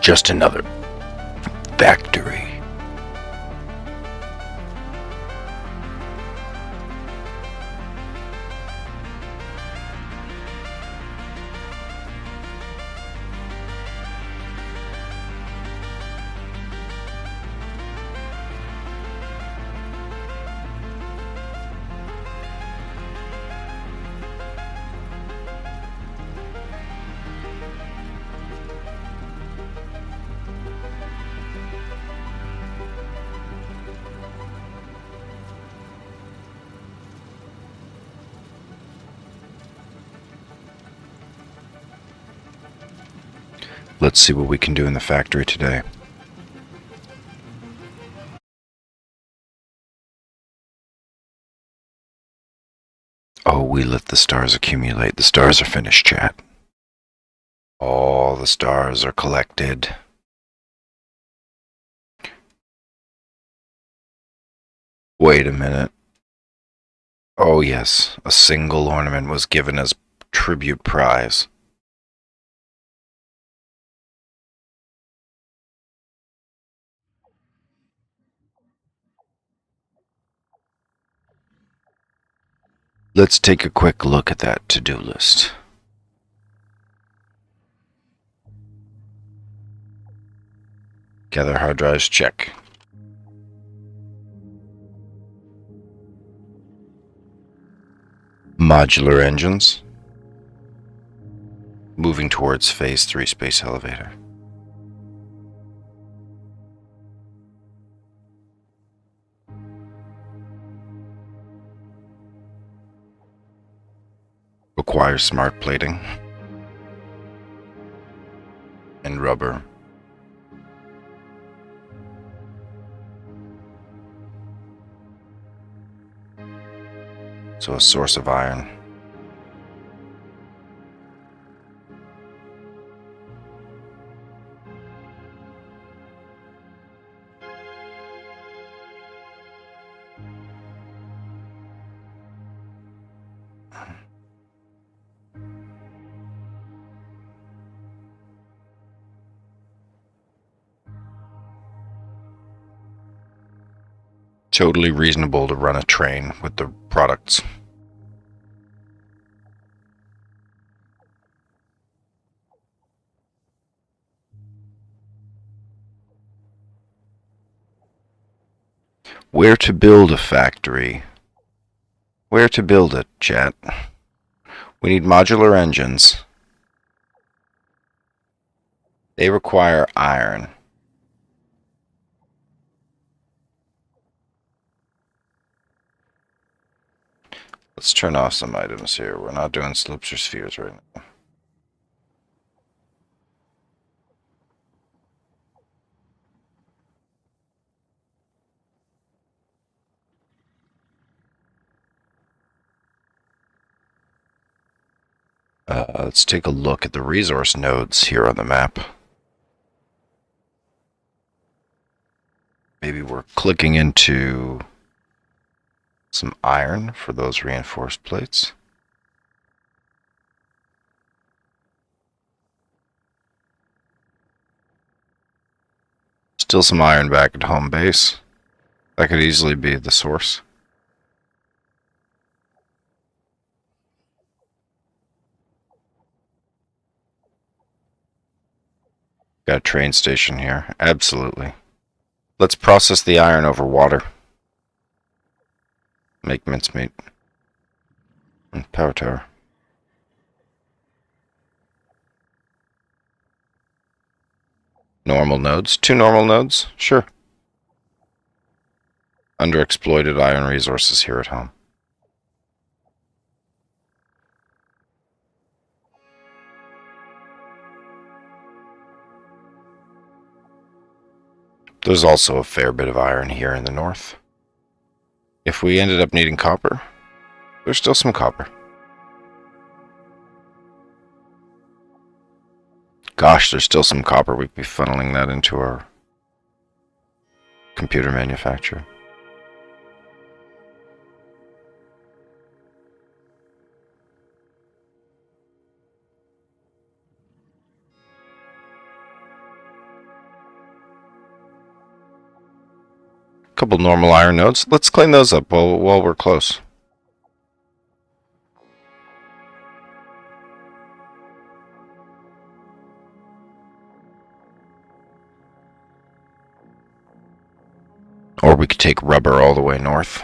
Just another factory. Let's see what we can do in the factory today. Oh, we let the stars accumulate. The stars are finished, chat. All the stars are collected. Wait a minute. Oh yes, a single ornament was given as tribute prize. Let's take a quick look at that to-do list. Gather hard drives, check. Modular engines. Moving towards phase 3 space elevator. Requires smart plating and rubber. So a source of iron. Totally reasonable to run a train with the products. Where to build a factory? Where to build it, chat? We need modular engines. They require iron. Let's turn off some items here. We're not doing slopes or spheres right now. Let's take a look at the resource nodes here on the map. Maybe we're clicking into some iron for those reinforced plates. Still some iron back at home base. That could easily be the source. Got a train station here. Absolutely. Let's process the iron over water. Make mincemeat. And power tower. Normal nodes. 2 normal nodes? Sure. Underexploited iron resources here at home. There's also a fair bit of iron here in the north. If we ended up needing copper, there's still some copper. Gosh, there's still some copper. We'd be funneling that into our computer manufacturer. Couple normal iron nodes. Let's clean those up while we're close. Or we could take rubber all the way north.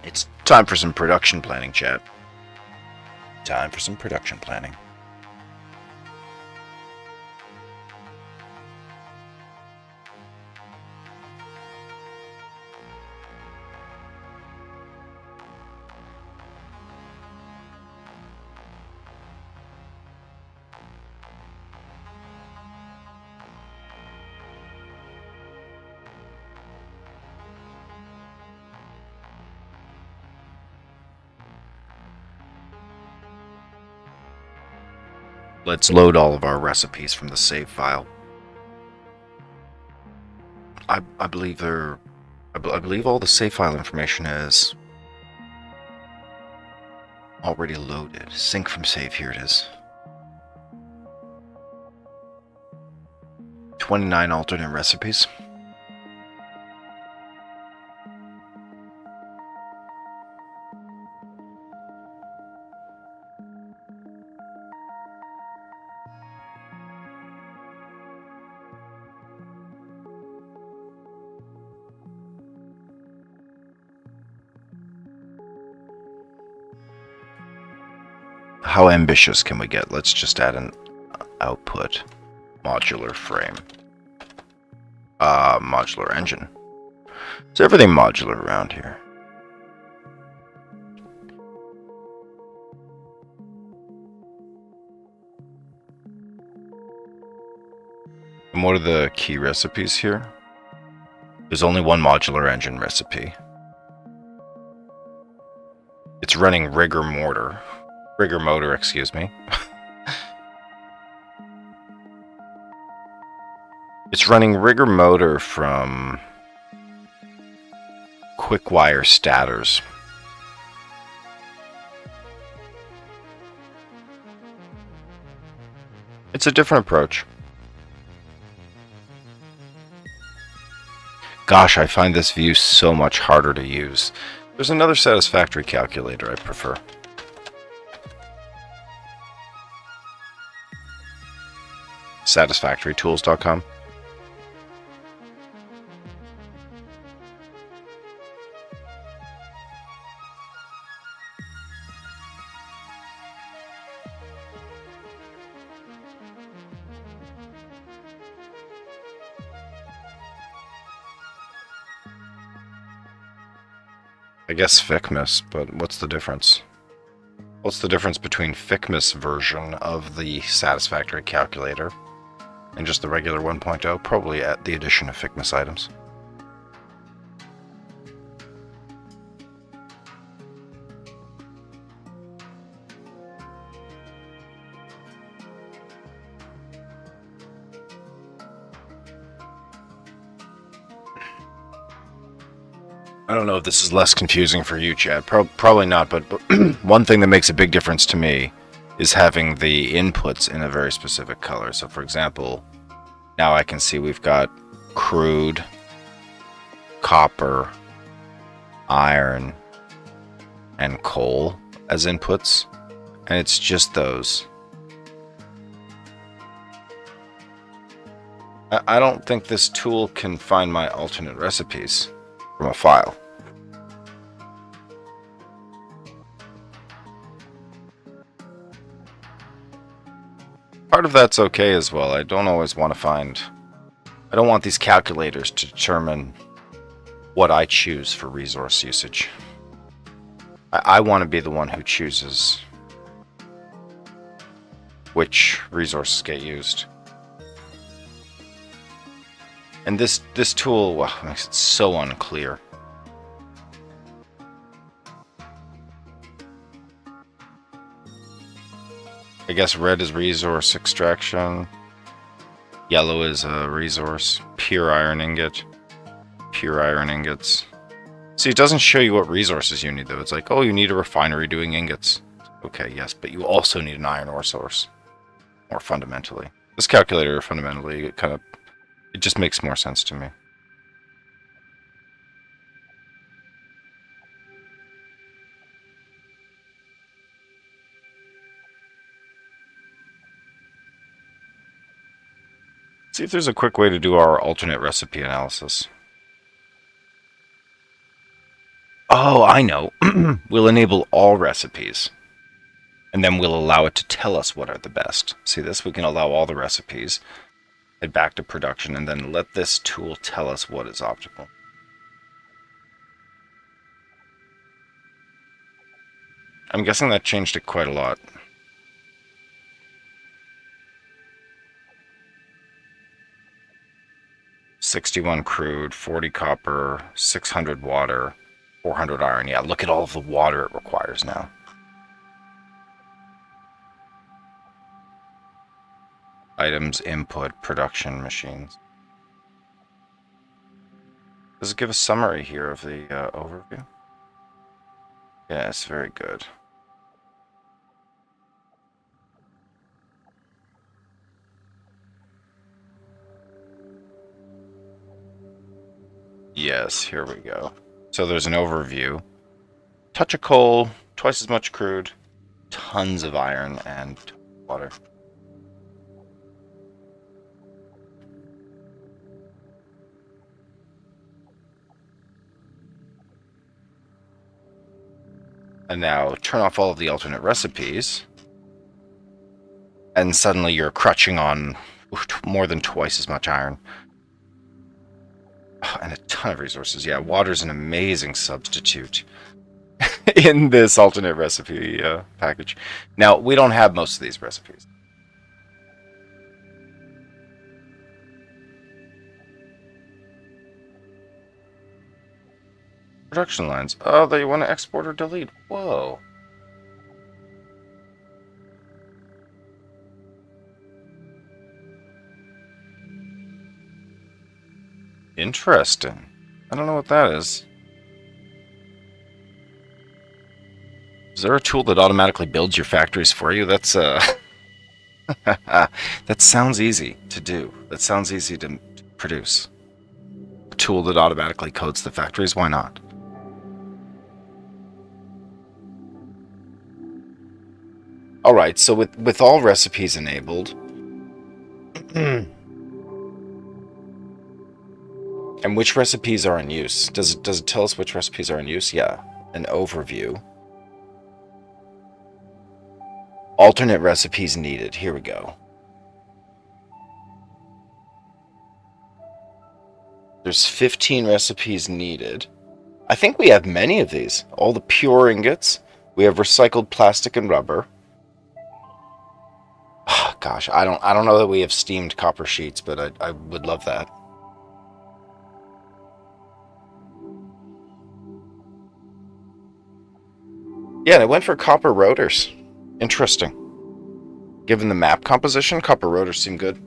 It's time for some production planning, chat. Time for some production planning. Let's load all of our recipes from the save file. I believe they're I believe all the save file information is already loaded. Sync from save, here it is. 29 alternate recipes. How ambitious can we get? Let's just add an output modular frame. Modular engine. Is everything modular around here? And what are the key recipes here? There's only one modular engine recipe. It's running rigor motor, excuse me. It's running rigor motor from quick-wire stators. It's a different approach. Gosh, I find this view so much harder to use. There's another satisfactory calculator I prefer. Satisfactorytools.com. I guess FICMAS, but what's the difference? What's the difference between FICMAS version of the satisfactory calculator and just the regular 1.0? Probably at the addition of FICMAS items. I don't know if this is less confusing for you, Chad. Probably not, but one thing that makes a big difference to me is having the inputs in a very specific color. So for example, now I can see we've got crude, copper, iron, and coal as inputs, and it's just those. I don't think this tool can find my alternate recipes from a file. Part of that's okay as well. I don't always want to find... I don't want these calculators to determine what I choose for resource usage. I want to be the one who chooses which resources get used. And this tool, well, makes it so unclear. I guess red is resource extraction. Yellow is a resource. Pure iron ingot. Pure iron ingots. See, it doesn't show you what resources you need, though. It's like, oh, you need a refinery doing ingots. Okay, yes, but you also need an iron ore source. More fundamentally. This calculator, fundamentally, it just makes more sense to me. See if there's a quick way to do our alternate recipe analysis. Oh, I know. We'll enable all recipes. And then we'll allow it to tell us what are the best. See this? We can allow all the recipes. Head back to production and then let this tool tell us what is optimal. I'm guessing that changed it quite a lot. $61 crude, 40 copper, 600 water, 400 iron. Yeah, look at all of the water it requires now. Items, input, production, machines. Does it give a summary here of the overview? Yes, very good. Yes, here we go. So there's an overview. Touch of coal, twice as much crude, tons of iron, and water. And now turn off all of the alternate recipes. And suddenly you're crutching on more than twice as much iron. And a ton of resources. Yeah, water's an amazing substitute in this alternate recipe package. Now, we don't have most of these recipes. Production lines. Oh, they want to export or delete. Whoa. Interesting. I don't know what that is. Is there a tool that automatically builds your factories for you? That's that sounds easy to do. That sounds easy to produce. A tool that automatically codes the factories, why not? Alright, so with all recipes enabled, and which recipes are in use? Does it tell us which recipes are in use? Yeah, an overview. Alternate recipes needed. Here we go. There's 15 recipes needed. I think we have many of these. All the pure ingots. We have recycled plastic and rubber. Oh, gosh, I don't know that we have steamed copper sheets, but I would love that. Yeah, and it went for copper rotors. Interesting. Given the map composition, copper rotors seem good.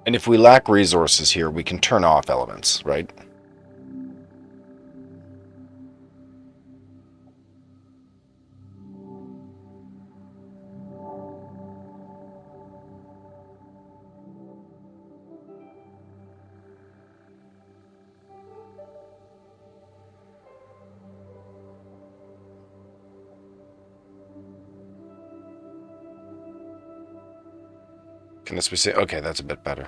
And if we lack resources here, we can turn off elements, right? Can this be say? Okay, that's a bit better.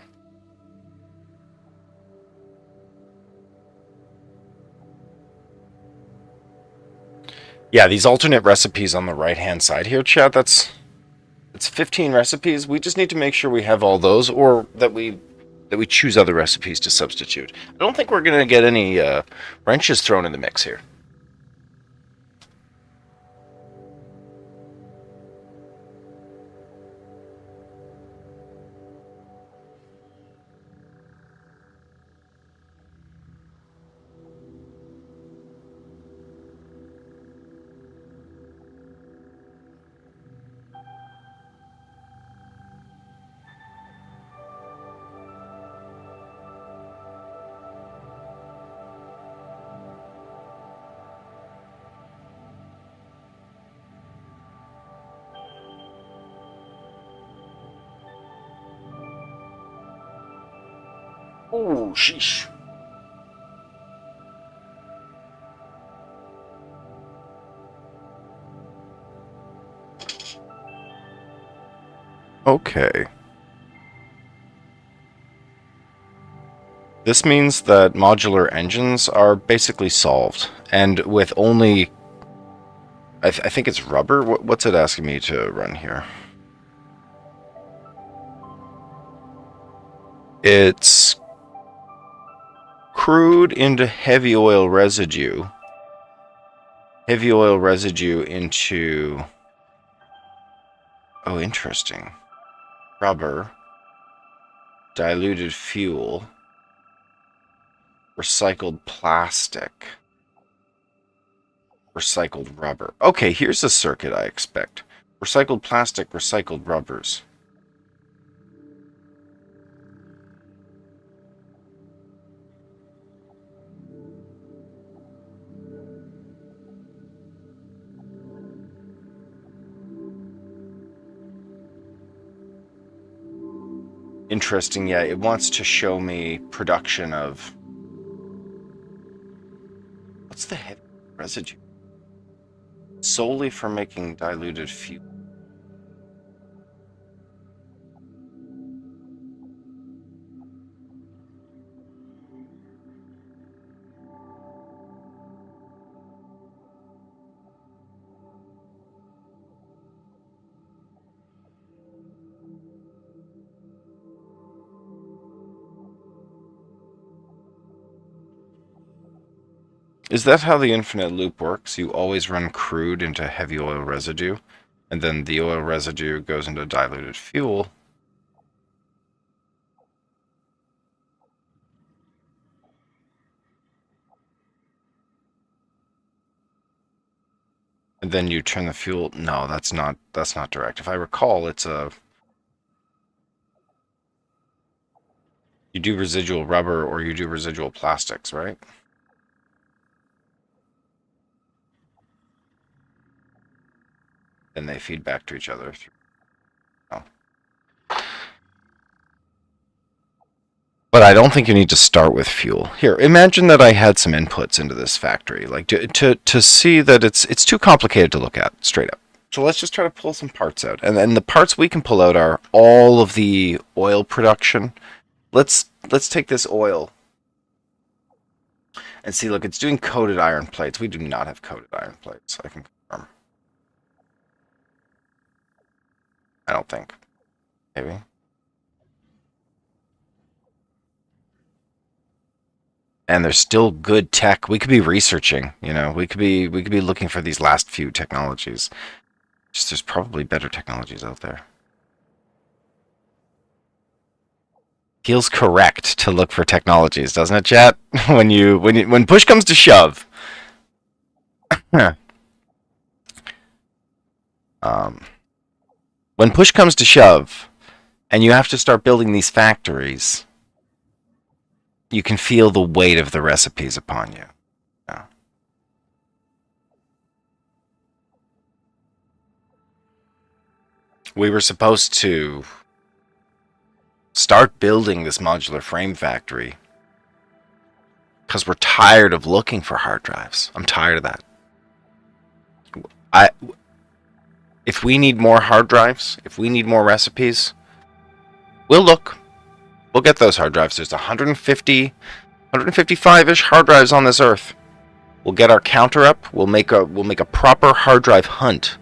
Yeah, these alternate recipes on the right-hand side here, Chad, it's 15 recipes. We just need to make sure we have all those, or that we choose other recipes to substitute. I don't think we're going to get any wrenches thrown in the mix here. Oh, sheesh. Okay. This means that modular engines are basically solved, and with only... I think it's rubber? What's it asking me to run here? It's crude into heavy oil residue. Heavy oil residue into... Oh, interesting. Rubber. Diluted fuel. Recycled plastic. Recycled rubber. Okay, here's the circuit I expect. Recycled plastic, recycled rubbers. interesting yet. It wants to show me production of... What's the heavy residue? Solely for making diluted fuel. Is that how the infinite loop works? You always run crude into heavy oil residue, and then the oil residue goes into diluted fuel. And then you turn the fuel... No, that's not direct. If I recall, it's a... You do residual rubber or you do residual plastics, right? And they feed back to each other. Oh. But I don't think you need to start with fuel. Here, imagine that I had some inputs into this factory, like to see that it's too complicated to look at straight up. So let's just try to pull some parts out. And then the parts we can pull out are all of the oil production. Let's take this oil and see, look, it's doing coated iron plates. We do not have coated iron plates, I can confirm. I don't think. Maybe. And there's still good tech. We could be researching, you know, we could be looking for these last few technologies. Just there's probably better technologies out there. Feels correct to look for technologies, doesn't it, chat? when push comes to shove. When push comes to shove, and you have to start building these factories, you can feel the weight of the recipes upon you. Yeah. We were supposed to start building this modular frame factory because we're tired of looking for hard drives. I'm tired of that. If we need more hard drives, if we need more recipes, we'll look. We'll get those hard drives. There's 150, 155-ish hard drives on this earth. We'll get our counter up. We'll make a proper hard drive hunt.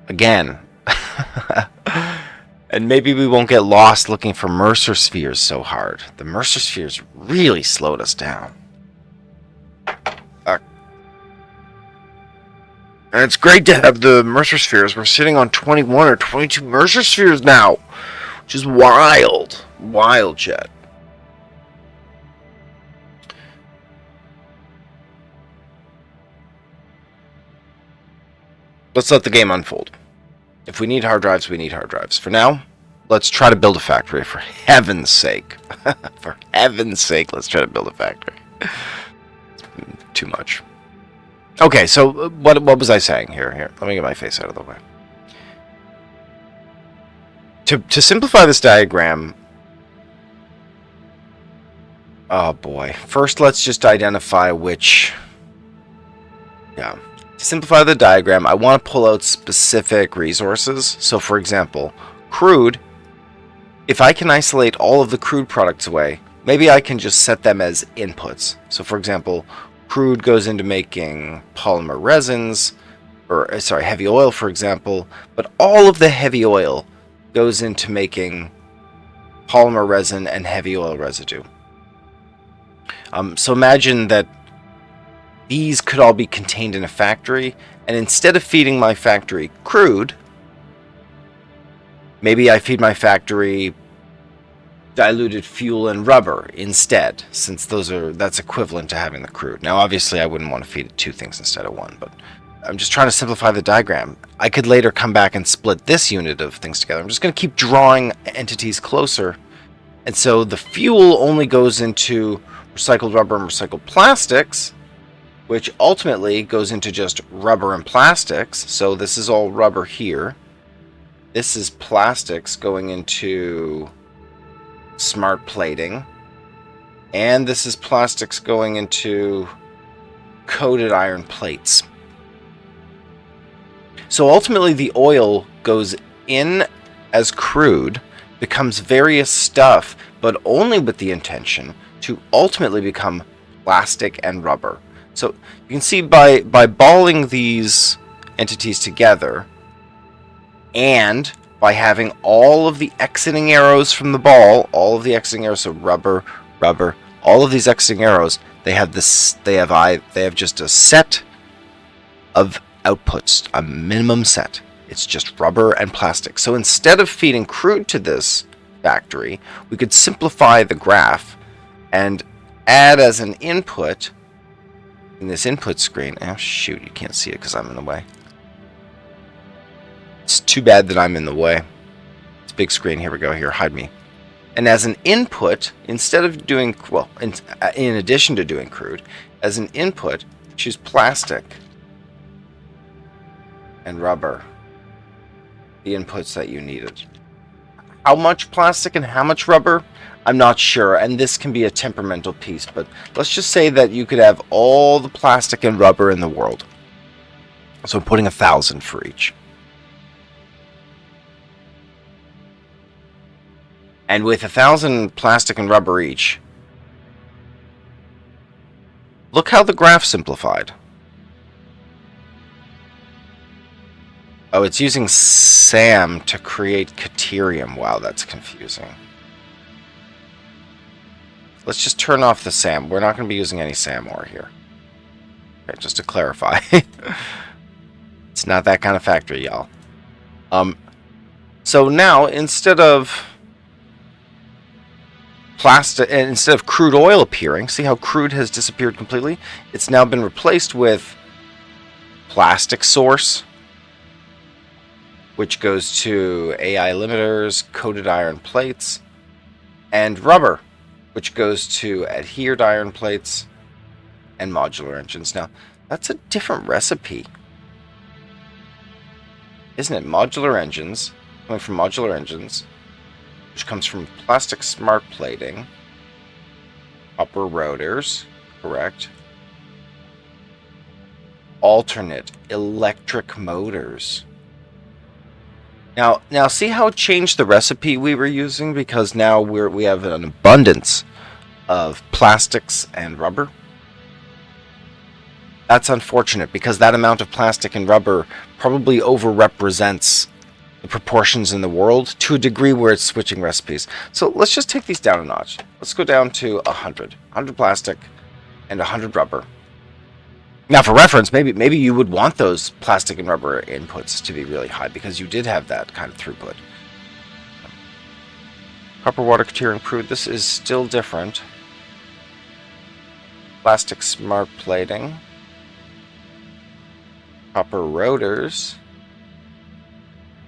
Again. And maybe we won't get lost looking for Mercer spheres so hard. The Mercer spheres really slowed us down. And it's great to have the Mercer spheres. We're sitting on 21 or 22 Mercer spheres now. Which is wild. Wild, chat. Let's let the game unfold. If we need hard drives, we need hard drives. For now, let's try to build a factory, for heaven's sake. For heaven's sake, let's try to build a factory. It's too much. Okay, so what was I saying here? Here, let me get my face out of the way. To simplify this diagram... Oh boy. First, let's just identify which... Yeah. To simplify the diagram, I want to pull out specific resources. So, for example, crude. If I can isolate all of the crude products away, maybe I can just set them as inputs. So, for example, crude goes into making polymer resins, or, sorry, heavy oil, for example, but all of the heavy oil goes into making polymer resin and heavy oil residue. So imagine that these could all be contained in a factory, and instead of feeding my factory crude, maybe I feed my factory diluted fuel and rubber instead, since that's equivalent to having the crude. Now, obviously, I wouldn't want to feed it two things instead of one, but I'm just trying to simplify the diagram. I could later come back and split this unit of things together. I'm just going to keep drawing entities closer, and so the fuel only goes into recycled rubber and recycled plastics, which ultimately goes into just rubber and plastics. So this is all rubber here. This is plastics going into smart plating. And this is plastics going into coated iron plates. So ultimately the oil goes in as crude, becomes various stuff, but only with the intention to ultimately become plastic and rubber. So you can see by balling these entities together and by having all of the exiting arrows from the ball, all of the exiting arrows, so rubber, rubber, all of these exiting arrows, they have just a set of outputs, a minimum set. It's just rubber and plastic. So instead of feeding crude to this factory, we could simplify the graph and add as an input in this input screen. Oh shoot, you can't see it because I'm in the way. It's too bad that I'm in the way. It's a big screen. Here we go. Here, hide me. And as an input, instead of doing, well, in addition to doing crude, as an input, choose plastic and rubber, the inputs that you needed. How much plastic and how much rubber? I'm not sure, and this can be a temperamental piece, but let's just say that you could have all the plastic and rubber in the world. So I'm putting 1,000 for each. And with 1,000 plastic and rubber each, look how the graph simplified. Oh, it's using SAM to create Caterium. Wow, that's confusing. Let's just turn off the SAM. We're not going to be using any SAM ore here. Okay, just to clarify. It's not that kind of factory, y'all. So now, instead of plastic, and instead of crude oil appearing, see how crude has disappeared completely? It's now been replaced with plastic source, which goes to AI limiters, coated iron plates, and rubber, which goes to adhered iron plates and modular engines. Now, that's a different recipe, isn't it? Modular engines, coming from modular engines, which comes from plastic smart plating, upper rotors, correct? Alternate electric motors. Now see how it changed the recipe we were using, because now we have an abundance of plastics and rubber. That's unfortunate, because that amount of plastic and rubber probably overrepresents the proportions in the world to a degree where it's switching recipes. So let's just take these down a notch. Let's go down to 100 plastic and 100 rubber. Now, for reference, maybe you would want those plastic and rubber inputs to be really high, because you did have that kind of throughput. Copper water Caterium crude. This is still different. Plastic smart plating. Copper rotors.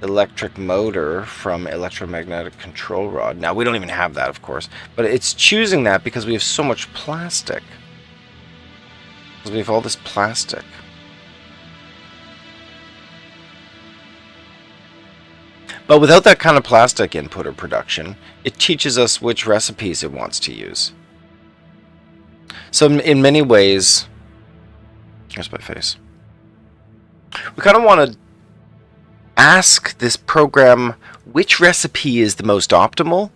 Electric motor from electromagnetic control rod. Now, we don't even have that, of course, but it's choosing that because we have so much plastic. Because we have all this plastic. But without that kind of plastic input or production, it teaches us which recipes it wants to use. So in many ways, here's my face. We kind of want to ask this program which recipe is the most optimal,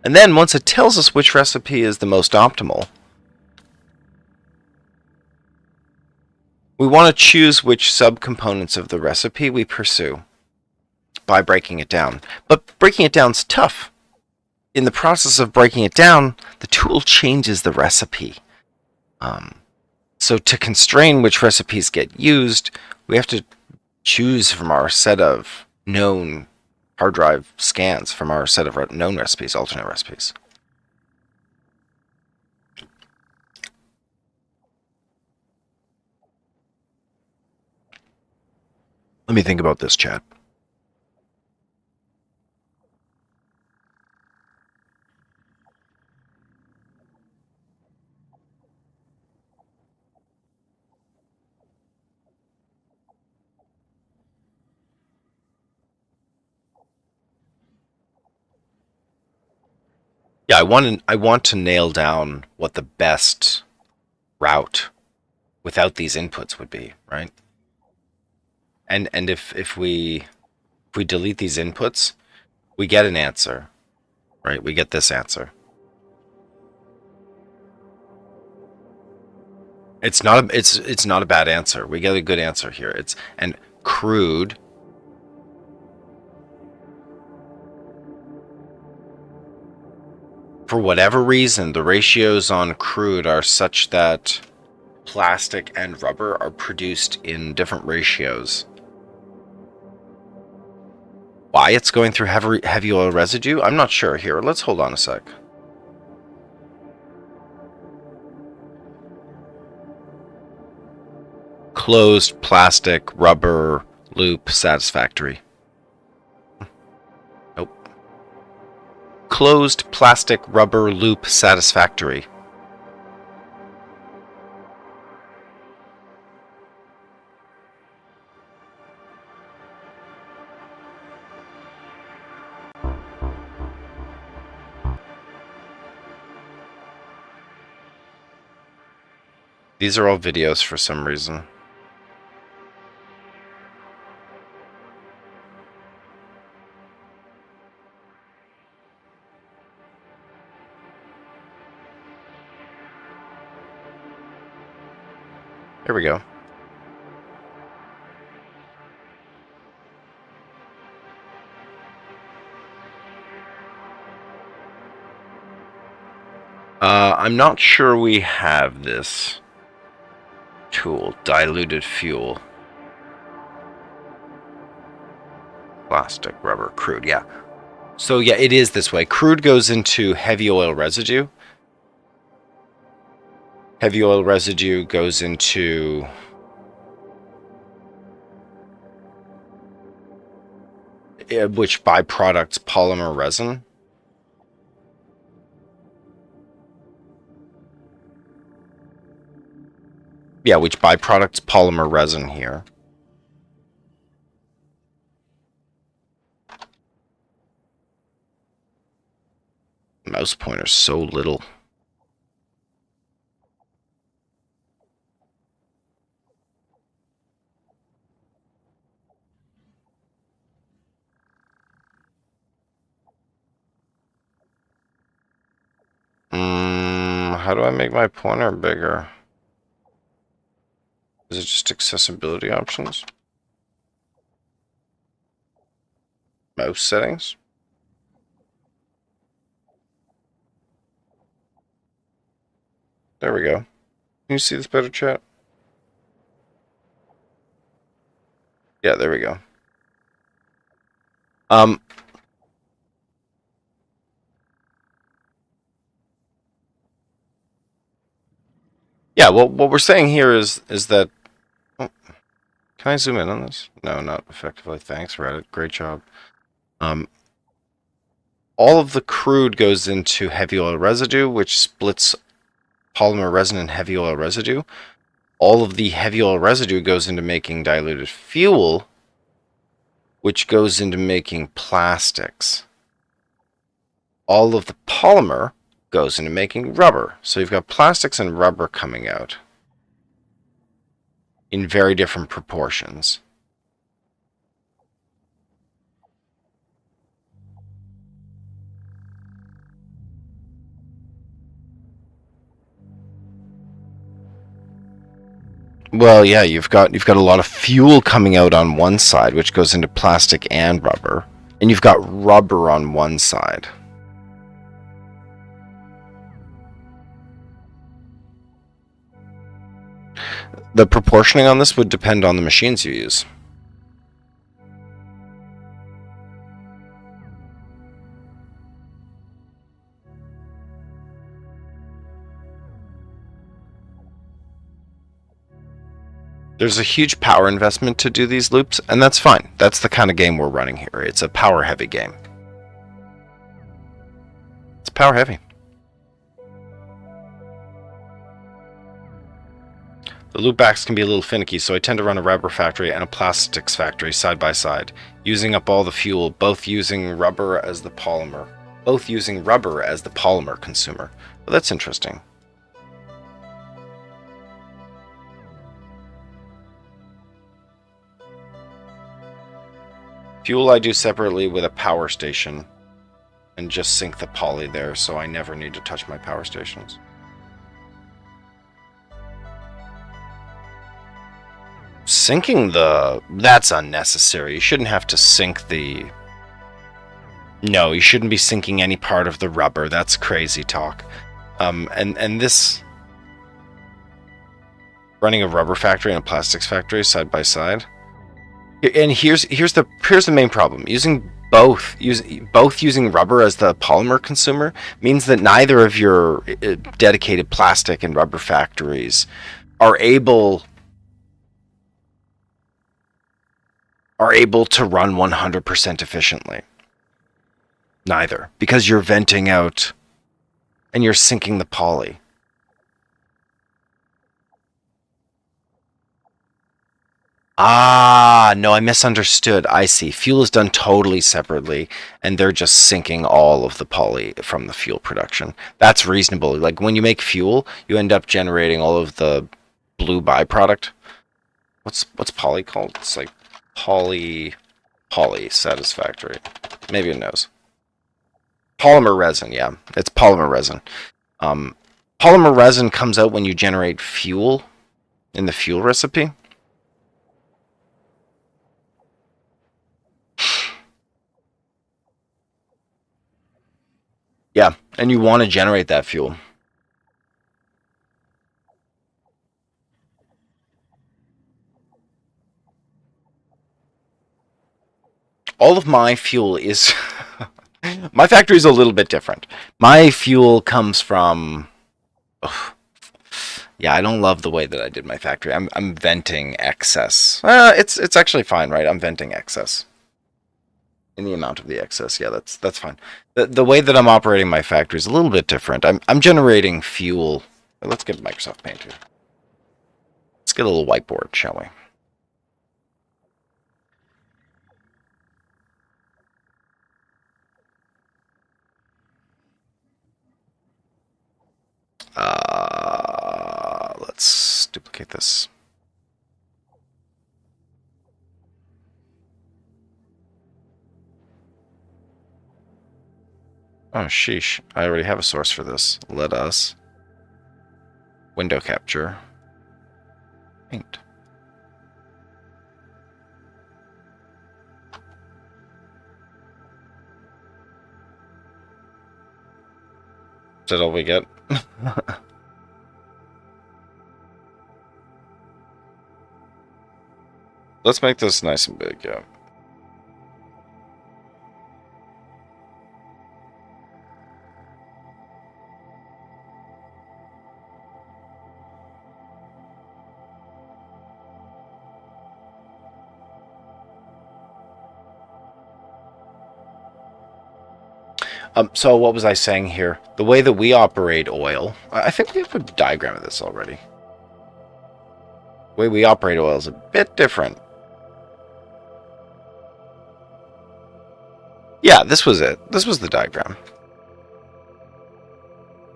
and then once it tells us which recipe is the most optimal, we want to choose which subcomponents of the recipe we pursue by breaking it down. But breaking it down is tough. In the process of breaking it down, the tool changes the recipe. So to constrain which recipes get used, we have to choose from our set of known hard drive scans, from our set of known recipes, alternate recipes. Let me think about this, chat. Yeah, I want to nail down what the best route without these inputs would be, right? And if we delete these inputs, we get an answer, right? We get this answer. It's not a bad answer. We get a good answer here. It's and crude. For whatever reason, the ratios on crude are such that plastic and rubber are produced in different ratios. Why it's going through heavy oil residue, I'm not sure. Here, let's hold on a sec. Closed plastic rubber loop satisfactory. Nope. Closed plastic rubber loop satisfactory. These are all videos for some reason. Here we go. I'm not sure we have this tool, diluted fuel. Plastic, rubber, crude, yeah. So yeah, it is this way. Crude goes into heavy oil residue. Heavy oil residue goes into which byproducts? Polymer resin. Yeah, which byproducts? Polymer resin here. Mouse pointer's so little. How do I make my pointer bigger? Is it just accessibility options? Mouse settings? There we go. Can you see this better, chat? Yeah, there we go. Yeah, well, what we're saying here is that... Oh, can I zoom in on this? No, not effectively. Thanks, Reddit. Great job. All of the crude goes into heavy oil residue, which splits polymer resin and heavy oil residue. All of the heavy oil residue goes into making diluted fuel, which goes into making plastics. All of the polymer goes into making rubber. So you've got plastics and rubber coming out in very different proportions. Well, yeah, you've got a lot of fuel coming out on one side, which goes into plastic and rubber, and you've got rubber on one side. The proportioning on this would depend on the machines you use. There's a huge power investment to do these loops, and that's fine. That's the kind of game we're running here. It's a power-heavy game. It's power-heavy. The loopbacks can be a little finicky, so I tend to run a rubber factory and a plastics factory side by side, using up all the fuel, both using rubber as the polymer. both using rubber as the polymer consumer. Well, that's interesting. Fuel I do separately with a power station and just sink the poly there, so I never need to touch my power stations. Sinking that's unnecessary. You shouldn't have to sink the... No, you shouldn't be sinking any part of the rubber. That's crazy talk. And this... Running a rubber factory and a plastics factory side by side. And here's the main problem. Both using rubber as the polymer consumer means that neither of your dedicated plastic and rubber factories are able to run 100% efficiently. Neither, because you're venting out and you're sinking the poly. Ah, no, I misunderstood. I see. Fuel is done totally separately, and they're just sinking all of the poly from the fuel production. That's reasonable. Like, when you make fuel, you end up generating all of the blue byproduct. What's poly called? It's like poly satisfactory. Maybe it knows. Polymer resin, yeah. It's polymer resin. Polymer resin comes out when you generate fuel in the fuel recipe. Yeah, and you want to generate that fuel. All of my fuel is... My factory is a little bit different. My fuel comes from... Ugh. Yeah, I don't love the way that I did my factory. I'm venting excess. It's actually fine, right? I'm venting excess. In the amount of the excess, yeah, that's fine. The way that I'm operating my factory is a little bit different. I'm generating fuel. Let's get Microsoft Paint here. Let's get a little whiteboard, shall we? Let's duplicate this. Oh, sheesh. I already have a source for this. Let us window capture paint. Is that all we get? Let's make this nice and big, yeah. So what was I saying here? The way that we operate oil, I think we have a diagram of this already. The way we operate oil is a bit different. Yeah, this was it. This was the diagram.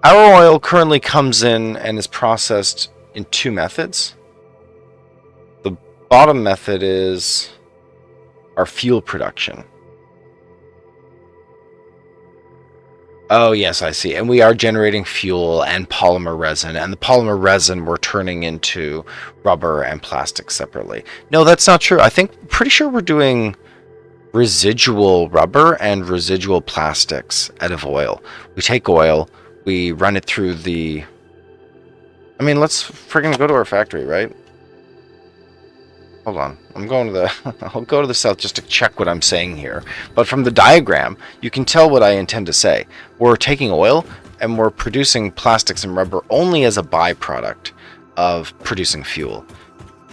Our oil currently comes in and is processed in two methods. The bottom method is our fuel production. Oh, yes, I see. And we are generating fuel and polymer resin. And the polymer resin we're turning into rubber and plastic separately. No, that's not true. Pretty sure we're doing residual rubber and residual plastics out of oil. We take oil, we run it through the... I mean, let's friggin' go to our factory, right? Hold on. I'm going to the... I'll go to the south just to check what I'm saying here. But from the diagram, you can tell what I intend to say. We're taking oil and we're producing plastics and rubber only as a byproduct of producing fuel.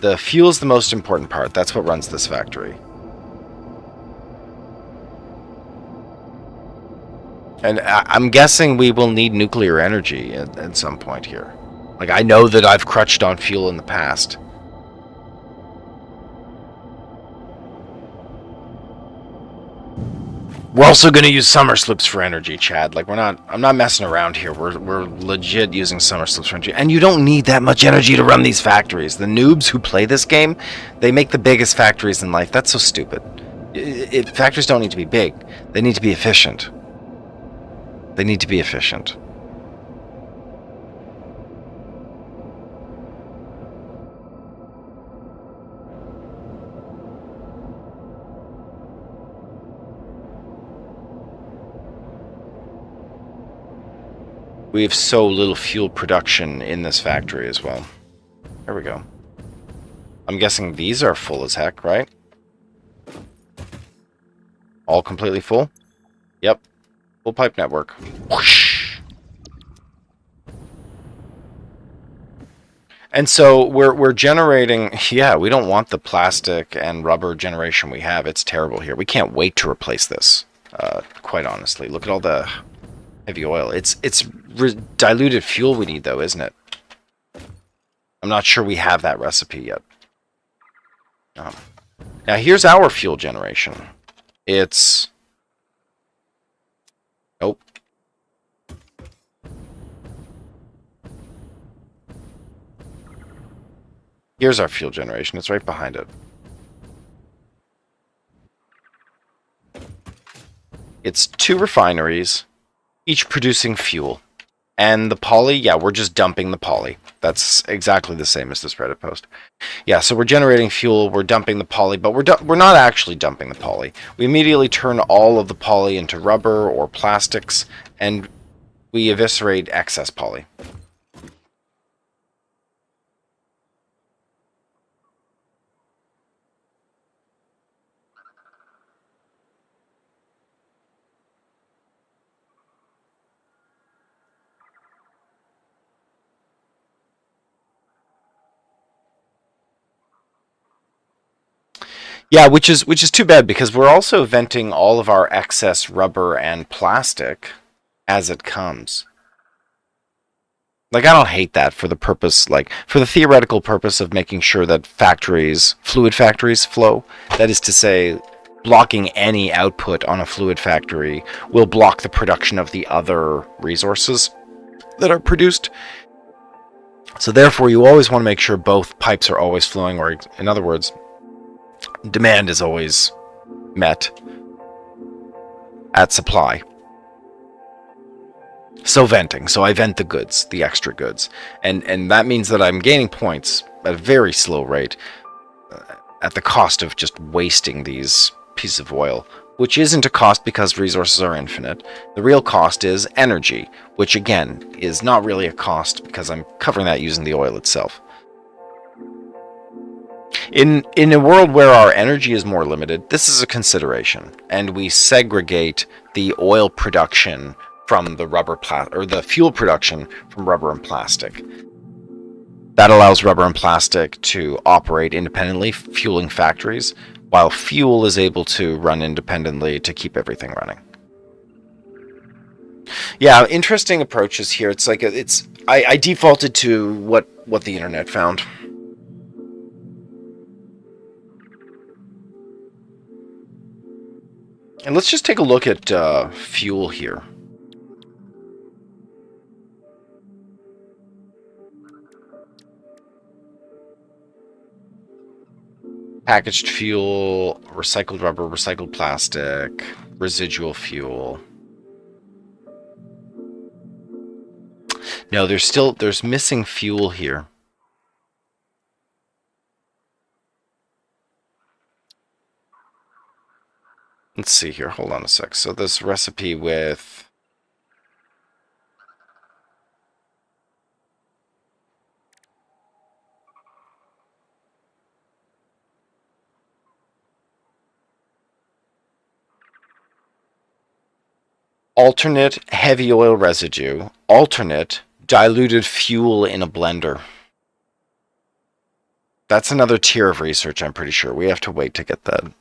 The fuel is the most important part. That's what runs this factory. And I'm guessing we will need nuclear energy at some point here. Like, I know that I've crutched on fuel in the past. We're also going to use summer slips for energy, Chad. Like, I'm not messing around here. We're legit using summer slips for energy. And you don't need that much energy to run these factories. The noobs who play this game, they make the biggest factories in life. That's so stupid. Factories don't need to be big. They need to be efficient. They need to be efficient. We have so little fuel production in this factory as well. There we go. I'm guessing these are full as heck, right? All completely full? Yep. Full pipe network. Whoosh. And so we're generating... Yeah, we don't want the plastic and rubber generation we have. It's terrible here. We can't wait to replace this, quite honestly. Look at all the... heavy oil. It's diluted fuel we need, though, isn't it? I'm not sure we have that recipe yet. Now, here's our fuel generation. It's... Nope. Here's our fuel generation. It's right behind it. It's 2 refineries, each producing fuel. And the poly, yeah, we're just dumping the poly. That's exactly the same as this Reddit post. Yeah, so we're generating fuel, we're dumping the poly, but we're not actually dumping the poly. We immediately turn all of the poly into rubber or plastics, and we eviscerate excess poly. Yeah, which is too bad, because we're also venting all of our excess rubber and plastic as it comes. Like, I don't hate that for the purpose, like, for the theoretical purpose of making sure that fluid factories flow. That is to say, blocking any output on a fluid factory will block the production of the other resources that are produced. So therefore, you always want to make sure both pipes are always flowing, or in other words, demand is always met at supply. So venting. So I vent the goods, the extra goods. And that means that I'm gaining points at a very slow rate at the cost of just wasting these pieces of oil, which isn't a cost because resources are infinite. The real cost is energy, which again is not really a cost because I'm covering that using the oil itself. In a world where our energy is more limited, this is a consideration, and we segregate the oil production from the the fuel production from rubber and plastic. That allows rubber and plastic to operate independently, fueling factories, while fuel is able to run independently to keep everything running. Yeah, interesting approaches here. It's like I defaulted to what the internet found. And let's just take a look at fuel here. Packaged fuel, recycled rubber, recycled plastic, residual fuel. No, there's missing fuel here. Let's see here. Hold on a sec. So this recipe with alternate heavy oil residue, alternate diluted fuel in a blender. That's another tier of research, I'm pretty sure. We have to wait to get that.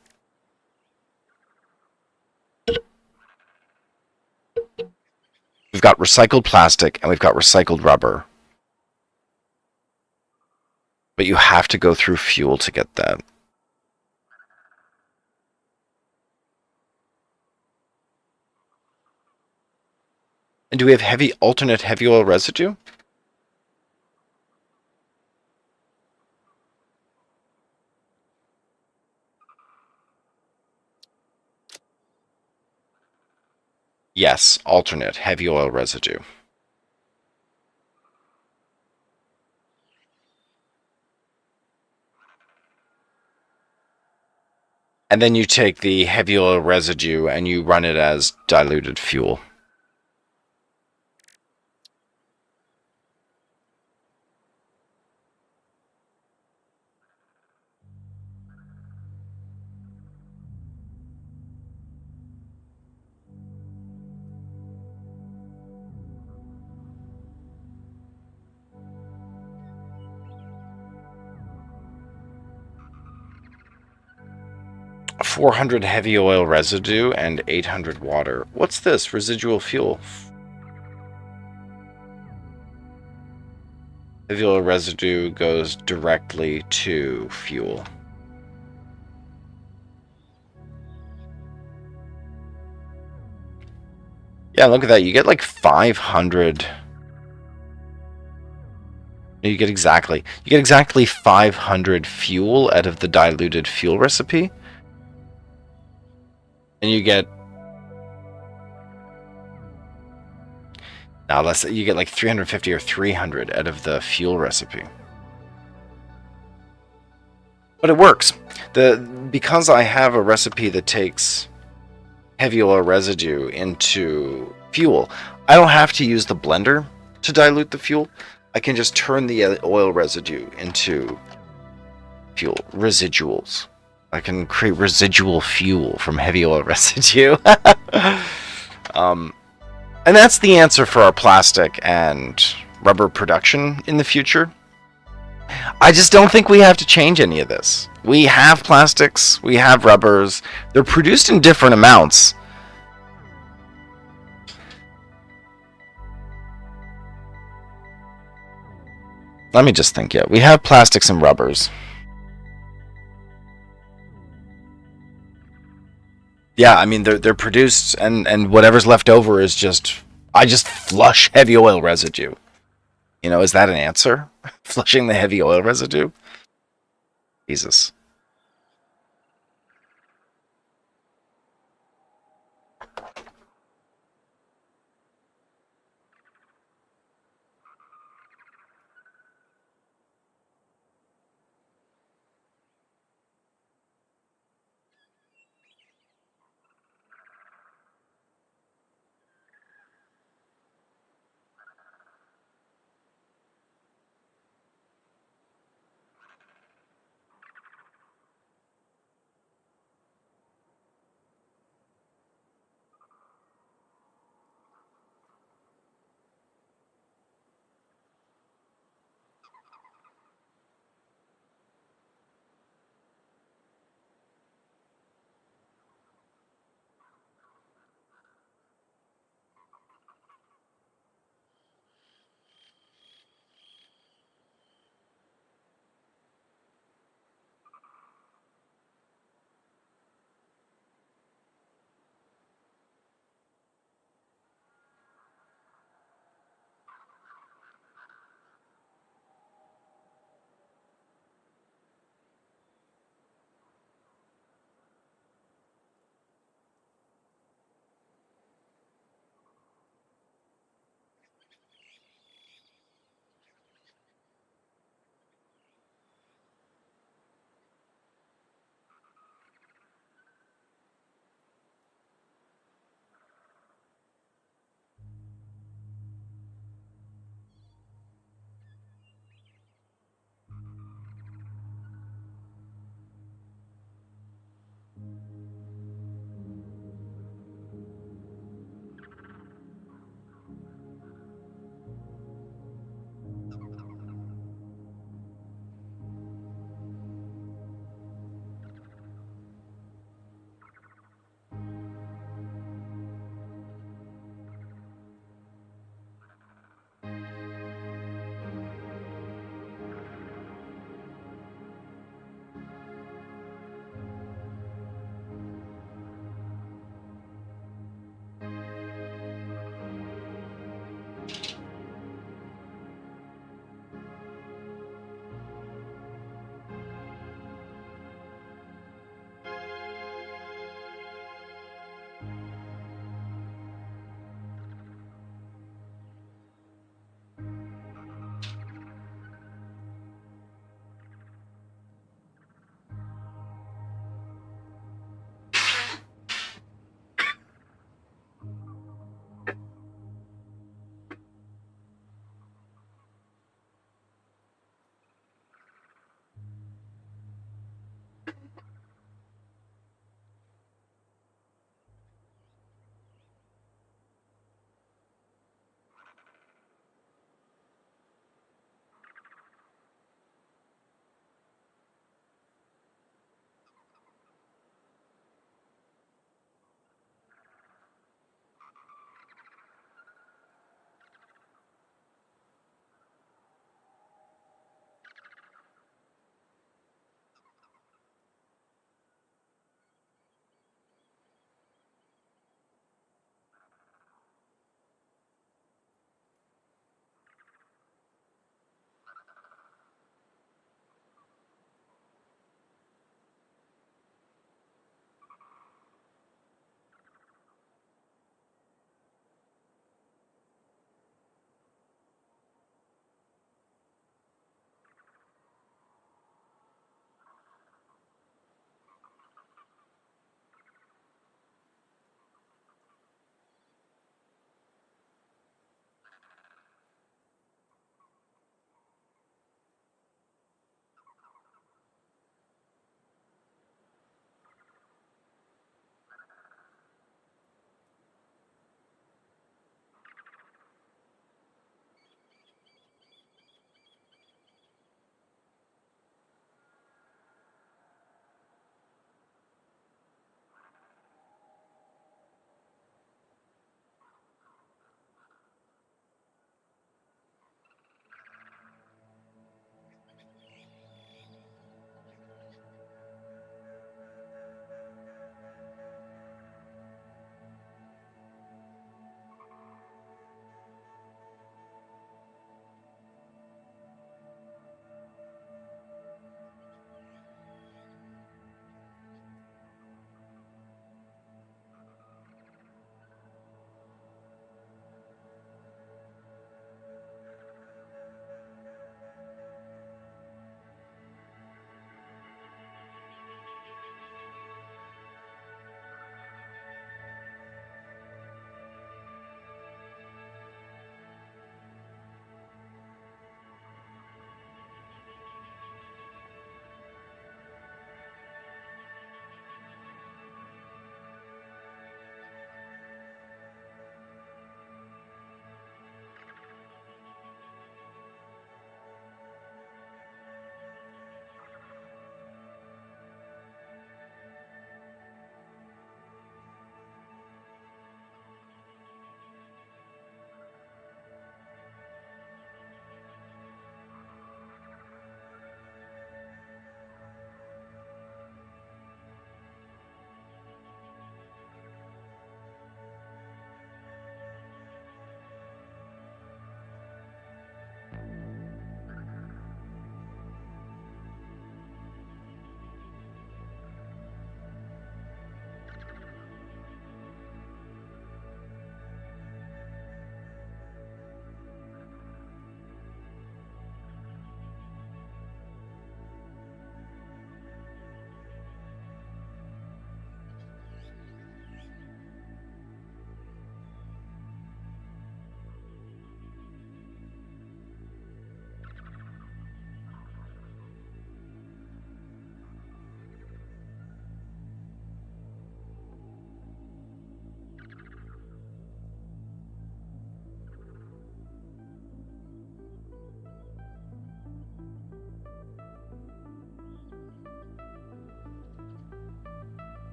We've got recycled plastic and we've got recycled rubber. But you have to go through fuel to get that. And do we have alternate heavy oil residue? Yes, alternate heavy oil residue. And then you take the heavy oil residue and you run it as diluted fuel. $400 heavy oil residue and $800 water. What's this? Residual fuel. Heavy oil residue goes directly to fuel. Yeah, look at that. You get like 500. You get exactly 500 fuel out of the diluted fuel recipe. And you get now let's say you get like 350 or 300 out of the fuel recipe. But it works. Because I have a recipe that takes heavy oil residue into fuel, I don't have to use the blender to dilute the fuel. I can just turn the oil residue into fuel residuals. I can create residual fuel from heavy oil residue. And that's the answer for our plastic and rubber production in the future. I just don't think we have to change any of this. We have plastics, we have rubbers. They're produced in different amounts. Let me just think. Yeah, we have plastics and rubbers. Yeah, I mean they're produced, and whatever's left over is just I just flush heavy oil residue. You know, is that an answer? Flushing the heavy oil residue? Jesus.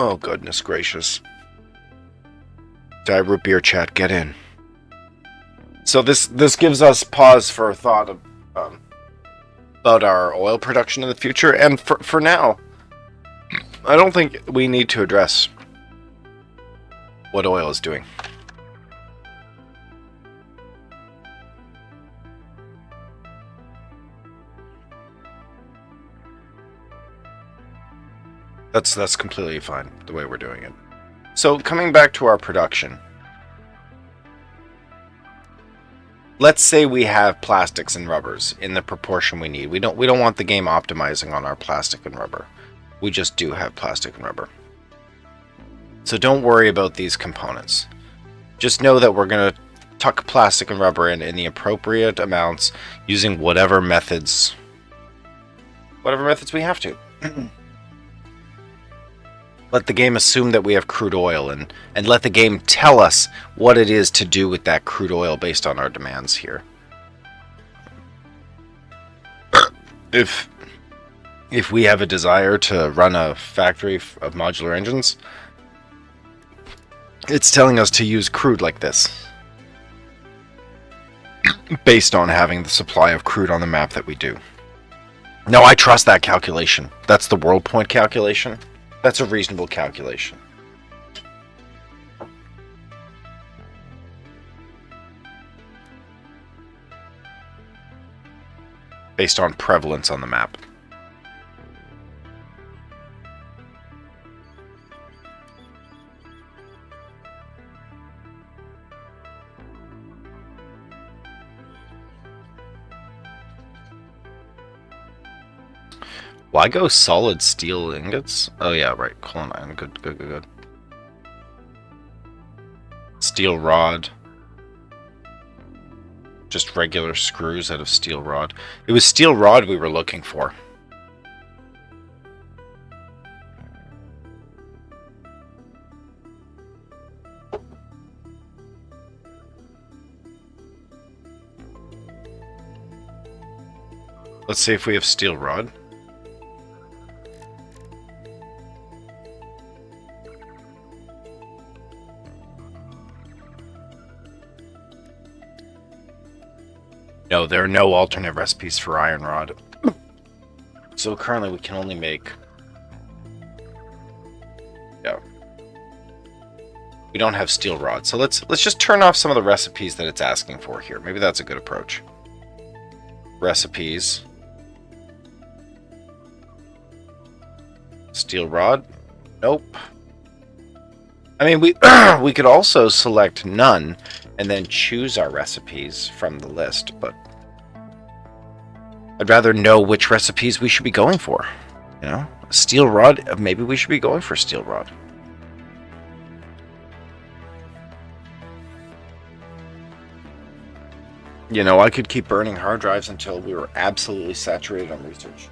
Oh, goodness gracious. Root beer chat, get in. So this gives us pause for thought of, about our oil production in the future. And for now, I don't think we need to address what oil is doing. That's completely fine, the way we're doing it. So coming back to our production. Let's say we have plastics and rubbers in the proportion we need. We don't want the game optimizing on our plastic and rubber. We just do have plastic and rubber. So don't worry about these components. Just know that we're going to tuck plastic and rubber in the appropriate amounts using whatever methods we have to. Let the game assume that we have crude oil and let the game tell us what it is to do with that crude oil based on our demands here. If we have a desire to run a factory of modular engines, it's telling us to use crude like this, based on having the supply of crude on the map that we do. No, I trust that calculation. That's the world point calculation. That's a reasonable calculation. Based on prevalence on the map. Why go solid steel ingots? Oh yeah, right. Hold on. Good. Steel rod. Just regular screws out of steel rod. It was steel rod we were looking for. Let's see if we have steel rod. No, there are no alternate recipes for iron rod. So currently we can only make... Yeah. We don't have steel rod. So let's just turn off some of the recipes that it's asking for here. Maybe that's a good approach. Recipes. Steel rod. Nope. I mean, we could also select none and then choose our recipes from the list, but I'd rather know which recipes we should be going for. You know, steel rod, maybe we should be going for steel rod. You know, I could keep burning hard drives until we were absolutely saturated on research.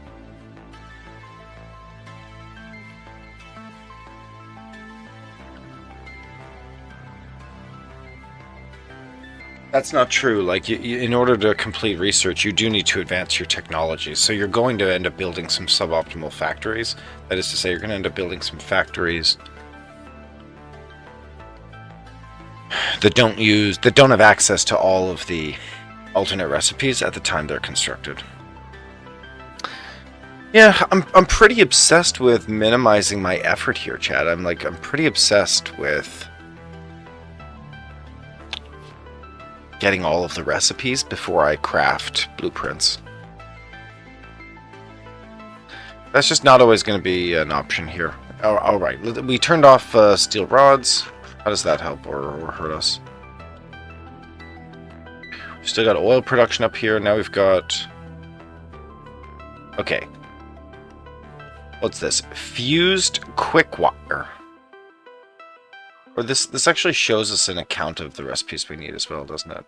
That's not true. Like, in order to complete research, you do need to advance your technology. So you're going to end up building some suboptimal factories. That is to say, you're going to end up building some factories that don't have access to all of the alternate recipes at the time they're constructed. Yeah, I'm pretty obsessed with minimizing my effort here, Chad. I'm pretty obsessed with getting all of the recipes before I craft blueprints. That's just not always going to be an option here. All right, we turned off steel rods. How does that help or hurt us? We've still got oil production up here. Now we've got... Okay. What's this? Fused quick wire. Or this actually shows us an account of the recipes we need as well, doesn't it?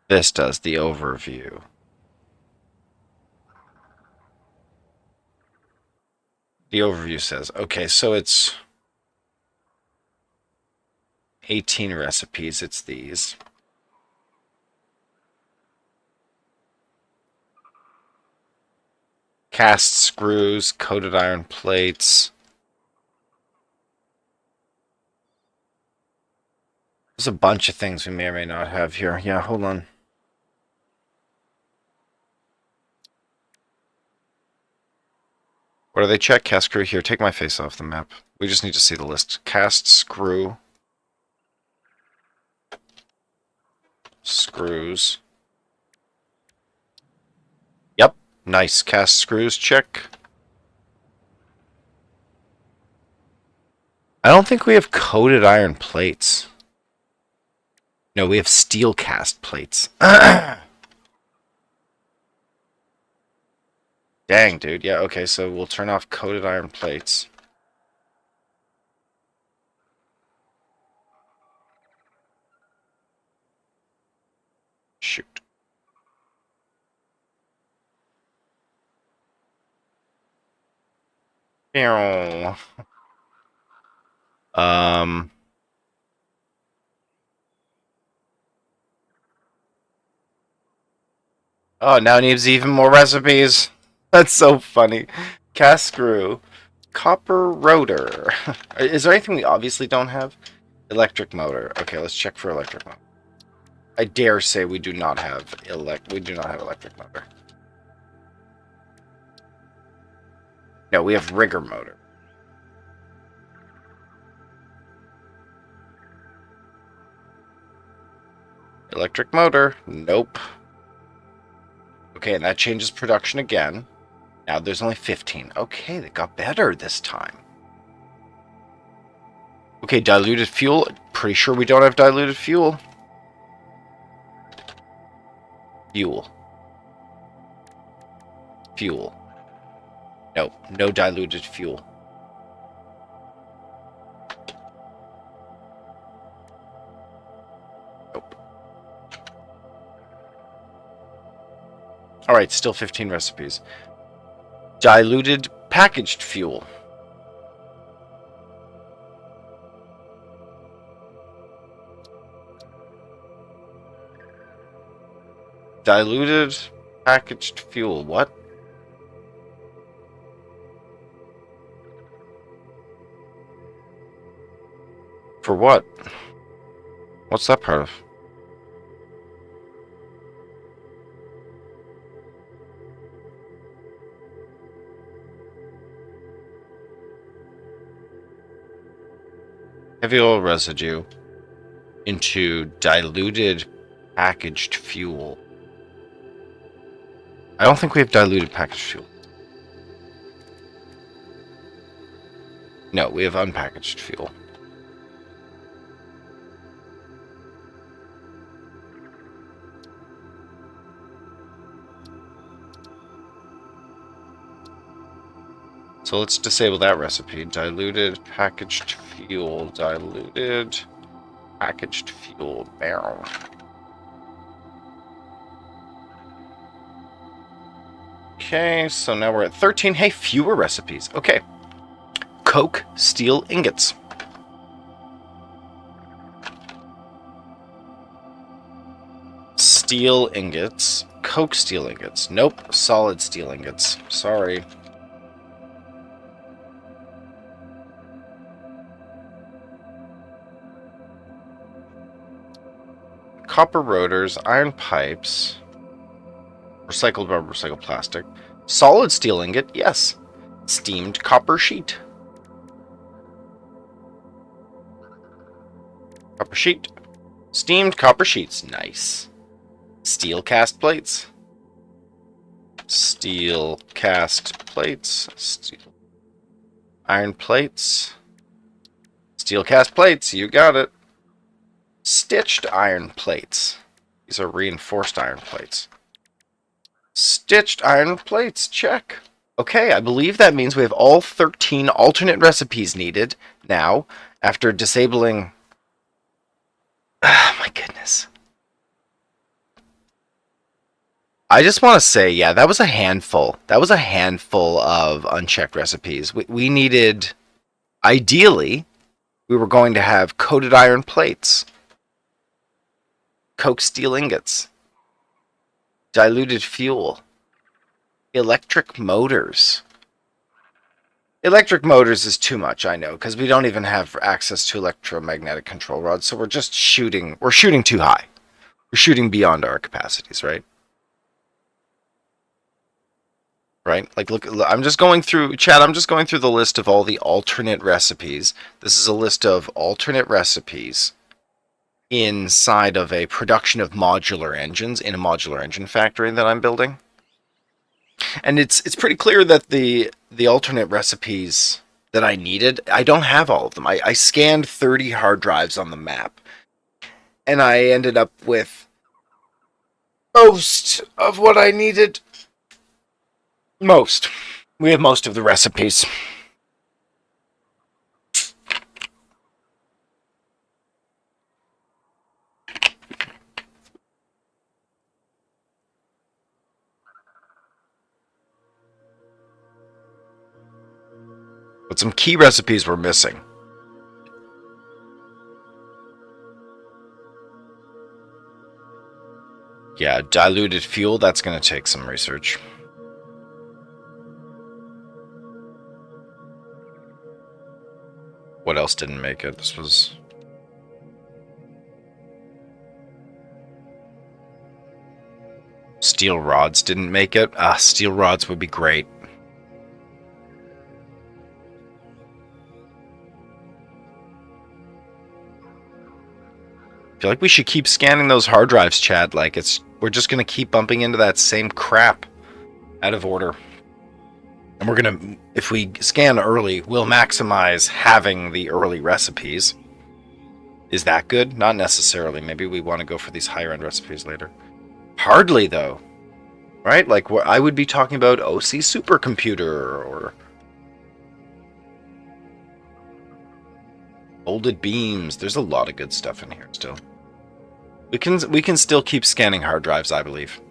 This does the overview. The overview says, okay, so it's 18 recipes, it's these. Cast screws, coated iron plates. There's a bunch of things we may or may not have here. Yeah, hold on. What do they check? Cast screw. Here, take my face off the map. We just need to see the list. Cast screw. Screws. Yep. Nice. Cast screws. Check. I don't think we have coated iron plates. No, we have steel cast plates. Dang, dude. Yeah, okay, so we'll turn off coated iron plates. Shoot. Oh, now it needs even more recipes. That's so funny. Cast screw. Copper rotor. Is there anything we obviously don't have? Electric motor. Okay, let's check for electric motor. I dare say we do not have electric motor. No, we have rigger motor. Electric motor. Nope. Okay, and that changes production again. Now there's only 15. Okay, they got better this time. Okay, diluted fuel. Pretty sure we don't have diluted fuel. Fuel. Fuel. Nope, no diluted fuel. Nope. Alright, still 15 recipes. Diluted packaged fuel. Diluted packaged fuel. What? For what? What's that part of? Heavy oil residue into diluted packaged fuel. I don't think we have diluted packaged fuel. No, we have unpackaged fuel. So let's disable that recipe. Diluted packaged fuel. Diluted packaged fuel barrel. Okay, so now we're at 13. Hey, fewer recipes. Okay. Coke steel ingots. Steel ingots. Coke steel ingots. Nope. Solid steel ingots. Sorry. Copper rotors. Iron pipes. Recycled rubber, recycled plastic. Solid steel ingot, yes. Steamed copper sheet. Copper sheet. Steamed copper sheets, nice. Steel cast plates. Steel cast plates. Steel. Iron plates. Steel cast plates, you got it. Stitched iron plates. These are reinforced iron plates. Stitched iron plates, check. Okay, I believe that means we have all 13 alternate recipes needed now after disabling... my goodness. I just want to say, yeah, that was a handful. That was a handful of unchecked recipes. We needed... Ideally, we were going to have coated iron plates. Coke steel ingots. Diluted fuel. Electric motors. Electric motors is too much, I know, because we don't even have access to electromagnetic control rods, so we're just shooting. We're shooting too high. We're shooting beyond our capacities, right? Right? Like, look, I'm just going through, Chad, I'm just going through the list of all the alternate recipes. This is a list of alternate recipes inside of a production of modular engines in a modular engine factory that I'm building. And it's pretty clear that the alternate recipes that I needed, I don't have all of them. I scanned 30 hard drives on the map, and I ended up with most of what I needed. Most. We have most of the recipes. But some key recipes were missing. Yeah, diluted fuel, that's going to take some research. What else didn't make it? This was... Steel rods didn't make it. Steel rods would be great. I feel like we should keep scanning those hard drives, Chad. Like, we're just going to keep bumping into that same crap out of order. And we're going to, if we scan early, we'll maximize having the early recipes. Is that good? Not necessarily. Maybe we want to go for these higher end recipes later. Hardly, though. Right? Like, I would be talking about OC supercomputer or folded beams. There's a lot of good stuff in here still. We can still keep scanning hard drives, I believe.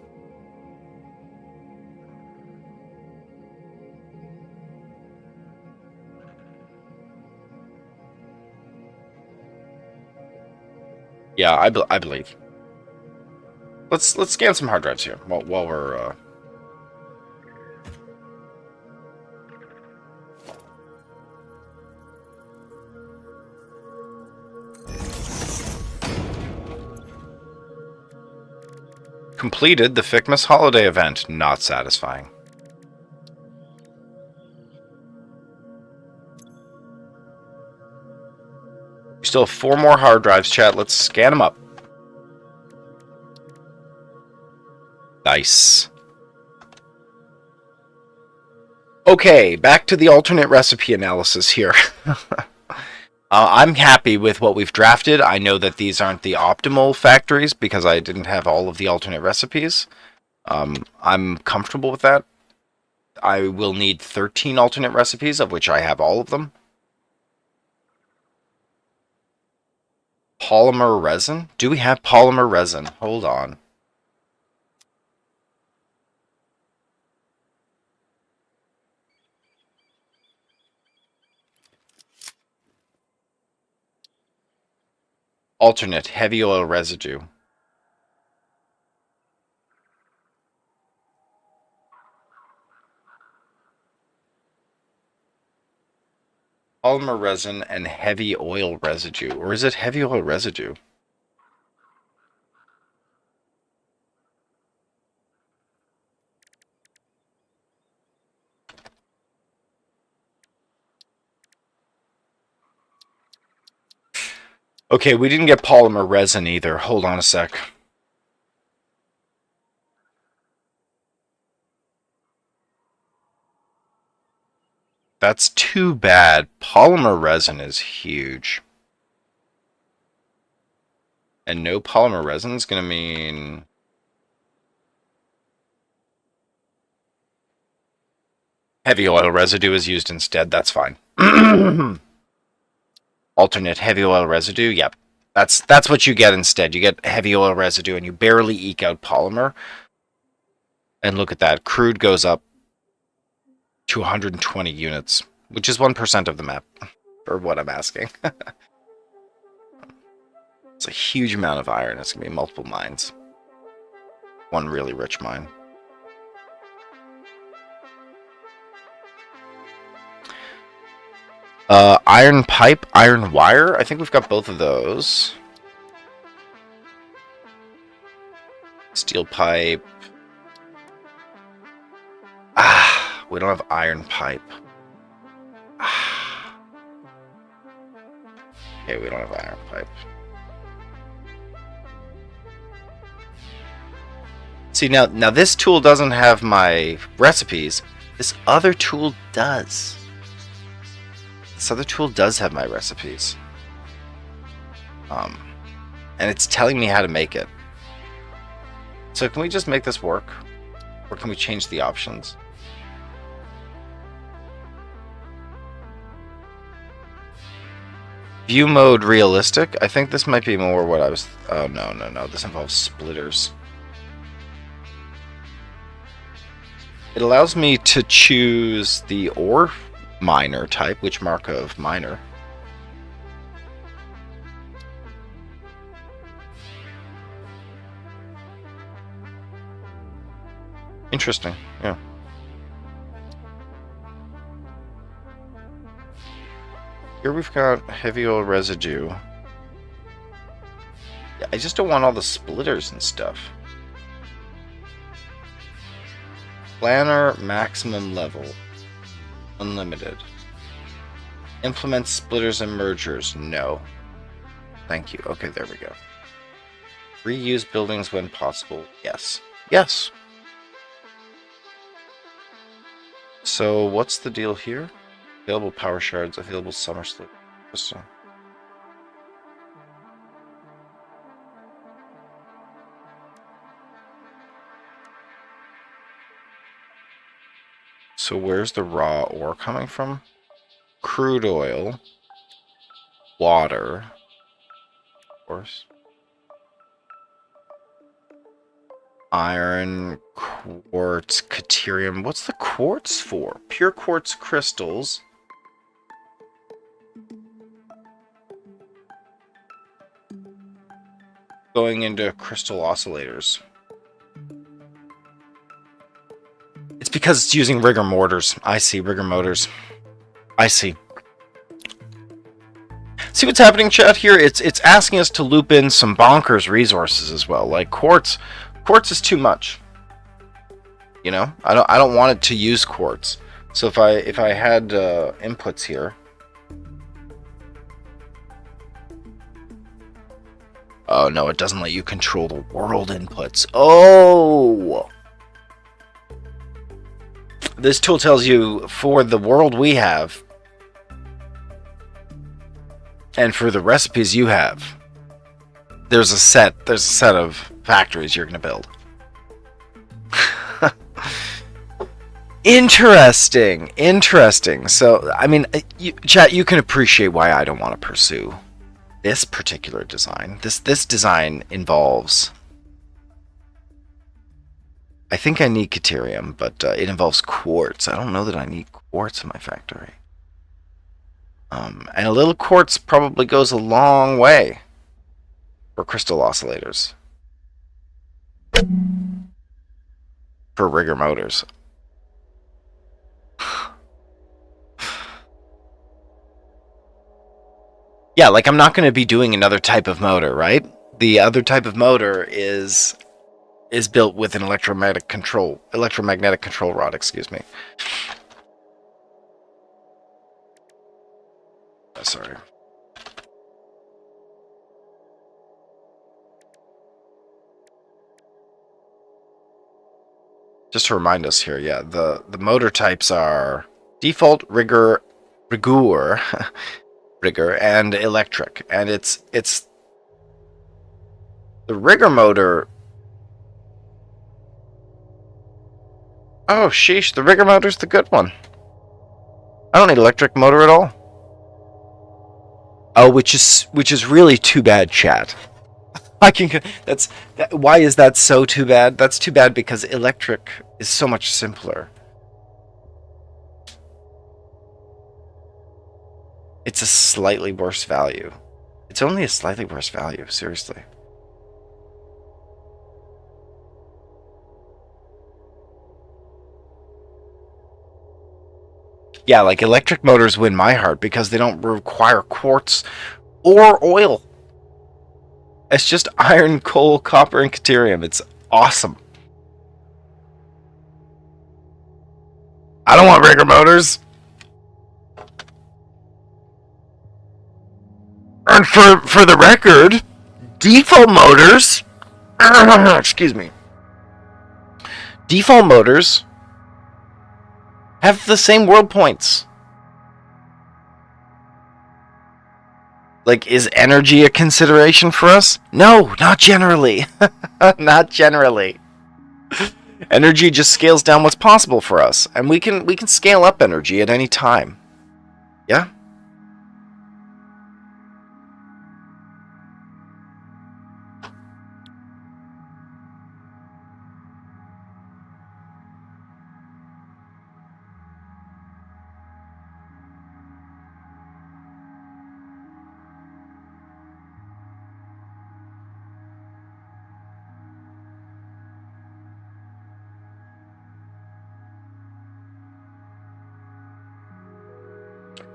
Yeah, I believe. Let's scan some hard drives here while we're completed the FICMAS holiday event. Not satisfying. We still have 4 more hard drives, chat. Let's scan them up. Nice. Okay, back to the alternate recipe analysis here. I'm happy with what we've drafted. I know that these aren't the optimal factories because I didn't have all of the alternate recipes. I'm comfortable with that. I will need 13 alternate recipes, of which I have all of them. Polymer resin? Do we have polymer resin? Hold on. Alternate heavy oil residue. Polymer resin and heavy oil residue. Or is it heavy oil residue? Okay, we didn't get polymer resin either. Hold on a sec. That's too bad. Polymer resin is huge. And no polymer resin is going to mean... heavy oil residue is used instead. That's fine. Alternate heavy oil residue. Yep. That's what you get instead. You get heavy oil residue and you barely eke out polymer. And look at that. Crude goes up to 120 units, which is 1% of the map, for what I'm asking. It's a huge amount of iron. It's going to be multiple mines. One really rich mine. Iron pipe, iron wire. I think we've got both of those. Steel pipe. Ah, we don't have iron pipe. Ah. Okay, we don't have iron pipe. See, now this tool doesn't have my recipes. This other tool does. This other tool does have my recipes. And it's telling me how to make it. So can we just make this work? Or can we change the options? View mode realistic. I think this might be more what I was... Oh, no. This involves splitters. It allows me to choose the ore miner type, which Markov miner. Interesting, yeah. Here we've got heavy oil residue. Yeah, I just don't want all the splitters and stuff. Planner maximum level. Unlimited. Implement splitters and mergers. No. Thank you. Okay, there we go. Reuse buildings when possible. Yes. Yes. So what's the deal here? Available power shards, available summer slip. So where's the raw ore coming from? Crude oil, water, of course, iron, quartz, caterium. What's the quartz for? Pure quartz crystals. Going into crystal oscillators. It's because it's using rigor mortars. I see, rigor motors. I see. See what's happening, chat, here? It's asking us to loop in some bonkers resources as well. Like quartz. Quartz is too much. You know? I don't want it to use quartz. So if I had inputs here. Oh no, it doesn't let you control the world inputs. Oh! This tool tells you for the world we have and for the recipes you have, there's a set of factories you're going to build. Interesting. So, I mean, chat, you can appreciate why I don't want to pursue this particular design. This design involves... I think I need caterium, but it involves quartz. I don't know that I need quartz in my factory. And a little quartz probably goes a long way for crystal oscillators. For rigor motors. Yeah, like I'm not going to be doing another type of motor, right? The other type of motor is built with an electromagnetic control rod, excuse me. Oh, sorry. Just to remind us here, yeah, the motor types are default, rigor, and electric, and it's the rigor motor. Oh, sheesh, the rigor motor's the good one. I don't need electric motor at all. Oh, which is really too bad, chat. Why is that so too bad? That's too bad because electric is so much simpler. It's a slightly worse value. It's only a slightly worse value, seriously. Yeah, like electric motors win my heart because they don't require quartz or oil. It's just iron, coal, copper, and deuterium. It's awesome. I don't want rigger motors. And for the record, default motors, excuse me, default motors have the same world points. Like, is energy a consideration for us? No, not generally. Not generally. Energy just scales down what's possible for us, and we can scale up energy at any time. Yeah?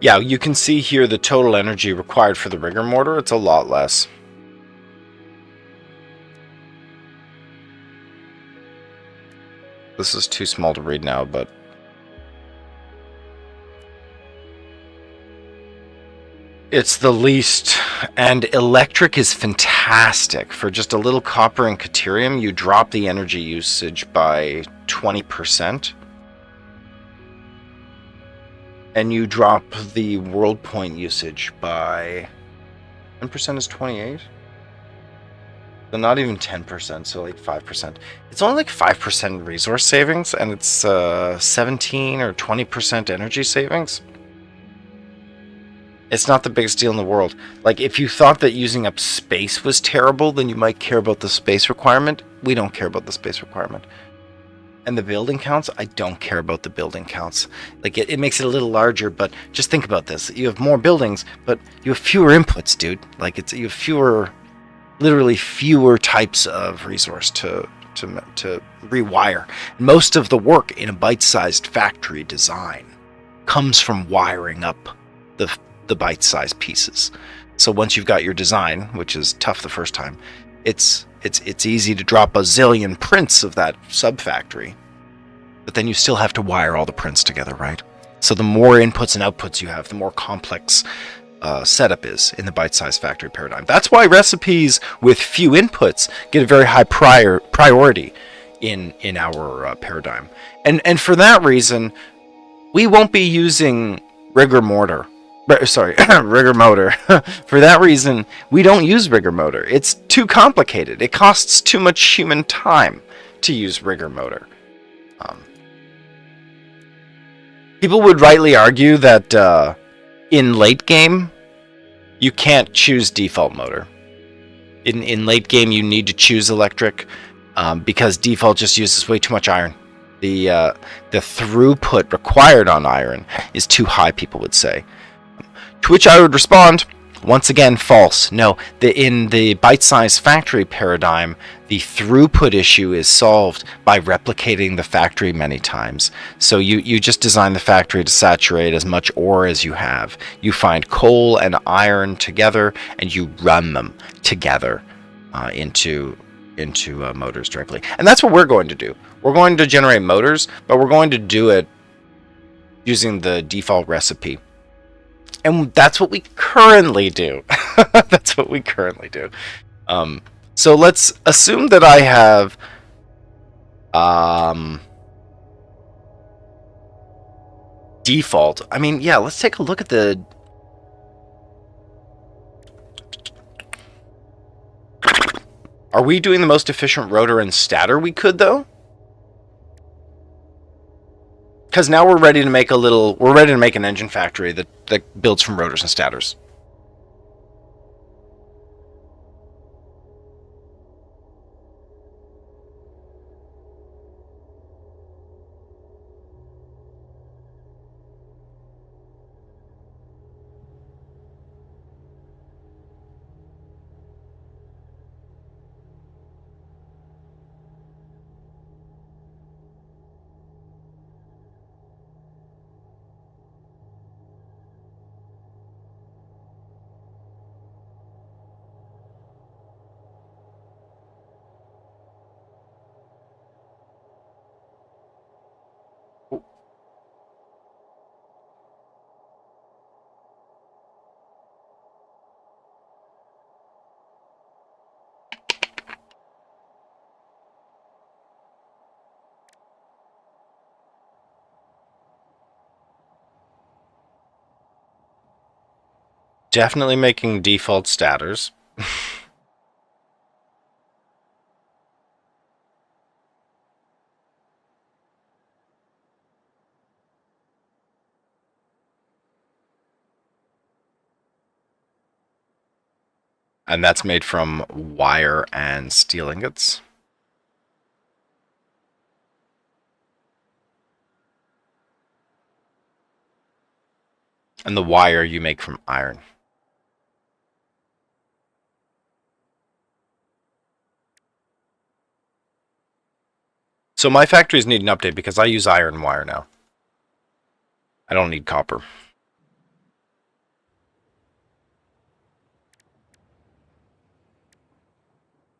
Yeah, you can see here the total energy required for the rigger mortar. It's a lot less. This is too small to read now, but it's the least. And electric is fantastic. For just a little copper and deuterium, you drop the energy usage by 20%. And you drop the world point usage by 10% is 28. So not even 10%, so like 5%. It's only like 5% resource savings, and it's 17 or 20% energy savings. It's not the biggest deal in the world. Like, if you thought that using up space was terrible, then you might care about the space requirement. We don't care about the space requirement. And the building counts, I don't care about the building counts. Like, it makes it a little larger, but just think about this. You have more buildings, but you have fewer inputs, dude. Like, you have fewer, literally fewer types of resource to rewire. Most of the work in a bite-sized factory design comes from wiring up the bite-sized pieces. So once you've got your design, which is tough the first time, it's easy to drop a zillion prints of that sub-factory, but then you still have to wire all the prints together, right? So the more inputs and outputs you have, the more complex setup is in the bite-sized factory paradigm. That's why recipes with few inputs get a very high priority in our paradigm. And for that reason, we won't be using rigger motor. Rigger motor. For that reason, we don't use rigger motor. It's too complicated. It costs too much human time to use rigger motor. People would rightly argue that in late game, you can't choose default motor. In late game, you need to choose electric because default just uses way too much iron. The throughput required on iron is too high, people would say. To which I would respond, once again, false. No, in the bite-sized factory paradigm, the throughput issue is solved by replicating the factory many times. So you just design the factory to saturate as much ore as you have. You find coal and iron together, and you run them together into motors directly. And that's what we're going to do. We're going to generate motors, but we're going to do it using the default recipe. And that's what we currently do. That's what we currently do. So let's assume that I have default. I mean, yeah, let's take a look at the... Are we doing the most efficient rotor and stator we could, though? Because now we're ready to make an engine factory that builds from rotors and stators. Definitely making default stators. And that's made from wire and steel ingots. And the wire you make from iron. So my factories need an update because I use iron wire now. I don't need copper.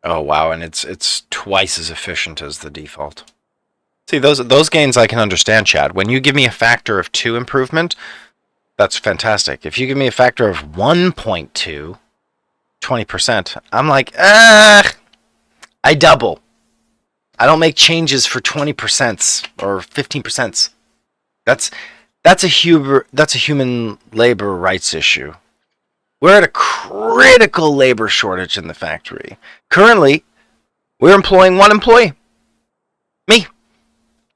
Oh wow, and it's twice as efficient as the default. See, those gains I can understand, Chad. When you give me a factor of 2 improvement, that's fantastic. If you give me a factor of 1.2, 20%, I'm like, I double. I don't make changes for 20% or 15%. That's a human labor rights issue. We're at a critical labor shortage in the factory. Currently, we're employing 1 employee. Me.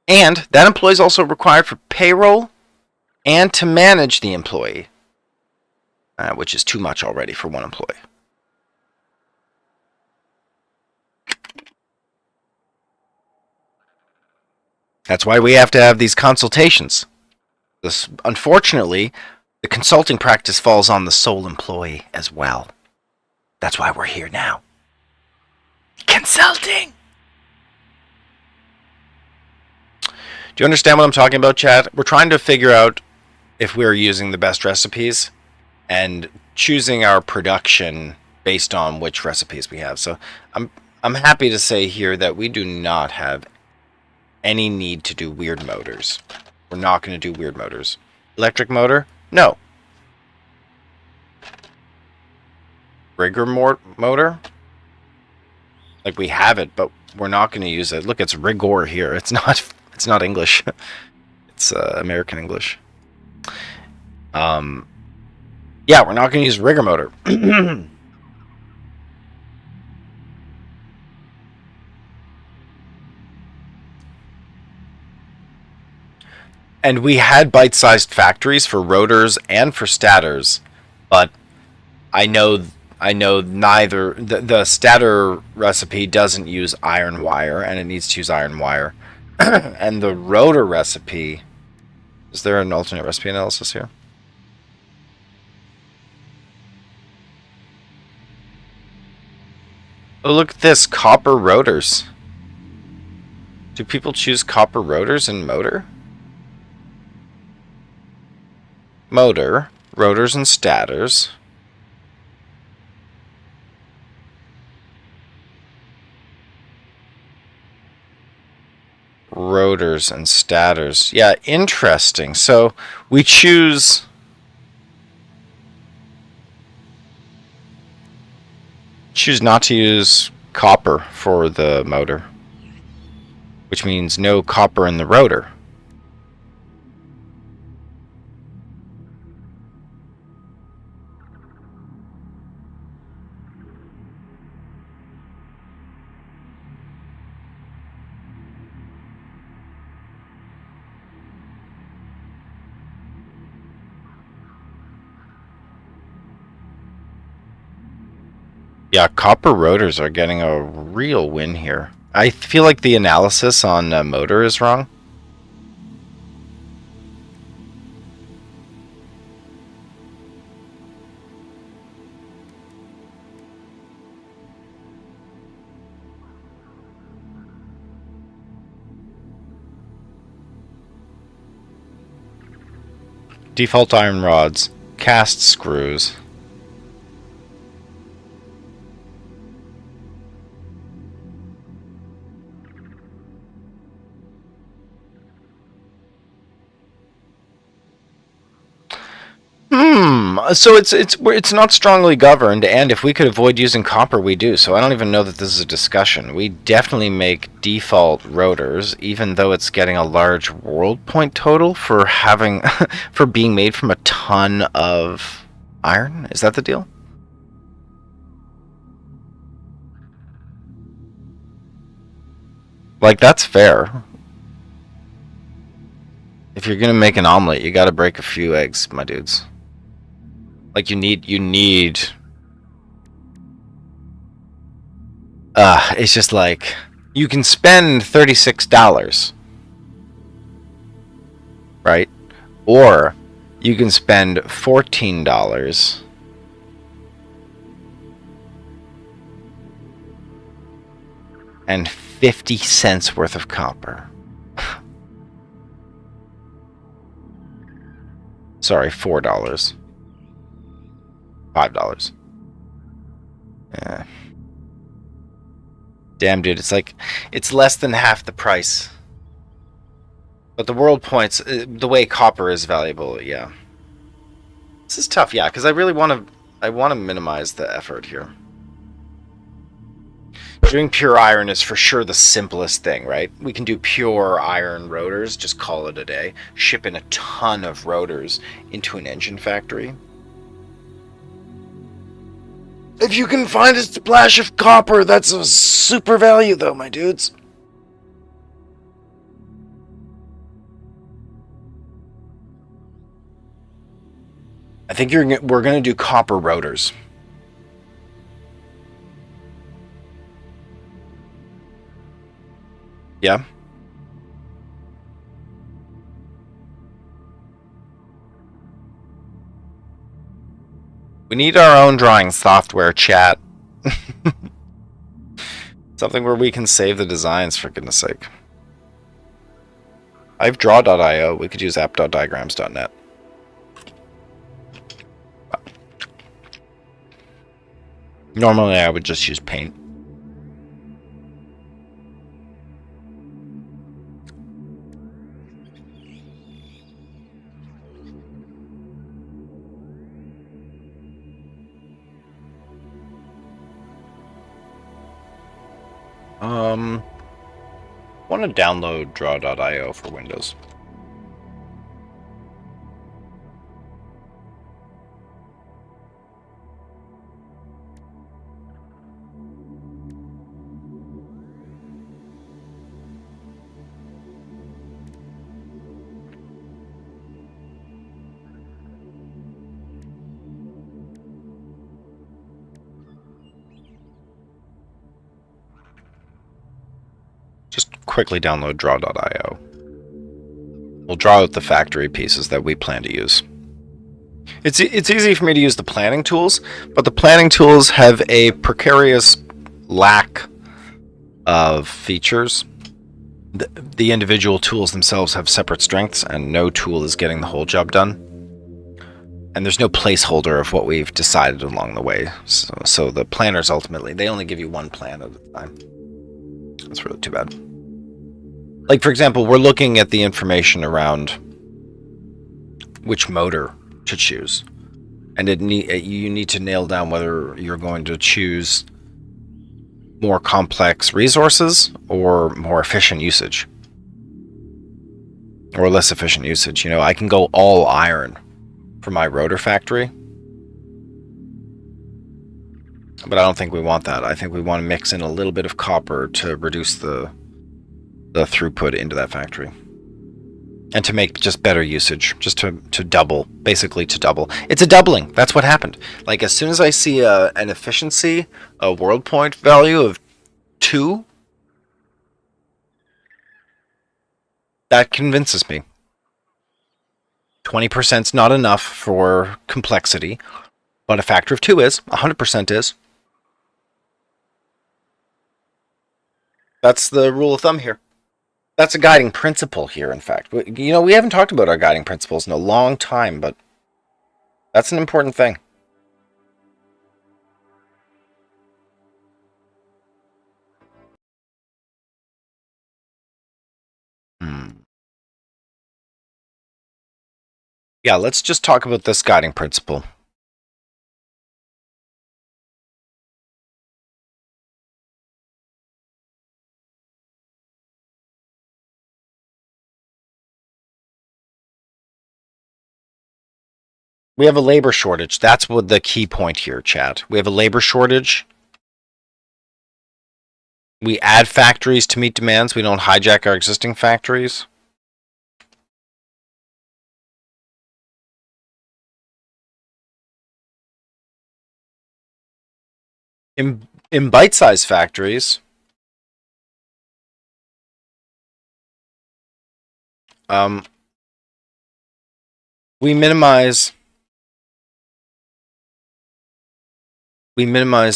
And that employee is also required for payroll and to manage the employee, which is too much already for 1 employee. That's why we have to have these consultations. Unfortunately, the consulting practice falls on the sole employee as well. That's why we're here now. Consulting! Do you understand what I'm talking about, Chad? We're trying to figure out if we're using the best recipes and choosing our production based on which recipes we have. So I'm happy to say here that we do not have any need to do weird motors. We're not going to do weird motors. Electric motor? No. Rigor motor? Like we have it, but we're not going to use it. Look, it's rigor here. It's not English. It's American English. Yeah, we're not going to use rigor motor. And we had bite-sized factories for rotors and for stators, but I know neither the stator recipe doesn't use iron wire, and it needs to use iron wire. And the rotor recipe, is there an alternate recipe analysis here? Oh, look at this, copper rotors. Do people choose copper rotors in motor? Motor, rotors and stators. Rotors and stators. Yeah, interesting. So we choose not to use copper for the motor, which means no copper in the rotor. Yeah, copper rotors are getting a real win here. I feel like the analysis on motor is wrong. Default iron rods, cast screws. So it's not strongly governed, and if we could avoid using copper, we do. So I don't even know that this is a discussion. We definitely make default rotors, even though it's getting a large world point total for having for being made from a ton of iron? Is that the deal? Like, that's fair. If you're gonna make an omelet, you gotta break a few eggs, my dudes. Like, you need... it's just like... You can spend $36, right? Or you can spend $14 and 50 cents worth of copper. Sorry, $4. $5. Yeah. Damn, dude, it's like, it's less than half the price. But the world points, the way copper is valuable, yeah. This is tough, yeah, because I really want to minimize the effort here. Doing pure iron is for sure the simplest thing, right? We can do pure iron rotors, just call it a day. Ship in a ton of rotors into an engine factory. If you can find a splash of copper, that's a super value, though, my dudes. I think we're going to do copper rotors. Yeah. We need our own drawing software, chat. Something where we can save the designs, for goodness sake. I have draw.io. We could use app.diagrams.net. Normally, I would just use Paint. Want to download draw.io for Windows. Just quickly download draw.io. We'll draw out the factory pieces that we plan to use. It's easy for me to use the planning tools, but the planning tools have a precarious lack of features. The individual tools themselves have separate strengths, and no tool is getting the whole job done. And there's no placeholder of what we've decided along the way. So the planners ultimately, they only give you one plan at a time. That's really too bad. Like, for example, we're looking at the information around which motor to choose. And you need to nail down whether you're going to choose more complex resources or more efficient usage. Or less efficient usage. You know, I can go all iron for my rotor factory. But I don't think we want that. I think we want to mix in a little bit of copper to reduce the throughput into that factory. And to make just better usage, just to double, basically to double. It's a doubling. That's what happened. Like, as soon as I see an efficiency, a world point value of 2, that convinces me. 20% is not enough for complexity, but a factor of 2 is. 100% is. That's the rule of thumb here. That's a guiding principle here, in fact. You know, we haven't talked about our guiding principles in a long time, but that's an important thing. Yeah, let's just talk about this guiding principle. We have a labor shortage. That's what the key point here, chat. We have a labor shortage. We add factories to meet demands. We don't hijack our existing factories. In bite-sized factories, we minimize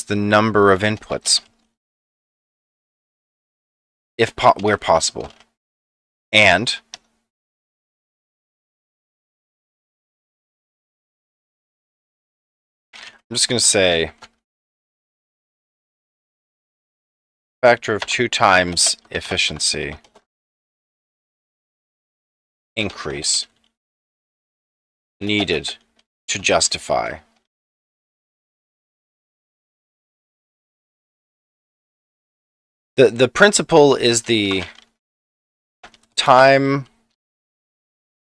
the number of inputs if where possible, and I'm just going to say factor of 2 times efficiency increase needed to justify the principle is the time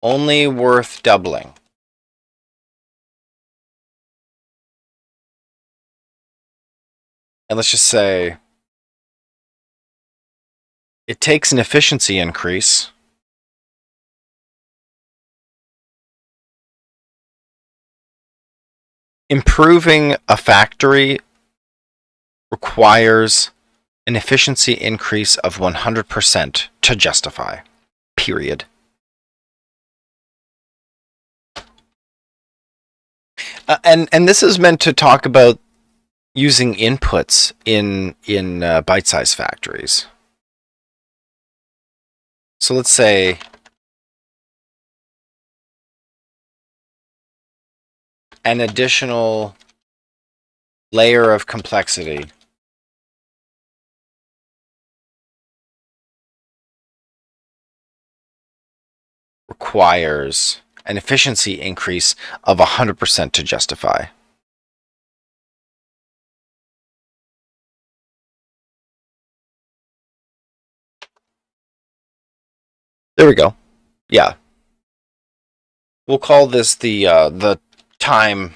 only worth doubling. And let's just say it takes an efficiency increase improving a factory requires an efficiency increase of 100% to justify, period. And this is meant to talk about using inputs in bite-sized factories. So let's say an additional layer of complexity requires an efficiency increase of 100% to justify. There we go. Yeah. We'll call this the time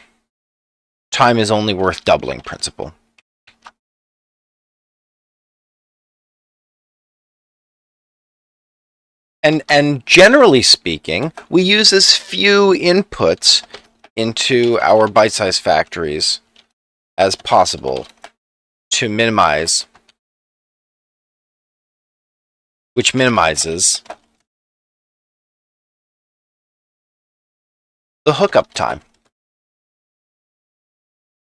is only worth doubling principle. And generally speaking, we use as few inputs into our bite-sized factories as possible to minimize, which minimizes the hookup time.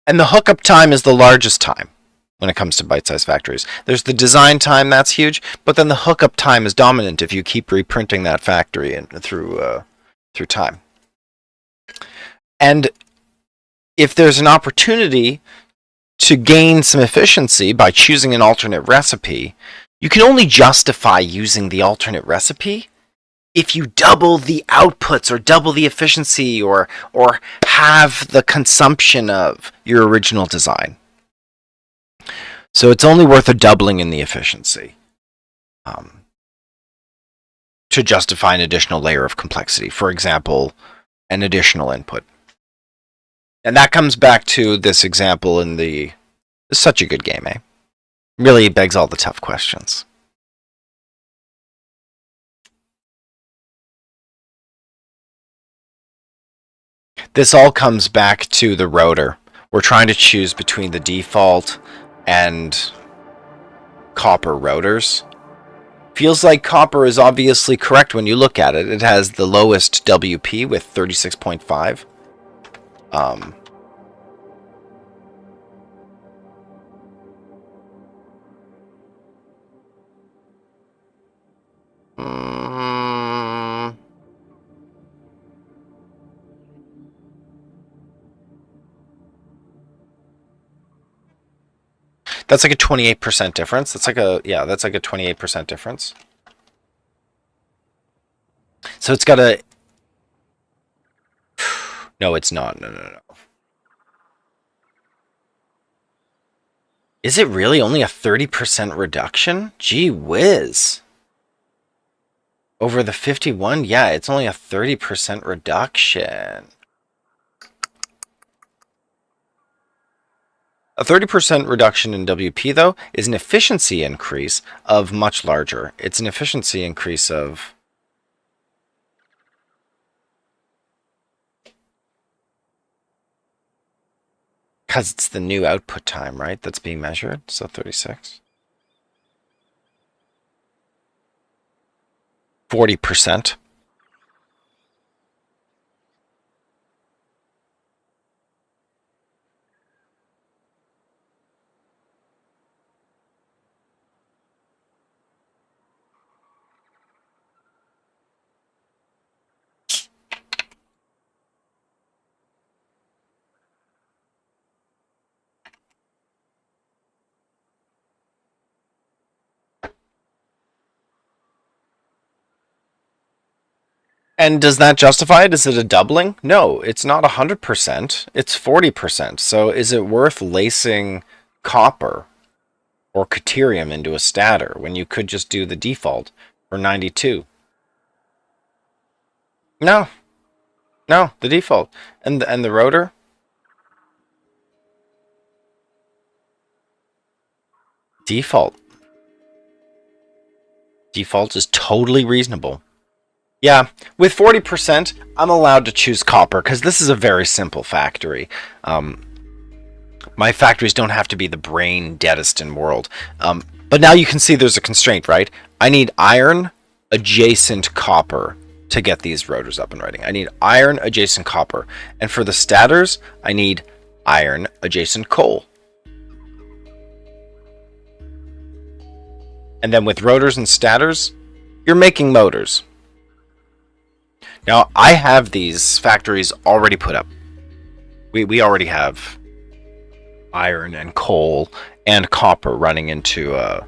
And the hookup time is the largest time when it comes to bite-sized factories. There's the design time, that's huge, but then the hookup time is dominant if you keep reprinting that factory and through time. And if there's an opportunity to gain some efficiency by choosing an alternate recipe, you can only justify using the alternate recipe if you double the outputs or double the efficiency or have the consumption of your original design. So it's only worth a doubling in the efficiency to justify an additional layer of complexity. For example, an additional input. And that comes back to this example in the... It's such a good game, eh? Really begs all the tough questions. This all comes back to the rotor. We're trying to choose between the default and copper rotors. Feels like copper is obviously correct when you look at it. It has the lowest WP with 36.5. That's like a 28% difference. That's like a 28% difference. So it's got a... No, it's not. No. Is it really only a 30% reduction? Gee whiz. Over the 51? Yeah, it's only a 30% reduction. A 30% reduction in WP, though, is an efficiency increase of much larger. It's an efficiency increase of... Because it's the new output time, right, that's being measured. So 36. 40%. And does that justify it? Is it a doubling? No, it's not 100%. It's 40%. So is it worth lacing copper or deuterium into a stator when you could just do the default for 92? No, no, the default. And the rotor? Default. Default is totally reasonable. Yeah, with 40%, I'm allowed to choose copper because this is a very simple factory. My factories don't have to be the brain deadest in world. But now you can see there's a constraint, right? I need iron adjacent copper to get these rotors up and running. I need iron adjacent copper. And for the stators, I need iron adjacent coal. And then with rotors and stators, you're making motors. Now, I have these factories already put up. We already have iron and coal and copper running into a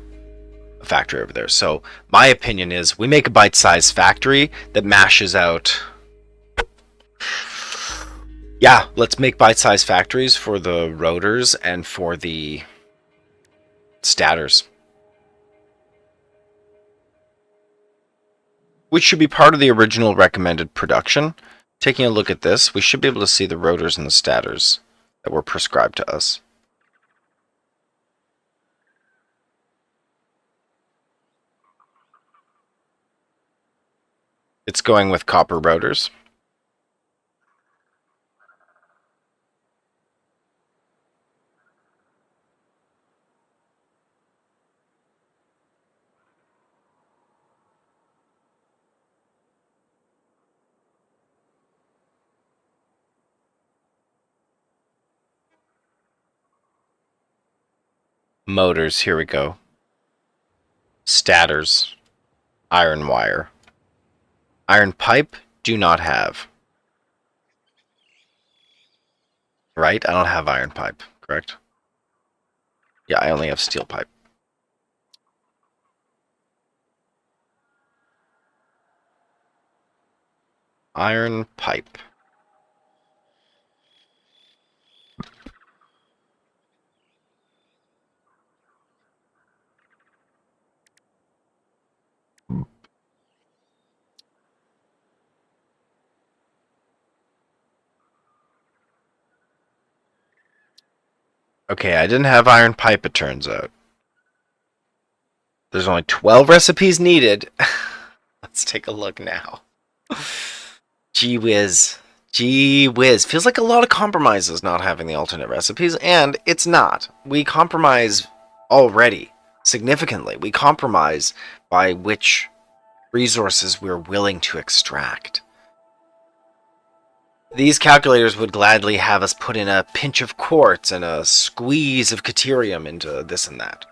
factory over there. So my opinion is we make a bite-sized factory that mashes out... Yeah, let's make bite-sized factories for the rotors and for the stators, which should be part of the original recommended production. Taking a look at this, we should be able to see the rotors and the stators that were prescribed to us. It's going with copper rotors. Motors, here we go. Stators, iron wire. Iron pipe, do not have. Right? I don't have iron pipe, correct? Yeah, I only have steel pipe. Iron pipe. Okay, I didn't have iron pipe, it turns out. There's only 12 recipes needed. Let's take a look now. Gee whiz. Gee whiz. Feels like a lot of compromises not having the alternate recipes, and it's not. We compromise already, significantly. We compromise by which resources we're willing to extract. These calculators would gladly have us put in a pinch of quartz and a squeeze of deuterium into this and that.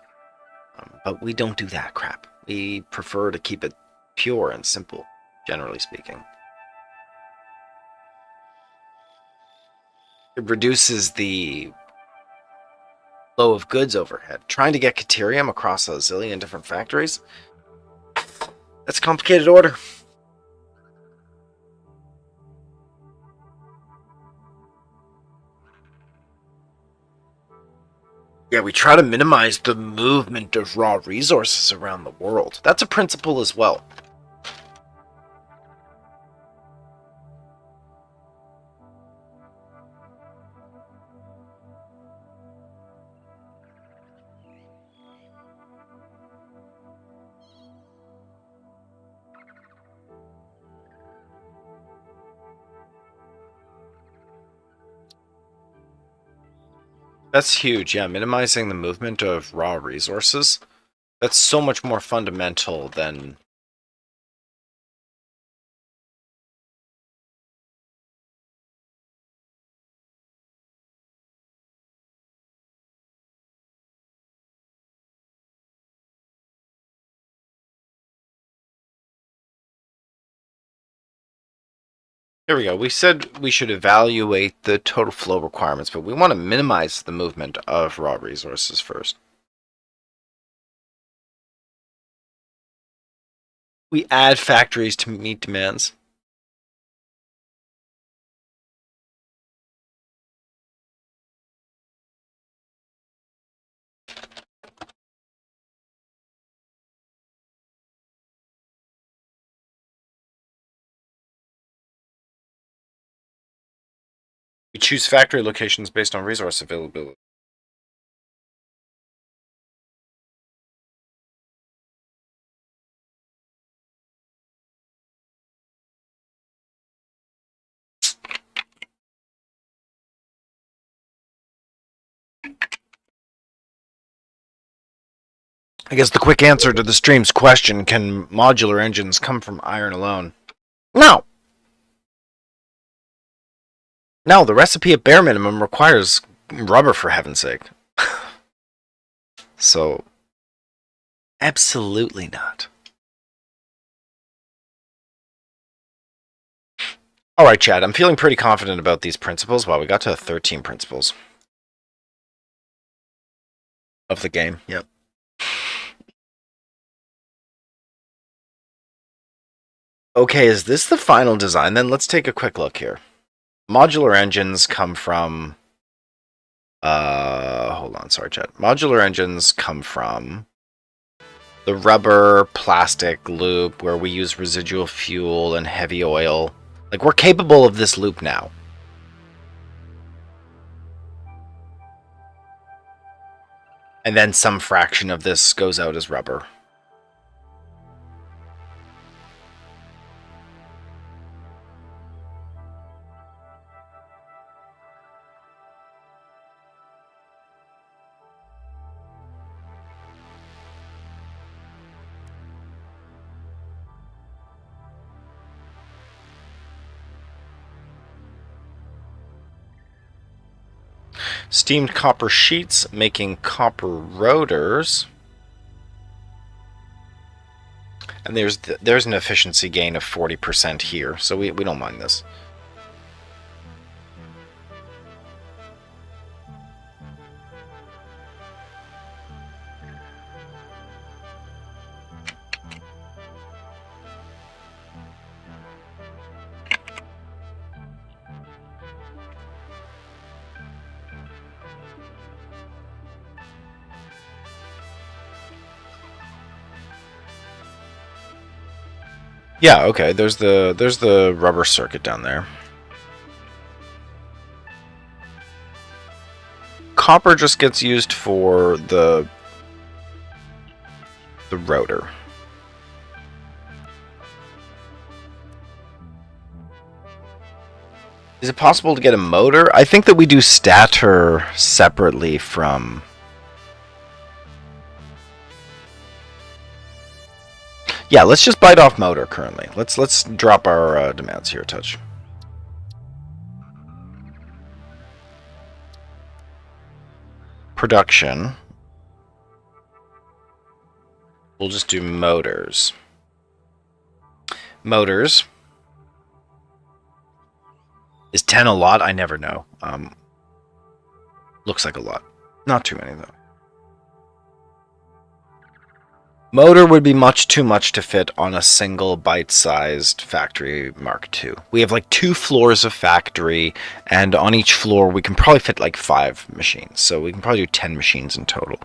But we don't do that crap. We prefer to keep it pure and simple, generally speaking. It reduces the flow of goods overhead. Trying to get deuterium across a zillion different factories, that's a complicated order. Yeah, we try to minimize the movement of raw resources around the world. That's a principle as well. That's huge, yeah. Minimizing the movement of raw resources. That's so much more fundamental than... Here we go. We said we should evaluate the total flow requirements, but we want to minimize the movement of raw resources first. We add factories to meet demands. We choose factory locations based on resource availability. I guess the quick answer to the stream's question, can modular engines come from iron alone? No! No, the recipe at bare minimum requires rubber, for heaven's sake. So, absolutely not. Alright, Chad, I'm feeling pretty confident about these principles. Wow, we got to 13 principles of the game. Yep. Okay, is this the final design? Then let's take a quick look here. Modular engines come from... hold on, sorry, Chad. Modular engines come from the rubber plastic loop where we use residual fuel and heavy oil. Like, we're capable of this loop now. And then some fraction of this goes out as rubber. Steamed copper sheets making copper rotors. And there's an efficiency gain of 40% here, so we don't mind this. Yeah, okay, there's the rubber circuit down there. Copper just gets used for the rotor. Is it possible to get a motor? I think that we do stator separately from... Yeah, let's just bite off motor currently. Let's drop our demands here a touch. Production. We'll just do motors. Motors. Is 10 a lot? I never know. Looks like a lot. Not too many, though. Motor would be much too much to fit on a single bite-sized factory Mark II. We have like 2 floors of factory, and on each floor we can probably fit like 5 machines. So we can probably do 10 machines in total.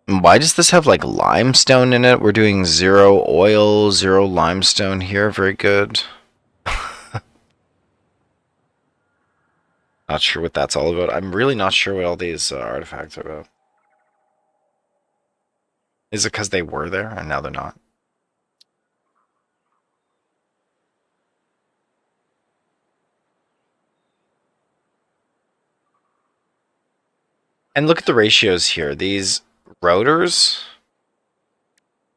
Why does this have like limestone in it? We're doing 0 oil, 0 limestone here. Very good. Not sure what that's all about. I'm really not sure what all these artifacts are about. Is it because they were there and now they're not? And look at the ratios here. These rotors,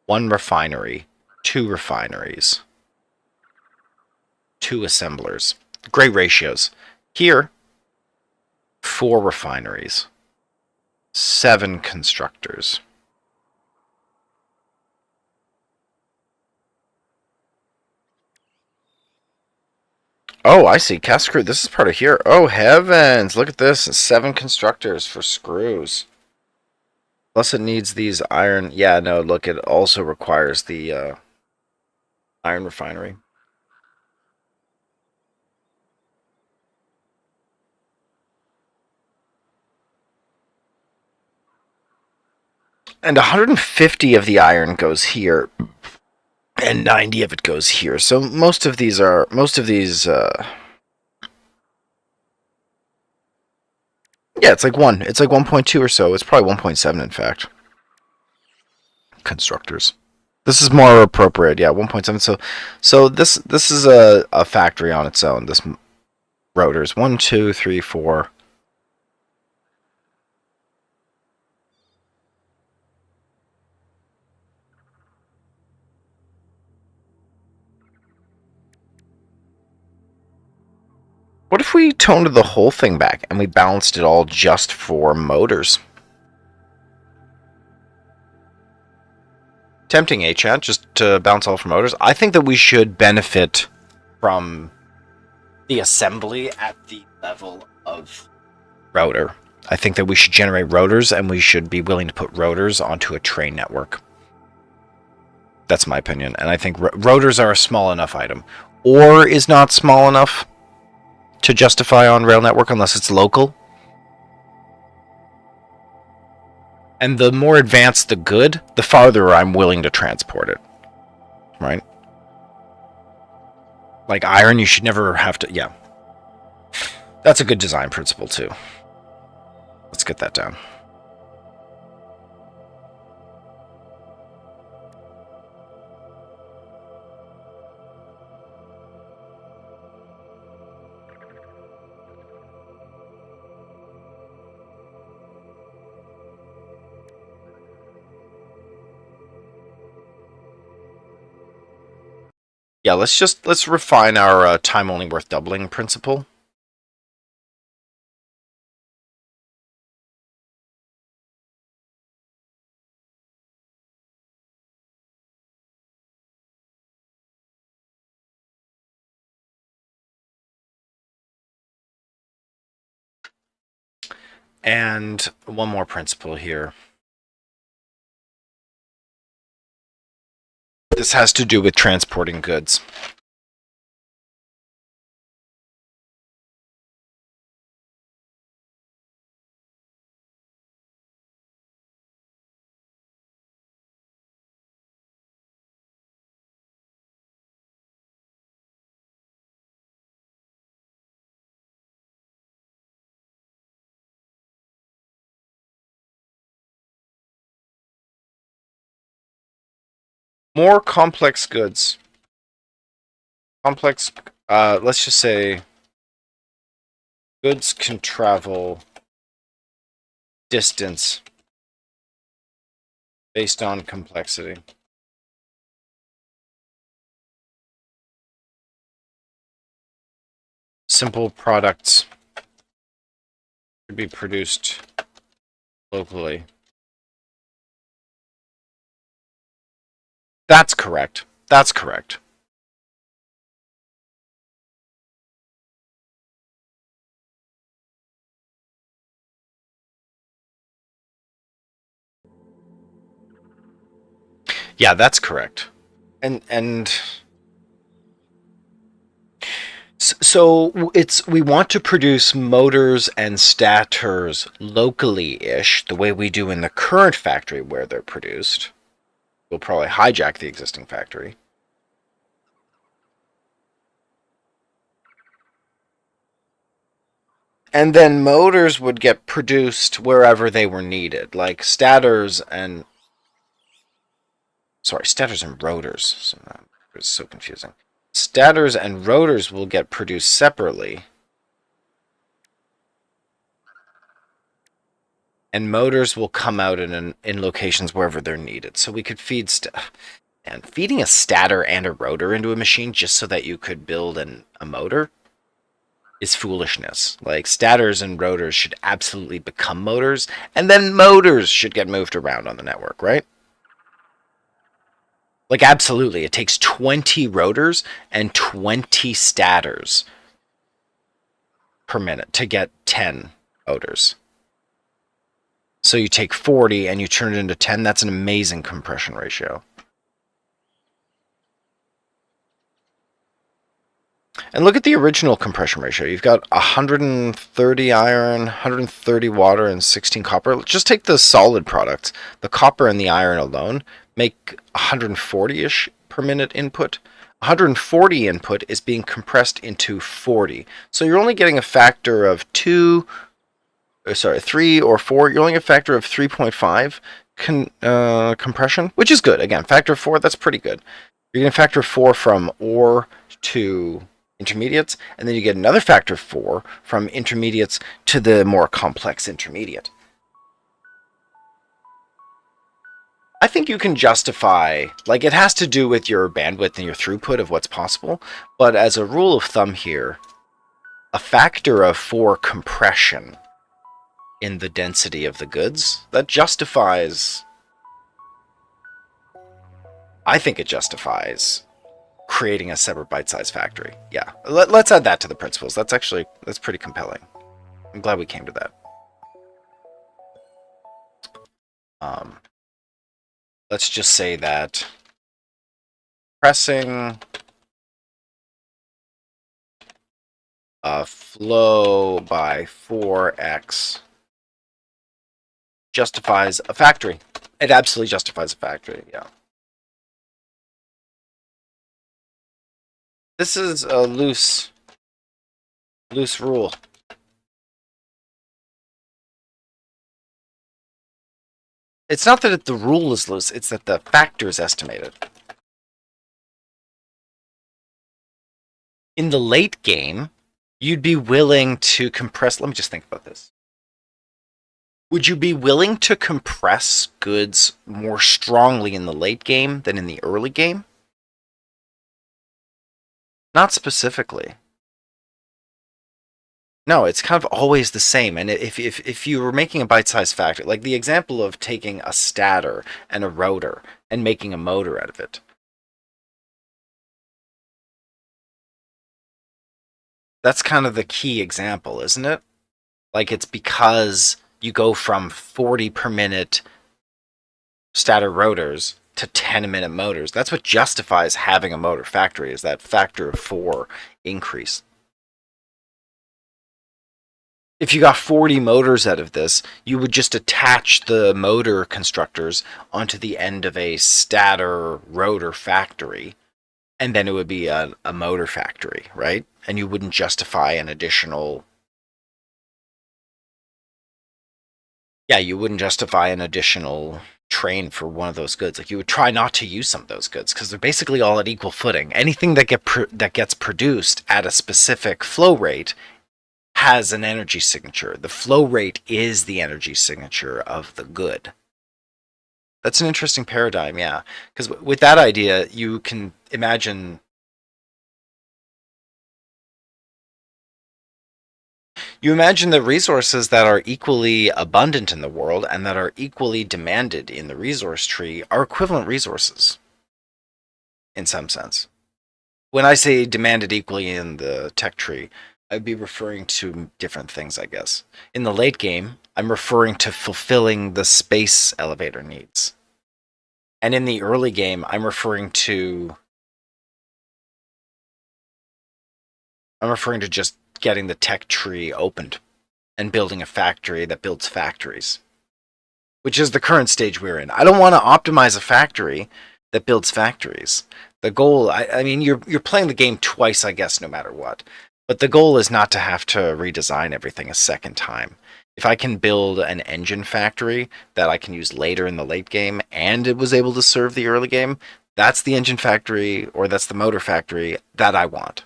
1 refinery, 2 refineries, 2 assemblers. Great ratios. Here, 4 refineries, 7 constructors. Oh, I see. Cast screw. This is part of here. Oh, heavens. Look at this. 7 constructors for screws. Plus it needs these iron. Yeah, no, look, it also requires the iron refinery. And 150 of the iron goes here, and 90 of it goes here. So most of these, yeah, it's like 1.2 or so. It's probably 1.7 in fact. Constructors. This is more appropriate, yeah, 1.7. So this is a factory on its own. This rotors 1, 2, 3, 4. What if we toned the whole thing back and we balanced it all just for motors? Tempting, chat, just to bounce all for motors. I think that we should benefit from the assembly at the level of rotor. I think that we should generate rotors, and we should be willing to put rotors onto a train network. That's my opinion, and I think rotors are a small enough item. Ore is not small enough to justify on rail network unless it's local. And the more advanced the good, the farther I'm willing to transport it. Right? Like iron, you should never have to... Yeah. That's a good design principle, too. Let's get that down. Yeah, let's refine our time only worth doubling principle. And one more principle here. This has to do with transporting goods. More complex goods. Complex, let's just say goods can travel distance based on complexity. Simple products should be produced locally. That's correct. That's correct. Yeah, that's correct. And so we want to produce motors and stators locally-ish, the way we do in the current factory where they're produced. We'll probably hijack the existing factory. And then motors would get produced wherever they were needed, like stators and... Sorry, stators and rotors. So it's so confusing. Stators and rotors will get produced separately. and motors will come out in locations wherever they're needed. So we could feed and feeding a stator and a rotor into a machine just so that you could build a motor is foolishness. Like, stators and rotors should absolutely become motors, and then motors should get moved around on the network, right? Like, absolutely. It takes 20 rotors and 20 stators per minute to get 10 motors. So you take 40 and you turn it into 10. That's an amazing compression ratio. And look at the original compression ratio. You've got 130 iron, 130 water, and 16 copper. Let's just take the solid products. The copper and the iron alone make 140-ish per minute input. 140 input is being compressed into 40. So you're only getting a factor of 3 or 4. You're only a factor of 3.5 compression, which is good. Again, factor of 4, that's pretty good. You're getting a factor of 4 from ore to intermediates, and then you get another factor of 4 from intermediates to the more complex intermediate. I think you can justify, like, it has to do with your bandwidth and your throughput of what's possible, but as a rule of thumb here, a factor of 4 compression in the density of the goods, that justifies, I think it justifies creating a separate bite-sized factory. Yeah, let's add that to the principles. That's pretty compelling. I'm glad we came to that. Let's just say that pressing a flow by 4x justifies a factory. It absolutely justifies a factory, yeah. This is a loose rule. It's not that the rule is loose, it's that the factor is estimated. In the late game, you'd be willing to compress... Let me just think about this. Would you be willing to compress goods more strongly in the late game than in the early game? Not specifically. No, it's kind of always the same. And if you were making a bite-sized factor, like the example of taking a stator and a rotor and making a motor out of it. That's kind of the key example, isn't it? Like, it's because you go from 40 per minute stator rotors to 10-minute motors. That's what justifies having a motor factory, is that factor of 4 increase. If you got 40 motors out of this, you would just attach the motor constructors onto the end of a stator rotor factory, and then it would be a motor factory, right? And you wouldn't justify an additional... Yeah, you wouldn't justify an additional train for one of those goods. Like, you would try not to use some of those goods because they're basically all at equal footing. Anything that gets produced at a specific flow rate has an energy signature. The flow rate is the energy signature of the good. That's an interesting paradigm, yeah. Because with that idea, you can imagine... You imagine the resources that are equally abundant in the world and that are equally demanded in the resource tree are equivalent resources, in some sense. When I say demanded equally in the tech tree, I'd be referring to different things, I guess. In the late game, I'm referring to fulfilling the space elevator needs. And in the early game, I'm referring to just getting the tech tree opened and building a factory that builds factories, which is the current stage we're in. I don't want to optimize a factory that builds factories. The goal, I mean, you're playing the game twice, I guess, no matter what. But the goal is not to have to redesign everything a second time. If I can build an engine factory that I can use later in the late game and it was able to serve the early game, that's the engine factory, or that's the motor factory that I want.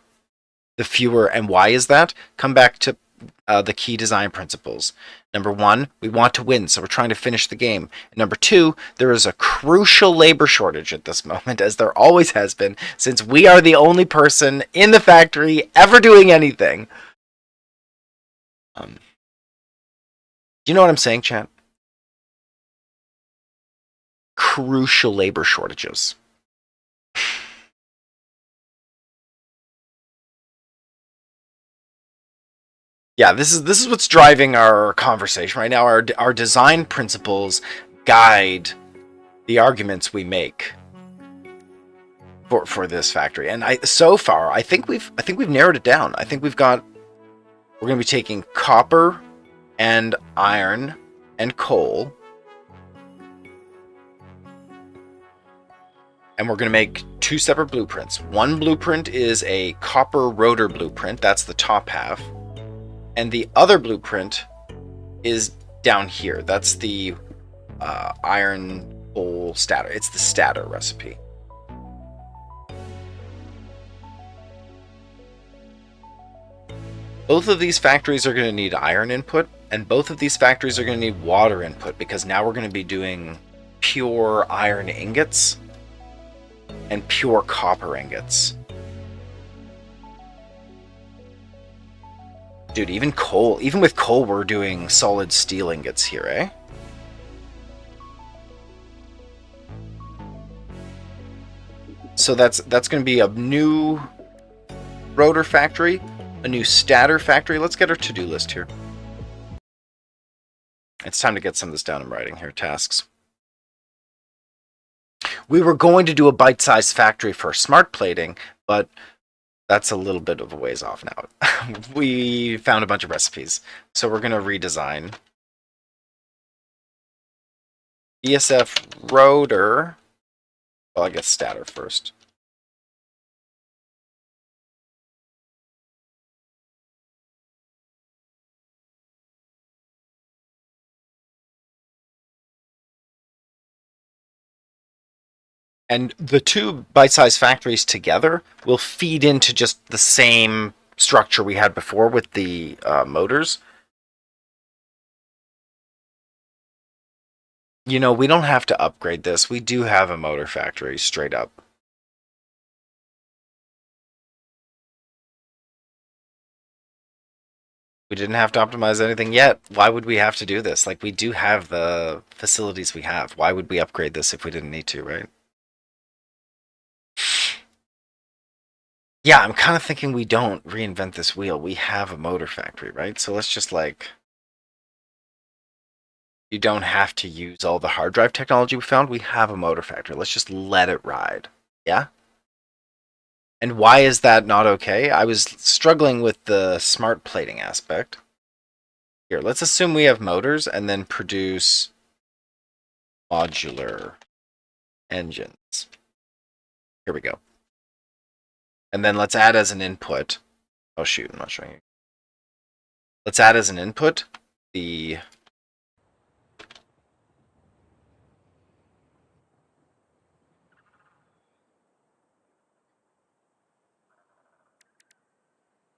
The fewer... And why is that? Come back to the key design principles. Number one, we want to win, so we're trying to finish the game. And number two, there is a crucial labor shortage at this moment, as there always has been, since we are the only person in the factory ever doing anything. Do you know what I'm saying, chat? Crucial labor shortages. Yeah, this is what's driving our conversation right now. Our design principles guide the arguments we make for this factory. And so far, I think we've narrowed it down. I think we're going to be taking copper and iron and coal, and we're going to make two separate blueprints. One blueprint is a copper rotor blueprint. That's the top half. And the other blueprint is down here. That's the iron coal stator. It's the stator recipe. Both of these factories are going to need iron input, and both of these factories are going to need water input, because now we're going to be doing pure iron ingots and pure copper ingots. Dude, even with coal, we're doing solid steel ingots here, eh? So that's going to be a new rotor factory, a new stator factory. Let's get our to-do list here. It's time to get some of this down in writing here. Tasks. We were going to do a bite-sized factory for smart plating, but that's a little bit of a ways off now. We found a bunch of recipes, so we're going to redesign. ESF rotor. Well, I guess stator first. And the two bite-sized factories together will feed into just the same structure we had before with the motors. You know, we don't have to upgrade this. We do have a motor factory straight up. We didn't have to optimize anything yet. Why would we have to do this? Like, we do have the facilities we have. Why would we upgrade this if we didn't need to, right? Yeah, I'm kind of thinking we don't reinvent this wheel. We have a motor factory, right? So let's just, like... You don't have to use all the hard drive technology we found. We have a motor factory. Let's just let it ride. Yeah? And why is that not okay? I was struggling with the smart plating aspect. Here, let's assume we have motors and then produce modular engines. Here we go. And then let's add as an input. Oh shoot, I'm not showing you. Let's add as an input the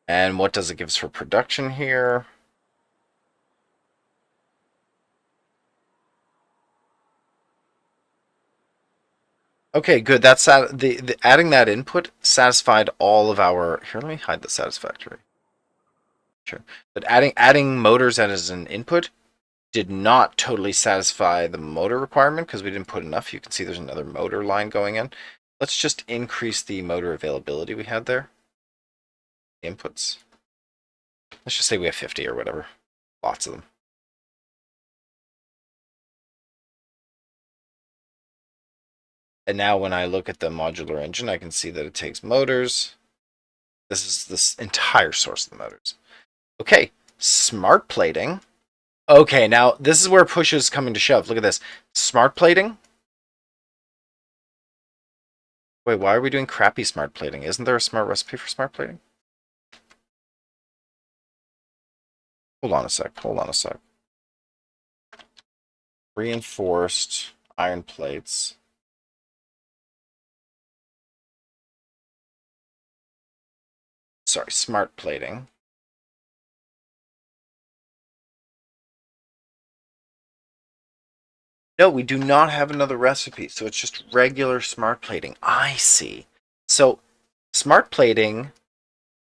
and what does it give us for production here? Okay, good. That's the adding that input satisfied all of our. Here, let me hide the satisfactory. Sure, but adding motors as an input did not totally satisfy the motor requirement because we didn't put enough. You can see there's another motor line going in. Let's just increase the motor availability we had there. Inputs. Let's just say we have 50 or whatever. Lots of them. And now when I look at the modular engine, I can see that it takes motors. This is this entire source of the motors. Okay, smart plating. Okay, now this is where push is coming to shove. Look at this. Smart plating. Wait, why are we doing crappy smart plating? Isn't there a smart recipe for smart plating? Hold on a sec. Hold on a sec. Reinforced iron plates. Sorry, smart plating. No, we do not have another recipe, so it's just regular smart plating. I see. So smart plating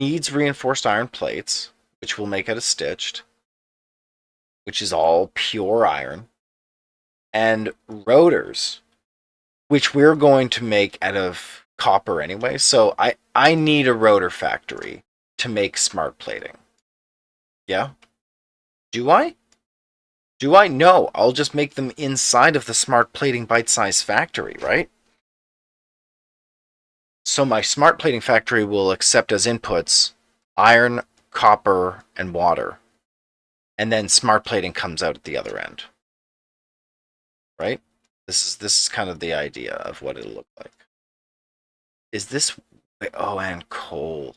needs reinforced iron plates, which will make it a stitched, which is all pure iron, and rotors, which we're going to make out of copper anyway. So I need a rotor factory to make smart plating. Yeah? Do I? Do I? No, I'll just make them inside of the smart plating bite-sized factory, right? So my smart plating factory will accept as inputs iron, copper, and water. And then smart plating comes out at the other end. Right? This is kind of the idea of what it'll look like. Is this oh, and coal.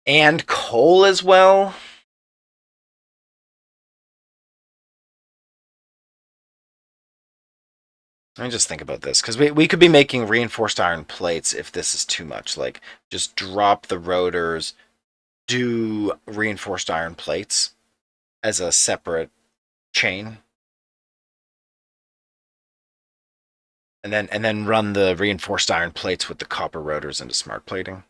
And coal as well? Let me just think about this, because we could be making reinforced iron plates if this is too much. Like, just drop the rotors, do reinforced iron plates as a separate chain, and then run the reinforced iron plates with the copper rotors into smart plating.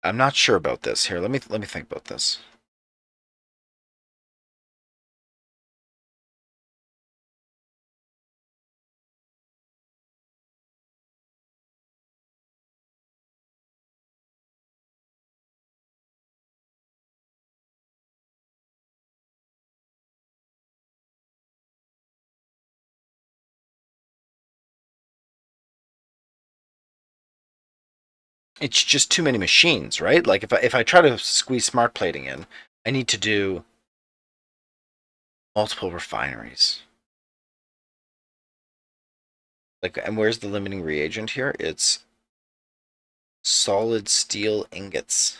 I'm not sure about this. Here, let me think about this. It's just too many machines, right? Like if I try to squeeze smart plating in, I need to do multiple refineries. Like, and where's the limiting reagent here? It's solid steel ingots.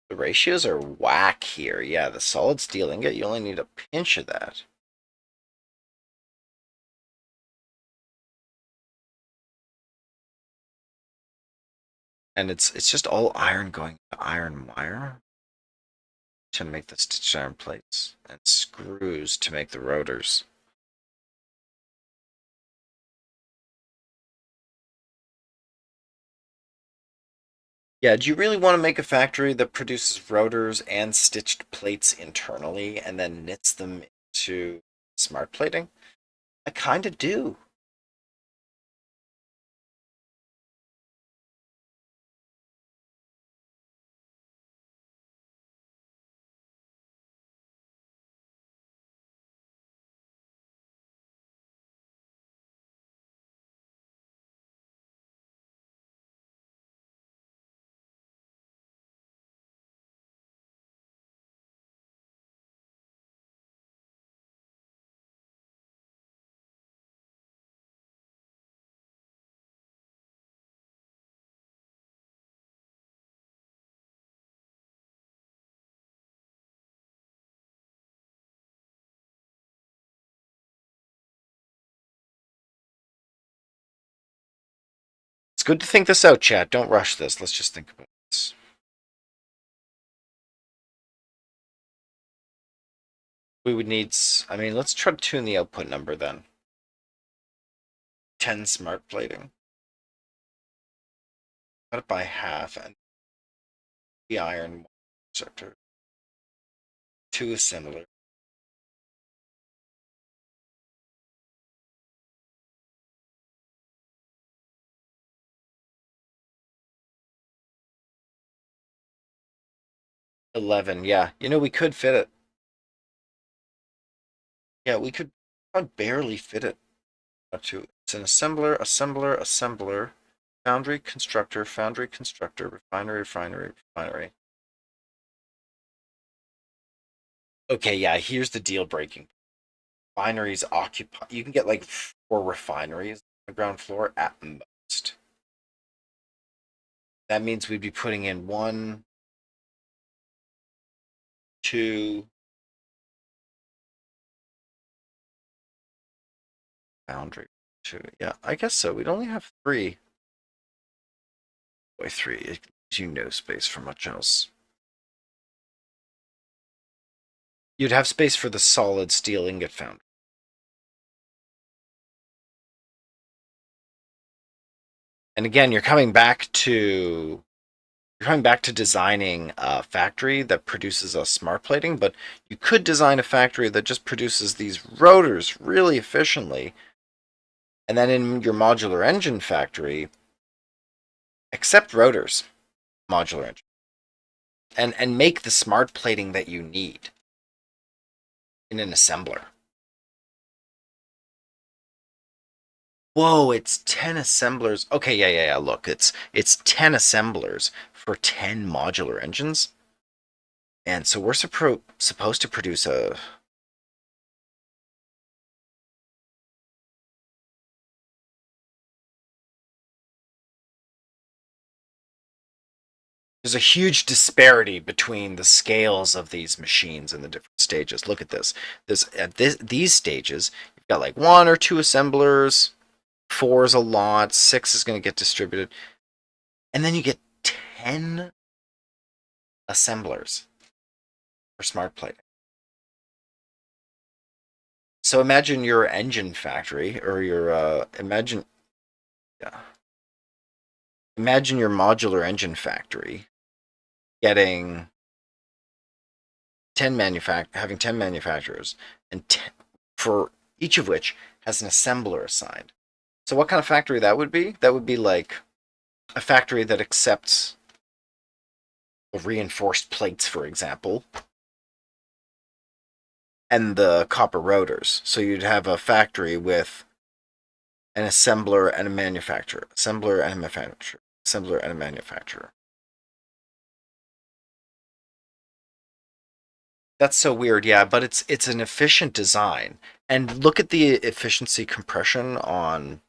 The ratios are whack here. Yeah, the solid steel ingot, you only need a pinch of that. And it's just all iron going to iron wire to make the stitched iron plates, and screws to make the rotors. Yeah, do you really want to make a factory that produces rotors and stitched plates internally and then knits them into smart plating? I kind of do. It's good to think this out, chat. Don't rush this. Let's just think about this. We would need, I mean, let's try to tune the output number then. 10 smart plating. Cut it by half, and the iron sector. 2 assembler. $11, yeah. You know, we could fit it. Yeah, we could barely fit it. It's an assembler, assembler, assembler, foundry, constructor, refinery, refinery, refinery. Okay, yeah, here's the deal breaking. Refineries occupy, you can get like 4 refineries the ground floor at most. That means we'd be putting in 1, 2, boundary 2. Yeah, I guess so. We'd only have 3. Boy, 3. It gives you no space for much else. You'd have space for the solid steel ingot foundry. And again, you're coming back to designing a factory that produces a smart plating, but you could design a factory that just produces these rotors really efficiently. And then in your modular engine factory, accept rotors, modular engine, and make the smart plating that you need in an assembler. Whoa, it's 10 assemblers. Okay, yeah. Look, it's 10 assemblers for 10 modular engines. And so we're supposed to produce a... There's a huge disparity between the scales of these machines in the different stages. Look at this. These stages, you've got like 1 or 2 assemblers, 4 is a lot, 6 is going to get distributed. And then you get 10 assemblers for smart plating. So imagine your engine factory, or your, imagine your modular engine factory getting having 10 manufacturers, and for each of which has an assembler assigned. So what kind of factory that would be? That would be like a factory that accepts reinforced plates, for example, and the copper rotors. So you'd have a factory with an assembler and a manufacturer, assembler and a manufacturer, assembler and a manufacturer. That's so weird, yeah, but it's an efficient design. And look at the efficiency compression on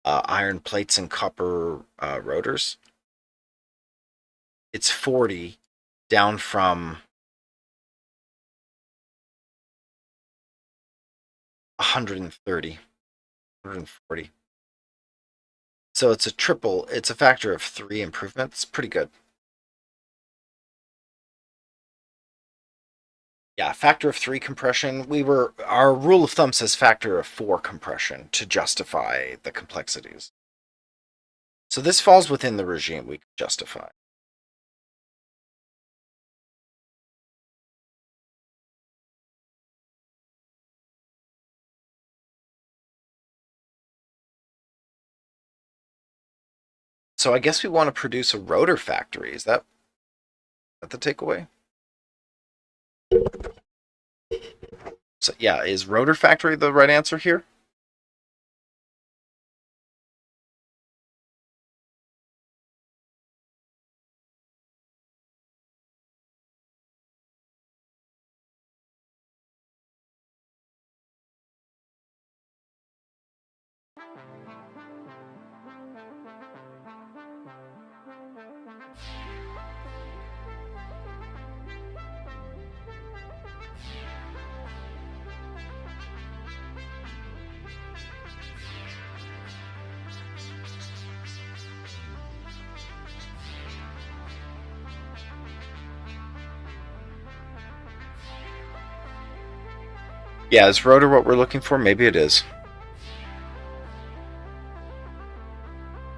iron plates and copper rotors. It's 40 down from 130, 140. So it's a factor of 3 improvements. Pretty good. Yeah, factor of 3 compression. Our rule of thumb says factor of 4 compression to justify the complexities. So this falls within the regime we could justify. So I guess we want to produce a rotor factory. Is that the takeaway? So yeah, is rotor factory the right answer here? Yeah, is rotor what we're looking for? Maybe it is.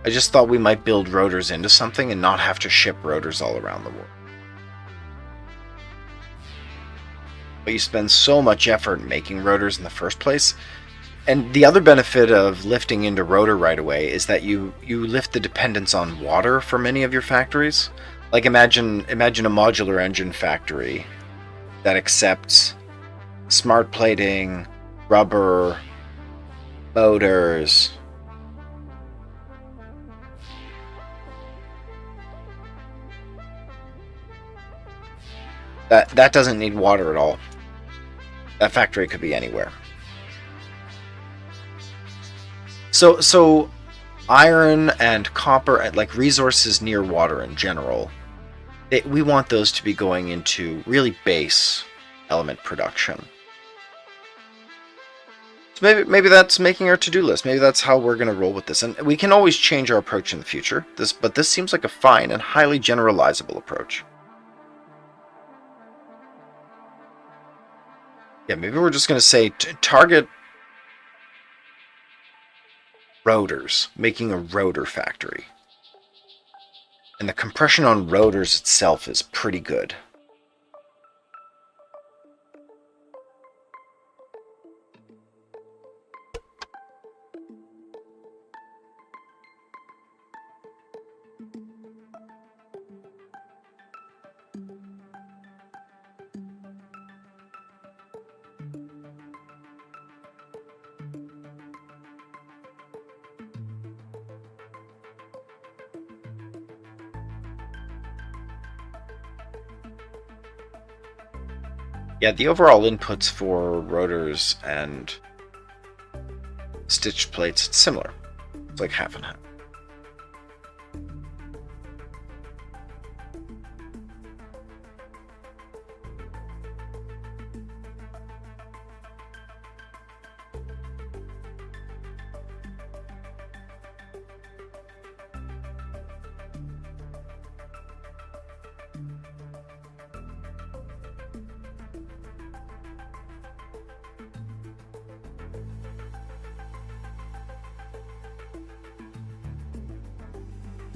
I just thought we might build rotors into something and not have to ship rotors all around the world. But you spend so much effort making rotors in the first place. And the other benefit of lifting into rotor right away is that you lift the dependence on water for many of your factories. Like imagine a modular engine factory that accepts smart plating, rubber, motors. That doesn't need water at all. That factory could be anywhere. So iron and copper, and like resources near water in general, we want those to be going into really base element production. So maybe that's making our to-do list. Maybe that's how we're going to roll with this. And we can always change our approach in the future. But this seems like a fine and highly generalizable approach. Yeah, maybe we're just going to say target rotors, making a rotor factory. And the compression on rotors itself is pretty good. Yeah, the overall inputs for rotors and stitched plates, it's similar. It's like half and half.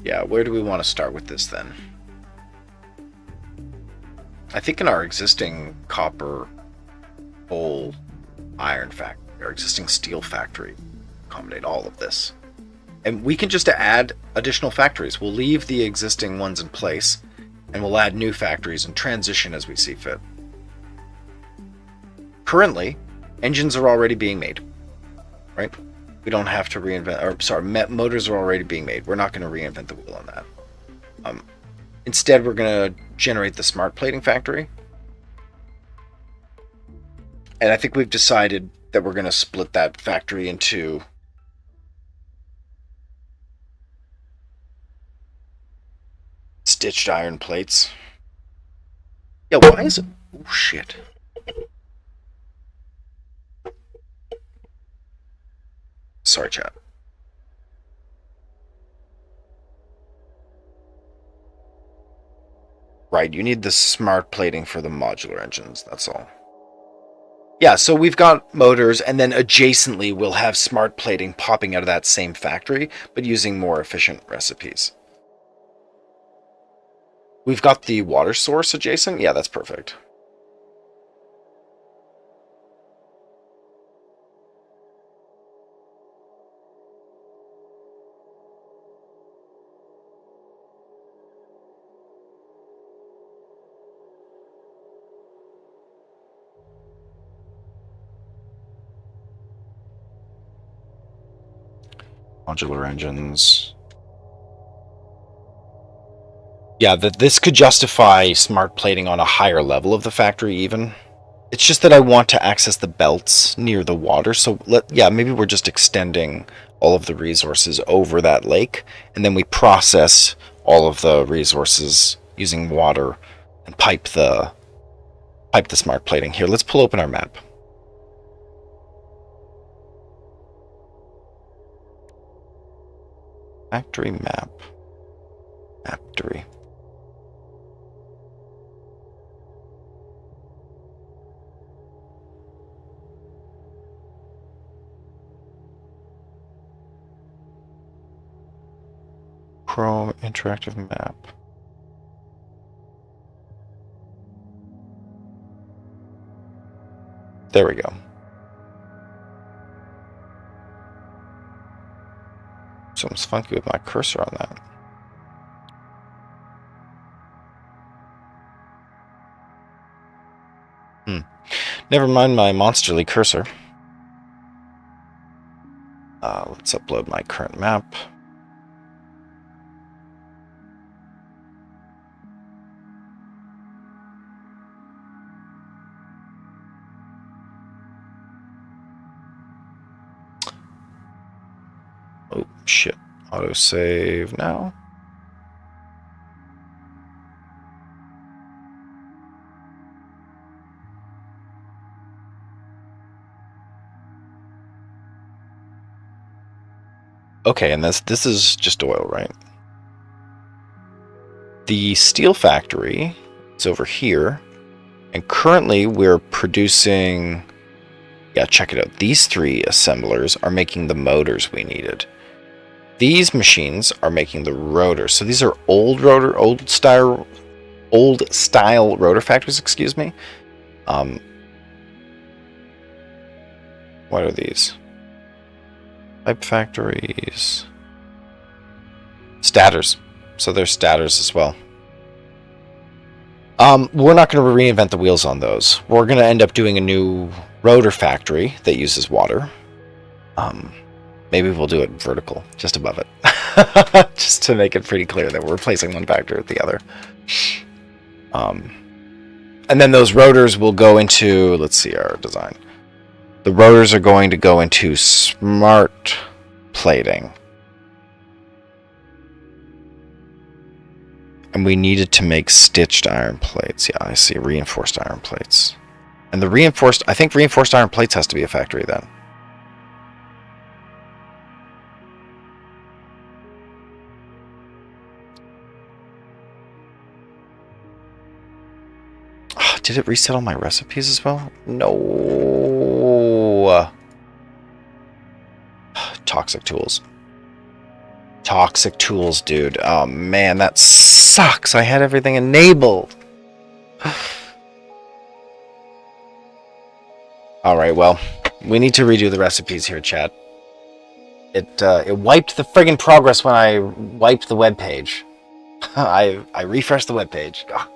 Yeah, where do we want to start with this then? I think in our existing copper, coal, iron factory, our existing steel factory, accommodate all of this. And we can just add additional factories. We'll leave the existing ones in place, and we'll add new factories and transition as we see fit. Currently, engines are already being made, right? We don't have to reinvent, or sorry, motors are already being made. We're not going to reinvent the wheel on that. Instead, we're going to generate the smart plating factory. And I think we've decided that we're going to split that factory into stitched iron plates. Yeah, why is it? Oh, shit. Sorry, chat. Right, you need the smart plating for the modular engines, that's all. Yeah, so we've got motors, and then adjacently we'll have smart plating popping out of that same factory, but using more efficient recipes. We've got the water source adjacent? Yeah, that's perfect. Modular engines. Yeah, this could justify smart plating on a higher level of the factory even. It's just that I want to access the belts near the water, so maybe we're just extending all of the resources over that lake, and then we process all of the resources using water and pipe the smart plating. Here, let's pull open our map. Factory map. Factory. Chrome interactive map. There we go. Something's funky with my cursor on that. Never mind my monsterly cursor. Let's upload my current map. Shit. Autosave now. Okay, and this is just oil, right? The steel factory is over here, and currently we're producing... Yeah, check it out. These three assemblers are making the motors we needed. These machines are making the rotors. So these are old style rotor factories, excuse me. What are these? Pipe factories. Stators. So they're stators as well. We're not going to reinvent the wheels on those. We're going to end up doing a new rotor factory that uses water. Maybe we'll do it vertical, just above it. Just to make it pretty clear that we're replacing one factory with the other. And then those rotors will go into, let's see our design. The rotors are going to go into smart plating. And we needed to make stitched iron plates. Yeah, I see, reinforced iron plates. And the reinforced, I think reinforced iron plates has to be a factory then. Did it reset all my recipes as well? No. Toxic tools. Toxic tools, dude. Oh man, that sucks. I had everything enabled. Alright, well, we need to redo the recipes here, chat. It wiped the friggin' progress when I wiped the web page. I refreshed the web page. God.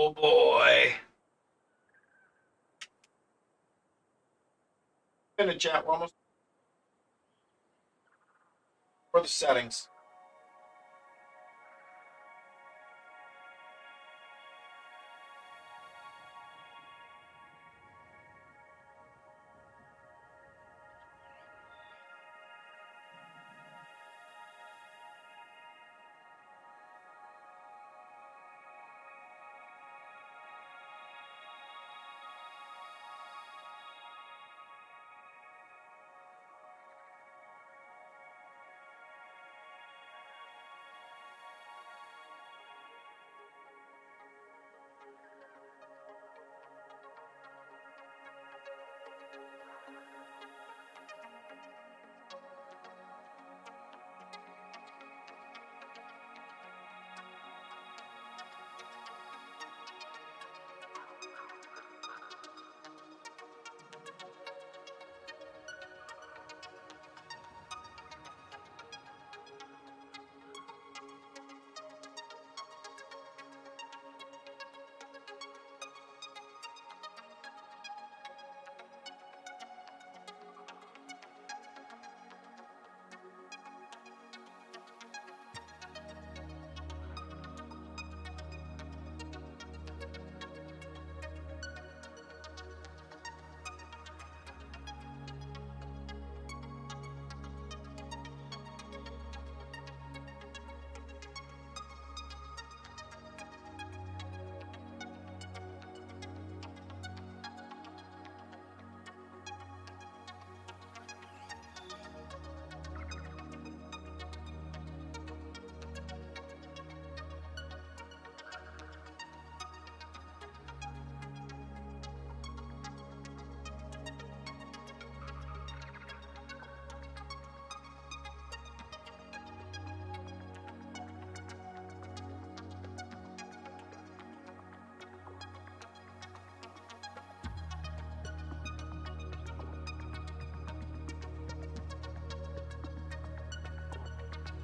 Oh boy. Minute chat, we're almost for the settings.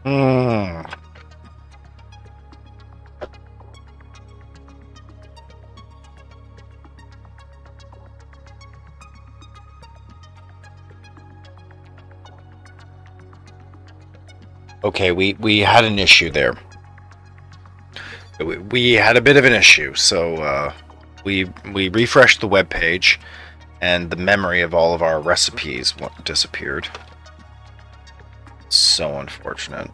Hmm. Okay, we had an issue there. We had a bit of an issue, so we refreshed the web page, and the memory of all of our recipes disappeared. So unfortunate.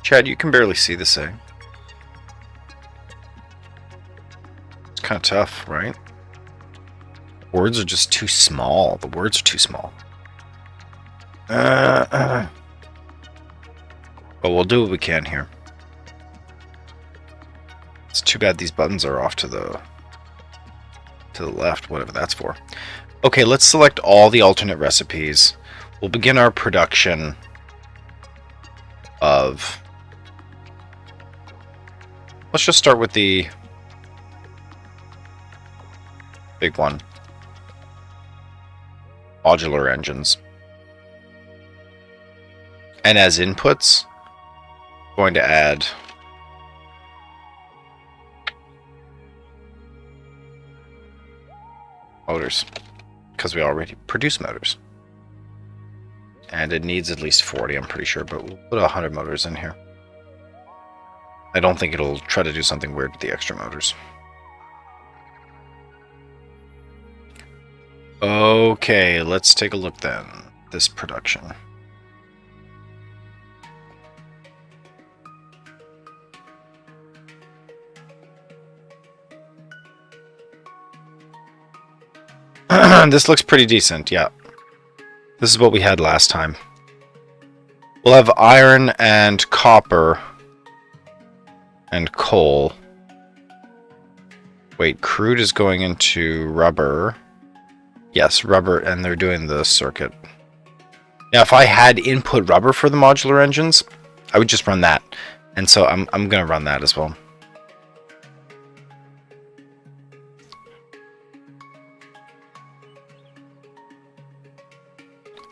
Chad, you can barely see this thing. It's kind of tough, right? Words are just too small. The words are too small. But we'll do what we can here. It's too bad these buttons are off to the left, whatever that's for. Okay, let's select all the alternate recipes. We'll begin our production of... Let's just start with the big one. Modular engines. And as inputs, I'm going to add motors, because we already produce motors. And it needs at least 40, I'm pretty sure, but we'll put 100 motors in here. I don't think it'll try to do something weird with the extra motors. Okay, let's take a look then. This production. This looks pretty decent, yeah. This is what we had last time. We'll have iron and copper and coal. Wait, crude is going into rubber. Yes, rubber, and they're doing the circuit. Now, if I had input rubber for the modular engines, I would just run that. And so I'm going to run that as well.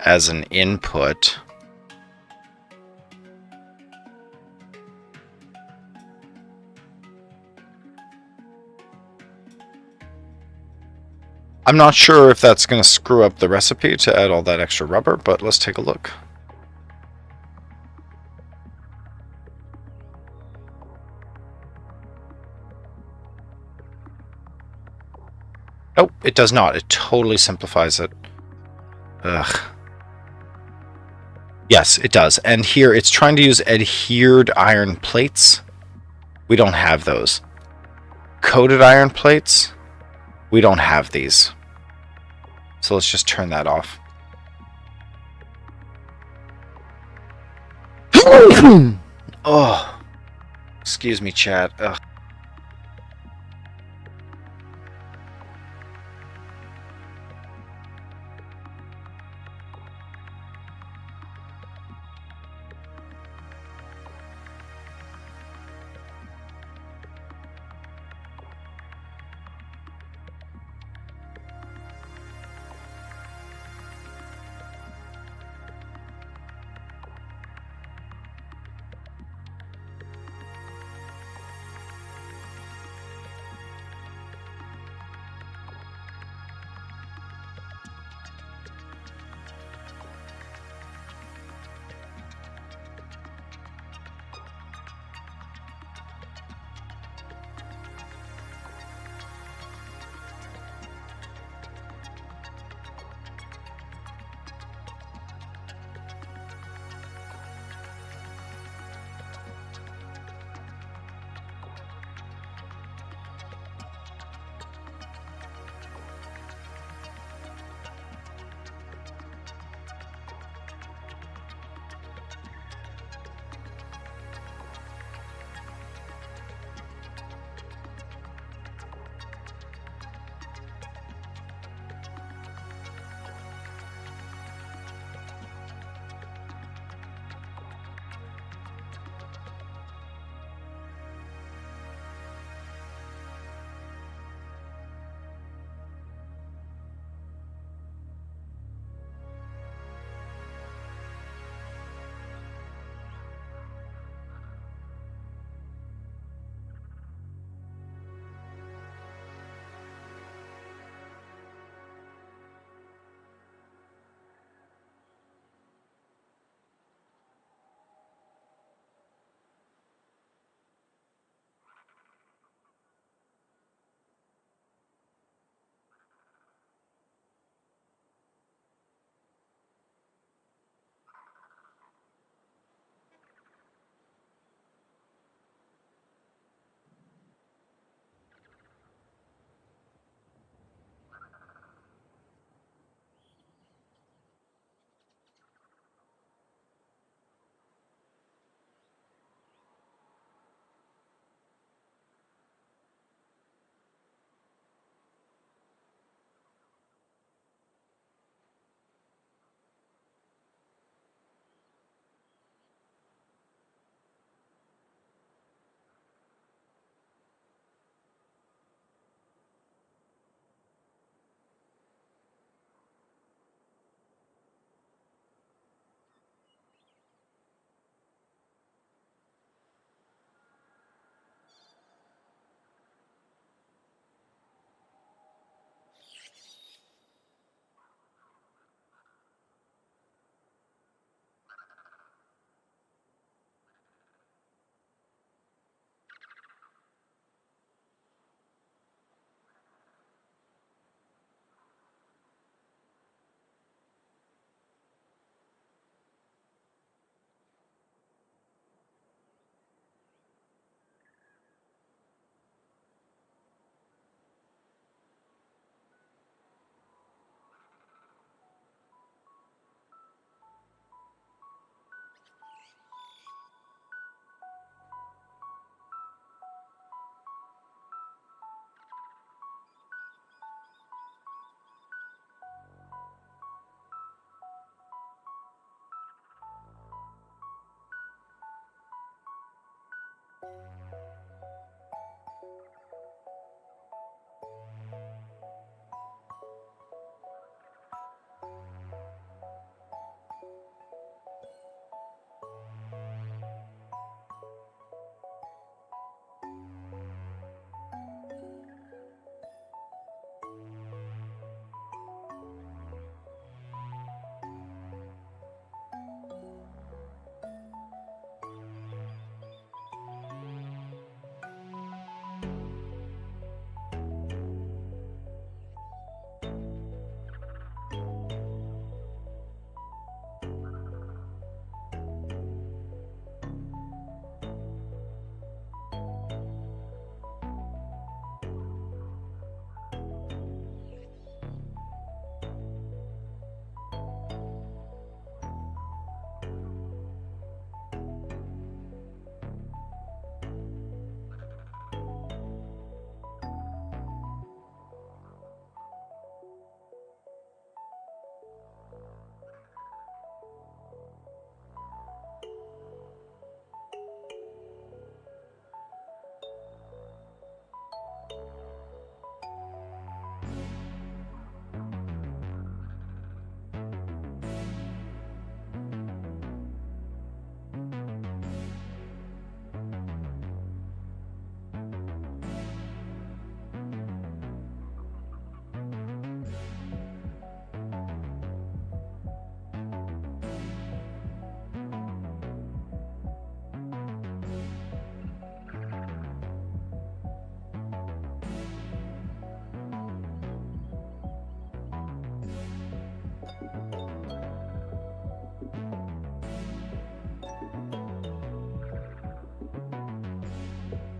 As an input. I'm not sure if that's going to screw up the recipe to add all that extra rubber, but let's take a look. Oh, it does not. It totally simplifies it. Ugh. Yes, it does. And here it's trying to use adhered iron plates. We don't have those. Coated iron plates. We don't have these. So let's just turn that off. Oh, excuse me, chat. Ugh.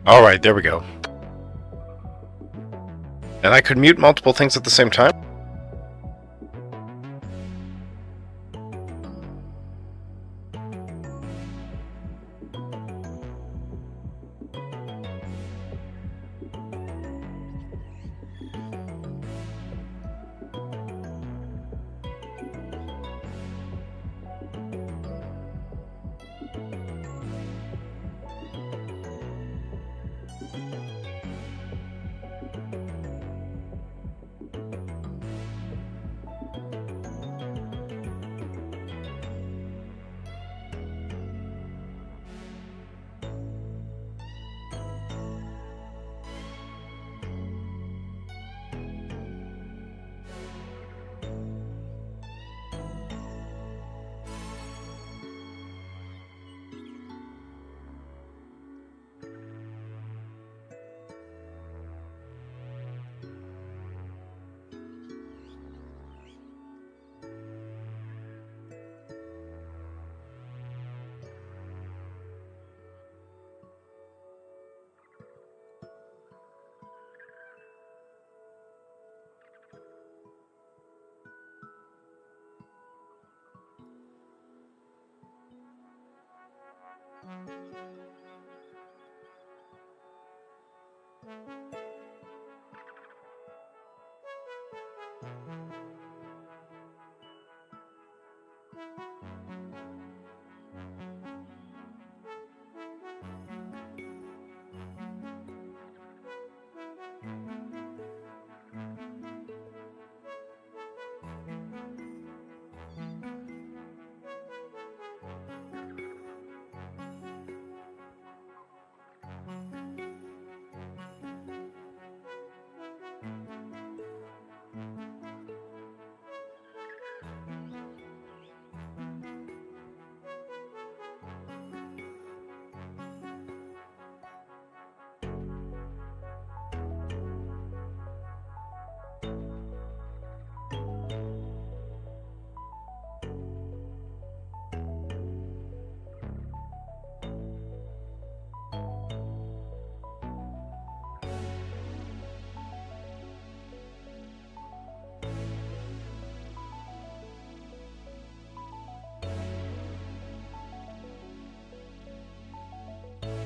Alright, there we go. And I could mute multiple things at the same time?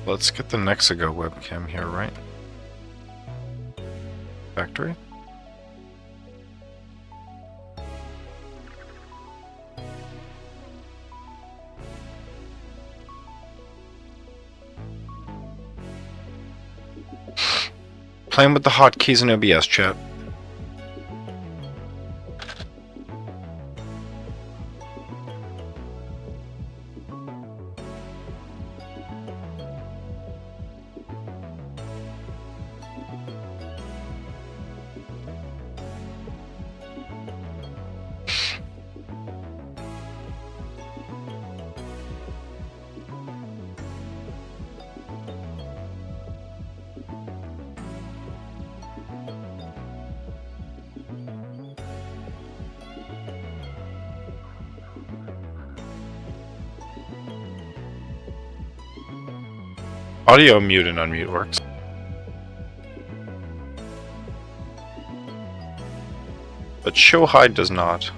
Let's get the Nexigo webcam here, right? Factory? Playing with the hotkeys in OBS, chat. Audio mute and unmute works. But show hide does not.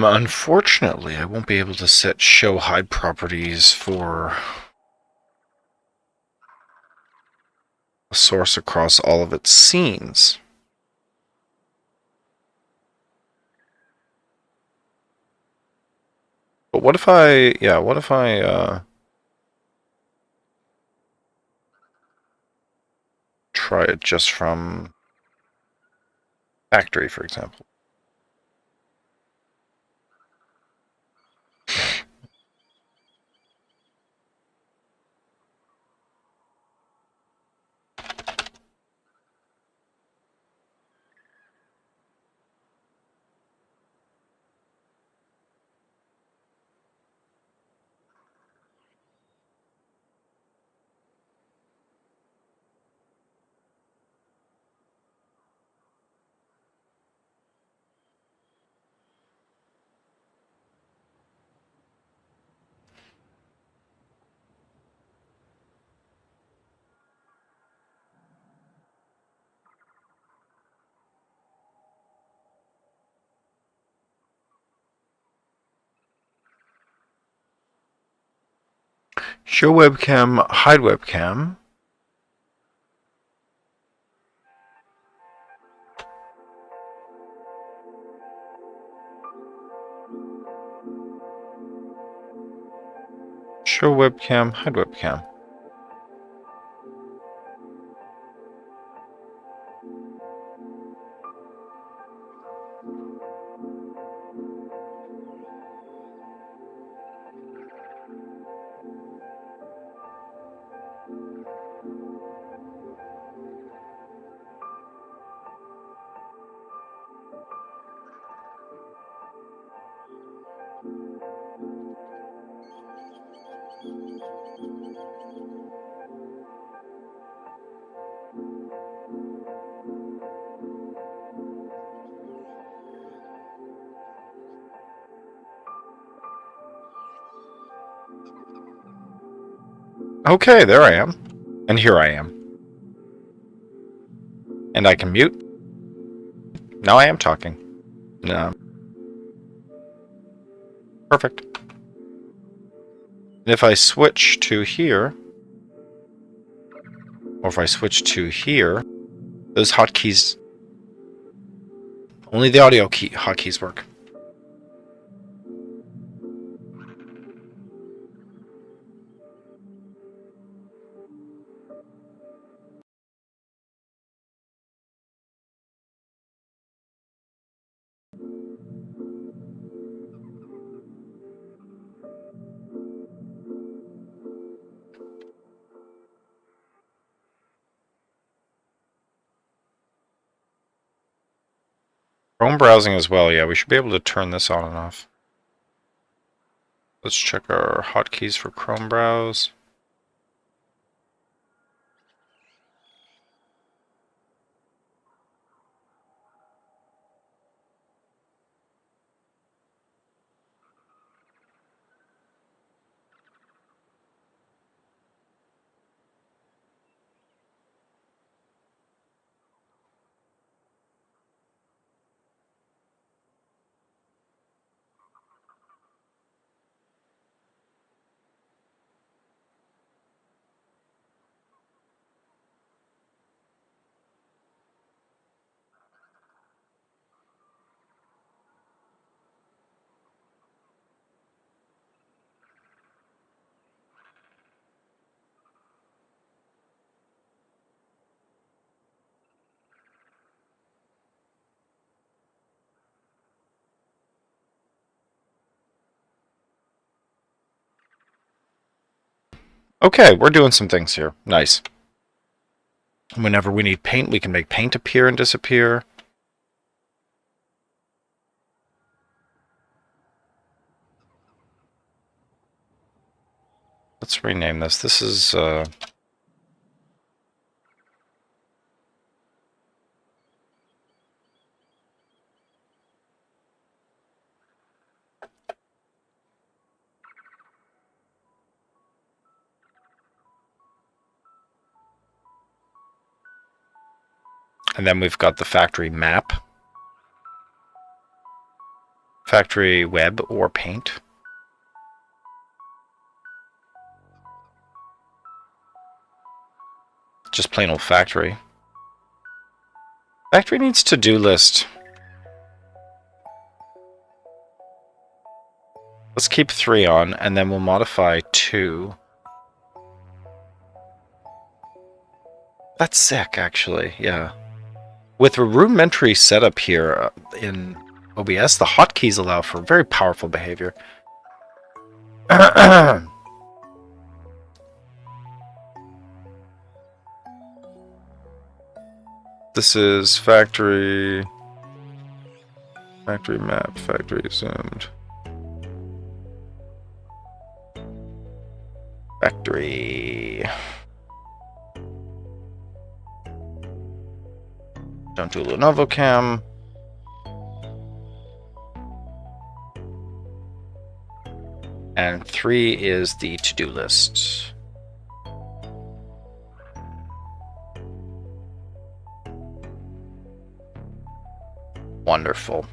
Unfortunately, I won't be able to set show hide properties for a source across all of its scenes. But what if I, try it just from factory, for example? Show webcam, hide webcam. Show webcam, hide webcam. Okay, there I am. And here I am. And I can mute. Now I am talking. No. Perfect. And if I switch to here, or if I switch to here, those hotkeys, only the audio key hotkeys work. Chrome browsing as well, yeah, we should be able to turn this on and off. Let's check our hotkeys for Chrome browse. Okay, we're doing some things here. Nice. Whenever we need paint, we can make paint appear and disappear. Let's rename this. This is, and then we've got the factory map, factory web or paint. just plain old factory. Factory needs to-do list. Let's keep 3 on, and then we'll modify 2. That's sick, actually, yeah. With a rudimentary setup here in OBS, the hotkeys allow for very powerful behavior. This is factory map, factory zoomed. Factory. Don't do Lenovo cam. And 3 is the to-do list. Wonderful.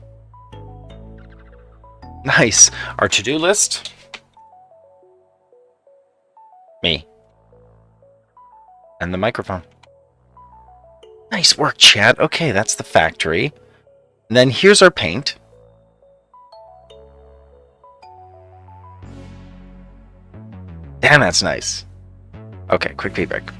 Nice. Our to-do list. Me. And the microphone. Nice work, chat. Okay, that's the factory. And then here's our paint. Damn, that's nice. Okay, quick feedback.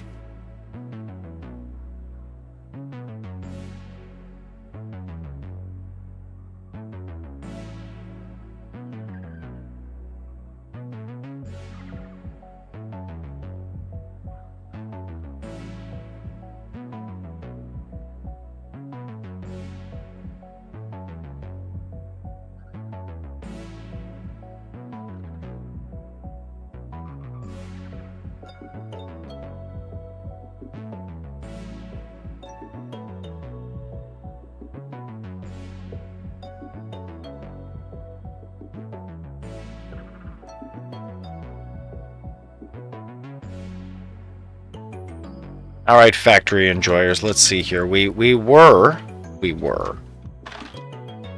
All right, factory enjoyers, let's see here. We were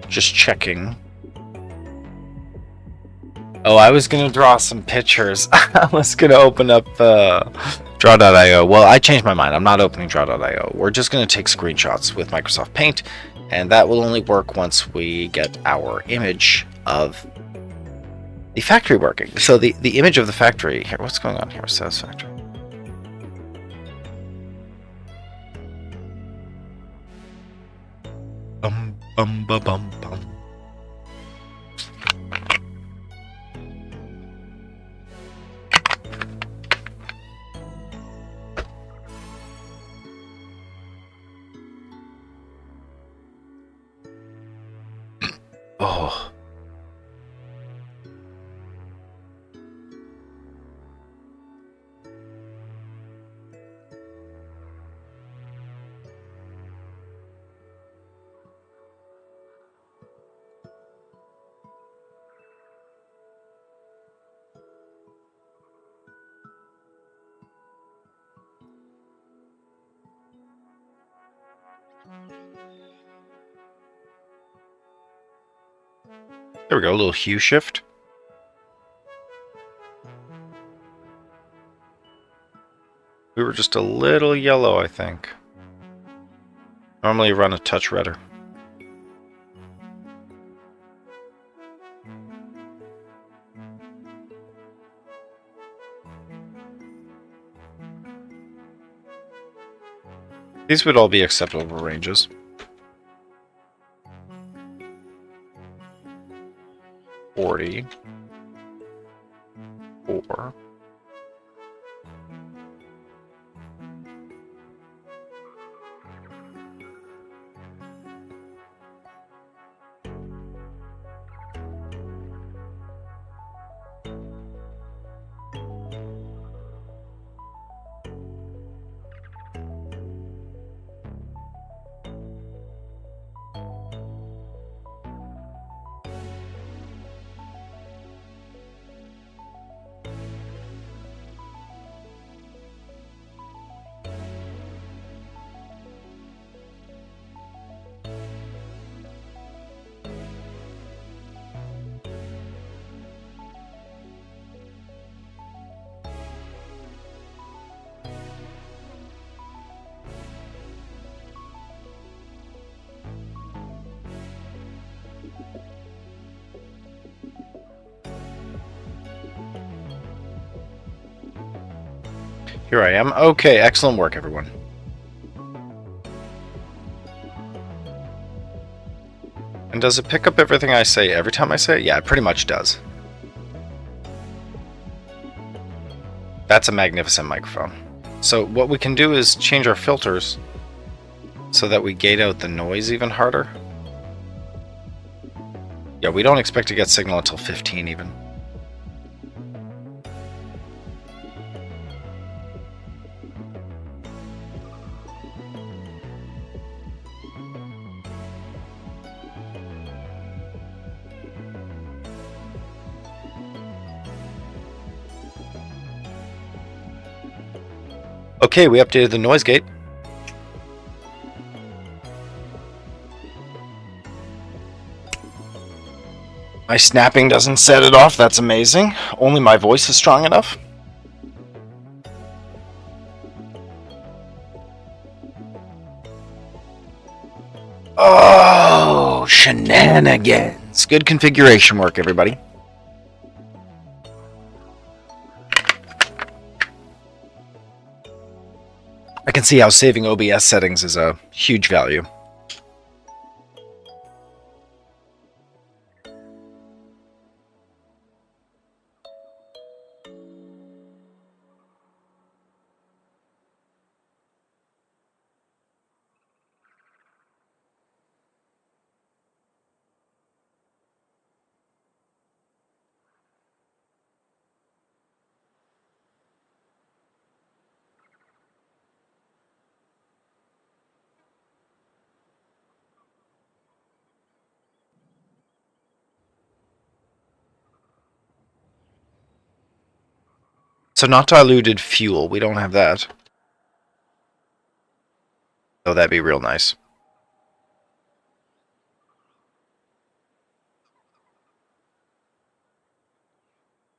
just checking. Oh, I was gonna draw some pictures. I was gonna open up draw.io. Well, I changed my mind. I'm not opening draw.io. We're just gonna take screenshots with Microsoft Paint, and that will only work once we get our image of the factory working. So the image of the factory here. What's going on here with Satisfactory? Bum bum ba bum bum. Oh. There we go, a little hue shift. We were just a little yellow, I think. Normally run a touch redder. These would all be acceptable ranges. Four. Here I am. Okay, excellent work, everyone. And does it pick up everything I say every time I say it? Yeah, it pretty much does. That's a magnificent microphone. So what we can do is change our filters so that we gate out the noise even harder. Yeah, we don't expect to get signal until 15 even. Okay, we updated the noise gate. My snapping doesn't set it off, that's amazing. Only my voice is strong enough. Oh, shenanigans. Good configuration work, everybody. I can see how saving OBS settings is a huge value. So not diluted fuel, we don't have that. Oh, that'd be real nice.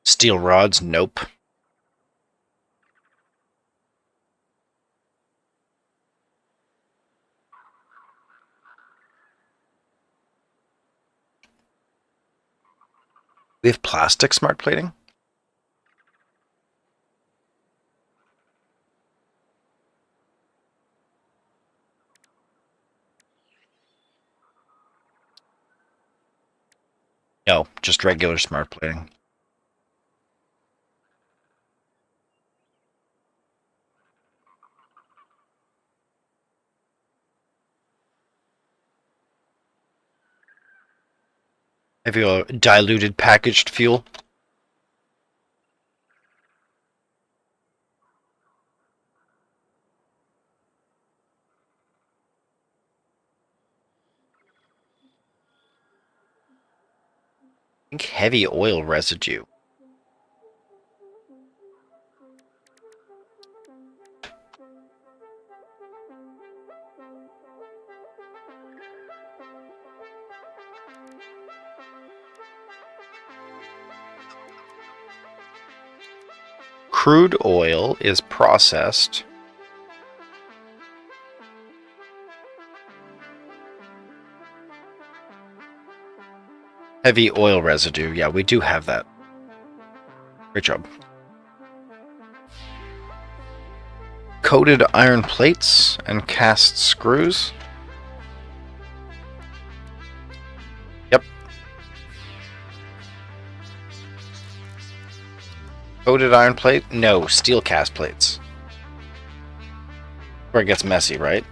Steel rods, nope. We have plastic smart plating? No, just regular smart plating. Have you a diluted packaged fuel? I think heavy oil residue. Crude oil is processed. Heavy oil residue. Yeah, we do have that. Great job. Coated iron plates and cast screws. Yep. Coated iron plate? No, steel cast plates. Where it gets messy, right?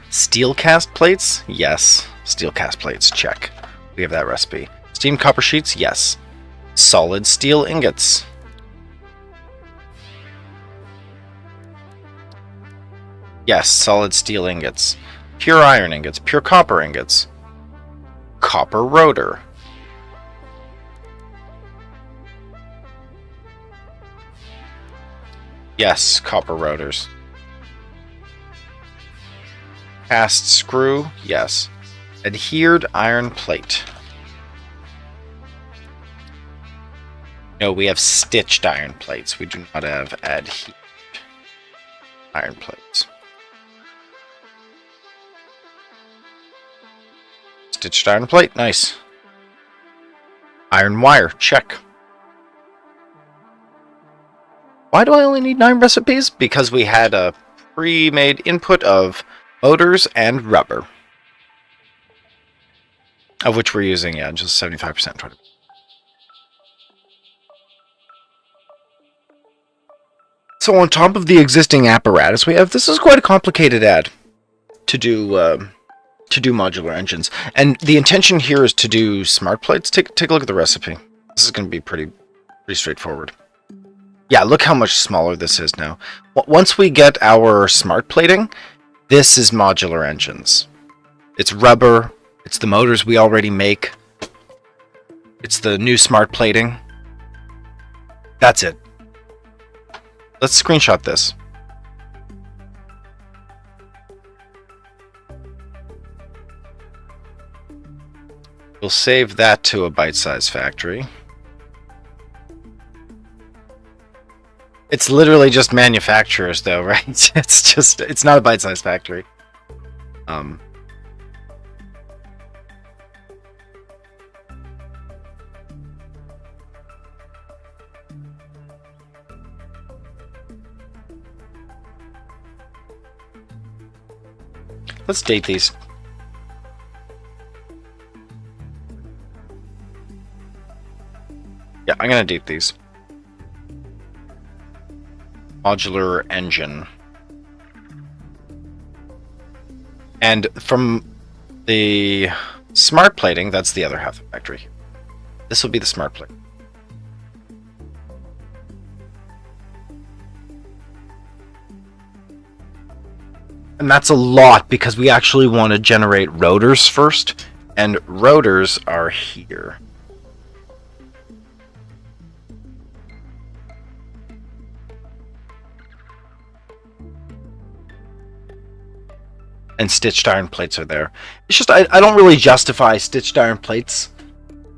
Steel cast plates? Yes. Steel cast plates, check. We have that recipe. Steam copper sheets? Yes. Solid steel ingots? Yes, solid steel ingots. Pure iron ingots, pure copper ingots. Copper rotor. Yes, copper rotors. Cast screw, yes. Adhered iron plate. No, we have stitched iron plates. We do not have adhesive iron plates. Stitched iron plate, nice. Iron wire, check. Why do I only need 9 recipes? Because we had a pre-made input of motors and rubber. Of which we're using, yeah, just 75%. 20%. So on top of the existing apparatus we have, this is quite a complicated ad to do modular engines. And the intention here is to do smart plates. Take a look at the recipe. This is going to be pretty straightforward. Yeah, look how much smaller this is now. Once we get our smart plating, this is modular engines. It's rubber. It's the motors we already make. It's the new smart plating. That's it. Let's screenshot this. We'll save that to a bite-sized factory. It's literally just manufacturers, though, right? It's not a bite-sized factory. Let's date these. Yeah, I'm gonna date these. Modular engine. And from the smart plating, that's the other half of the factory. This will be the smart plate. And that's a lot because we actually want to generate rotors first, and rotors are here. And stitched iron plates are there. It's just I don't really justify stitched iron plates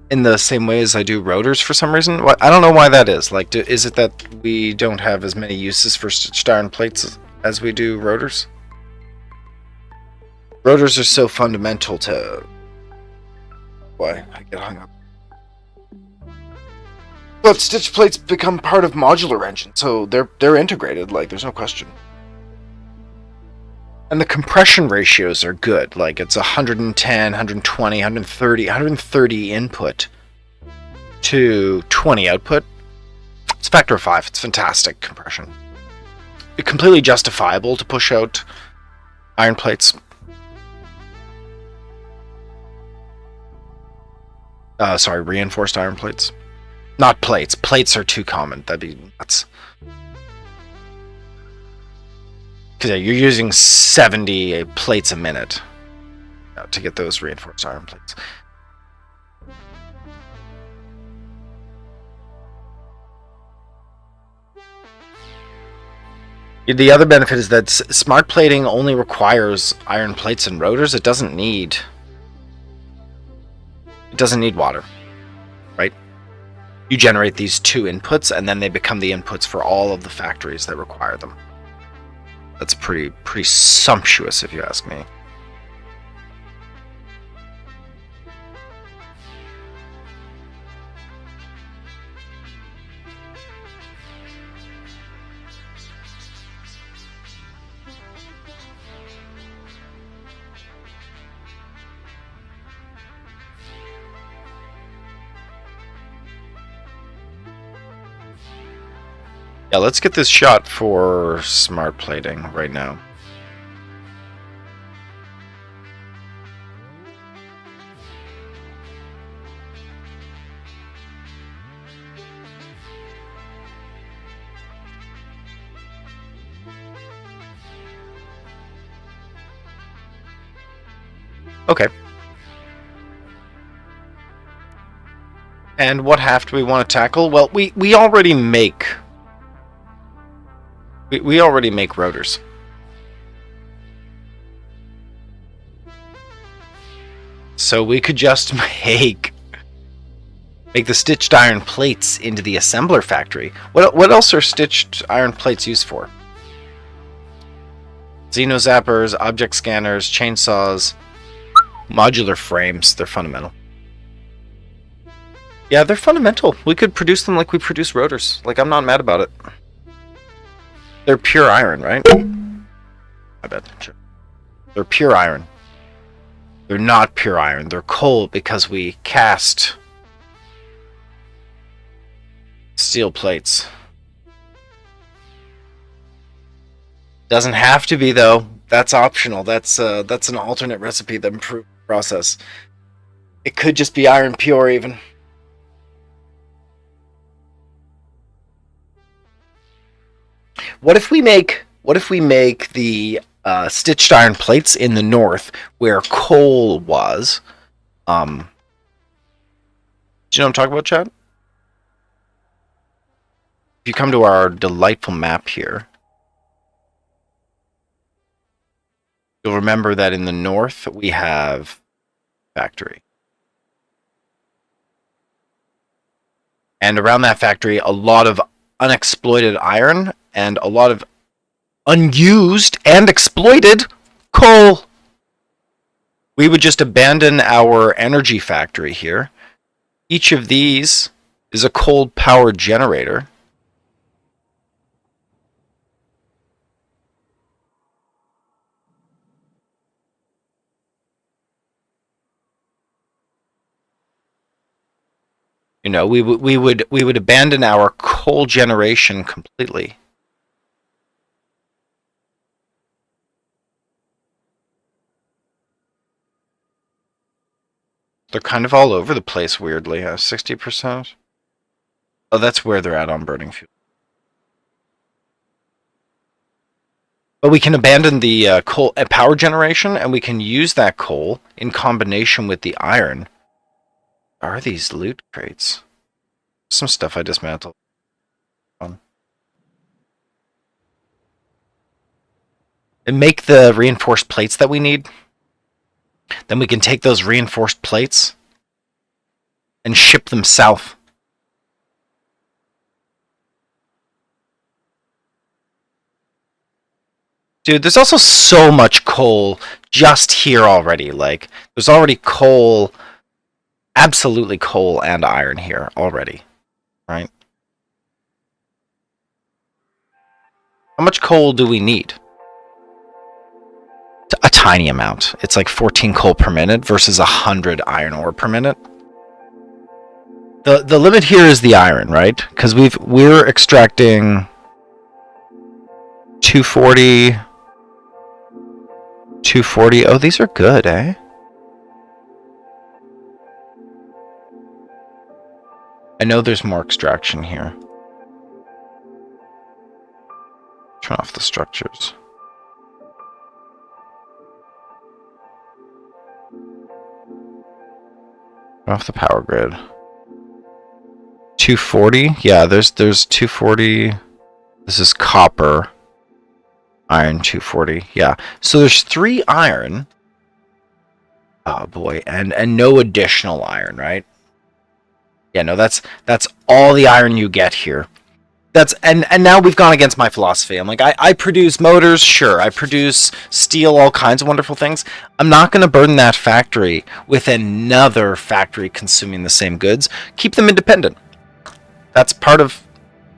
in the same way as I do rotors for some reason. I don't know why that is. Like, is it that we don't have as many uses for stitched iron plates as we do rotors? Rotors are so fundamental to... Why? I get hung up. But stitch plates become part of modular engines, so they're integrated, like, there's no question. And the compression ratios are good, like, it's 110, 120, 130 input to 20 output. It's a factor of 5, it's fantastic compression. It's completely justifiable to push out iron plates. Sorry, reinforced iron plates. Not plates. Plates are too common. That'd be nuts. Because yeah, you're using 70 plates a minute to get those reinforced iron plates. The other benefit is that smart plating only requires iron plates and rotors. It doesn't need water, right? You generate these 2 inputs, and then they become the inputs for all of the factories that require them. That's pretty sumptuous, if you ask me. Yeah, let's get this shot for smart plating right now. Okay. And what half do we want to tackle? Well, we already make... We already make rotors. So we could just make Make the stitched iron plates into the assembler factory. What else are stitched iron plates used for? Xenozappers, object scanners, chainsaws, modular frames. They're fundamental. Yeah, they're fundamental. We could produce them like we produce rotors. Like, I'm not mad about it. They're pure iron, right? I bet. Sure. They're pure iron. They're not pure iron. They're coal because we cast steel plates. Doesn't have to be, though. That's optional. That's an alternate recipe that improves the process. It could just be iron pure, even. What if we make the stitched iron plates in the north where coal was? Do you know what I'm talking about, Chad? If you come to our delightful map here, you'll remember that in the north we have factory. And around that factory, a lot of unexploited iron and a lot of unused and exploited coal. We would just abandon our energy factory here. Each of these is a coal power generator. You know, we would abandon our coal generation completely. They're kind of all over the place, weirdly. 60%. Oh, that's where they're at on burning fuel. But we can abandon the coal power generation, and we can use that coal in combination with the iron. Are these loot crates? Some stuff I dismantled. And make the reinforced plates that we need. Then we can take those reinforced plates and ship them south. Dude, there's also so much coal just here already. Like, there's already coal, absolutely coal and iron here already, right? How much coal do we need? A tiny amount. It's like 14 coal per minute versus 100 iron ore per minute. The limit here is the iron, right? Because we're extracting 240. Oh, these are good, eh? I know there's more extraction here. Turn off the structures. Off the power grid. 240? Yeah, there's 240. This is copper. Iron 240. Yeah. So there's 3 iron. Oh boy, and no additional iron, right? Yeah, no, that's all the iron you get here. And now we've gone against my philosophy. I'm like, I produce motors, sure. I produce steel, all kinds of wonderful things. I'm not going to burden that factory with another factory consuming the same goods. Keep them independent. That's part of,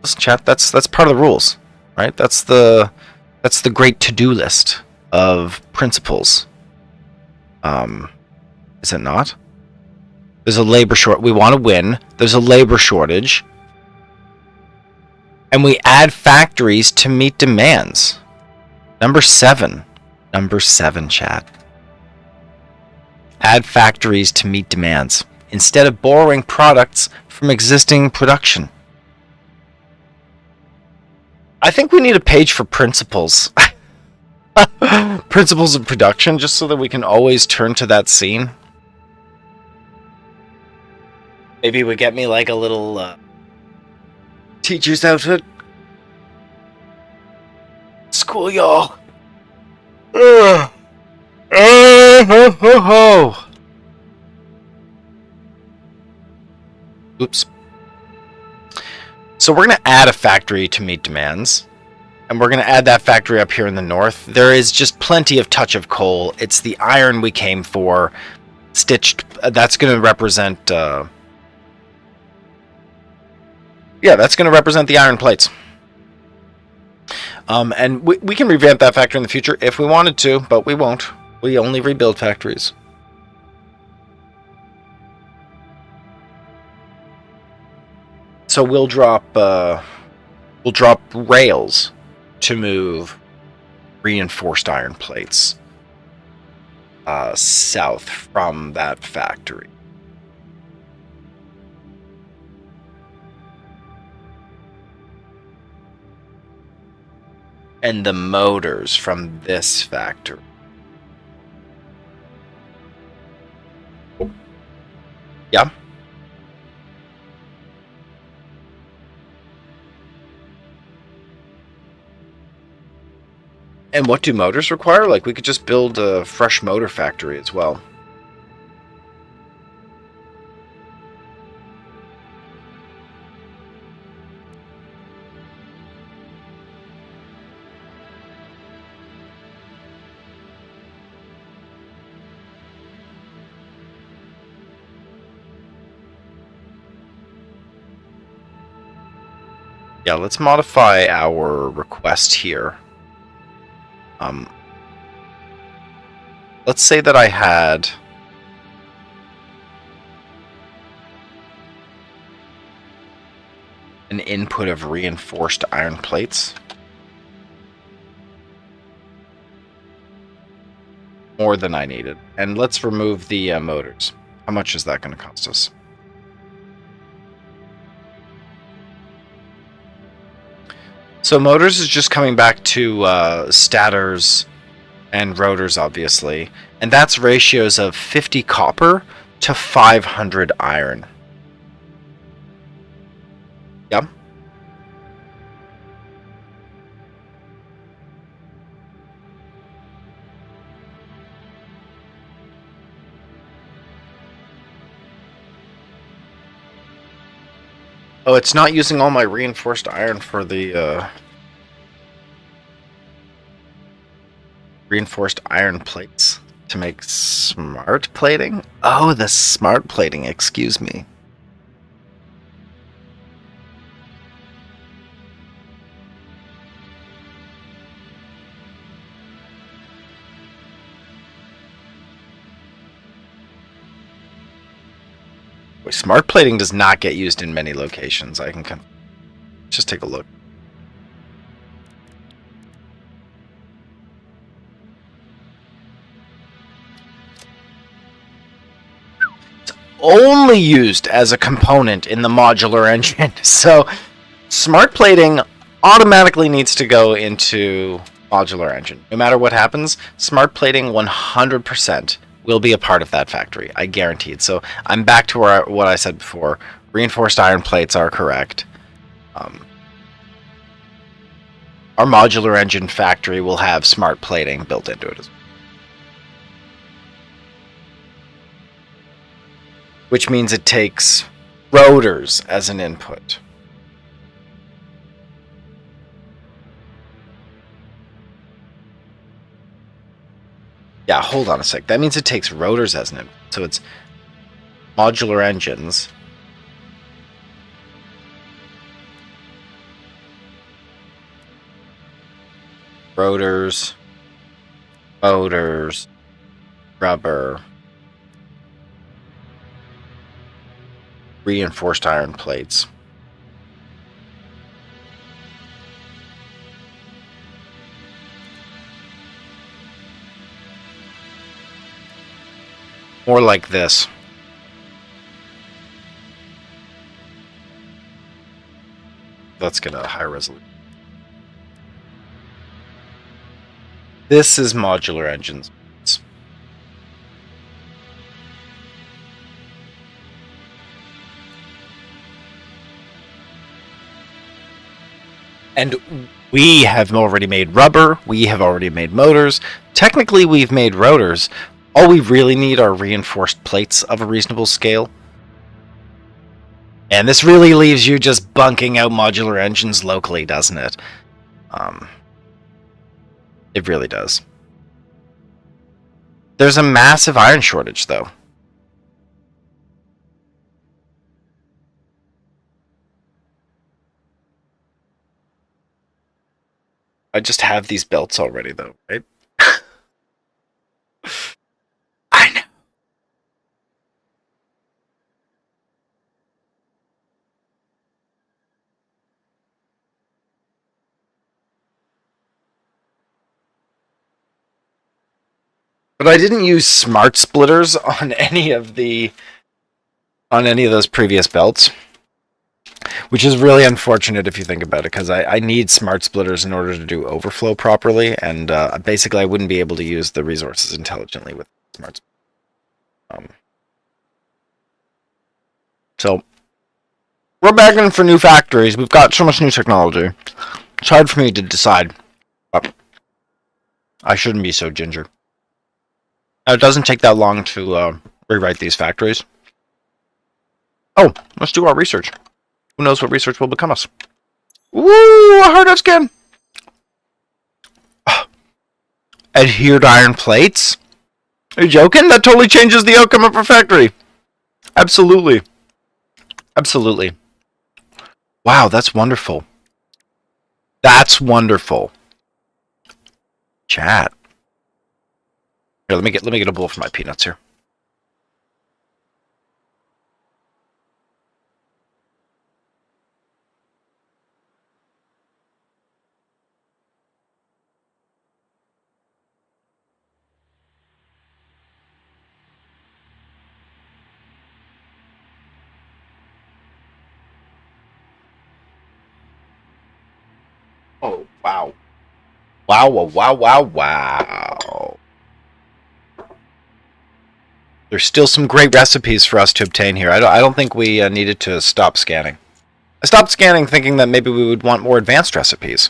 listen, chat. That's part of the rules, right? That's the great to-do list of principles. Is it not? There's a labor short. We want to win. There's a labor shortage. And we add factories to meet demands. Number 7. Number 7, chat. Add factories to meet demands instead of borrowing products from existing production. I think we need a page for principles. Principles of production, just so that we can always turn to that scene. Maybe we get me like a little teacher's outfit. School, y'all. Oops. So we're going to add a factory to meet demands. And we're going to add that factory up here in the north. There is just plenty of touch of coal. It's the iron we came for. Stitched. That's going to represent... yeah, that's going to represent the iron plates. And we can revamp that factory in the future if we wanted to, but we won't. We only rebuild factories. So we'll drop rails to move reinforced iron plates south from that factory. And the motors from this factory. Yeah. And what do motors require? Like, we could just build a fresh motor factory as well. Yeah, let's modify our request here. Let's say that I had an input of reinforced iron plates. More than I needed. And let's remove the motors. How much is that going to cost us? So motors is just coming back to stators and rotors, obviously. And that's ratios of 50 copper to 500 iron. Yep. Oh, it's not using all my reinforced iron for the reinforced iron plates to make smart plating? Oh, the smart plating, excuse me. Smart plating does not get used in many locations. I can just take a look. It's only used as a component in the modular engine. So smart plating automatically needs to go into modular engine. No matter what happens, smart plating 100% will be a part of that factory. I guarantee it. So I'm back to what I said before. Reinforced iron plates are correct. Our modular engine factory will have smart plating built into it as well. Which means it takes rotors as an input. Yeah, hold on a sec. That means it takes rotors as an input. So it's modular engines. Rotors. Motors. Rubber. Reinforced iron plates. More like this. Let's get a high resolution. This is modular engines. And we have already made rubber. We have already made motors. Technically, we've made rotors. All we really need are reinforced plates of a reasonable scale. And this really leaves you just bunking out modular engines locally, doesn't it? It really does. There's a massive iron shortage, though. I just have these belts already, though, right? I know. But I didn't use smart splitters on any of those previous belts, which is really unfortunate if you think about it, because I need smart splitters in order to do overflow properly, and basically I wouldn't be able to use the resources intelligently with smart splitters. So we're begging for new factories. We've got so much new technology. It's hard for me to decide. But I shouldn't be so ginger. Now, it doesn't take that long to rewrite these factories. Oh, let's do our research. Who knows what research will become us? Woo! A hard skin! Adhered iron plates? Are you joking? That totally changes the outcome of our factory. Absolutely. Absolutely. Wow, that's wonderful. That's wonderful. Chat. Here, let me get a bowl for my peanuts here. Oh, wow. Wow, wow, wow, wow. There's still some great recipes for us to obtain here. I don't think we needed to stop scanning. I stopped scanning thinking that maybe we would want more advanced recipes.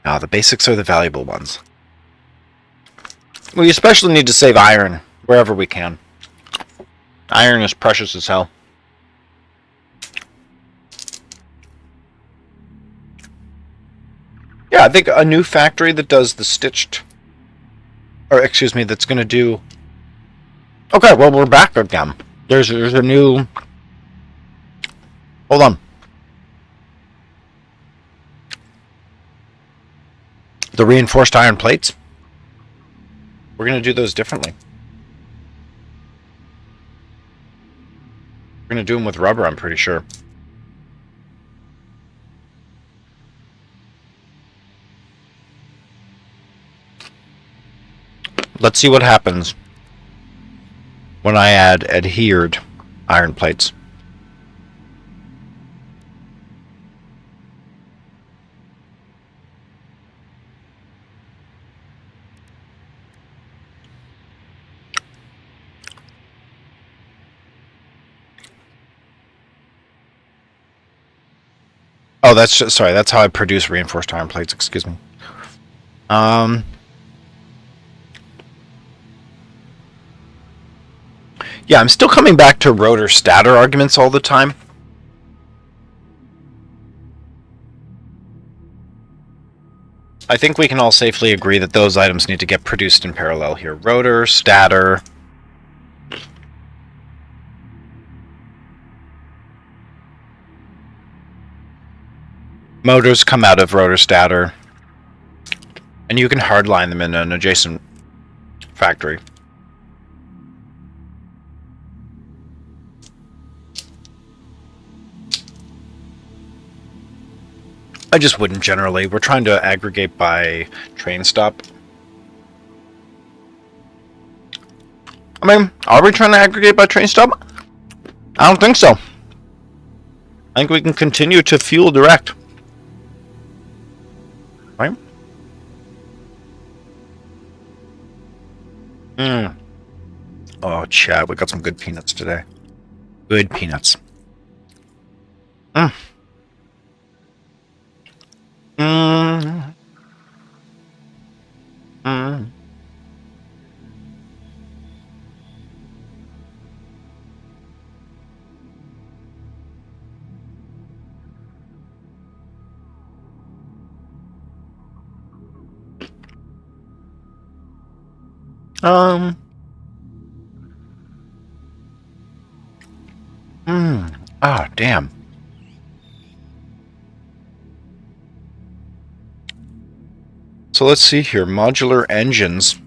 Ah, the basics are the valuable ones. We especially need to save iron wherever we can. Iron is precious as hell. Yeah, I think a new factory that does the stitched... Or, excuse me, that's going to do... Okay, well, we're back again. There's a new... Hold on. The reinforced iron plates. We're going to do those differently. We're going to do them with rubber, I'm pretty sure. Let's see what happens when I add adhered iron plates. Oh, that's just, sorry, that's how I produce reinforced iron plates, excuse me. Yeah, I'm still coming back to rotor stator arguments all the time. I think we can all safely agree that those items need to get produced in parallel here. Rotor, stator. Motors come out of rotor stator. And you can hardline them in an adjacent factory. I just wouldn't generally. We're trying to aggregate by train stop. I mean, are we trying to aggregate by train stop? I don't think so. I think we can continue to fuel direct. Right? Oh, Chad, we got some good peanuts today. Good peanuts. Mm. Um. Ah, damn. So let's see here. Modular engines.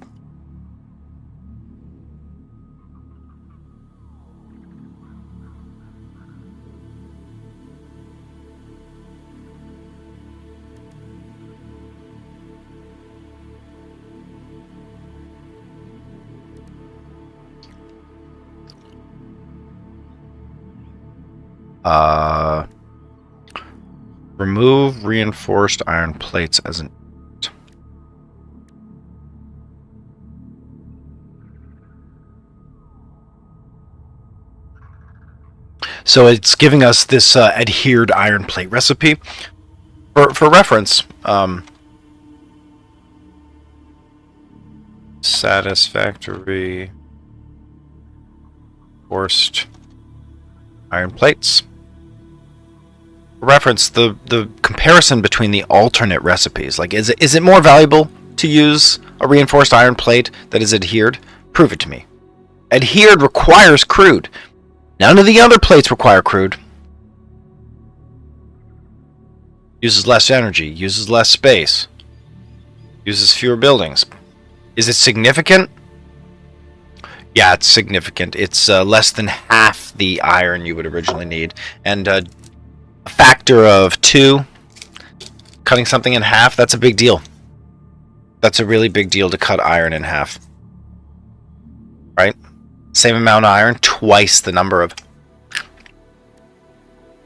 Remove reinforced iron plates as an... So it's giving us this adhered iron plate recipe. For reference, satisfactory forced iron plates. For reference, the comparison between the alternate recipes, like is it more valuable to use a reinforced iron plate that is adhered? Prove it to me. Adhered requires crude. None of the other plates require crude. Uses less energy, uses less space, uses fewer buildings. Is it significant? Yeah, it's significant. It's less than half the iron you would originally need. And a factor of 2, cutting something in half, that's a big deal. That's a really big deal to cut iron in half. Right? Same amount of iron, twice the number of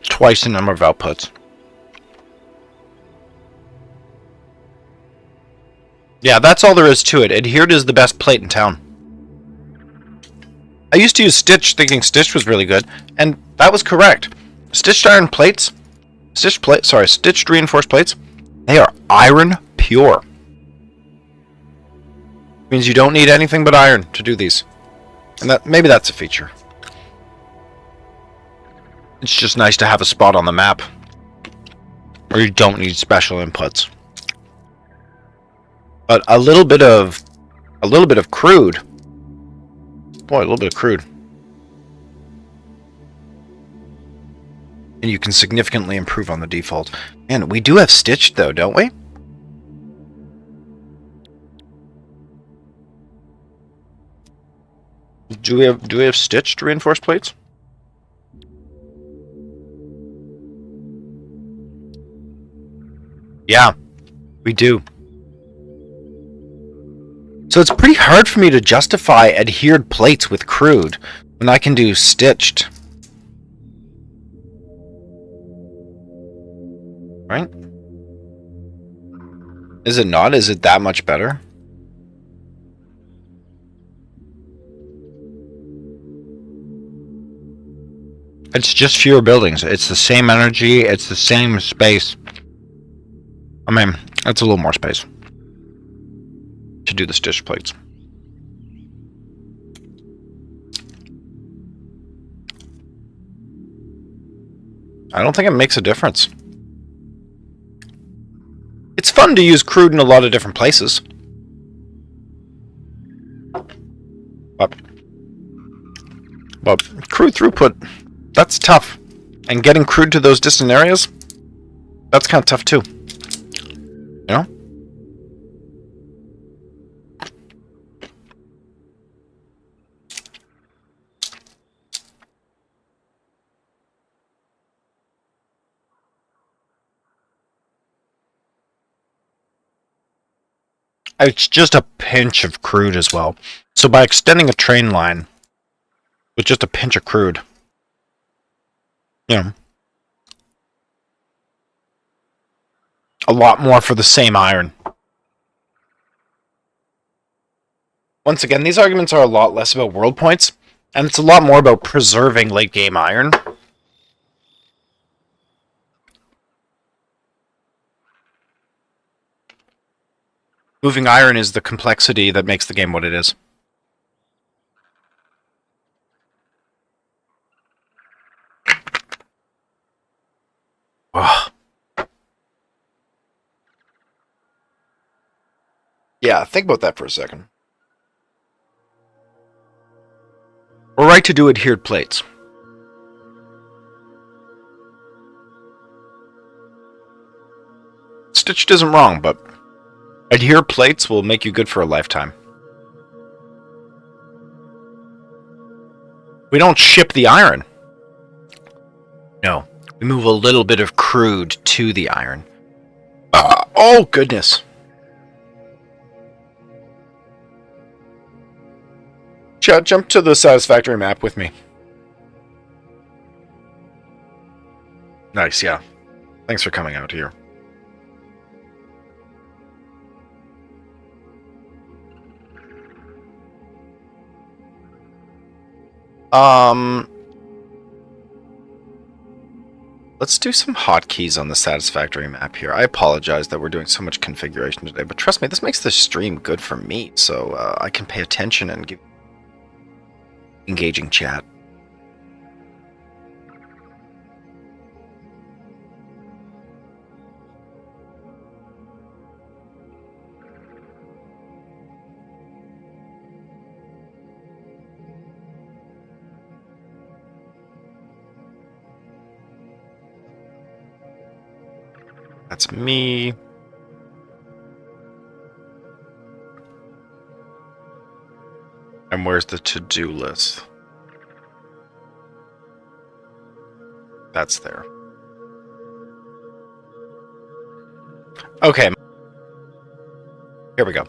outputs. Yeah, that's all there is to it. Adhered is the best plate in town. I used to use stitch thinking stitch was really good, and that was correct. Stitched iron plates, stitched reinforced plates, they are iron pure. Means you don't need anything but iron to do these. And maybe that's a feature. It's just nice to have a spot on the map where you don't need special inputs. But a little bit of crude. Boy, a little bit of crude. And you can significantly improve on the default. Man, we do have stitched though, don't we? Do we have stitched reinforced plates? Yeah, we do. So it's pretty hard for me to justify adhered plates with crude when I can do stitched. Right? Is it not? Is it that much better? It's just fewer buildings. It's the same energy. It's the same space. I mean, it's a little more space to do the stitch plates. I don't think it makes a difference. It's fun to use crude in a lot of different places. But crude throughput, that's tough. And getting crude to those distant areas, that's kind of tough too. You know? It's just a pinch of crude as well. So by extending a train line with just a pinch of crude, you know, a lot more for the same iron. Once again, these arguments are a lot less about world points, and it's a lot more about preserving late game iron. Moving iron is the complexity that makes the game what it is. Ugh. Yeah, think about that for a second. right to do adhered plates. Stitched isn't wrong, but adhered plates will make you good for a lifetime. We don't ship the iron. No, we move a little bit of crude to the iron. Oh, goodness. Jump to the satisfactory map with me. Nice, yeah. Thanks for coming out here. Let's do some hotkeys on the satisfactory map here. I apologize that we're doing so much configuration today, but trust me, this makes the stream good for me, so I can pay attention and give engaging chat. That's me. And where's the to-do list? That's there. Okay. Here we go.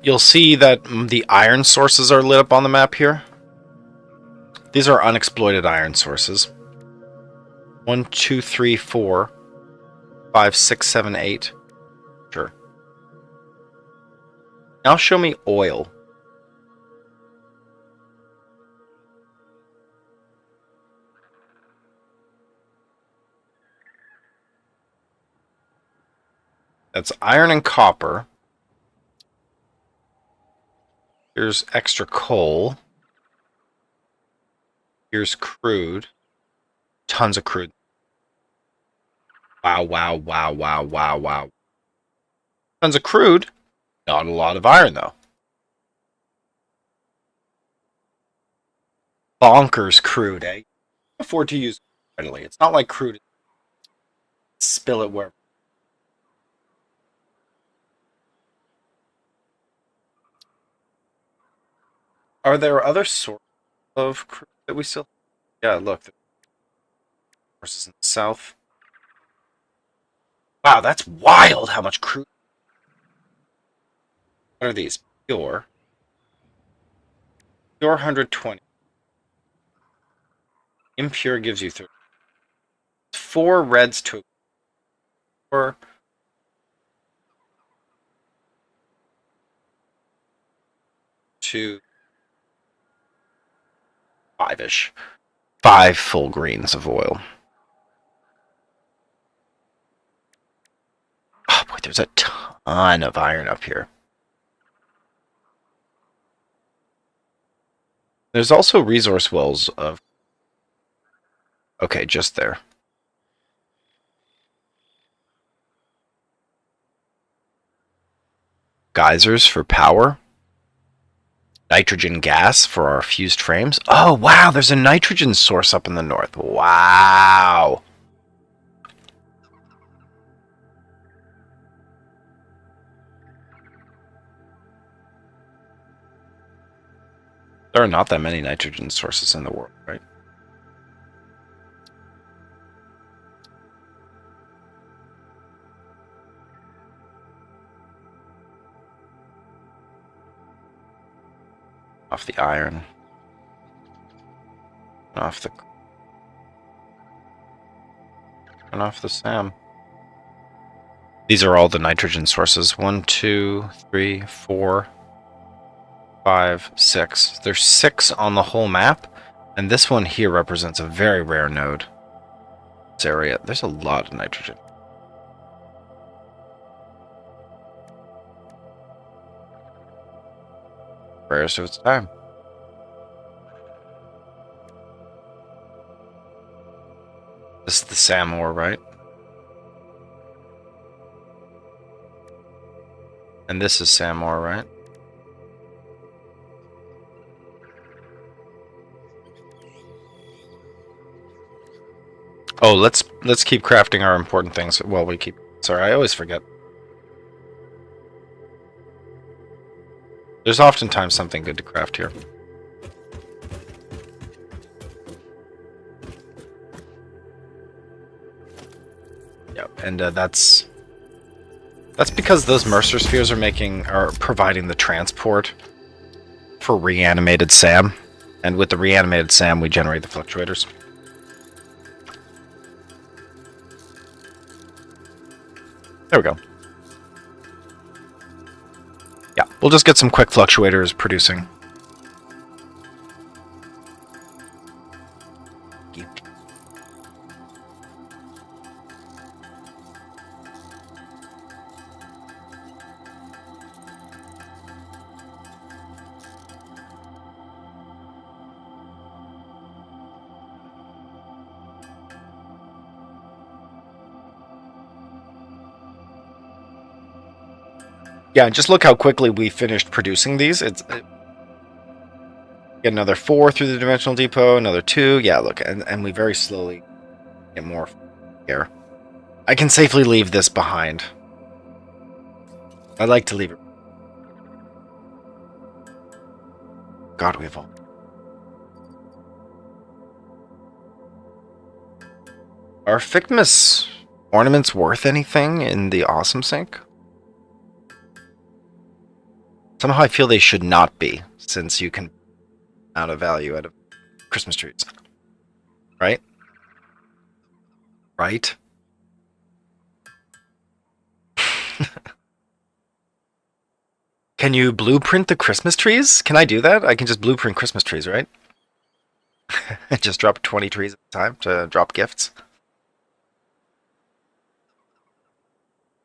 You'll see that the iron sources are lit up on the map here. These are unexploited iron sources. 1, 2, 3, 4, 5, 6, 7, 8. Sure. Now show me oil. That's iron and copper. Here's extra coal. Here's crude. Tons of crude. Wow, wow, wow, wow, wow, wow. Tons of crude. Not a lot of iron, though. Bonkers crude, eh? You can afford to use it readily. It's not like crude. Spill it wherever. Are there other sources of crude that we still... Yeah, look. Sources in the south. Wow, that's wild how much crude. What are these? Pure. Pure 120. Impure gives you 30. 4 reds to 4. To 5-ish. 5 full greens of oil. Oh boy, there's a ton of iron up here. There's also resource wells of... Okay, just there. Geysers for power. Nitrogen gas for our fused frames. Oh, wow, there's a nitrogen source up in the north. Wow. There are not that many nitrogen sources in the world, right? Off the iron. Off the... And off the SAM. These are all the nitrogen sources. 1, 2, 3, 4, 5, 6. There's 6 on the whole map, and this one here represents a very rare node. This area, there's a lot of nitrogen. Rarest of its time. This is the SAM ore, right? And this is SAM ore, right? Oh, let's keep crafting our important things while we keep. Sorry, I always forget. There's oftentimes something good to craft here. Yep, and that's because those Mercer spheres are providing the transport for reanimated SAM, and with the reanimated SAM, we generate the fluctuators. There we go. Yeah, we'll just get some quick fluctuators producing. Yeah, just look how quickly we finished producing these. Get another 4 through the dimensional depot, another 2. Yeah, look, and we very slowly get more here. I can safely leave this behind. I like to leave it. God, we have all. Are FICMAS ornaments worth anything in the awesome sink? Somehow I feel they should not be, since you can out of value out of Christmas trees. Right? Right? Can you blueprint the Christmas trees? Can I do that? I can just blueprint Christmas trees, right? Just drop 20 trees at a time to drop gifts.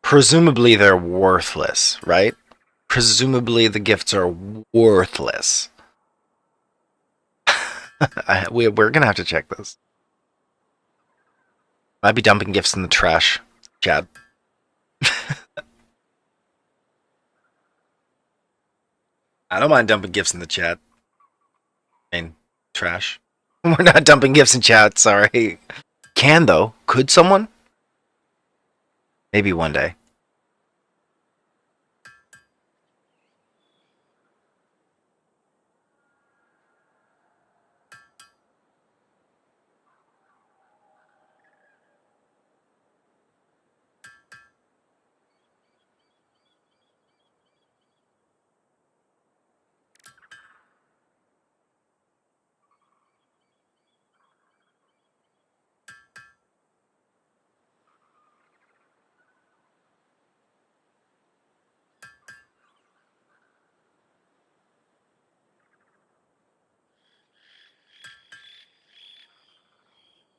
Presumably they're worthless, right? Presumably the gifts are worthless. We're going to have to check this. I'd be dumping gifts in the trash, Chad. I don't mind dumping gifts in the chat. I mean, trash. We're not dumping gifts in chat, sorry. Can, though. Could someone? Maybe one day.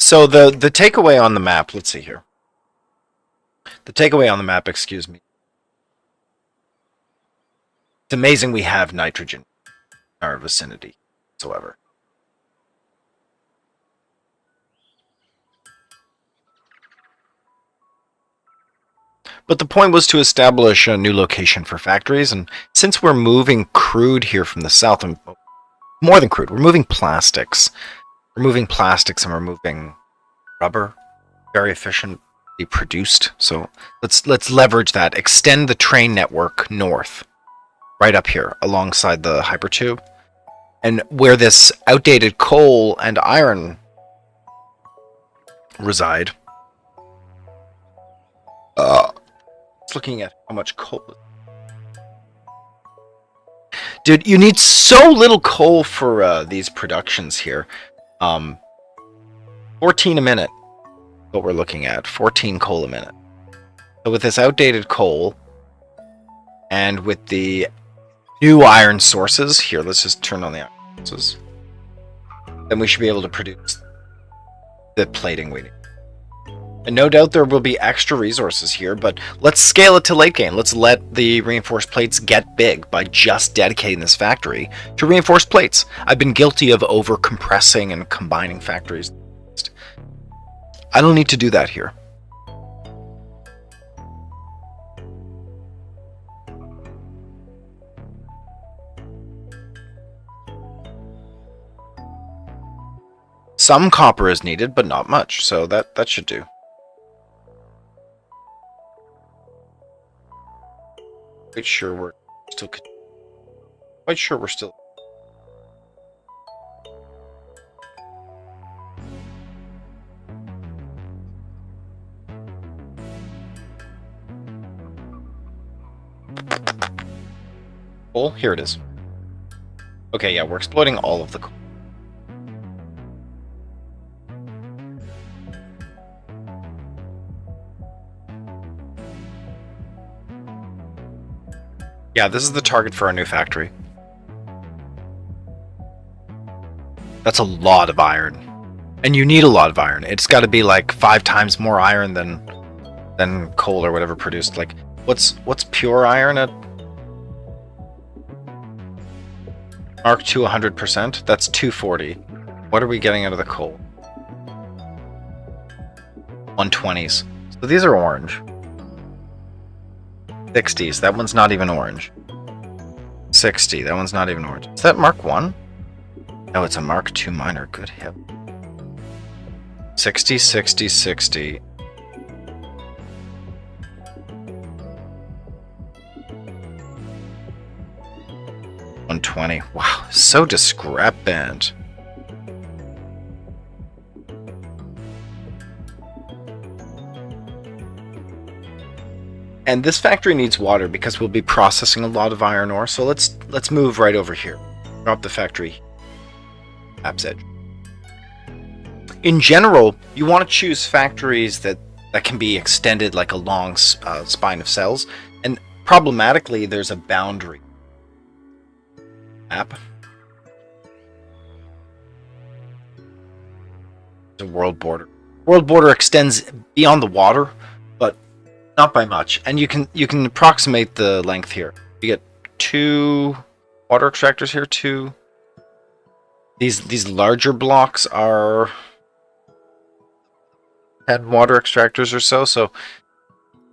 So the takeaway on the map, let's see here. The takeaway on the map, excuse me. It's amazing we have nitrogen in our vicinity whatsoever. But the point was to establish a new location for factories, and since we're moving crude here from the south, and more than crude, we're moving plastics. We're moving plastics and we're moving rubber, very efficiently produced. So let's leverage that. Extend the train network north, right up here alongside the hypertube, and where this outdated coal and iron reside. Looking at how much coal. Dude, you need so little coal for these productions here. 14 a minute. What we're looking at, 14 coal a minute. So with this outdated coal, and with the new iron sources here, let's just turn on the iron sources. Then we should be able to produce the plating we need. And no doubt there will be extra resources here, but let's scale it to late game. Let's let the reinforced plates get big by just dedicating this factory to reinforced plates. I've been guilty of over compressing and combining factories. I don't need to do that here. Some copper is needed, but not much, so that should do. Quite sure we're still. Coal? Here it is. Okay, yeah, we're exploiting all of the coal. Yeah, this is the target for our new factory. That's a lot of iron. And you need a lot of iron. It's got to be like 5 times more iron than coal or whatever produced. Like, what's pure iron at Mark 2 100%? That's 240. What are we getting out of the coal? 120s. So these are orange. 60s. That one's not even orange. 60. That one's not even orange. Is that Mark 1? No, it's a Mark 2 miner. Good hip. 60, 60, 60. $120. Wow, so discrepant. And this factory needs water because we'll be processing a lot of iron ore. So let's move right over here. Drop the factory. Map's edge. In general, you want to choose factories that can be extended like a long spine of cells. And problematically, there's a boundary map. The world border. World border extends beyond the water, but not by much. And you can approximate the length here. You get 2 water extractors here. 2. These larger blocks are 10 water extractors or so. So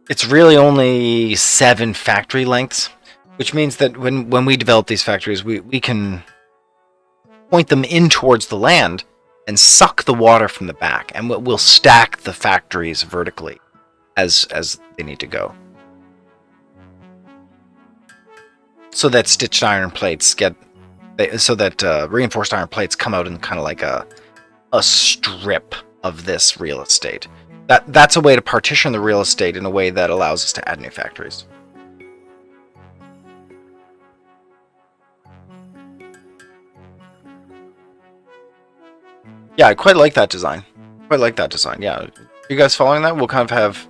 it's really only 7 factory lengths, which means that when we develop these factories, we can point them in towards the land and suck the water from the back, and we'll stack the factories vertically as they need to go, so that stitched iron plates reinforced iron plates come out in kind of like a strip of this real estate. That's a way to partition the real estate in a way that allows us to add new factories. Yeah, I quite like that design. Yeah, you guys following that? We'll kind of have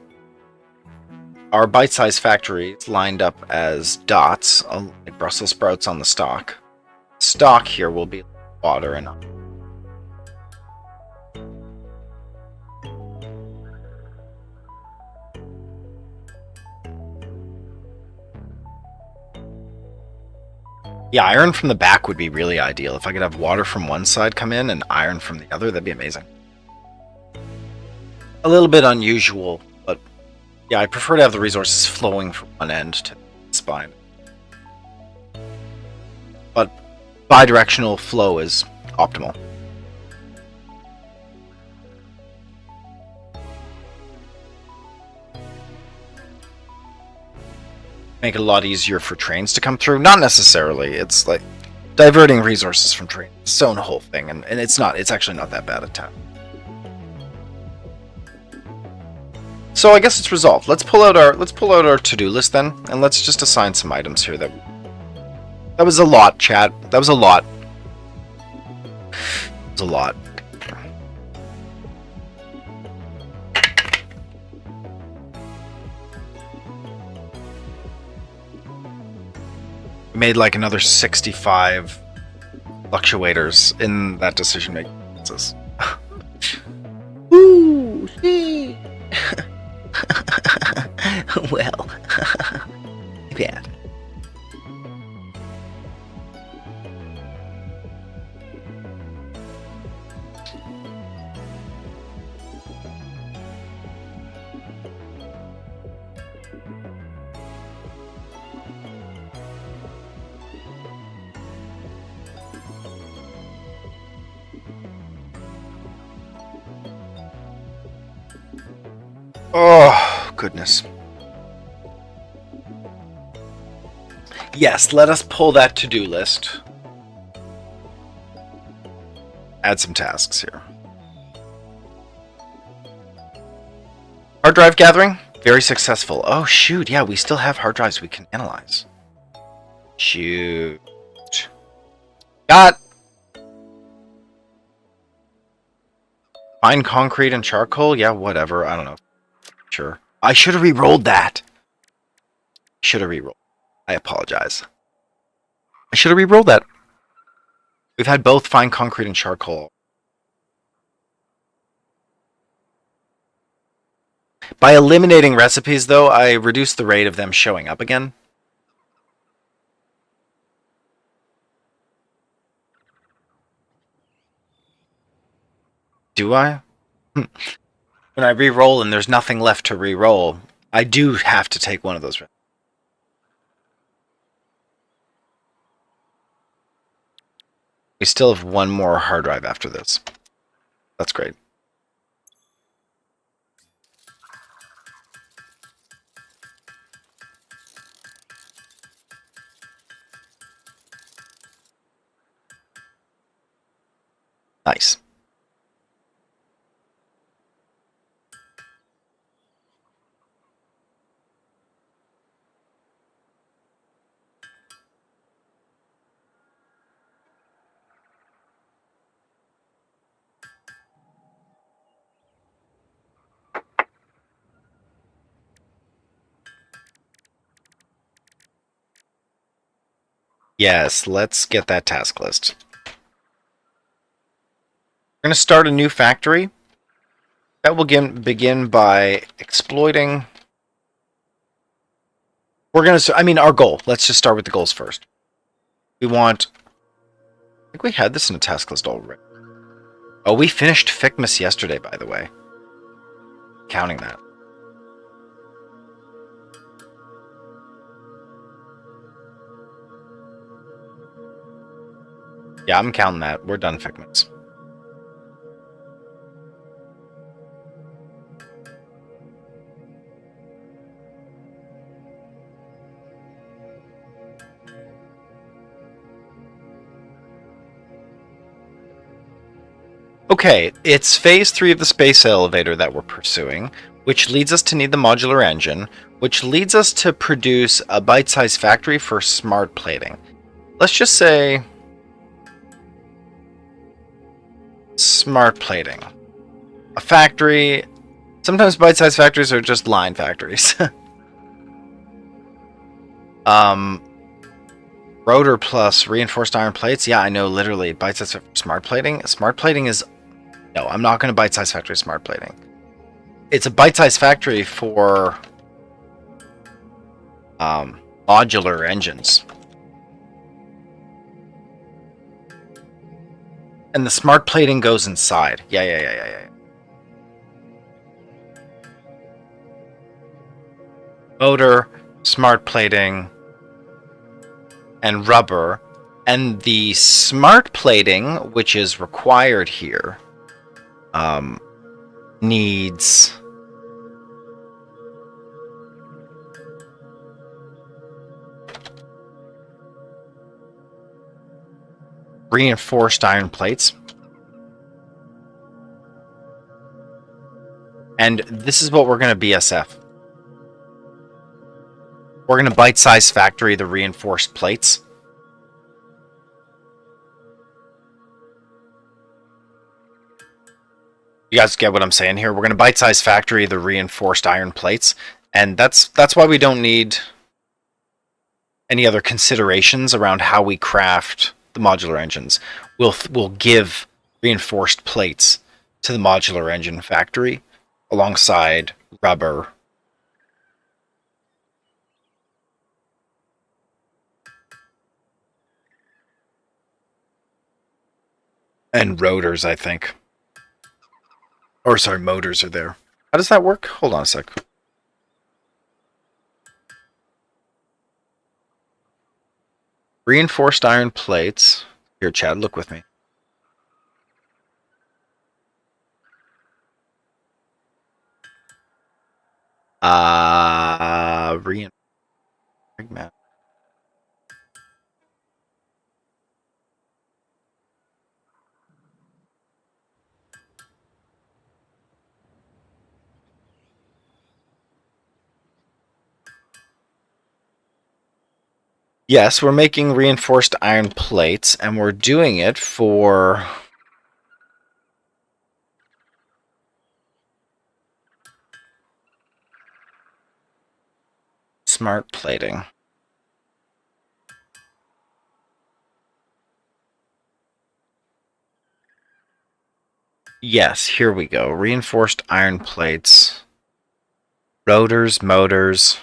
our bite-sized factories lined up as dots, like Brussels sprouts on the stalk. Stalk here will be water and yeah, iron from the back would be really ideal. If I could have water from one side come in and iron from the other, that'd be amazing. A little bit unusual, but yeah, I prefer to have the resources flowing from one end to the spine. But bidirectional flow is optimal. Make it a lot easier for trains to come through. Not necessarily. It's like diverting resources from trains. It's its own whole thing, and it's actually not that bad a time. So I guess it's resolved. Let's pull out our to-do list then, and let's just assign some items here. That was a lot, chat. That was a lot. It was a lot. We made like another 65 fluctuators in that decision-making process. Ooh, shit. Well, bad. Oh, goodness. Yes, let us pull that to-do list. Add some tasks here. Hard drive gathering, very successful. Oh, shoot. Yeah, we still have hard drives we can analyze. Shoot. Got fine concrete and charcoal? Yeah, whatever. I don't know. Sure. I should have re-rolled that. Should have re-rolled. I apologize. I should have re-rolled that. We've had both fine concrete and charcoal. By eliminating recipes, though, I reduced the rate of them showing up again. Do I? When I re-roll and there's nothing left to re-roll, I do have to take one of those. We still have one more hard drive after this. That's great. Nice. Yes, let's get that task list. We're going to start a new factory. That will begin by exploiting. We're going to, I mean, our goal. Let's just start with the goals first. We want, I think we had this in a task list already. Oh, we finished FICMAS yesterday, by the way. Counting that. Yeah, I'm counting that. We're done FICMAS. Okay, it's phase 3 of the space elevator that we're pursuing, which leads us to need the modular engine, which leads us to produce a bite-sized factory for smart plating. Let's just say smart plating. A factory. Sometimes bite-sized factories are just line factories. Rotor plus reinforced iron plates. Yeah, I know, literally. Bite-sized smart plating. Smart plating is... No, I'm not going to bite-sized factory smart plating. It's a bite-sized factory for modular engines. And the smart plating goes inside. Yeah. Motor, smart plating, and rubber. And the smart plating, which is required here, needs reinforced iron plates. And this is what we're going to BSF. We're going to bite-size factory the reinforced plates. You guys get what I'm saying here? We're going to bite-size factory the reinforced iron plates. And that's why we don't need any other considerations around how we craft the modular engines. We'll give reinforced plates to the modular engine factory alongside rubber and rotors, I think. Or sorry, motors are there. How does that work? Hold on a sec. Reinforced iron plates. Here, Chad, look with me. Reinforced FICMAS. Yes, we're making reinforced iron plates, and we're doing it for smart plating. Yes, here we go. Reinforced iron plates. Rotors, motors.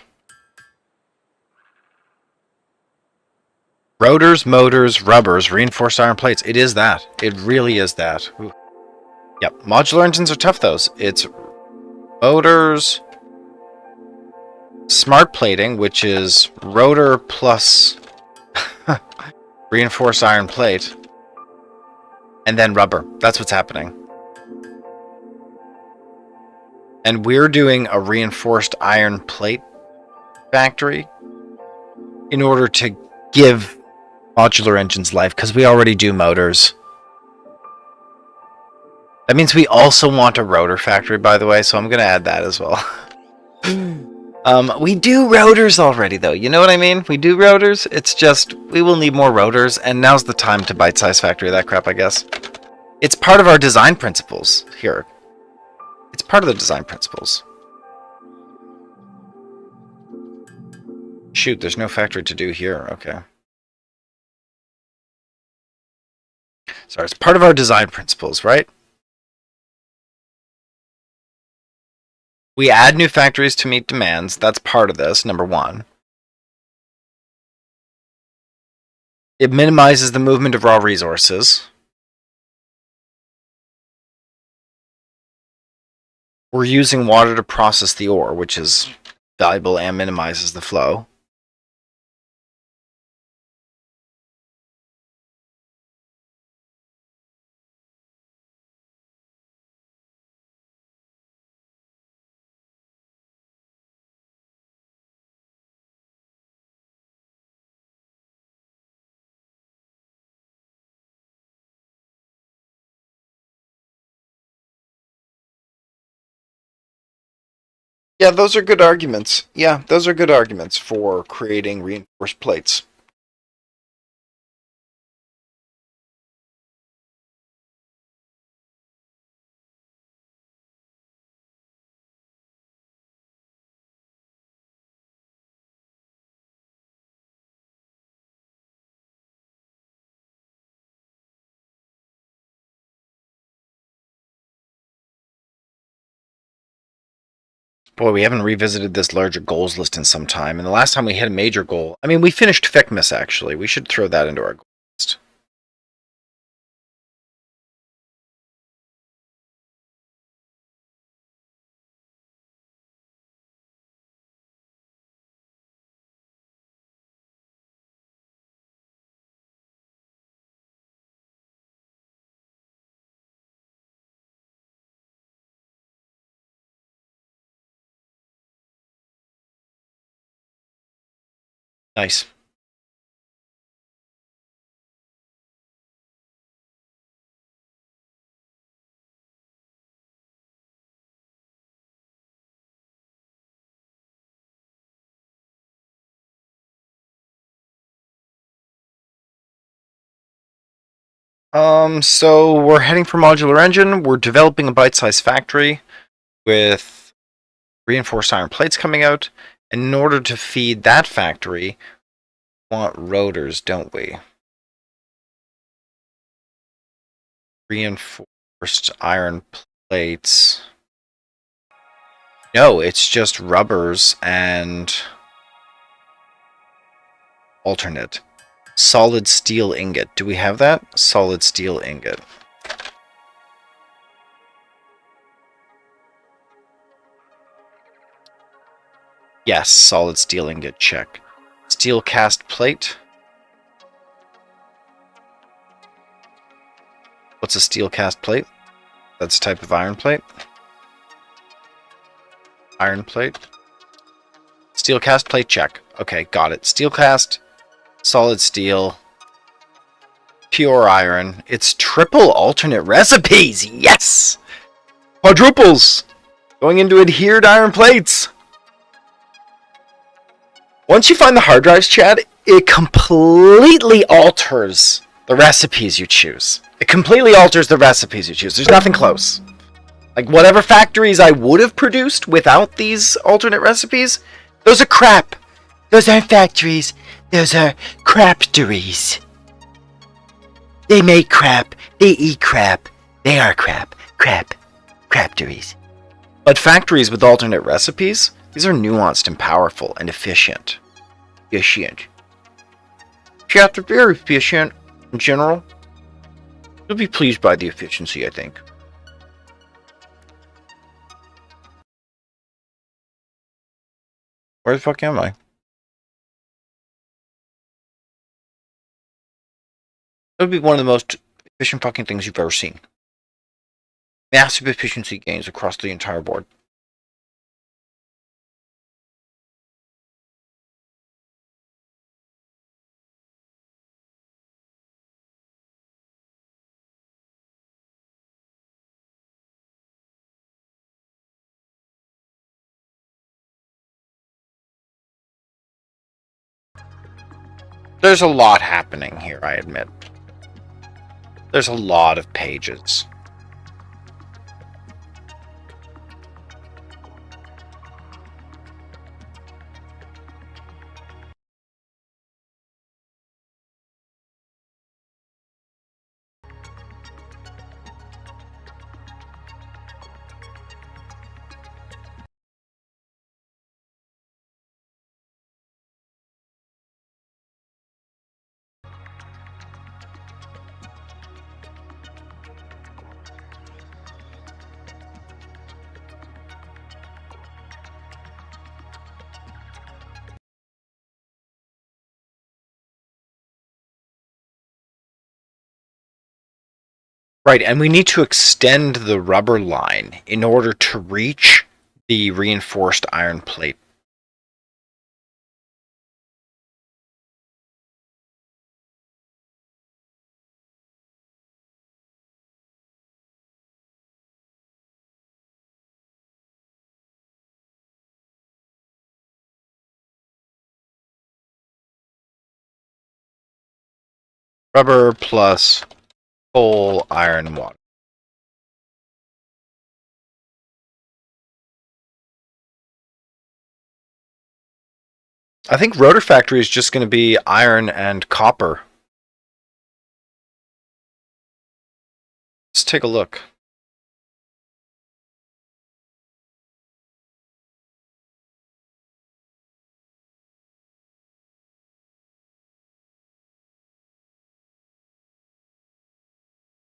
Rotors, motors, rubbers, reinforced iron plates. It is that. It really is that. Ooh. Yep. Modular engines are tough, those. It's motors, smart plating, which is rotor plus reinforced iron plate, and then rubber. That's what's happening. And we're doing a reinforced iron plate factory in order to give modular engines life, because we already do motors. That means we also want a rotor factory, by the way, so I'm going to add that as well. We do rotors already, though. You know what I mean? We do rotors. It's just, we will need more rotors, and now's the time to bite-size factory that crap, I guess. It's part of our design principles here. It's part of the design principles. Shoot, there's no factory to do here. Okay. Sorry, it's part of our design principles, right? We add new factories to meet demands. That's part of this, number one. It minimizes the movement of raw resources. We're using water to process the ore, which is valuable and minimizes the flow. Yeah, those are good arguments. Yeah, those are good arguments for creating reinforced plates. Boy, we haven't revisited this larger goals list in some time. And the last time we hit a major goal, I mean, we finished FICMAS, actually. We should throw that into our goal list. Nice. So we're heading for modular engine. We're developing a bite-sized factory with reinforced iron plates coming out. And in order to feed that factory, we want rotors, don't we? Reinforced iron plates. No, it's just rubbers and alternate. Solid steel ingot. Do we have that? Solid steel ingot. Yes, solid steel ingot, check. Steel cast plate. What's a steel cast plate? That's a type of iron plate. Iron plate. Steel cast plate, check. Okay, got it. Steel cast, solid steel, pure iron. It's triple alternate recipes. Yes! Quadruples! Going into adhered iron plates. Once you find the hard drives, Chad, it completely alters the recipes you choose. It completely alters the recipes you choose. There's nothing close. Like, whatever factories I would have produced without these alternate recipes, those are crap. Those aren't factories. Those are craptories. They make crap. They eat crap. They are crap. Craptories. But factories with alternate recipes, these are nuanced and powerful and efficient. Efficient. Chapter very efficient in general. You'll be pleased by the efficiency, I think. Where the fuck am I? That would be one of the most efficient fucking things you've ever seen. Massive efficiency gains across the entire board. There's a lot happening here, I admit. There's a lot of pages. Right, and we need to extend the rubber line in order to reach the reinforced iron plate. Rubber plus coal, iron, water. I think Rotor Factory is just going to be iron and copper. Let's take a look.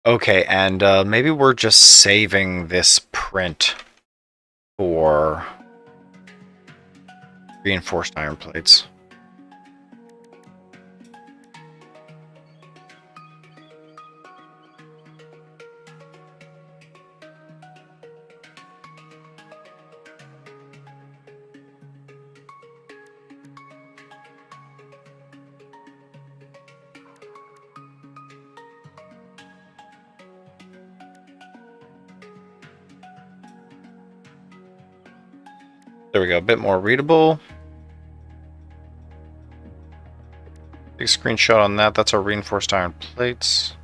Okay, and maybe we're just saving this print for reinforced iron plates. There we go, a bit more readable. Big screenshot on that. That's our reinforced iron plates.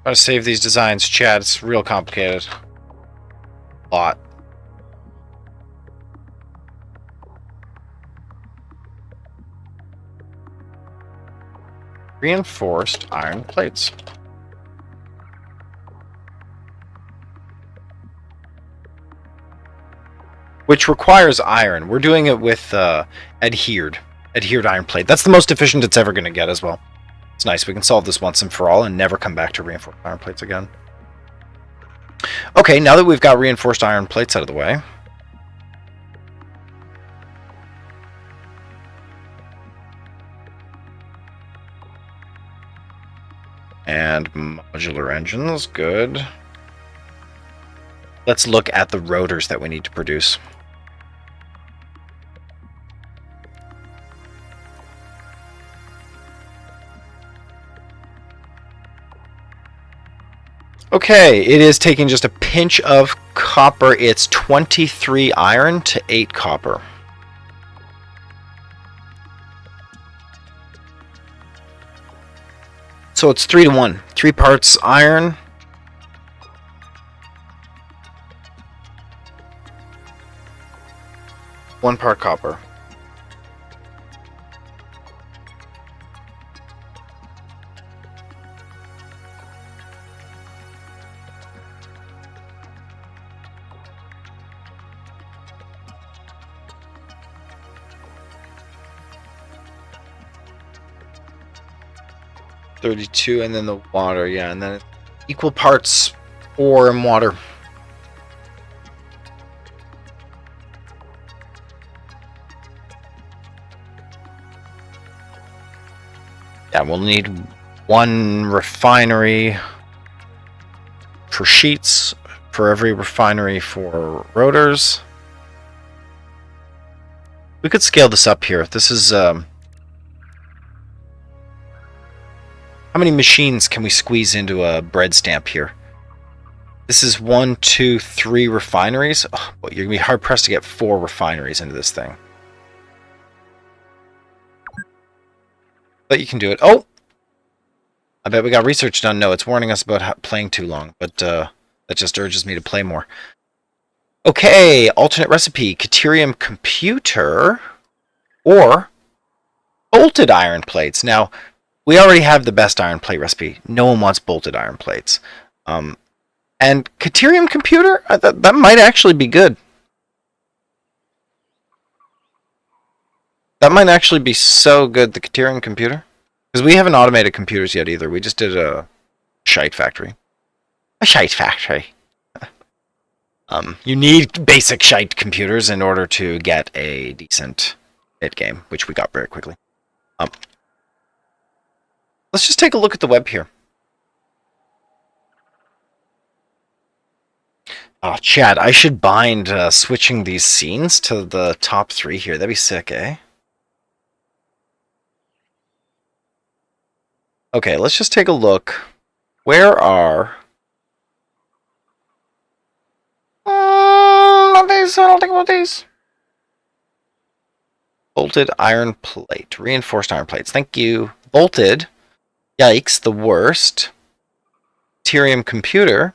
Gotta save these designs, Chad. It's real complicated. A lot. Reinforced iron plates. Which requires iron. We're doing it with adhered iron plate. That's the most efficient it's ever going to get as well. It's nice. We can solve this once and for all and never come back to reinforced iron plates again. Okay, now that we've got reinforced iron plates out of the way. And modular engines, good. Let's look at the rotors that we need to produce. Okay, it is taking just a pinch of copper. It's 23 iron to 8 copper. So it's 3 to 1. 3 parts iron. One part copper. $32, and then the water, yeah, and then equal parts ore and water. Yeah, we'll need 1 refinery for sheets, for every refinery for rotors. We could scale this up here. This is how many machines can we squeeze into a bread stamp here? This is 1, 2, 3 refineries. Oh, boy, you're gonna be hard pressed to get 4 refineries into this thing. But you can do it. Oh! I bet we got research done. No, it's warning us about playing too long, but that just urges me to play more. Okay, alternate recipe. Caterium computer or bolted iron plates. Now, we already have the best iron plate recipe. No one wants bolted iron plates. And caterium computer? That might actually be good. That might actually be so good, the caterium computer. Because we haven't automated computers yet either. We just did a shite factory. A shite factory. You need basic shite computers in order to get a decent hit game, which we got very quickly. Let's just take a look at the web here. Oh, Chad, I should bind switching these scenes to the top 3 here. That'd be sick, eh? Okay, let's just take a look. Where are... not these, I don't think about these. Bolted iron plate. Reinforced iron plates. Thank you. Bolted. Yikes, the worst. Caterium computer.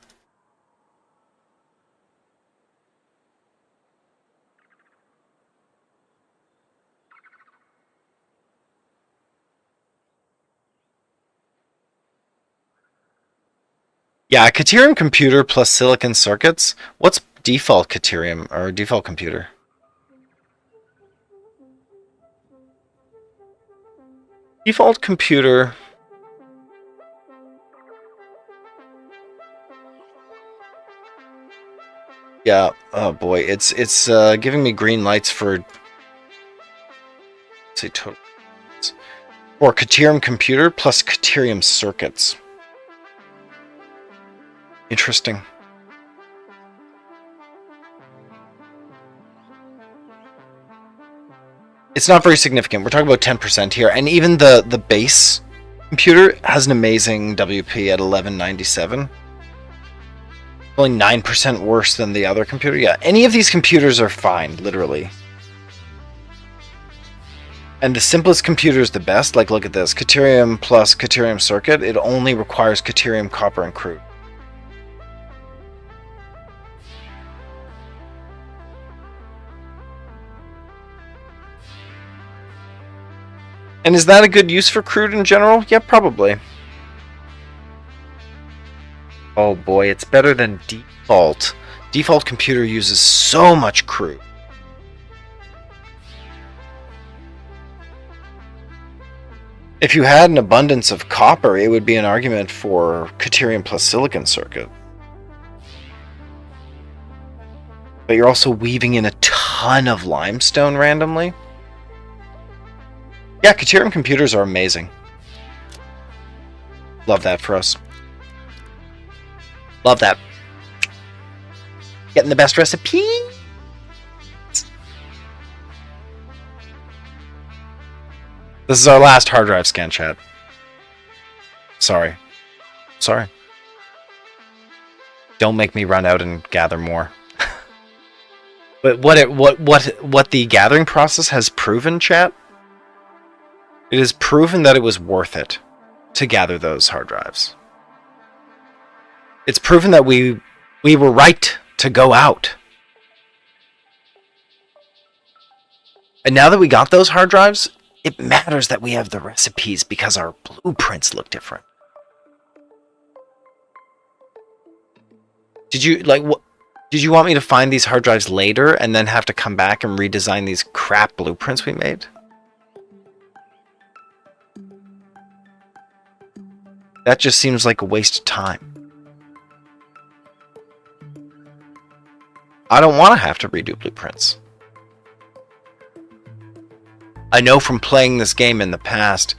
Yeah, caterium computer plus silicon circuits. What's default caterium or default computer? Default computer. Yeah, oh boy, it's giving me green lights for, let's say, total. Or caterium computer plus caterium circuits. Interesting. It's not very significant. We're talking about 10% here, and even the base computer has an amazing WP at 1197. Only 9% worse than the other computer. Yeah, any of these computers are fine, literally. And the simplest computer is the best. Like, look at this. Caterium plus caterium circuit. It only requires caterium, copper, and crude. And is that a good use for crude in general? Yeah, probably. Oh boy, it's better than default. Default computer uses so much crude. If you had an abundance of copper, it would be an argument for caterium plus silicon circuit. But you're also weaving in a ton of limestone randomly. Yeah, caterium computers are amazing. Love that for us. Love that. Getting the best recipe. This is our last hard drive scan, chat. Sorry. Sorry. Don't make me run out and gather more. But what the gathering process has proven, chat, it has proven that it was worth it to gather those hard drives. It's proven that we were right to go out. And now that we got those hard drives, it matters that we have the recipes because our blueprints look different. Did you want me to find these hard drives later and then have to come back and redesign these crap blueprints we made? That just seems like a waste of time. I don't want to have to redo blueprints. I know from playing this game in the past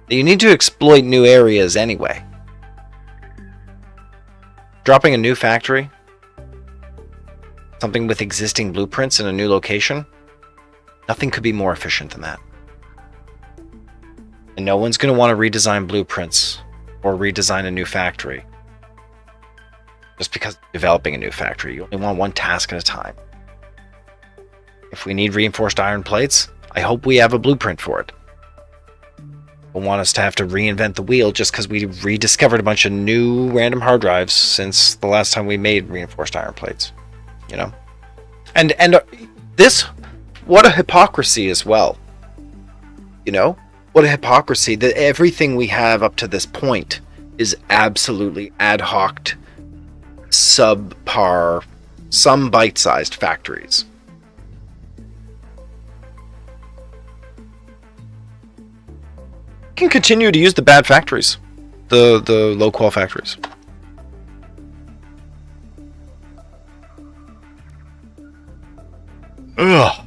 that you need to exploit new areas anyway. Dropping a new factory, something with existing blueprints in a new location, nothing could be more efficient than that. And no one's going to want to redesign blueprints or redesign a new factory just because developing a new factory. You only want one task at a time. If we need reinforced iron plates, I hope we have a blueprint for it. Don't want us to have to reinvent the wheel just because we rediscovered a bunch of new random hard drives since the last time we made reinforced iron plates. You know? And this, what a hypocrisy as well. You know? What a hypocrisy that everything we have up to this point is absolutely ad hoc, subpar, some bite-sized factories. Can continue to use the bad factories, the low qual factories. Ugh,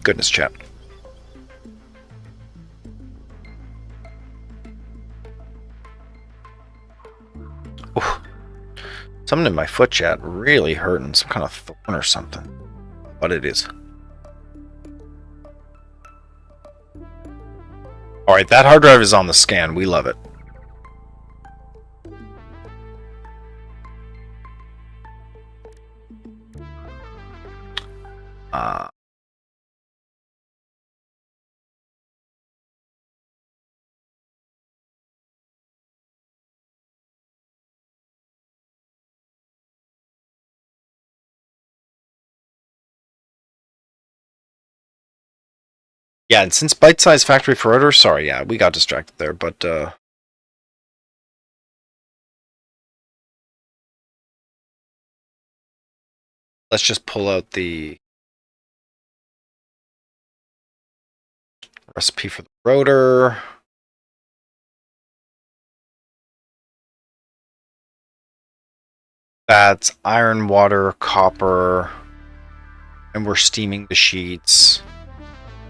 goodness, chat. Oof. Something in my foot, chat, really hurting. Some kind of thorn or something. What it is. Alright, that hard drive is on the scan. We love it. Yeah, and since bite-sized factory for order, sorry, yeah, we got distracted there, but let's just pull out the recipe for the rotor. That's iron, water, copper, and we're steaming the sheets.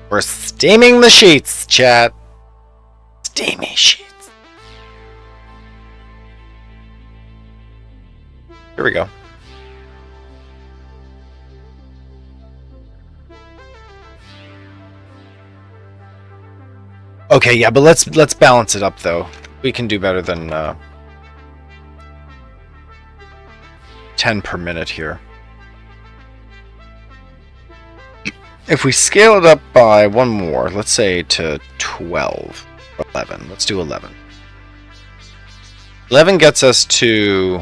We're steaming the sheets, chat. Steamy sheets. Here we go. Okay, yeah, but let's balance it up though. We can do better than 10 per minute here. If we scale it up by one more, let's say to 12, 11. Let's do 11. 11 gets us to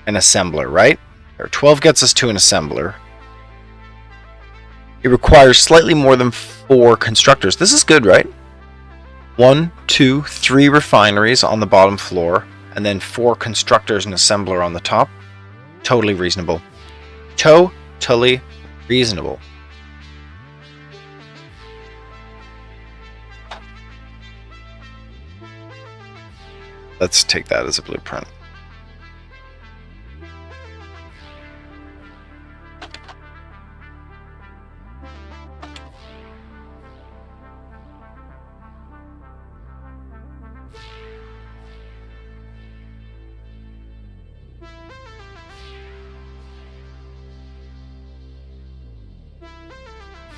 an assembler, right? Or 12 gets us to an assembler. It requires slightly more than 4 constructors. This is good, right? 1, 2, 3 refineries on the bottom floor, and then 4 constructors and assembler on the top. Totally reasonable. Totally reasonable. Let's take that as a blueprint.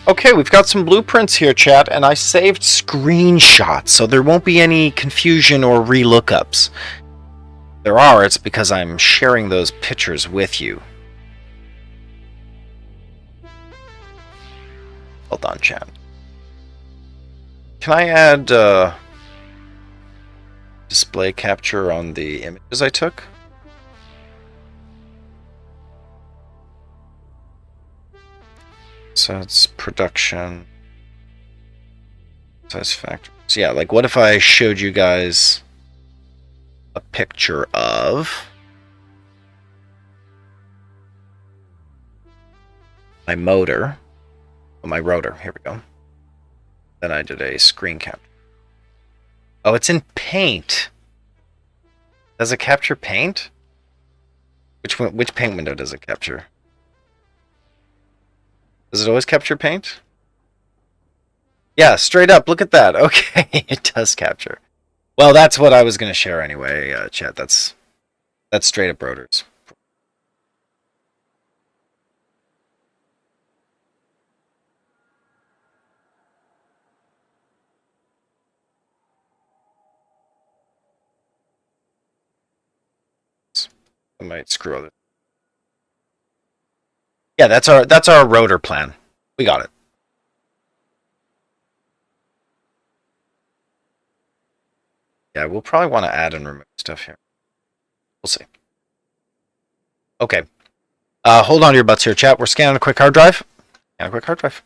Okay, we've got some blueprints here, chat, and I saved screenshots, so there won't be any confusion or relookups. there are, it's because I'm sharing those pictures with you. Hold on, chat. Can I add display capture on the images I took? So it's production. SATISFACTORY. So yeah, like what if I showed you guys a picture of my motor, my rotor, here we go. Then I did a screen capture. Oh, it's in paint. Does it capture paint? Which paint window does it capture? Does it always capture paint? Yeah, straight up, look at that. Okay, it does capture. Well, that's what I was going to share anyway, chat. That's straight up rotors. I might screw it. Yeah, that's our rotor plan. We got it. Yeah, we'll probably want to add and remove stuff here. We'll see. Okay. Hold on to your butts here, chat. We're scanning a quick hard drive. And a quick hard drive.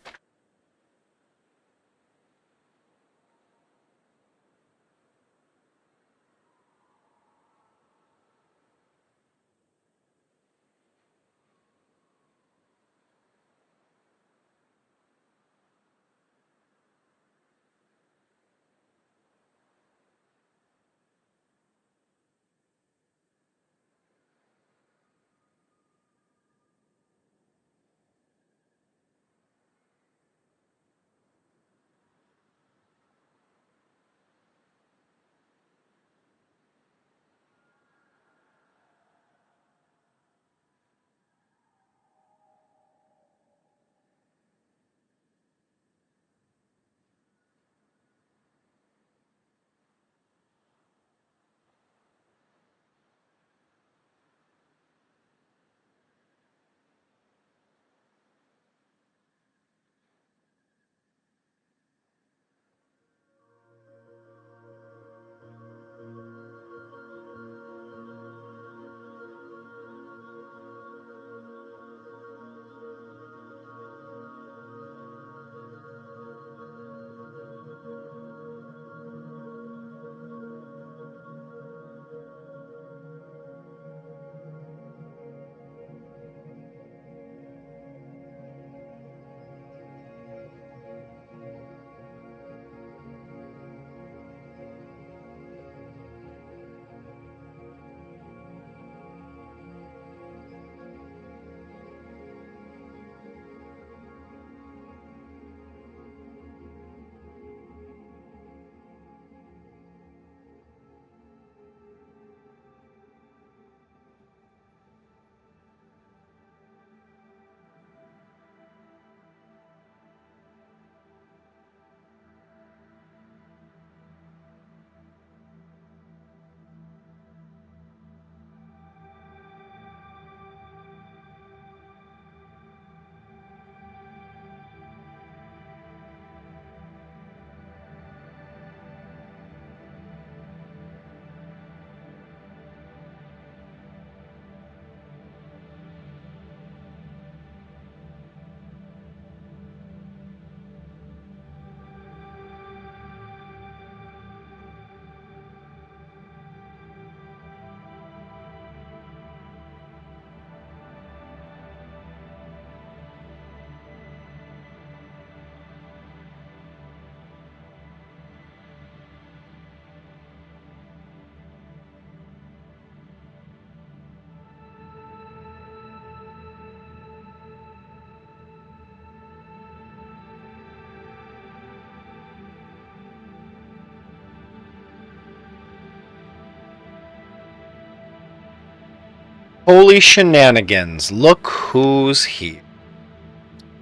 Holy shenanigans. Look who's here.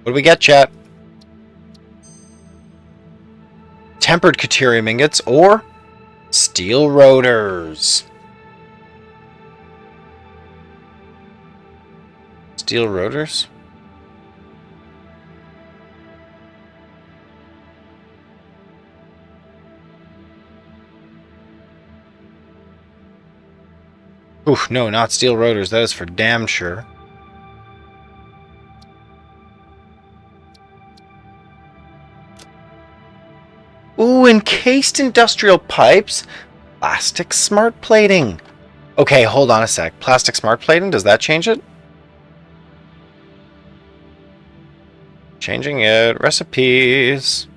What do we get, chat? Tempered deuterium ingots or steel rotors. steel rotors? Oof, no, not steel rotors. That is for damn sure. Ooh, encased industrial pipes. Plastic smart plating. Okay, hold on a sec. Plastic smart plating, does that change it? Changing it. Recipes.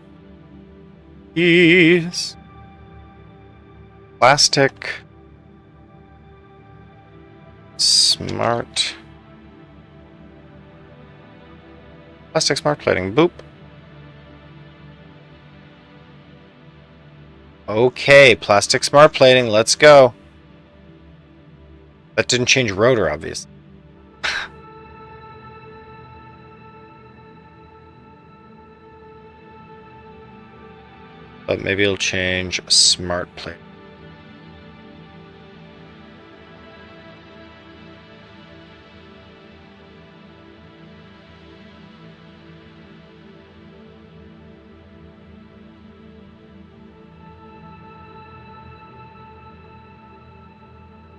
Yes. Plastic smart. Plastic smart plating. Boop. Okay, plastic smart plating. Let's go. That didn't change rotor, obviously. But maybe it'll change smart plate.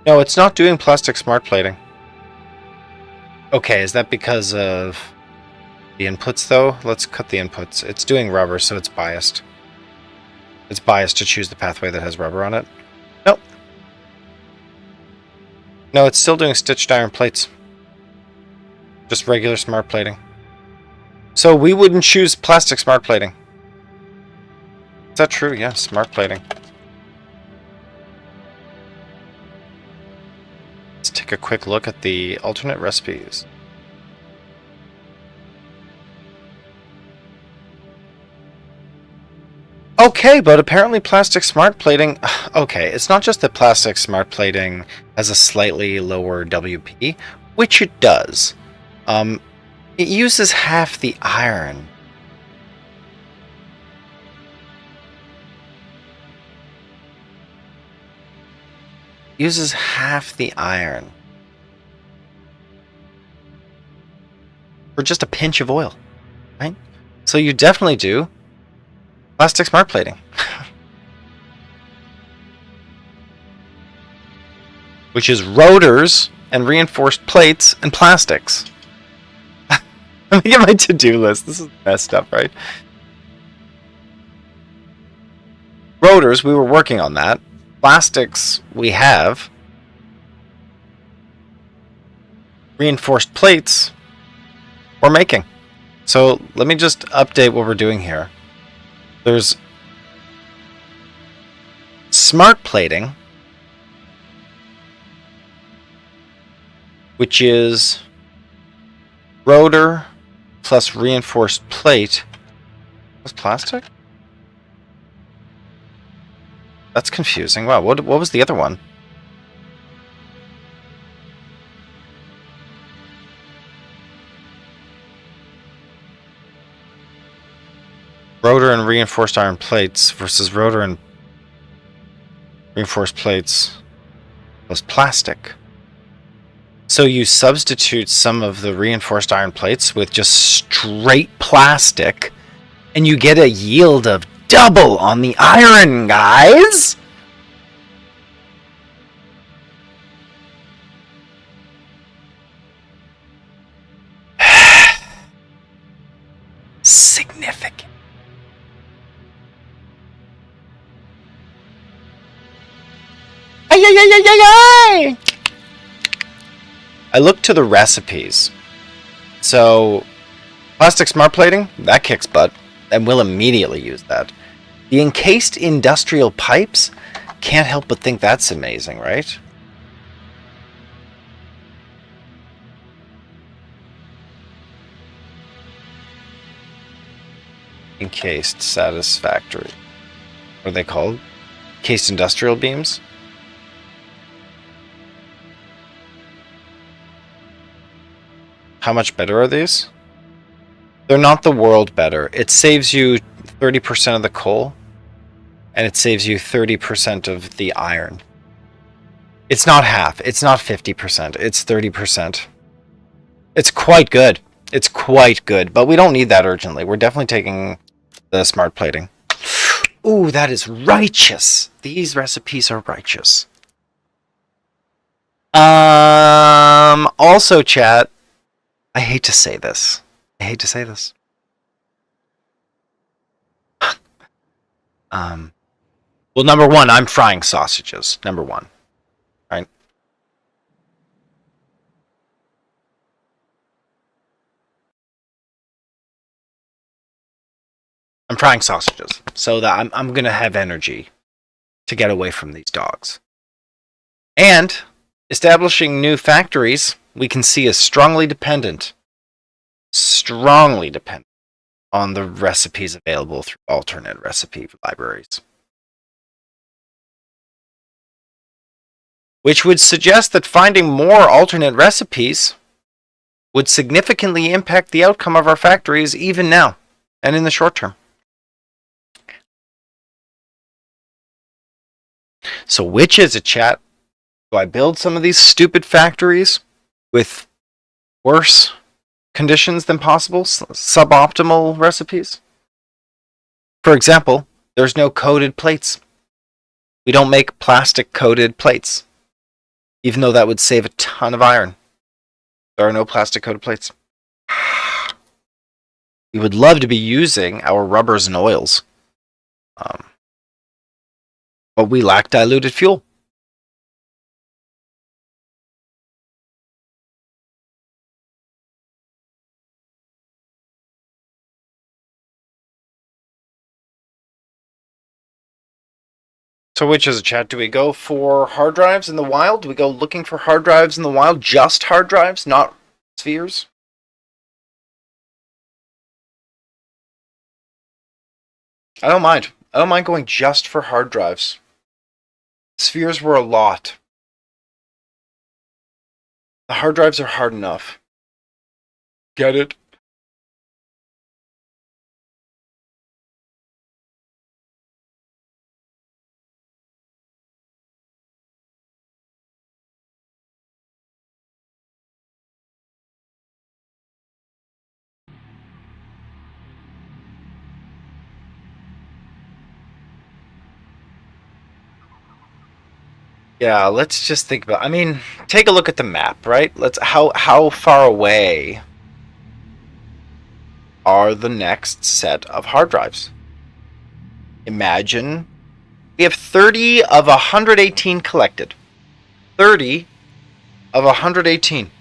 No, it's not doing plastic smart plating. Okay, is that because of the inputs, though? Let's cut the inputs. It's doing rubber, so it's biased. It's biased to choose the pathway that has rubber on it. Nope. No, it's still doing stitched iron plates. Just regular smart plating. So we wouldn't choose plastic smart plating. Is that true? Yeah, smart plating. Let's take a quick look at the alternate recipes. Okay, but apparently plastic smart plating... Okay, it's not just that plastic smart plating has a slightly lower WP, which it does. It uses half the iron. Uses half the iron. For just a pinch of oil, right? So you definitely do plastic smart plating. Which is rotors and reinforced plates and plastics. Let me get my to-do list. This is messed up, right? Rotors, we were working on that. Plastics, we have. Reinforced plates, we're making. So let me just update what we're doing here. There's smart plating, which is rotor plus reinforced plate plus plastic? That's confusing. Wow, what was the other one? Rotor and reinforced iron plates versus rotor and reinforced plates plus plastic. So you substitute some of the reinforced iron plates with just straight plastic, and you get a yield of double on the iron, guys! Significant. Ay, ay, ay, ay, ay, ay! I looked to the recipes. So, plastic smart plating, that kicks butt, and we'll immediately use that. The encased industrial pipes, can't help but think that's amazing, right? Encased satisfactory. What are they called? Encased industrial beams? How much better are these? They're not the world better. It saves you 30% of the coal, and it saves you 30% of the iron. It's not half. It's not 50%. It's 30%. It's quite good. It's quite good, but we don't need that urgently. We're definitely taking the smart plating. Ooh, that is righteous. These recipes are righteous. Also, chat, I hate to say this. Well, number one, I'm frying sausages. Number one, right? I'm frying sausages so that I'm gonna have energy to get away from these dogs. And establishing new factories, we can see is strongly dependent on the recipes available through alternate recipe libraries. Which would suggest that finding more alternate recipes would significantly impact the outcome of our factories even now and in the short term. So which is it, chat? Do I build some of these stupid factories with worse conditions than possible, suboptimal recipes? For example, there's no coated plates. We don't make plastic coated plates, even though that would save a ton of iron. There are no plastic coated plates. We would love to be using our rubbers and oils, but we lack diluted fuel. So which is it, chat? Do we go for hard drives in the wild? Do we go looking for hard drives in the wild? Just hard drives, not spheres? I don't mind. I don't mind going just for hard drives. Spheres were a lot. The hard drives are hard enough. Get it? Yeah, let's just think about. I mean, take a look at the map, right? How far away are the next set of hard drives? Imagine we have 30 of 118 collected. 30 of 118.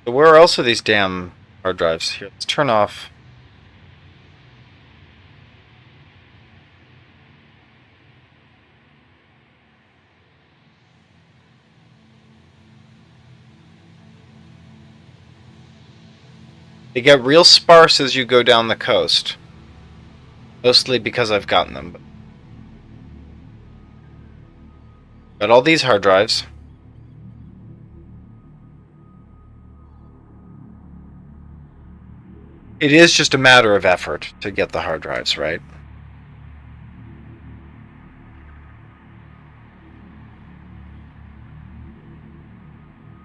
So where else are these damn hard drives? Here, let's turn off. They get real sparse as you go down the coast. Mostly because I've gotten them. But all these hard drives. It is just a matter of effort to get the hard drives, right?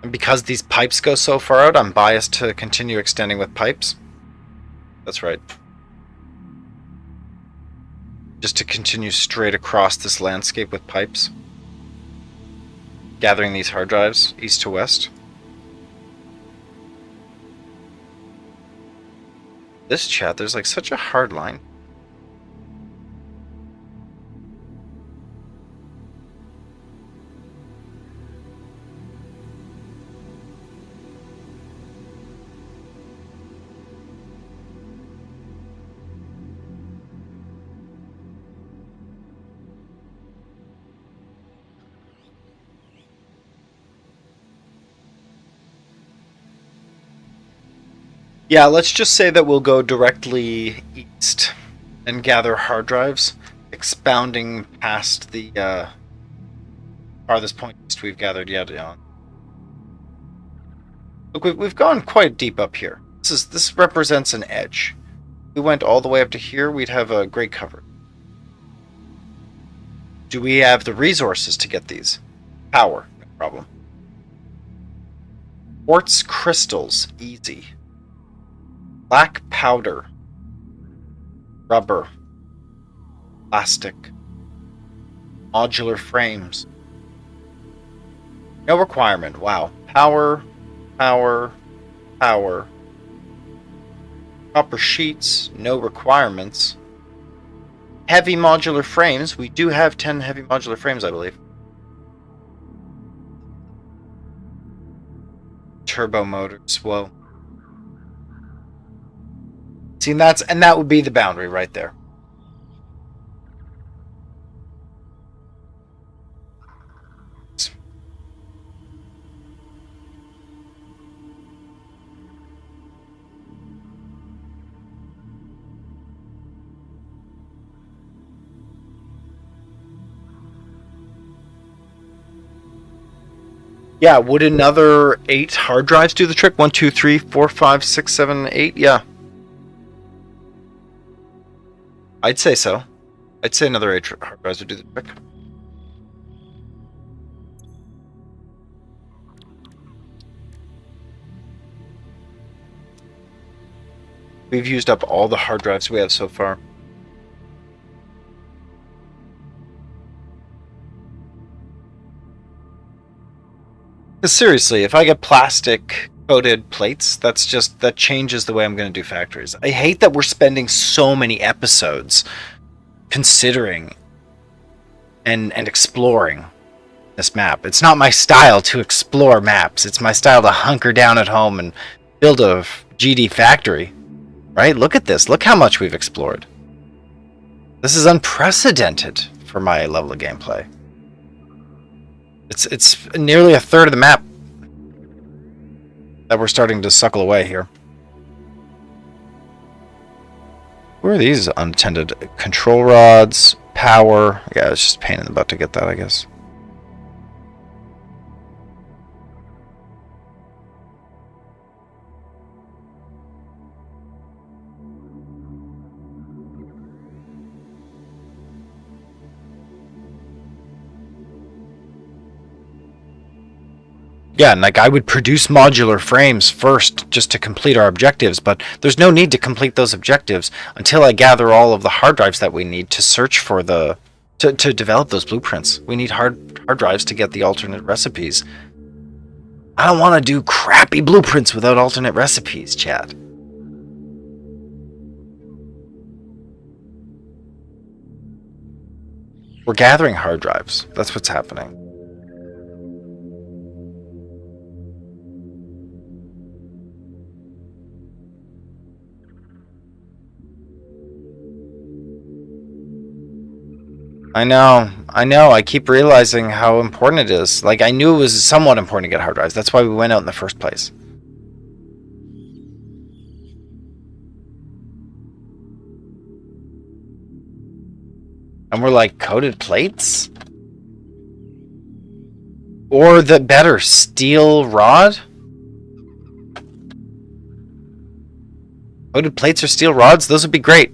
And because these pipes go so far out, I'm biased to continue extending with pipes. That's right. Just to continue straight across this landscape with pipes. Gathering these hard drives, east to west. This chat, there's like such a hard line. Yeah, let's just say that we'll go directly east and gather hard drives, expounding past the farthest point we've gathered yet on. Look, we've gone quite deep up here. This represents an edge. If we went all the way up to here, we'd have a great cover. Do we have the resources to get these? Power, no problem. Quartz crystals, easy. Black powder. Rubber. Plastic. Modular frames. No requirement. Wow. Power, power, power. Copper sheets, no requirements. Heavy modular frames. We do have 10 heavy modular frames, I believe. Turbo motors. Whoa. See, that would be the boundary right there. Yeah, would another 8 hard drives do the trick? 1, 2, 3, 4, 5, 6, 7, 8? Yeah. I'd say so. I'd say another 8 hard drives would do the trick. We've used up all the hard drives we have so far. Because seriously, if I get plastic coated plates, that changes the way I'm going to do factories. I hate that we're spending so many episodes considering and exploring this map. It's not my style to explore maps. It's my style to hunker down at home and build a GD factory. Right? Look at this. Look how much we've explored. This is unprecedented for my level of gameplay. It's nearly a third of the map that we're starting to suckle away here. Where are these unattended? Control rods, power. Yeah, it's just a pain in the butt to get that, I guess. Yeah, and like I would produce modular frames first just to complete our objectives, but there's no need to complete those objectives until I gather all of the hard drives that we need to search for to develop those blueprints. We need hard drives to get the alternate recipes. I don't want to do crappy blueprints without alternate recipes, chat. We're gathering hard drives. That's what's happening. I know, I keep realizing how important it is. Like, I knew it was somewhat important to get hard drives. That's why we went out in the first place. And we're like, coated plates? Or the better, steel rod? Coated plates or steel rods? Those would be great.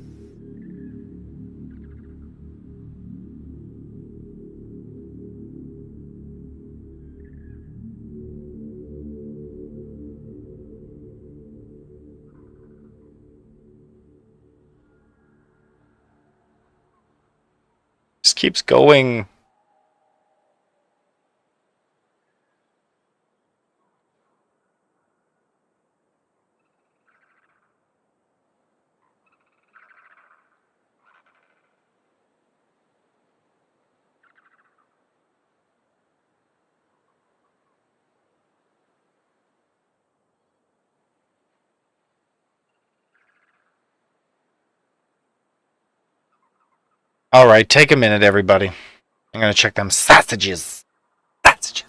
Just keeps going. Alright, take a minute, everybody. I'm gonna check them sausages. Sausages.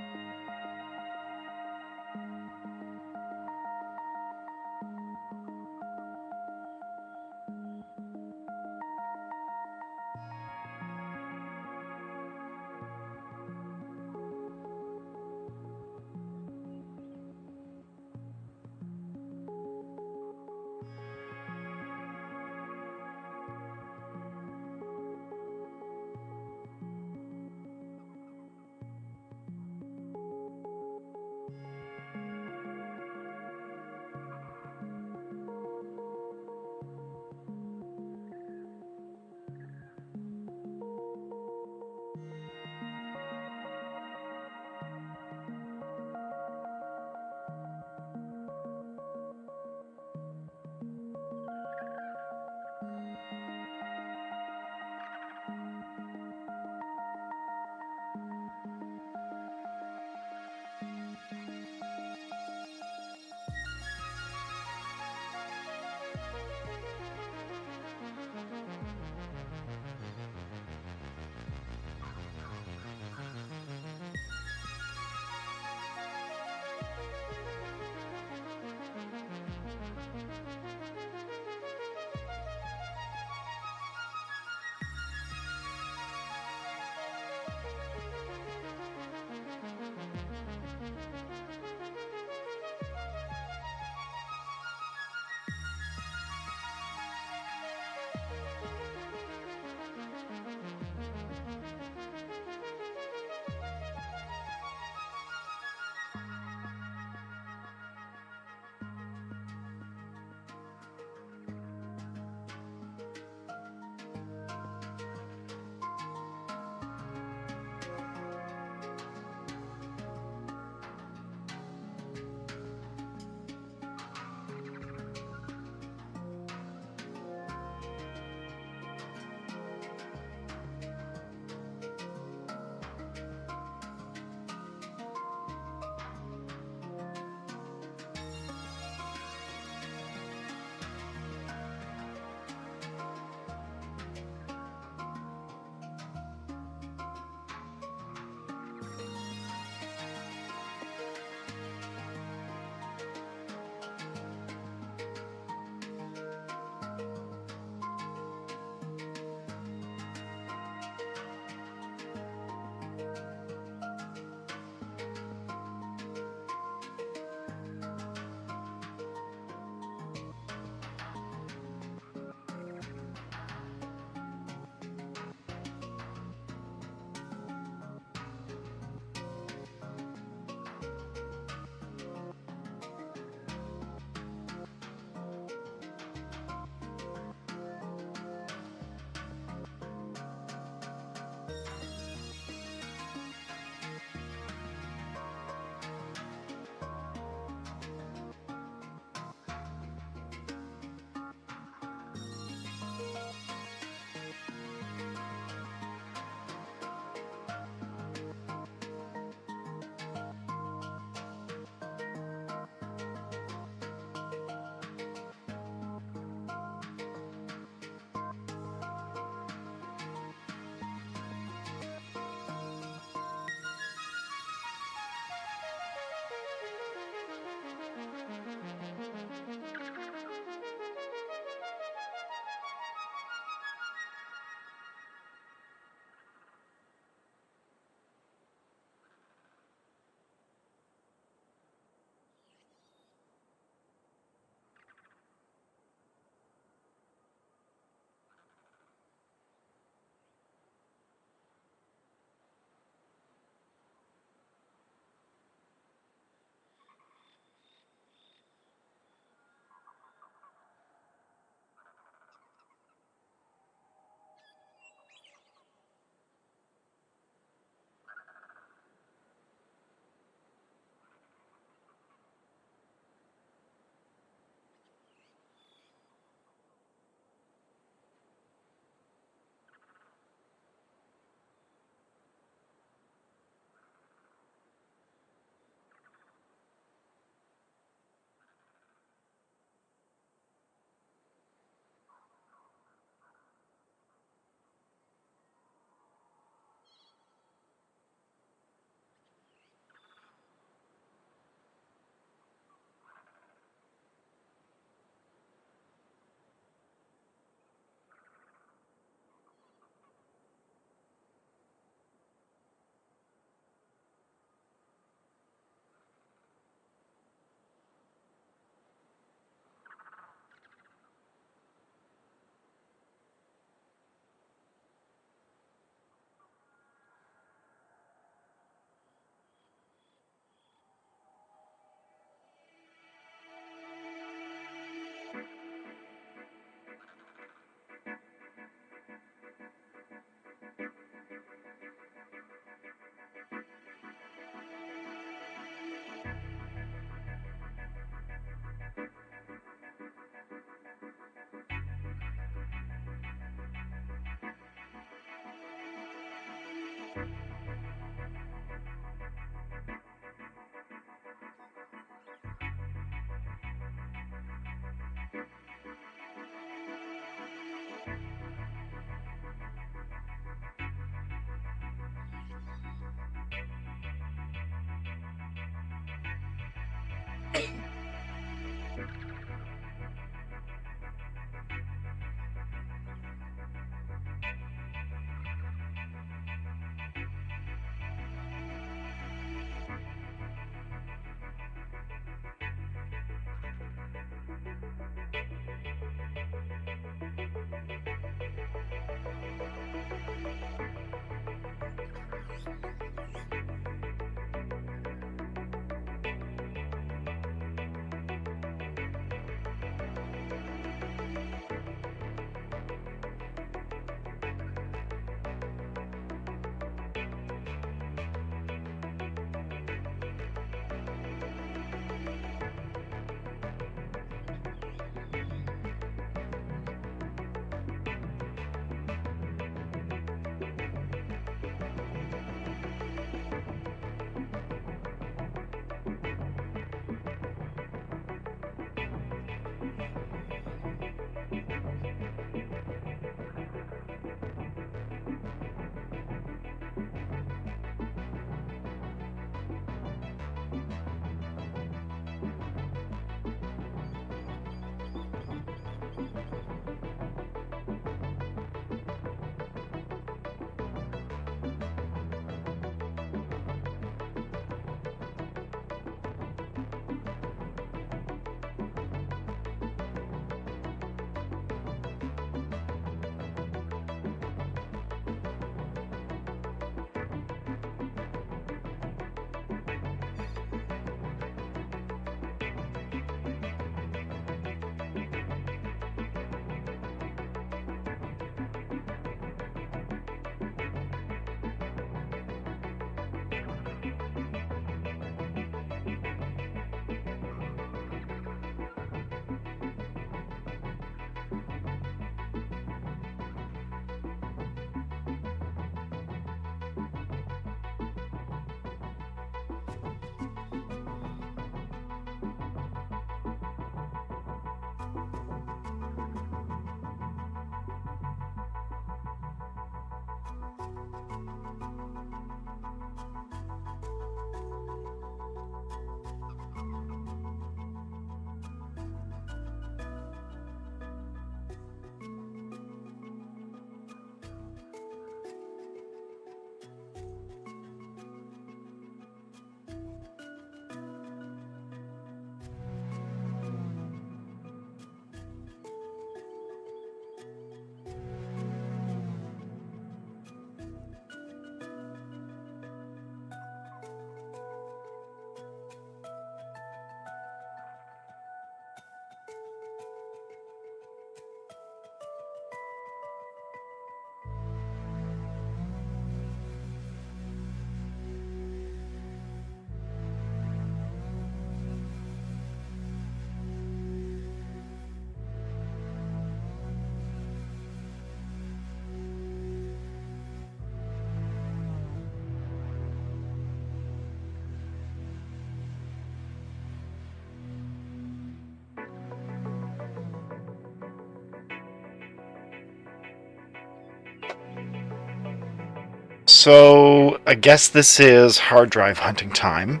So, I guess this is hard drive hunting time.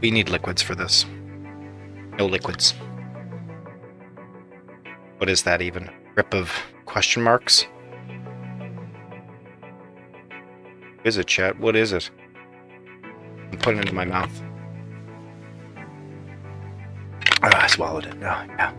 We need liquids for this. No liquids. What is that even? Grip of question marks? What is it, chat? What is it? I'm putting it in my mouth. Oh, I swallowed it. Oh, yeah.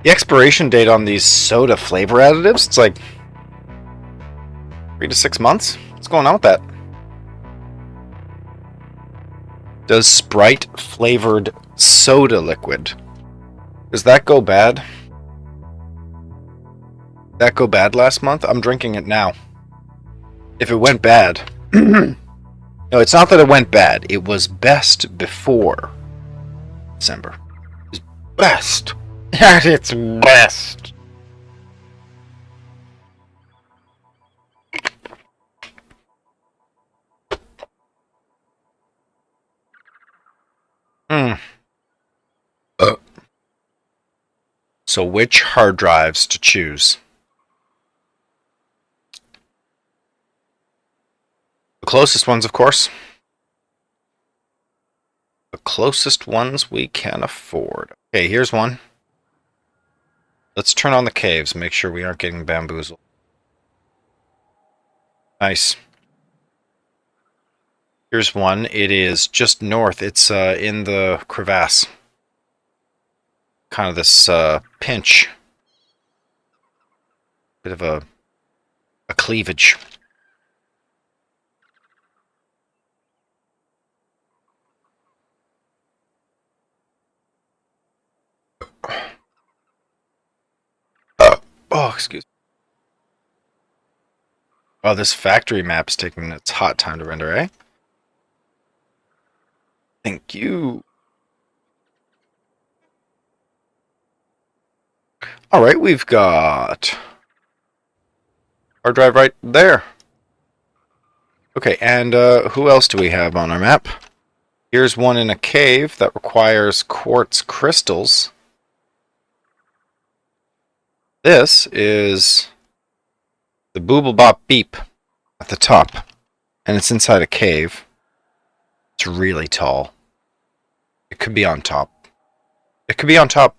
The expiration date on these soda flavor additives, it's like 3 to 6 months. What's going on with that? Does Sprite flavored soda liquid, does that go bad? Did that go bad last month? I'm drinking it now. If it went bad, no, it's not that it went bad. It was best before December. It was best. At its best. Hmm. So which hard drives to choose? The closest ones, of course. The closest ones we can afford. Okay, here's one. Let's turn on the caves, make sure we aren't getting bamboozled. Nice. Here's one. It is just north. It's in the crevasse. Kind of this pinch. Bit of a cleavage. Oh, excuse me. Oh, this factory map's taking its hot time to render, eh? Thank you. Alright, we've got hard drive right there. Okay, and who else do we have on our map? Here's one in a cave that requires quartz crystals. This is the Booble Bop Beep at the top, and it's inside a cave. It's really tall. It could be on top. It could be on top.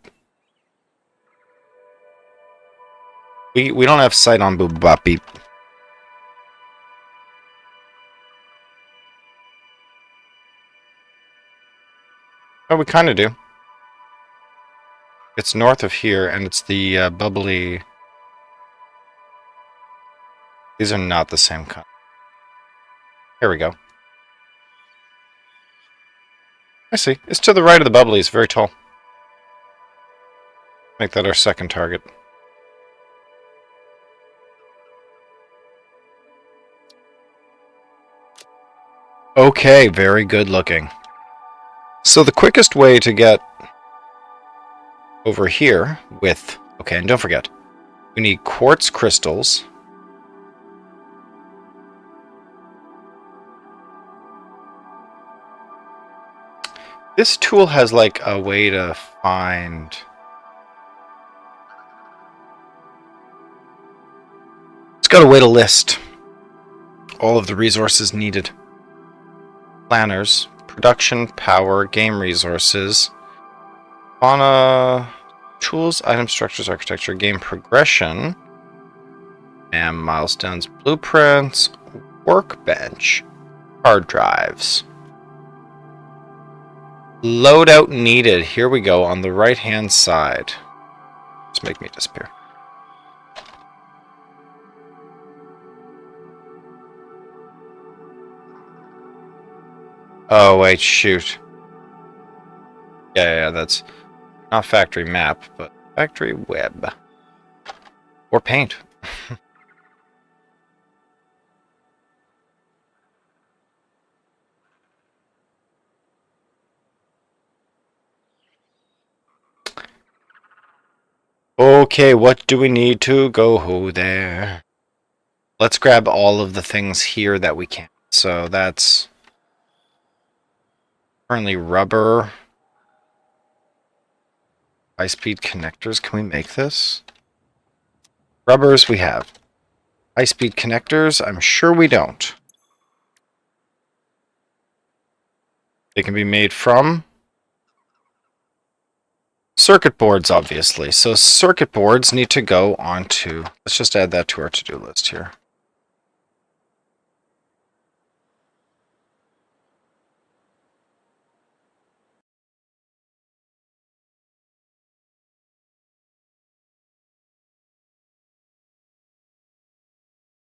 We don't have sight on Booble Bop Beep. Oh, we kind of do. It's north of here, and it's the bubbly... These are not the same kind. Here we go. I see. It's to the right of the bubbly. It's very tall. Make that our second target. Okay, very good looking. So the quickest way to get over here with... Okay, and don't forget, we need quartz crystals. This tool has like a way to find... It's got a way to list all of the resources needed. Planners, production, power, game resources, fauna, tools, item structures, architecture, game progression, and milestones, blueprints, workbench, hard drives. Loadout needed. Here we go on the right hand side. Just make me disappear. Oh wait, shoot. Yeah, that's not factory map, but factory web. Or paint. Okay, what do we need to go there? Let's grab all of the things here that we can. So that's currently rubber. High-speed connectors. Can we make this? Rubbers we have. High-speed connectors, I'm sure we don't. They can be made from circuit boards, obviously. So circuit boards need to go onto... Let's just add that to our to-do list here.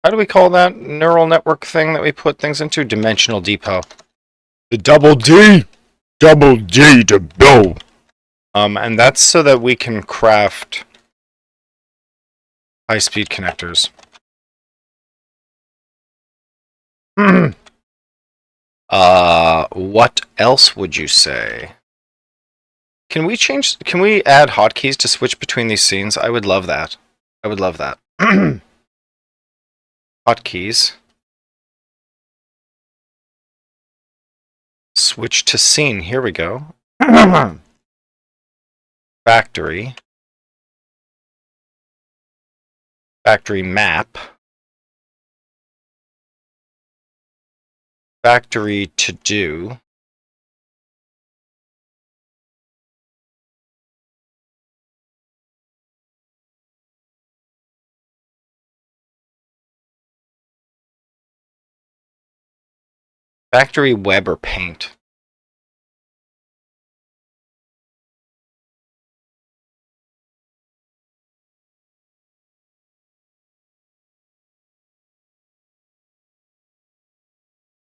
How do we call that neural network thing that we put things into? Dimensional depot. The double D! Double D to go! And that's so that we can craft high-speed connectors. What else would you say? Can we add hotkeys to switch between these scenes? I would love that. I would love that. Hotkeys. Switch to scene. Here we go. Factory. Factory map. Factory to do. Factory web or paint.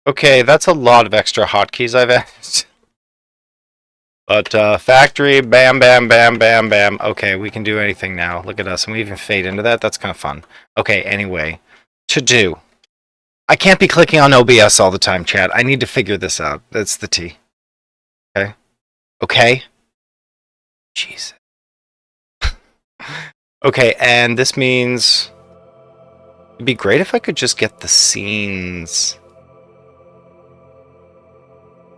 Okay, that's a lot of extra hotkeys I've added. But factory, bam, bam, bam, bam, bam. Okay, we can do anything now. Look at us, and we even fade into that. That's kind of fun. Okay, anyway, to do. I can't be clicking on OBS all the time, chat. I need to figure this out. That's the T. Okay? Okay? Jesus. Okay, and this means... It'd be great if I could just get the scenes.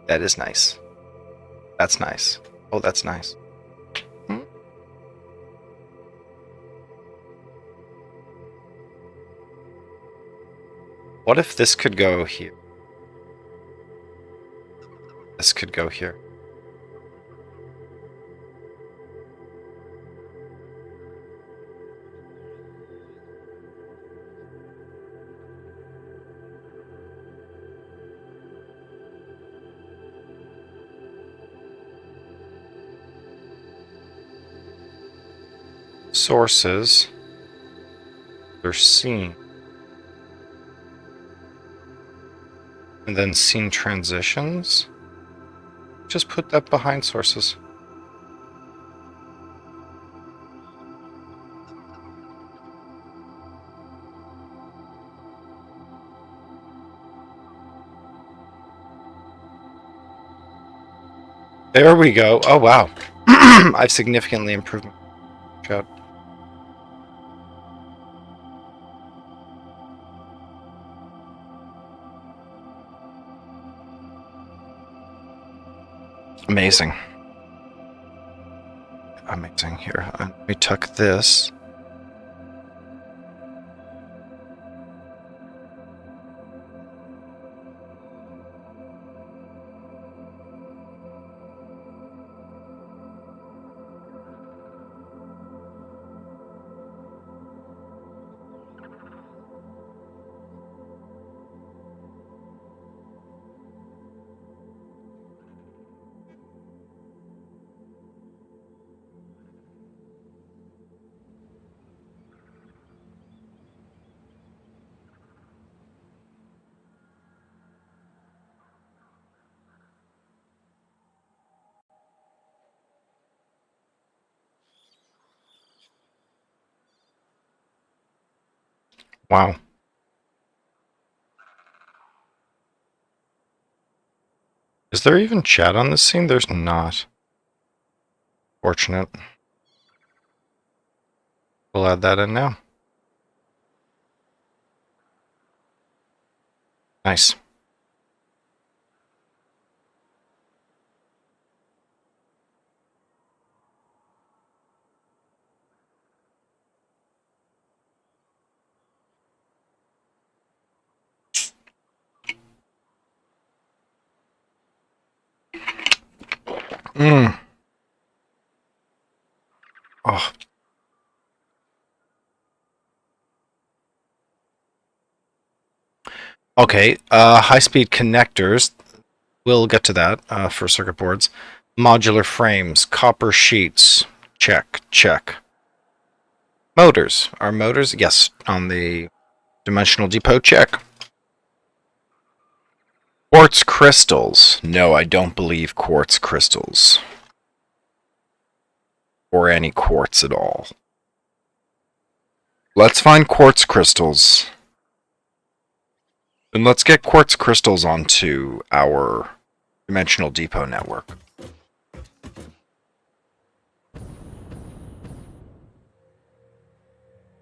That is nice. That's nice. Oh, that's nice. What if this could go here? This could go here. Sources. They're seen. And then scene transitions. Just put that behind sources. There we go. Oh, wow. I've significantly improved my chat. Amazing. Amazing. Here, let me tuck this. Wow. Is there even chat on this scene? There's not. Fortunate. We'll add that in now. Nice. Oh. Okay, high-speed connectors. We'll get to that for circuit boards. Modular frames, copper sheets. Check, check. Motors. Are motors? Yes, on the Dimensional depot, check. Quartz crystals. No, I don't believe quartz crystals. Or any quartz at all. Let's find quartz crystals. And let's get quartz crystals onto our dimensional depot network.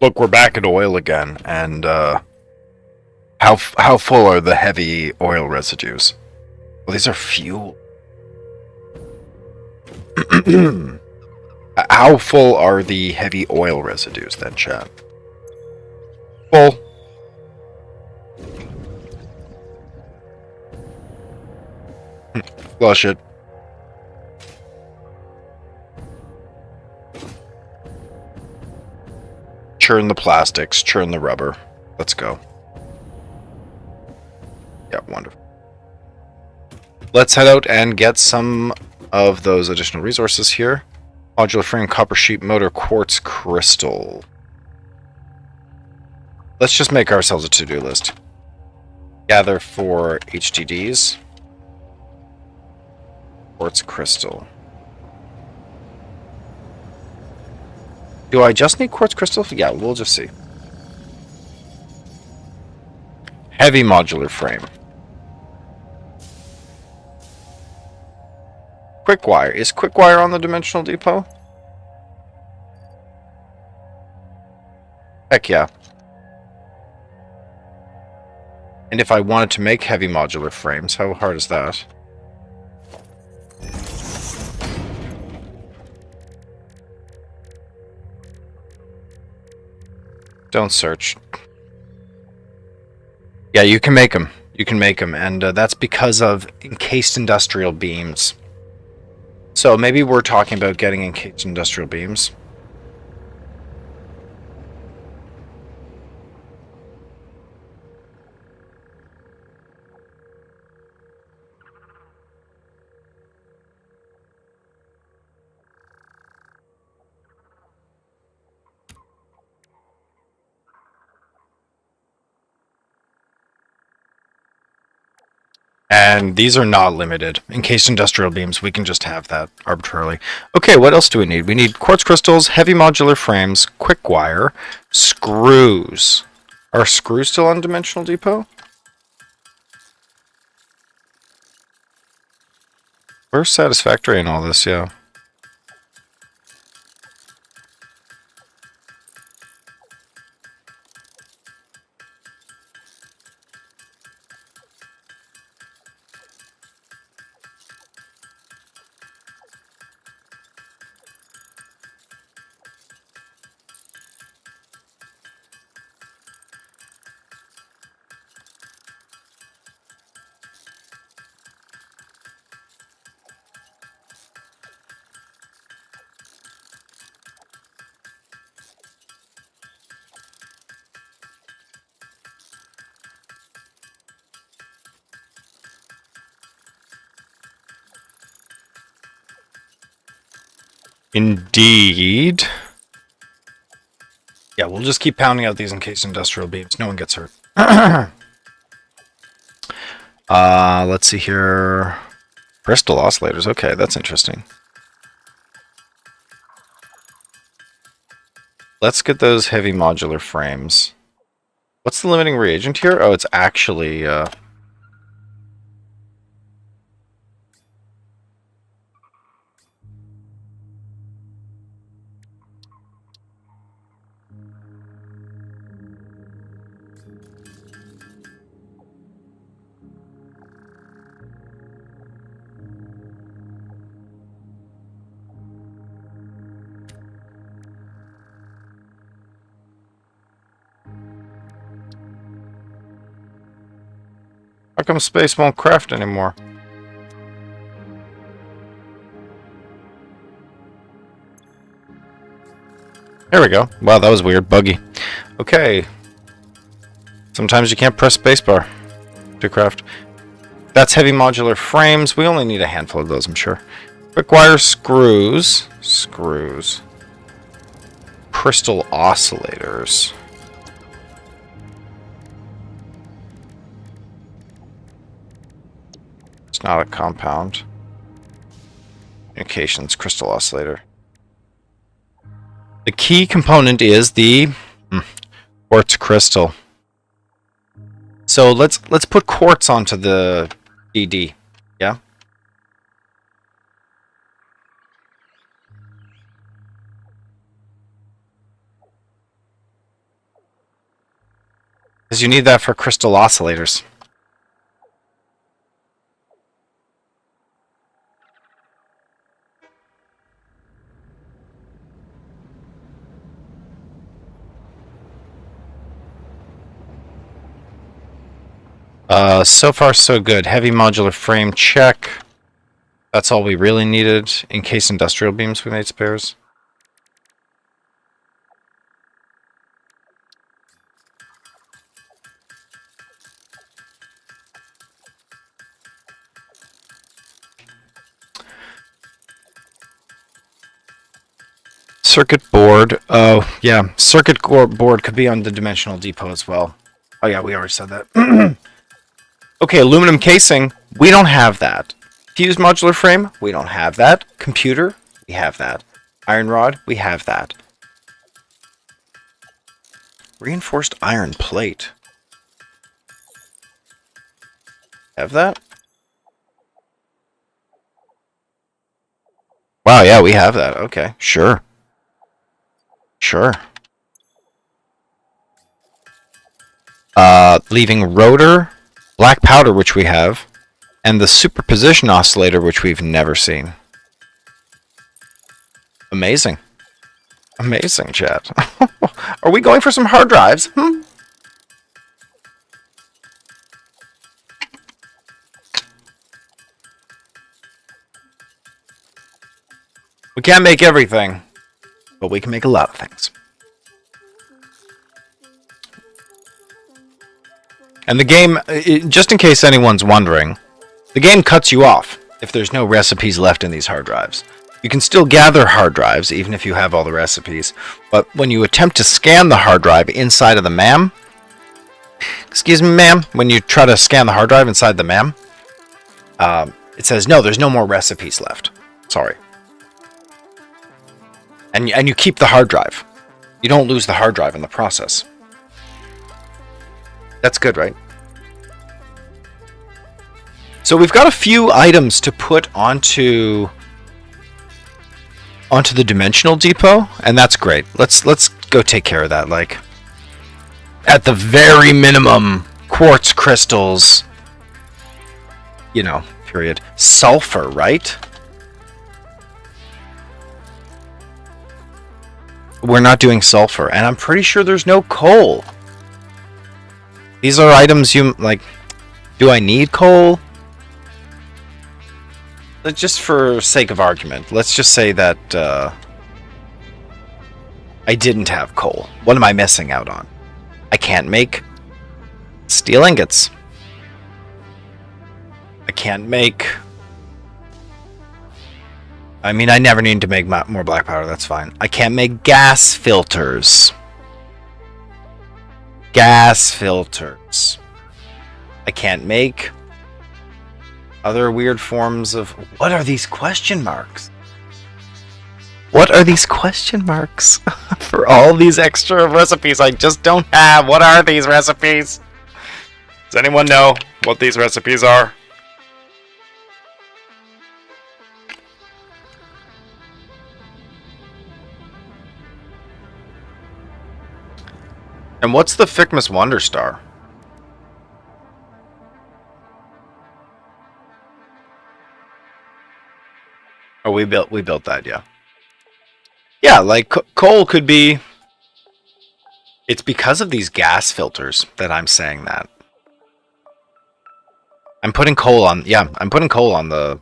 Look, we're back at oil again, and how full are the heavy oil residues? Well, these are fuel. How full are the heavy oil residues then, chat? Full. Flush it. Churn the plastics, churn the rubber. Let's go. Yeah, wonderful. Let's head out and get some of those additional resources here. Modular frame, copper sheet motor, quartz crystal. Let's just make ourselves a to-do list. Gather for HDDs. Quartz crystal. Do I just need quartz crystal? Yeah, we'll just see. Heavy modular frame. Quick wire. Is quick wire on the dimensional depot? Heck yeah. And if I wanted to make heavy modular frames, how hard is that? Don't search. Yeah, you can make them. You can make them, and that's because of encased industrial beams. So maybe we're talking about getting encased industrial beams. And these are not limited. Encased industrial beams, we can just have that arbitrarily. Okay, what else do we need? We need quartz crystals, heavy modular frames, quick wire, screws. Are screws still on Dimensional Depot? Where's Satisfactory in all this? Yeah. Indeed. Yeah, we'll just keep pounding out these encased industrial beams. No one gets hurt. Let's see here. Crystal oscillators. Okay, that's interesting. Let's get those heavy modular frames. What's the limiting reagent here? Oh, it's actually... How come space won't craft anymore? There we go. Wow, that was weird. Buggy. Okay. Sometimes you can't press spacebar to craft. That's heavy modular frames. We only need a handful of those, I'm sure. Quick wire screws. Screws. Crystal oscillators. not a compound. Communications crystal oscillator. The key component is the quartz crystal. So let's put quartz onto the DD. Yeah. Because you need that for crystal oscillators. So far so good. Heavy modular frame check. That's all we really needed. In case industrial beams, we made spares. Circuit board. Oh, yeah. Circuit board could be on the dimensional depot as well. Oh, yeah, we already said that. Okay, aluminum casing. We don't have that. Fused modular frame. We don't have that. Computer. We have that. Iron rod. We have that. Reinforced iron plate. Have that? Wow, yeah, we have that. Okay, sure. Sure. Leaving rotor, black powder, which we have, and the superposition oscillator, which we've never seen. Amazing. Amazing, chat. Are we going for some hard drives? We can't make everything, but we can make a lot of things. And the game, just in case anyone's wondering, the game cuts you off if there's no recipes left in these hard drives. You can still gather hard drives, even if you have all the recipes, but when you attempt to scan the hard drive inside of the MAM, excuse me, ma'am, when you try to scan the hard drive inside the MAM, it says, no, there's no more recipes left. Sorry. And you keep the hard drive. You don't lose the hard drive in the process. That's good, right? So we've got a few items to put onto the dimensional depot, and that's great. Let's go take care of that. Like, at the very minimum, quartz crystals, you know, period. Sulfur, right? We're not doing sulfur, and I'm pretty sure there's no coal. These are items you, like, do I need coal? Just for sake of argument, let's just say that I didn't have coal. What am I missing out on? I can't make steel ingots. I can't make... I mean, I never need to make more black powder, that's fine. I can't make gas filters. Gas filters. I can't make other weird forms of... What are these question marks? What are these question marks? For all these extra recipes I just don't have. What are these recipes? Does anyone know what these recipes are? And what's the FICMAS Wonder Star? Oh, we built that, yeah. Yeah, like coal could be... It's because of these gas filters that I'm saying that. I'm putting coal on... Yeah, I'm putting coal on the...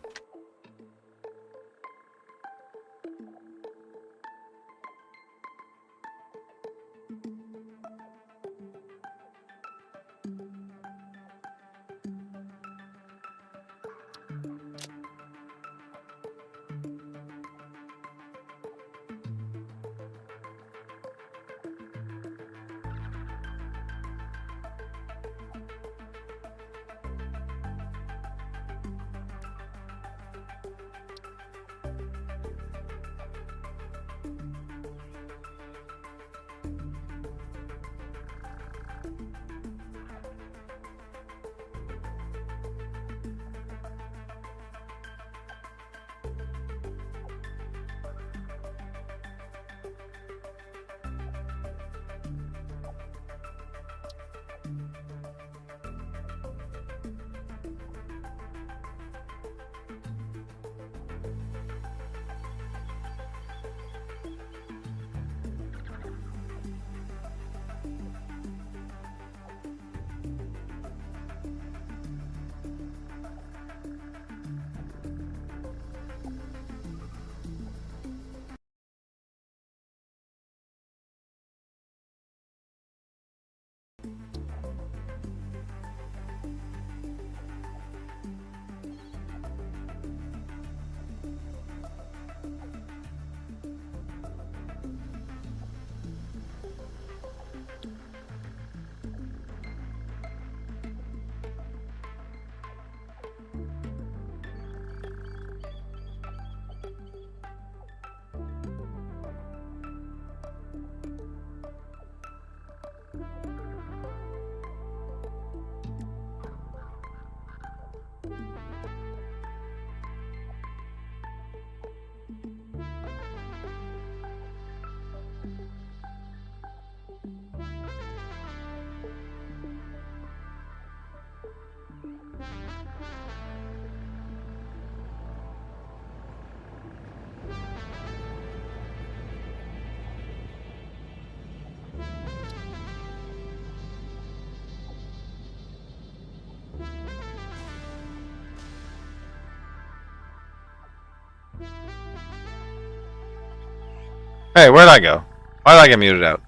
Hey, where'd I go? Why did I get muted out?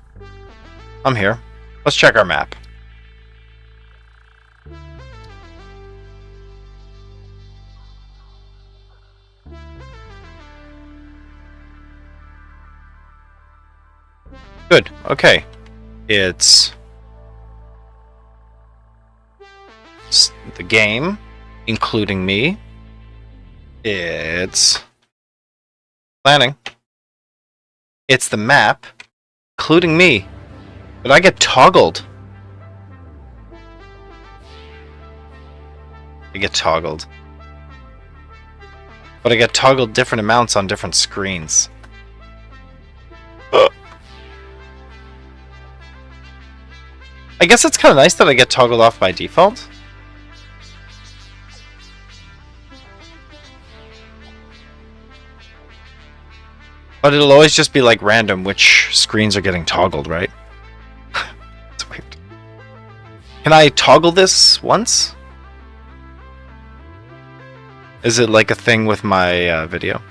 I'm here. Let's check our map. Good. Okay. It's the game, including me. It's planning. It's the map, including me. But I get toggled. I get toggled. But I get toggled different amounts on different screens. I guess it's kind of nice that I get toggled off by default. But it'll always just be like random which screens are getting toggled, right? It's weird. Can I toggle this once? Is it like a thing with my video?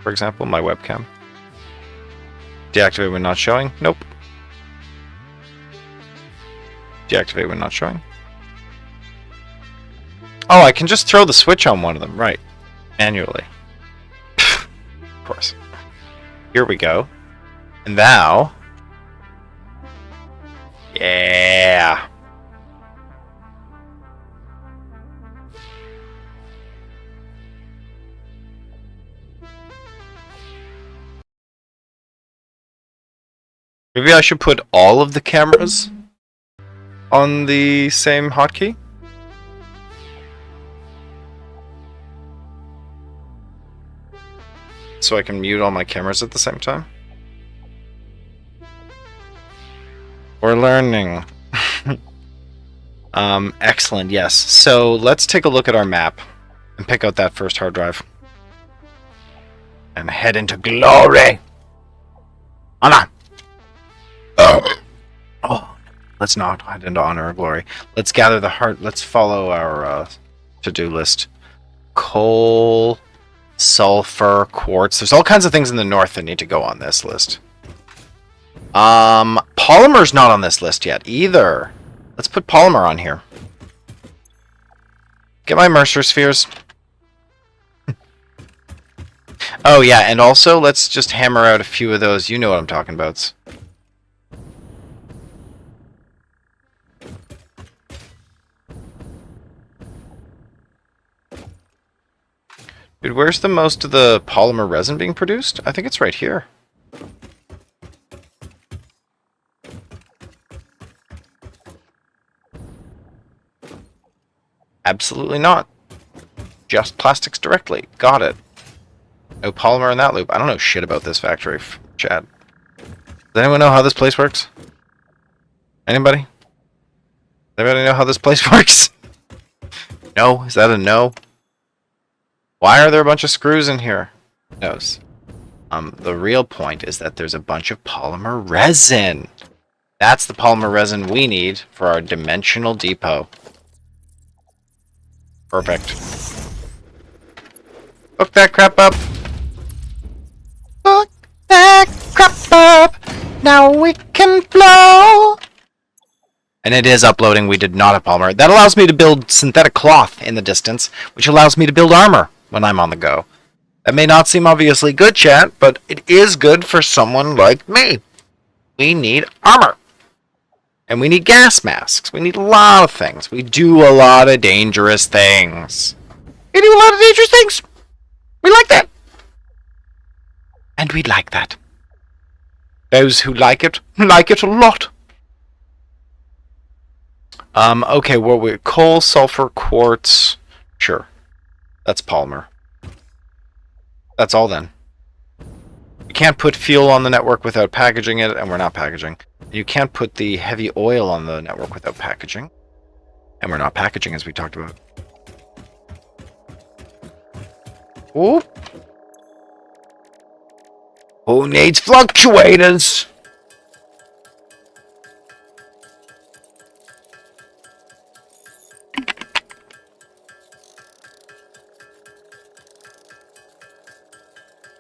For example, my webcam. Deactivate when not showing? Nope. Deactivate when not showing. Oh, I can just throw the switch on one of them, right. Manually. Of course. Here we go. And now... Yeah! Maybe I should put all of the cameras on the same hotkey? So I can mute all my cameras at the same time? We're learning. Excellent, yes. So let's take a look at our map and pick out that first hard drive. And head into glory! Honor! Oh, let's not head into honor or glory. Let's gather the heart. Let's follow our to-do list. Coal, sulfur, quartz. There's all kinds of things in the north that need to go on this list. Polymer's not on this list yet either. Let's put polymer on here. Get my Mercer spheres. Oh yeah, and also let's just hammer out a few of those. You know what I'm talking about. Dude, where's the most of the polymer resin being produced? I think it's right here. Absolutely not. Just plastics directly. Got it. No polymer in that loop. I don't know shit about this factory, Chad. Does anyone know how this place works? Anybody? Anybody know how this place works? No? Is that a no? Why are there a bunch of screws in here? Who knows? The real point is that there's a bunch of polymer resin. That's the polymer resin we need for our dimensional depot. Perfect. Hook that crap up. Hook that crap up. Now we can flow. And it is uploading. We did not have polymer. That allows me to build synthetic cloth in the distance, which allows me to build armor when I'm on the go. That may not seem obviously good, chat, but it is good for someone like me. We need armor. And we need gas masks. We need a lot of things. We do a lot of dangerous things. We do a lot of dangerous things. We like that. And we like that. Those who like it a lot. Okay, well, we're coal, sulfur, quartz. Sure. That's polymer. That's all then. You can't put fuel on the network without packaging it, and we're not packaging. You can't put the heavy oil on the network without packaging. And we're not packaging, as we talked about. Ooh. Who needs fluctuators?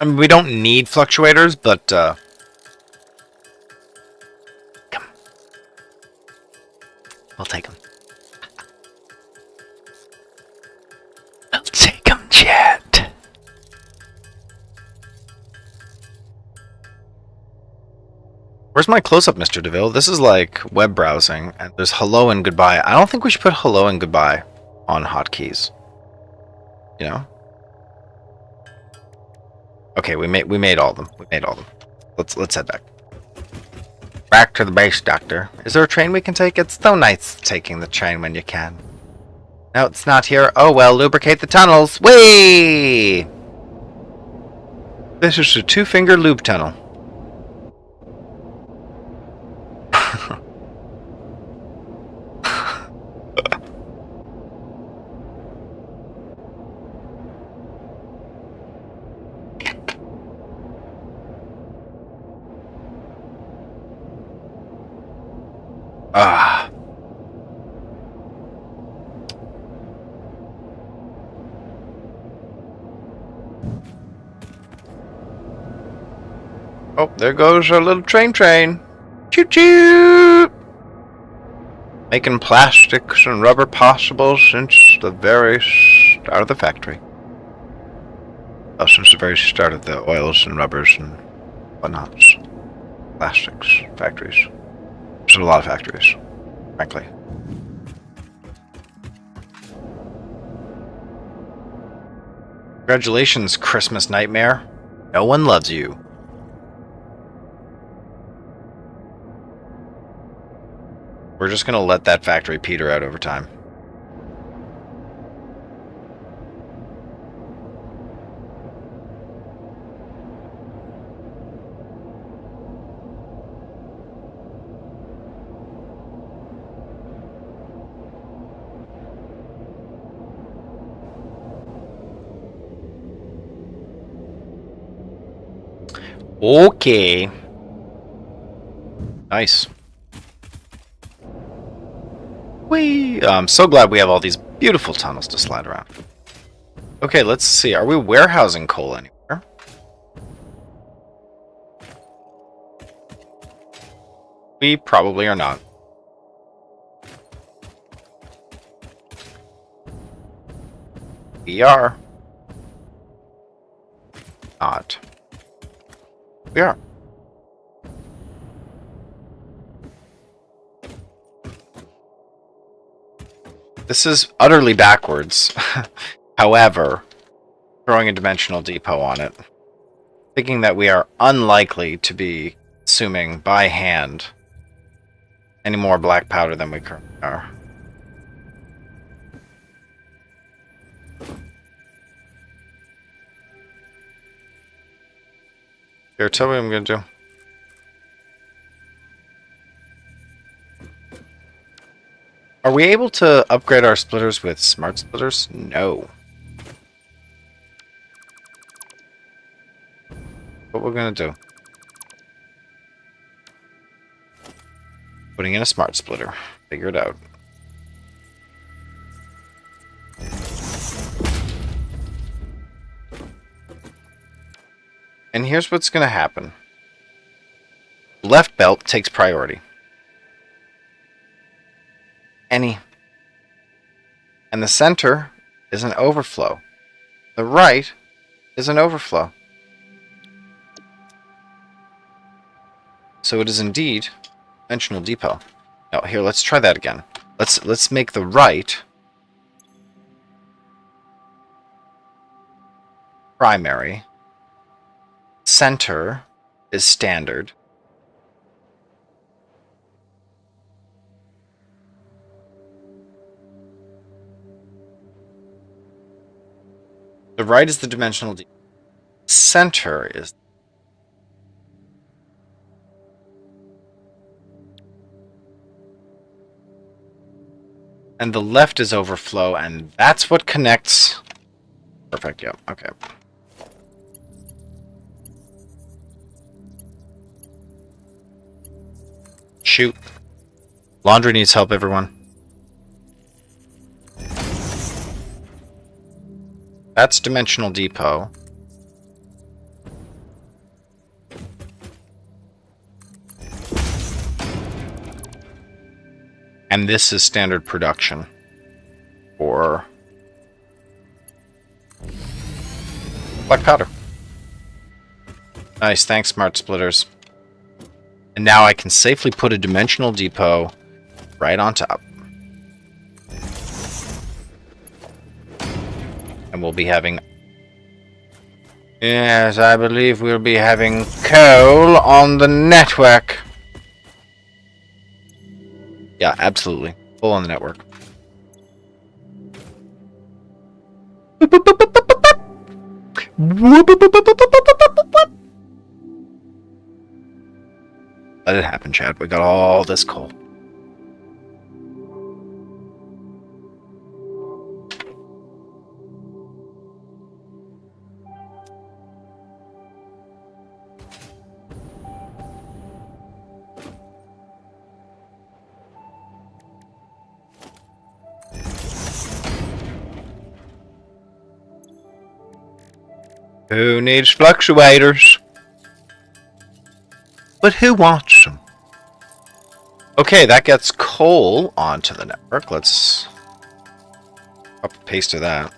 I mean, we don't need fluctuators, but come. We'll take them. We'll take them, chat. Where's my close-up, Mr. DeVille? This is like web browsing, and there's hello and goodbye. I don't think we should put hello and goodbye on hotkeys. You know? Okay, we made all of them. We made all of them. Let's head back. Back to the base, Doctor. Is there a train we can take? It's so nice taking the train when you can. No, it's not here. Oh well, lubricate the tunnels. Whee! This is a two-finger lube tunnel. Ah. Oh, there goes our little train. Choo-choo! Making plastics and rubber possible since the very start of the factory. Oh, since the very start of the oils and rubbers and whatnots. Plastics factories. There's a lot of factories, frankly. Congratulations, Christmas Nightmare. No one loves you. We're just gonna let that factory peter out over time. Okay. Nice. I'm so glad we have all these beautiful tunnels to slide around. Okay, let's see. Are we warehousing coal anywhere? We probably are not. We are not. We are. This is utterly backwards. However, throwing a dimensional depot on it, thinking that we are unlikely to be consuming by hand any more black powder than we currently are. Here, tell me what I'm going to do. Are we able to upgrade our splitters with smart splitters? No. What we're going to do. Putting in a smart splitter. Figure it out. And here's what's going to happen. Left belt takes priority. And the center is an overflow. The right is an overflow. So it is indeed dimensional depot. Now here, let's try that again. Let's make the right primary. Center is standard. The right is the dimensional depot. Center is And the left is overflow, and that's what connects. Perfect, yeah, okay. Shoot. Laundry needs help, everyone. That's dimensional depot. And this is standard production for black powder. Nice, thanks, smart splitters. And now I can safely put a dimensional depot right on top. And we'll be having... Yes, I believe we'll be having coal on the network. Yeah, absolutely. Full on the network. Let it happen, Chad. We got all this coal. Who needs fluctuators? But who wants them? Okay, that gets coal onto the network. Let's copy paste to that.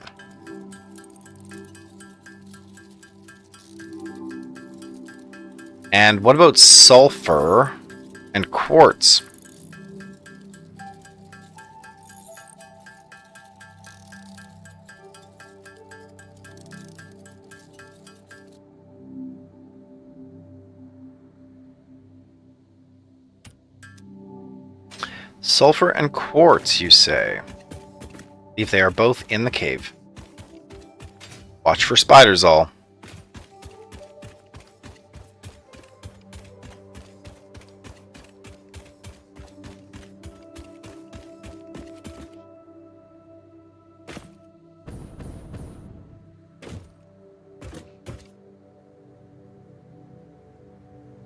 And what about sulfur and quartz? Sulfur and quartz, you say? If they are both in the cave. Watch for spiders, all.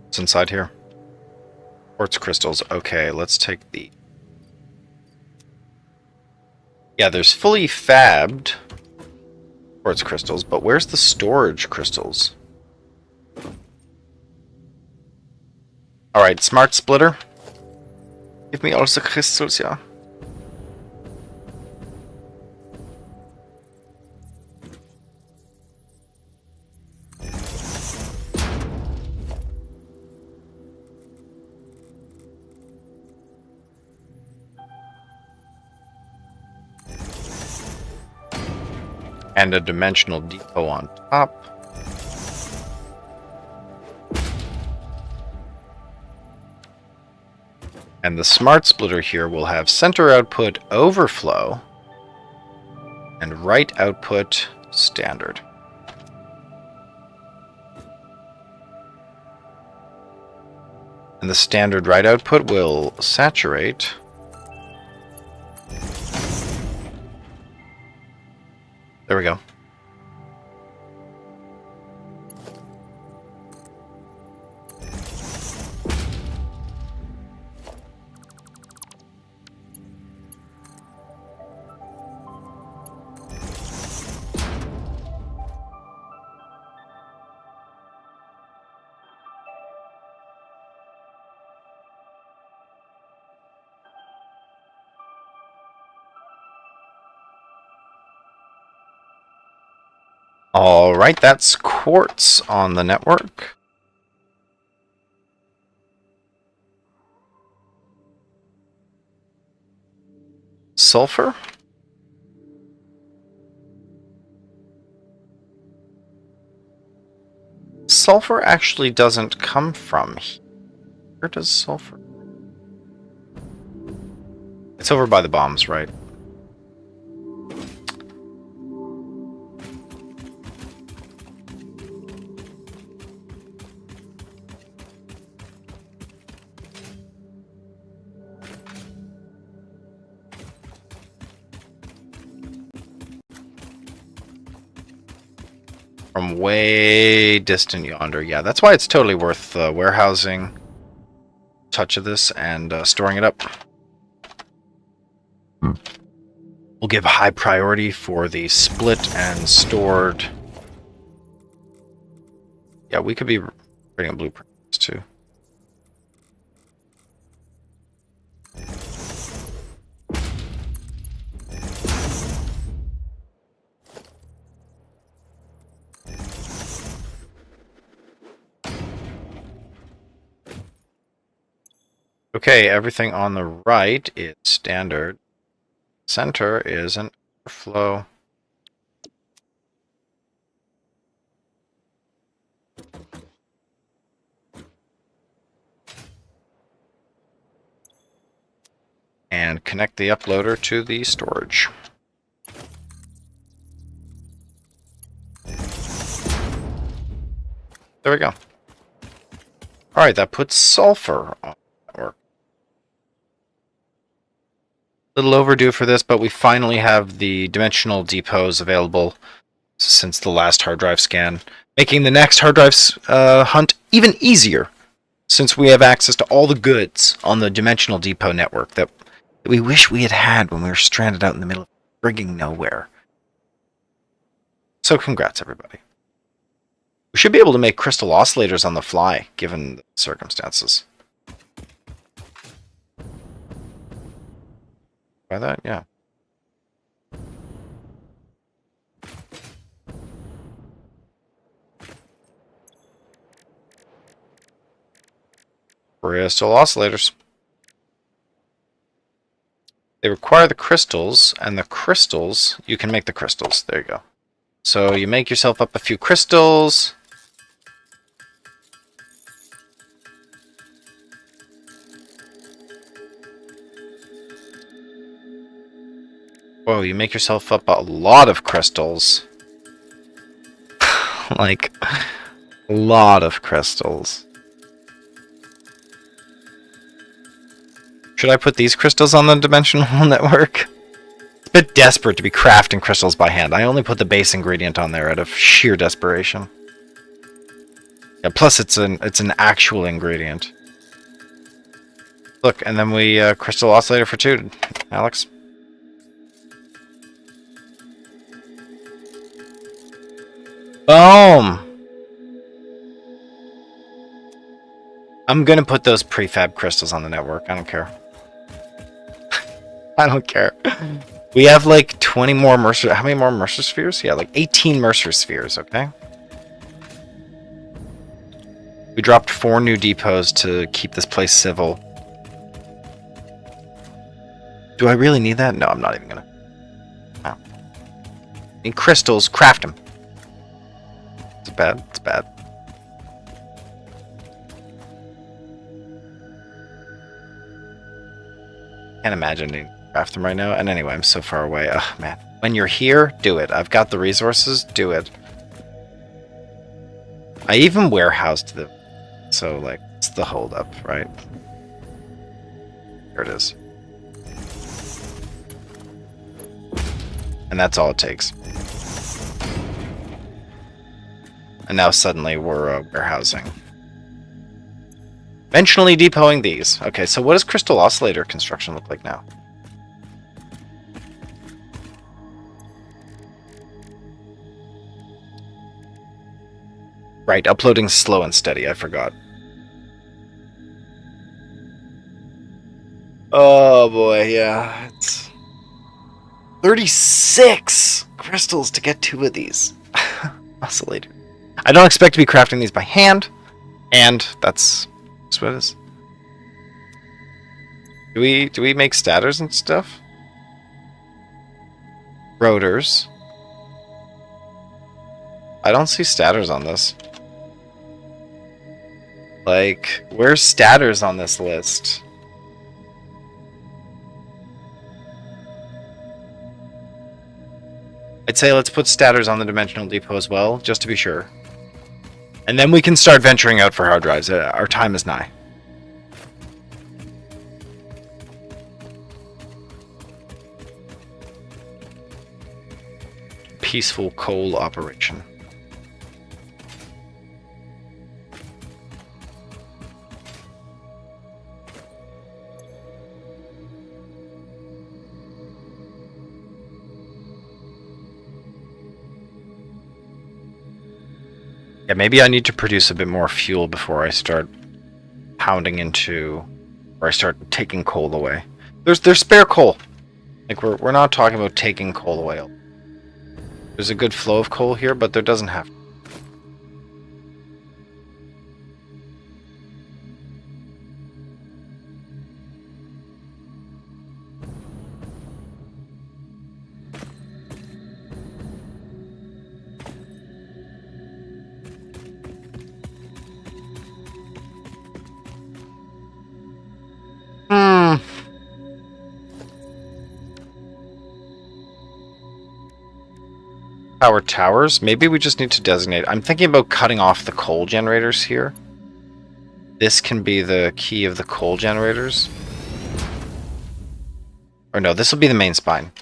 What's inside here? Quartz crystals. Okay, let's take the... Yeah, there's fully fabbed quartz crystals, but where's the storage crystals? Alright, smart splitter. Give me all the crystals, yeah. And a dimensional depot on top. And the smart splitter here will have center output overflow and right output standard. And the standard right output will saturate. There we go. Alright, that's quartz on the network. Sulfur? Sulfur actually doesn't come from here. Where does sulfur? It's over by the bombs, right? from way distant yonder. Yeah, that's why it's totally worth warehousing touch of this and storing it up. We'll give high priority for the split and stored. Yeah, we could be creating a blueprint too. Okay, everything on the right is standard. Center is an overflow. And connect the uploader to the storage. There we go. Alright, that puts sulfur on the network. Little overdue for this, but we finally have the dimensional depots available since the last hard drive scan, making the next hard drives hunt even easier, since we have access to all the goods on the dimensional depot network that we wish we had had when we were stranded out in the middle of frigging nowhere. So congrats, everybody. We should be able to make crystal oscillators on the fly, given the circumstances. Try that? Yeah. Crystal oscillators. They require the crystals, and the crystals, you can make the crystals. There you go. So you make yourself up a few crystals. Whoa, you make yourself up a lot of crystals. Like, a lot of crystals. Should I put these crystals on the dimensional network? It's a bit desperate to be crafting crystals by hand. I only put the base ingredient on there out of sheer desperation. Yeah, plus it's an actual ingredient. Look, and then we crystal oscillator for 2, Alex. Boom! I'm gonna put those prefab crystals on the network. I don't care. I don't care. We have like 20 more Mercer. How many more Mercer spheres? Yeah, like 18 Mercer spheres, okay? We dropped 4 new depots to keep this place civil. Do I really need that? No, I'm not even gonna. No. Need crystals, craft them. It's bad. It's bad. Can't imagine needing to craft them right now. And anyway, I'm so far away. Ugh, man. When you're here, do it. I've got the resources. Do it. I even warehoused them. So, like, it's the holdup, right? There it is. And that's all it takes. And now suddenly we're warehousing. Eventually depoting these. Okay, so what does crystal oscillator construction look like now? Right, uploading slow and steady, I forgot. Oh boy, yeah. It's 36 crystals to get 2 of these. Oscillator. I don't expect to be crafting these by hand, and that's what it is. Do we make stators and stuff? Rotors. I don't see stators on this. Like, where's stators on this list? I'd say let's put stators on the dimensional depot as well, just to be sure. And then we can start venturing out for hard drives. Our time is nigh. Peaceful coal operation. Yeah, maybe I need to produce a bit more fuel before I start pounding into, or I start taking coal away. There's spare coal. Like we're not talking about taking coal away. There's a good flow of coal here, but there doesn't have to. Power towers? Maybe we just need to designate. I'm thinking about cutting off the coal generators here. This can be the key of the coal generators. Or no, this will be the main spine.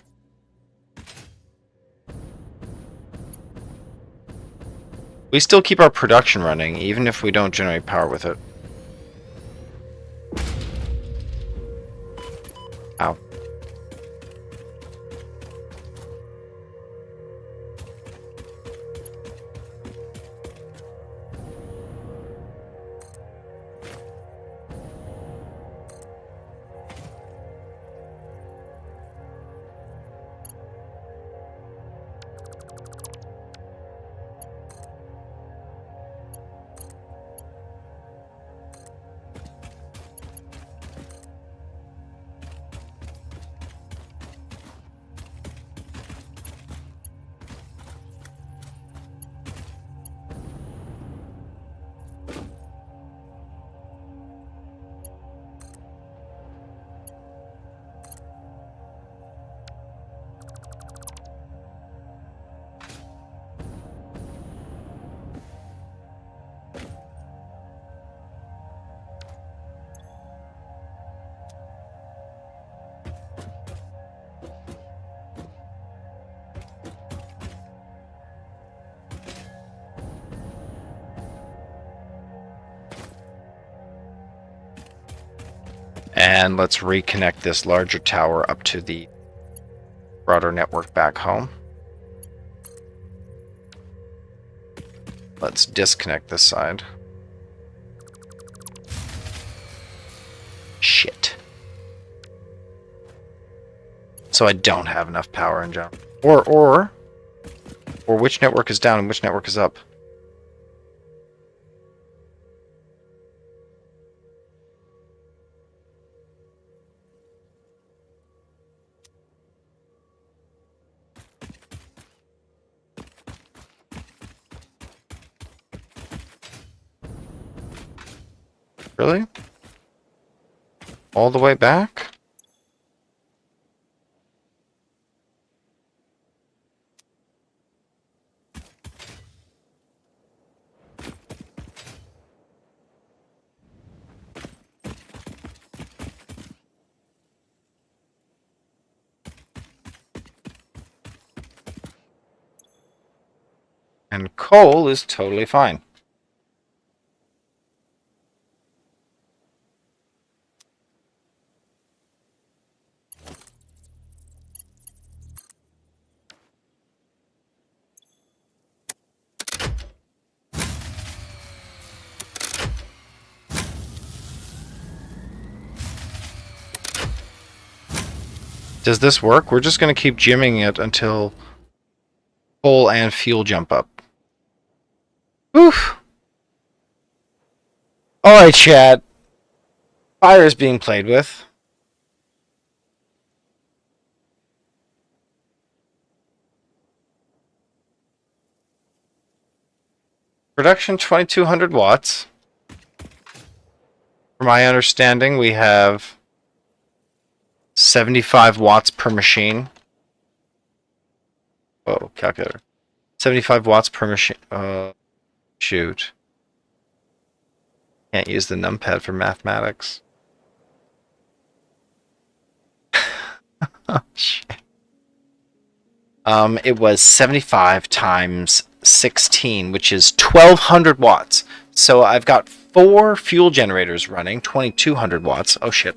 We still keep our production running, even if we don't generate power with it. Ow. And let's reconnect this larger tower up to the broader network back home. Let's disconnect this side. Shit. So I don't have enough power in general. Or which network is down and which network is up? Really? All the way back? And coal is totally fine. Does this work? We're just going to keep jimming it until coal and fuel jump up. Oof. Alright, chat. Fire is being played with. Production 2200 watts. From my understanding, we have 75 watts per machine. Oh, calculator. 75 watts per machine. Shoot. Can't use the numpad for mathematics. Oh, shit. It was 75 times 16, which is 1200 watts. So I've got 4 fuel generators running, 2200 watts. Oh, shit.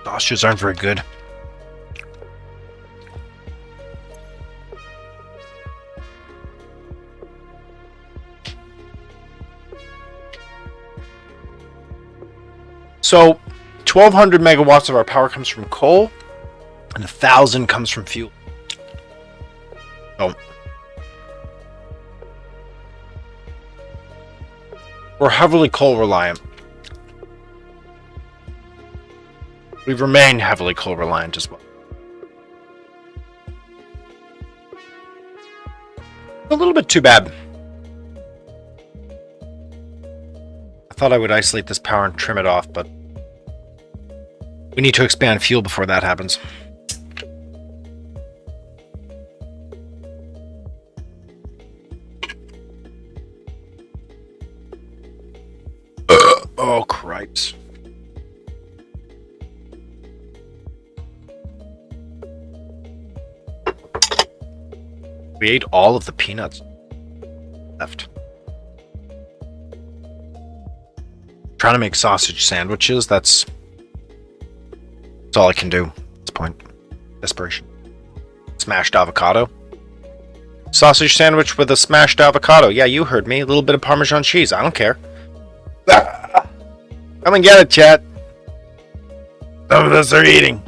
Sausages aren't very good. So, 1,200 megawatts of our power comes from coal, and 1,000 comes from fuel. So, we're heavily coal reliant. We remain heavily coal reliant as well. A little bit too bad. I thought I would isolate this power and trim it off, but we need to expand fuel before that happens. Oh, cripes. We ate all of the peanuts left. Trying to make sausage sandwiches, that's all I can do at this point. Desperation. Smashed avocado. Sausage sandwich with a smashed avocado. Yeah, you heard me. A little bit of Parmesan cheese. I don't care. Come and get it, chat. Some of us are eating.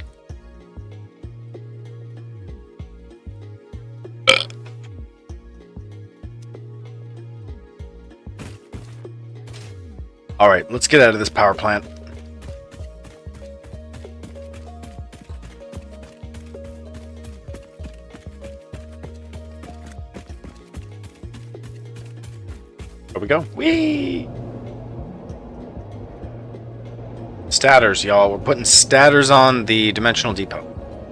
Alright, let's get out of this power plant. There we go. Whee! Statters, y'all. We're putting statters on the dimensional depot.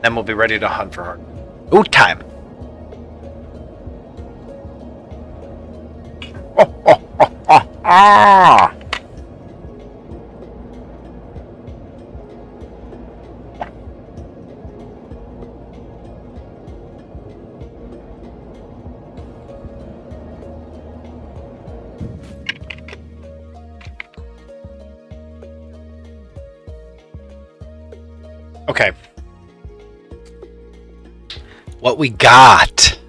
Then we'll be ready to hunt for her. Ooh, time! Ah! Okay. What we got?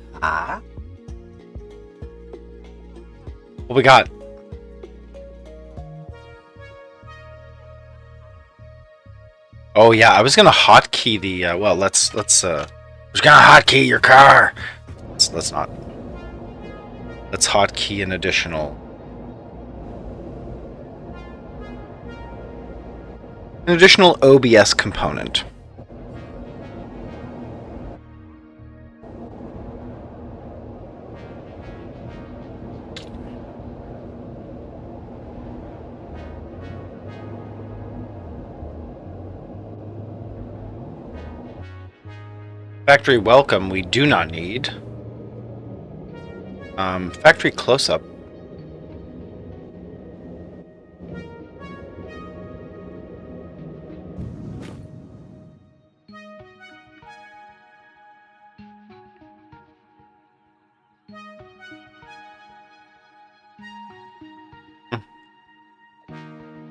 What we got? Oh yeah, I was gonna hotkey the. Well, let's. I was gonna hotkey your car. Let's not. Let's hotkey an additional. An additional OBS component. Factory welcome we do not need. Factory close-up.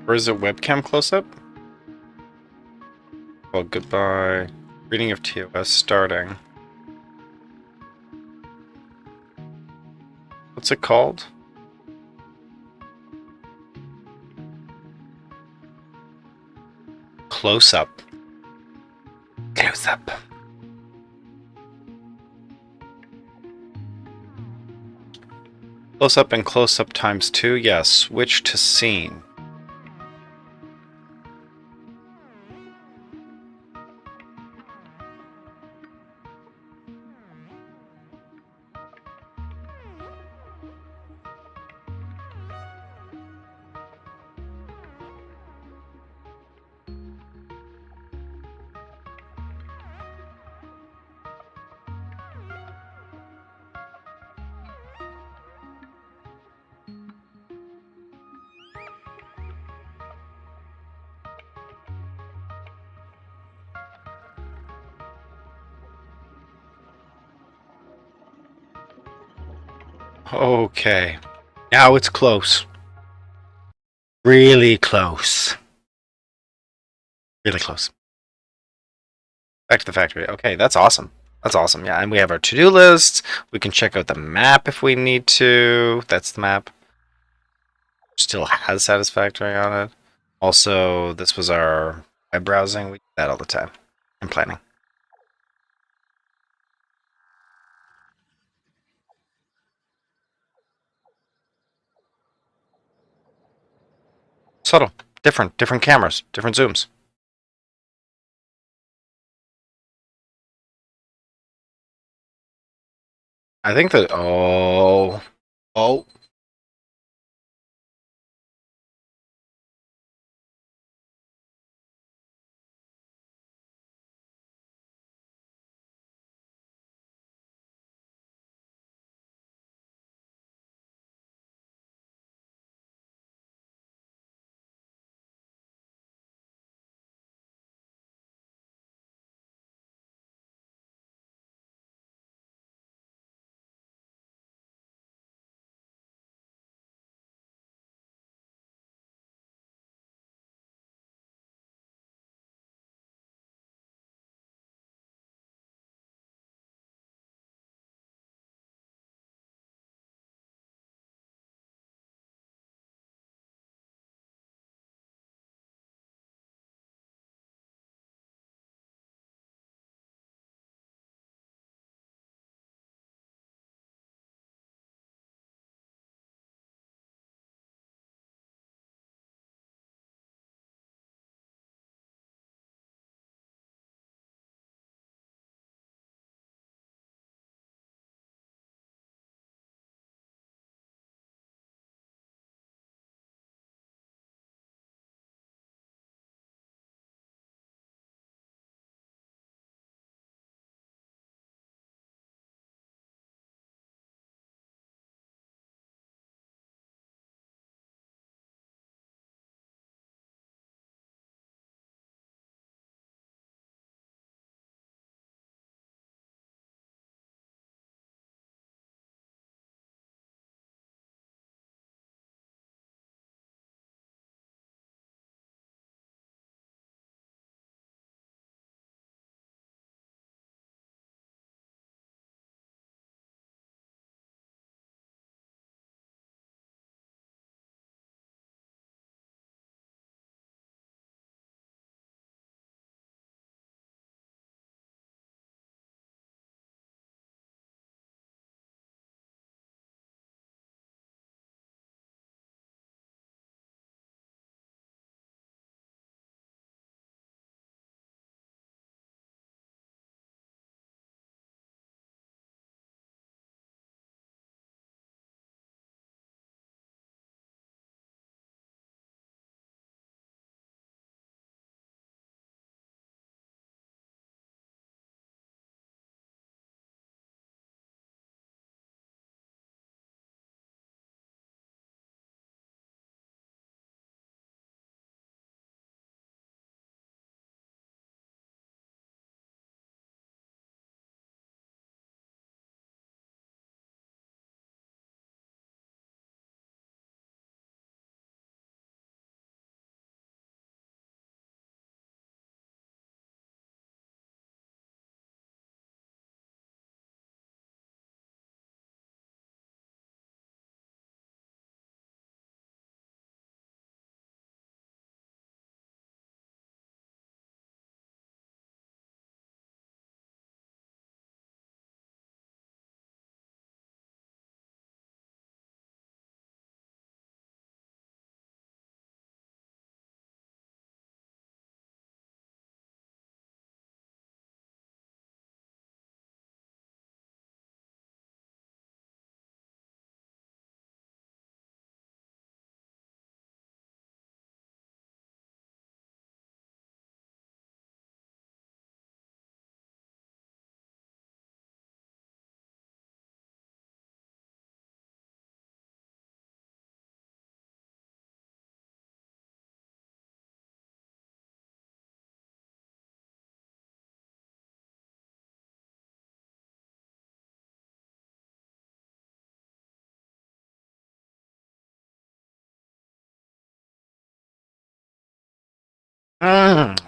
Or is it webcam close-up? Well, goodbye. Reading of TOS starting. What's it called? Close-up. Close-up. Close-up and close-up times 2. Yes. Switch to scene. Okay. Now it's close. Really close. Really close. Back to the factory. Okay, that's awesome. That's awesome. Yeah, and we have our to-do lists. We can check out the map if we need to. That's the map. Still has Satisfactory on it. Also, this was our web browsing. We do that all the time. And planning. Subtle. Different cameras, different zooms. I think that oh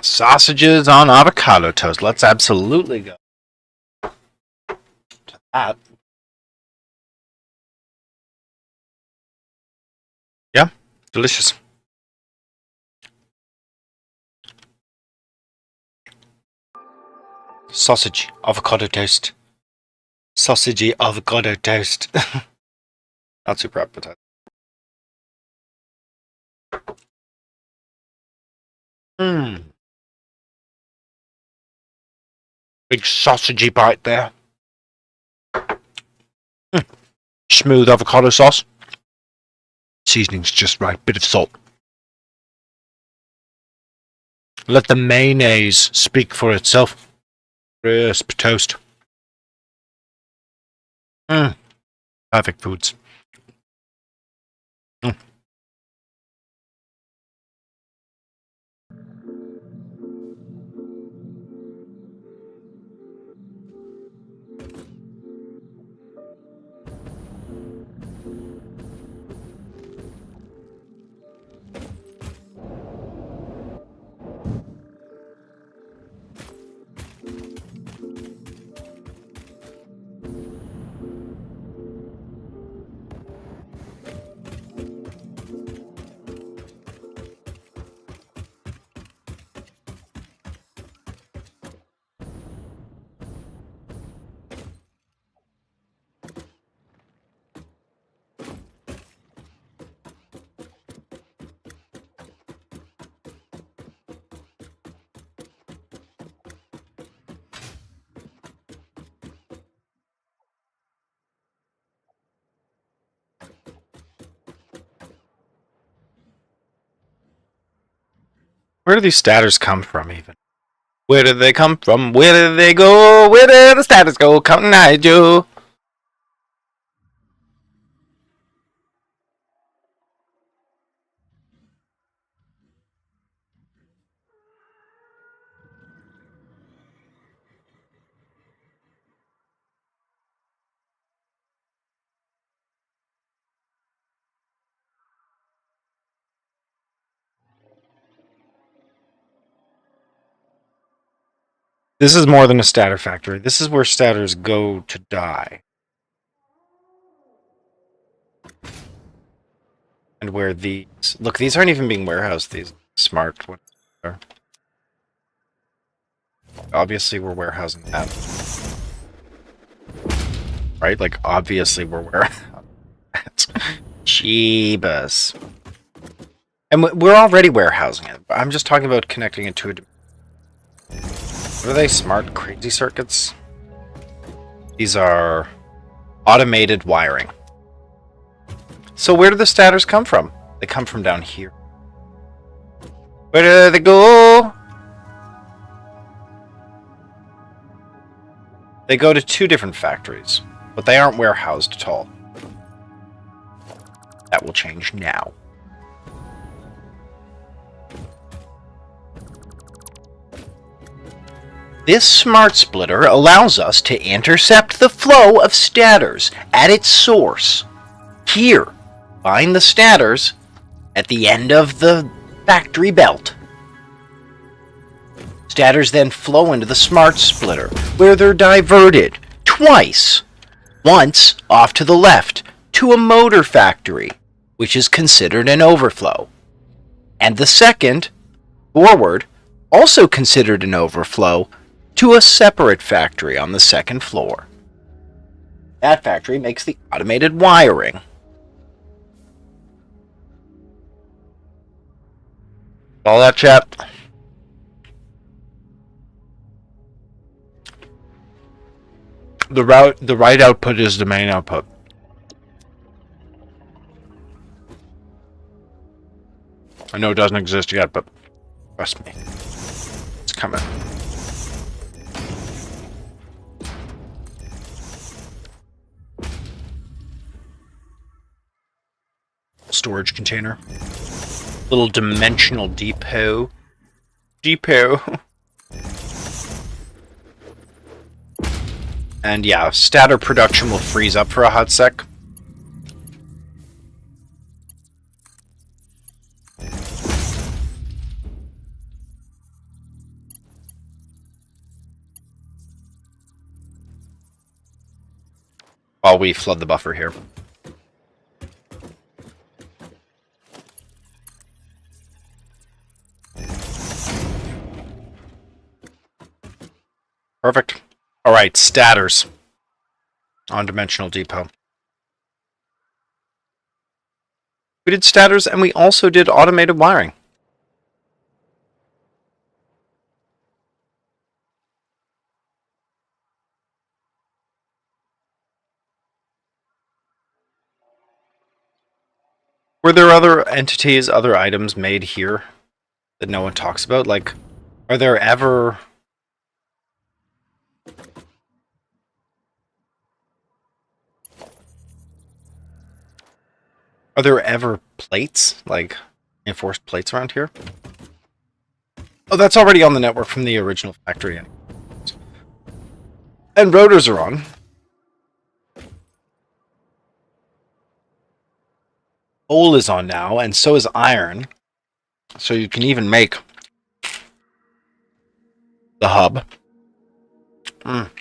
Sausages on avocado toast. Let's absolutely go to that. Yeah, delicious. Sausage, avocado toast. Sausagey avocado toast. Not super appetizing. Mmm. Big sausagey bite there. Smooth avocado sauce. Seasoning's just right. Bit of salt. Let the mayonnaise speak for itself. Crisp toast. Perfect foods. Where do these staters come from, even? Where did they come from? Where did they go? Where did the staters go? Come Nigel. This is more than a statter factory. This is where staters go to die. And where these... Look, these aren't even being warehoused, these smart ones are. Obviously, we're warehousing that. Right? Like, obviously, we're warehousing that. Jeebus. And we're already warehousing it. I'm just talking about connecting it to a... What are they? Smart crazy circuits? These are automated wiring. So where do the staters come from? They come from down here. Where do they go? They go to two different factories, but they aren't warehoused at all. That will change now. This smart splitter allows us to intercept the flow of staters at its source. Here, find the staters at the end of the factory belt. Staters then flow into the smart splitter, where they're diverted twice. Once off to the left to a motor factory, which is considered an overflow. And the second, forward, also considered an overflow, to a separate factory on the second floor. That factory makes the automated wiring. All that, chat? The right output is the main output. I know it doesn't exist yet, but trust me, it's coming. Storage container. Little dimensional depot. And yeah, statter production will freeze up for a hot sec. while we flood the buffer here. Perfect. All right, statters on Dimensional Depot. We did statters and we also did automated wiring. Were there other entities, other items made here that no one talks about? Like, are there ever... Are there ever plates? Like, enforced plates around here? Oh, that's already on the network from the original factory. And rotors are on. Coal is on now, and so is iron. So you can even make the hub. Mm.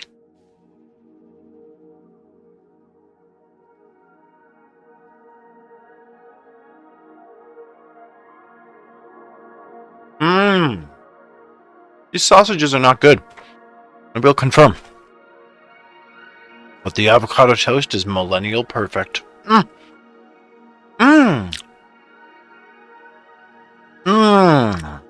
Mmm. These sausages are not good. I will confirm. But the avocado toast is millennial perfect. Mmm. Mmm. Mmm.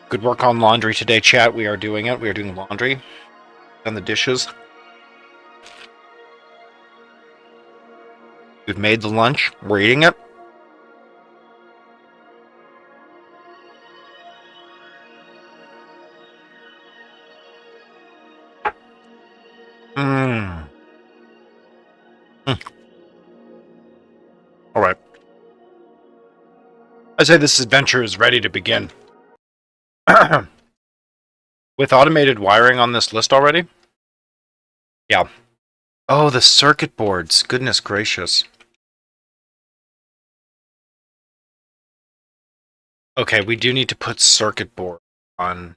Good work on laundry today, chat. We are doing it. We are doing laundry. And the dishes. We've made the lunch. We're eating it. Mmm. Mm. All right. I say this adventure is ready to begin. With automated wiring on this list already? Yeah. Oh, the circuit boards. Goodness gracious. Okay, we do need to put circuit board on.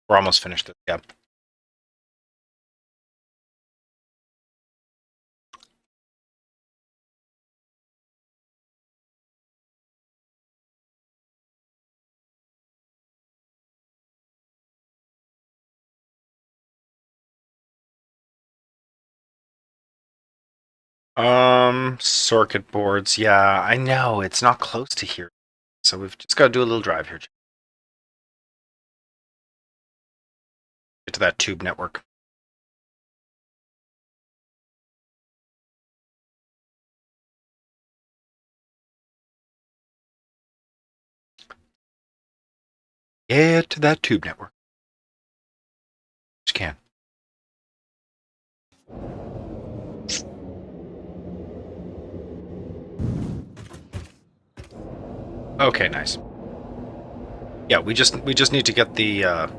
We're almost finished it. Yeah. Circuit boards. Yeah, I know. It's not close to here. So we've just got to do a little drive here. Get to that tube network. Get to that tube network. Just can. Okay, nice. Yeah, we just need to get the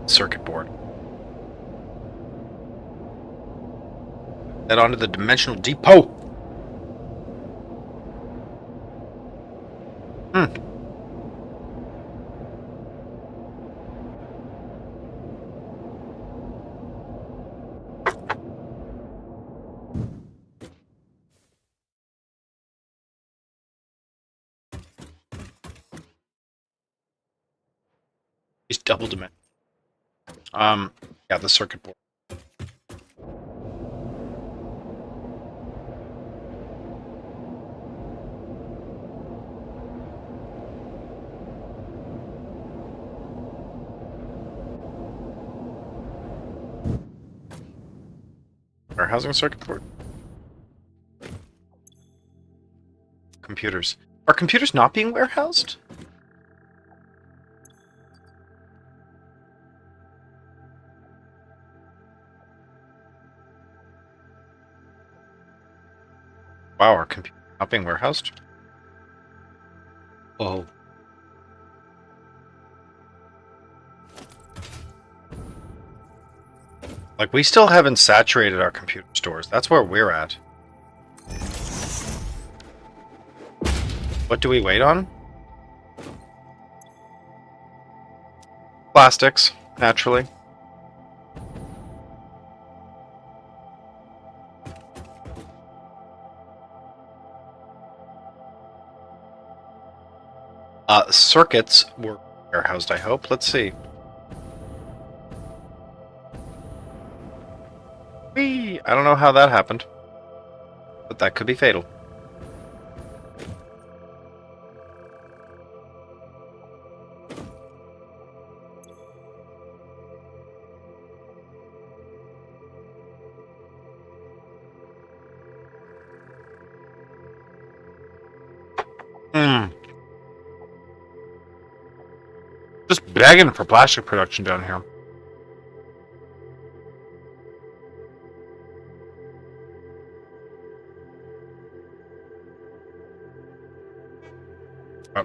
circuit board. Head onto the Dimensional Depot. Hmm. He's double dimension. Yeah, the circuit board. Warehousing circuit board. Computers. Are computers not being warehoused? Wow, are computers not being warehoused? Whoa. Like, we still haven't saturated our computer stores. That's where we're at. What do we wait on? Plastics, naturally. Circuits were warehoused, I hope. Let's see. Whee! I don't know how that happened, but that could be fatal. Just begging for plastic production down here. Oh.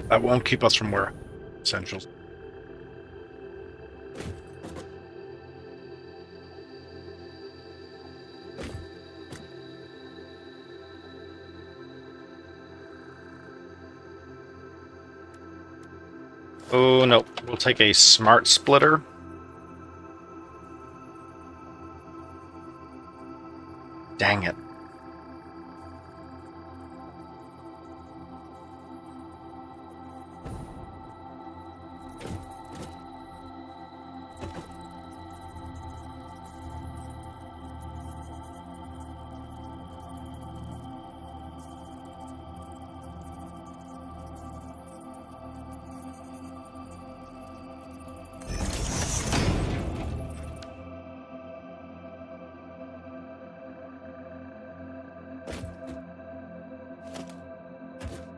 That won't keep us from where essentials. Oh, no. We'll take a smart splitter. Dang it.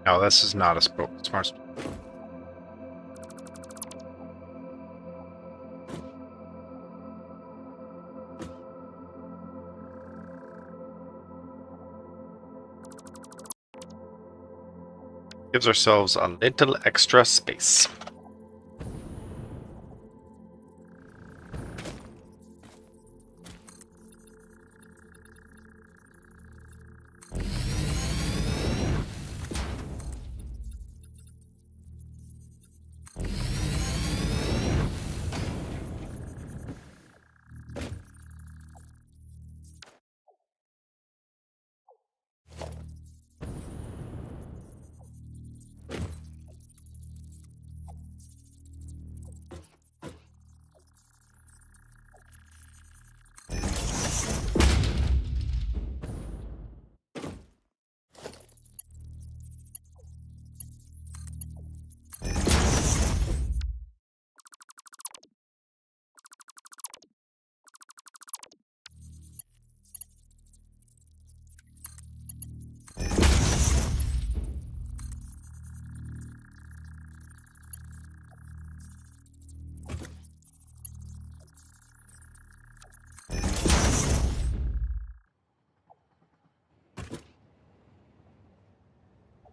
No, this is not a smart splitter. Gives ourselves a little extra space.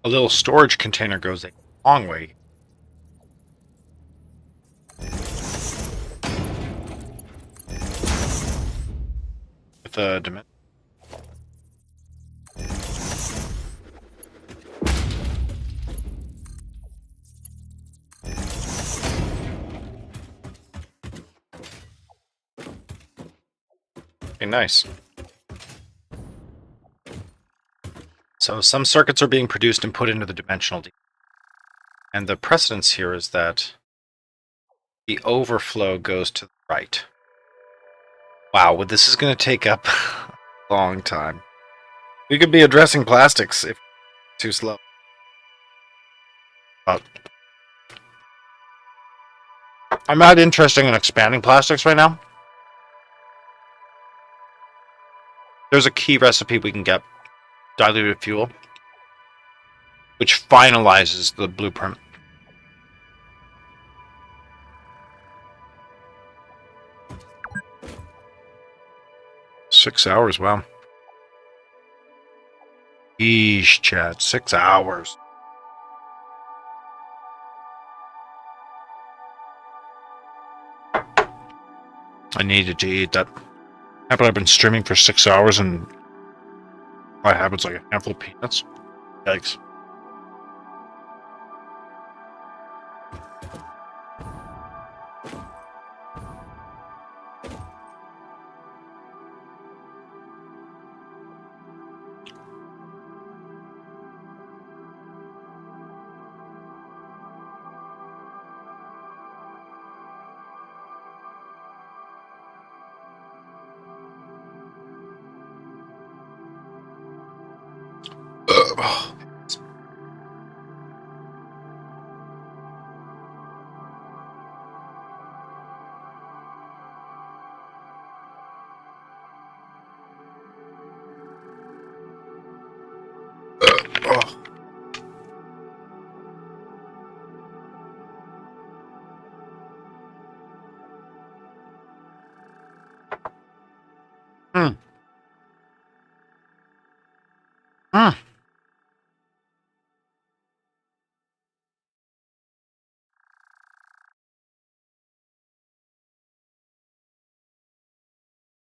A little storage container goes a long way. With a dimension. Okay, nice. So some circuits are being produced and put into the dimensional D. And the precedence here is that the overflow goes to the right. Wow, well, this is going to take up a long time. We could be addressing plastics if too slow. But I'm not interested in expanding plastics right now. There's a key recipe we can get. Diluted fuel. Which finalizes the blueprint. Six hours, wow. Yeesh, Chad, 6 hours. I needed to eat that. But I've been streaming for 6 hours and my habit's like a handful of peanuts. Yikes.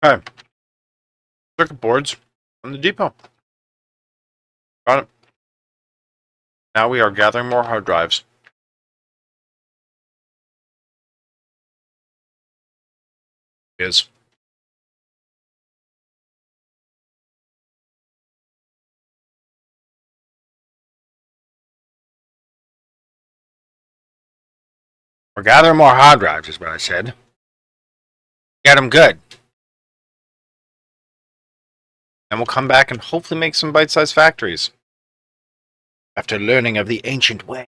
Okay. Circuit boards from the depot. Got it. Now we are gathering more hard drives. Is. We're gathering more hard drives, is what I said. Get them good. And we'll come back and hopefully make some bite-sized factories. After learning of the ancient way.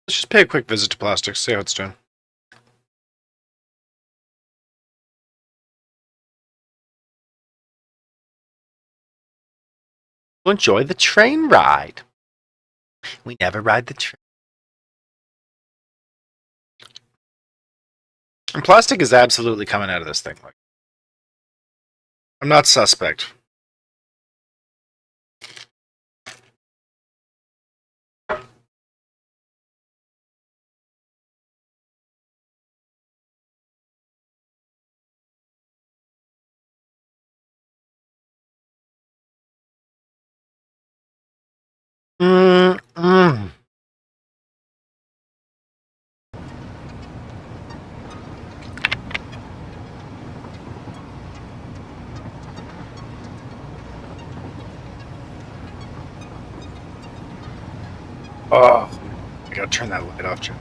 Let's just pay a quick visit to plastics, see how it's doing. We'll enjoy the train ride. We never ride the train. And plastic is absolutely coming out of this thing. I'm not suspect. Oh, I gotta turn that light off, Jim.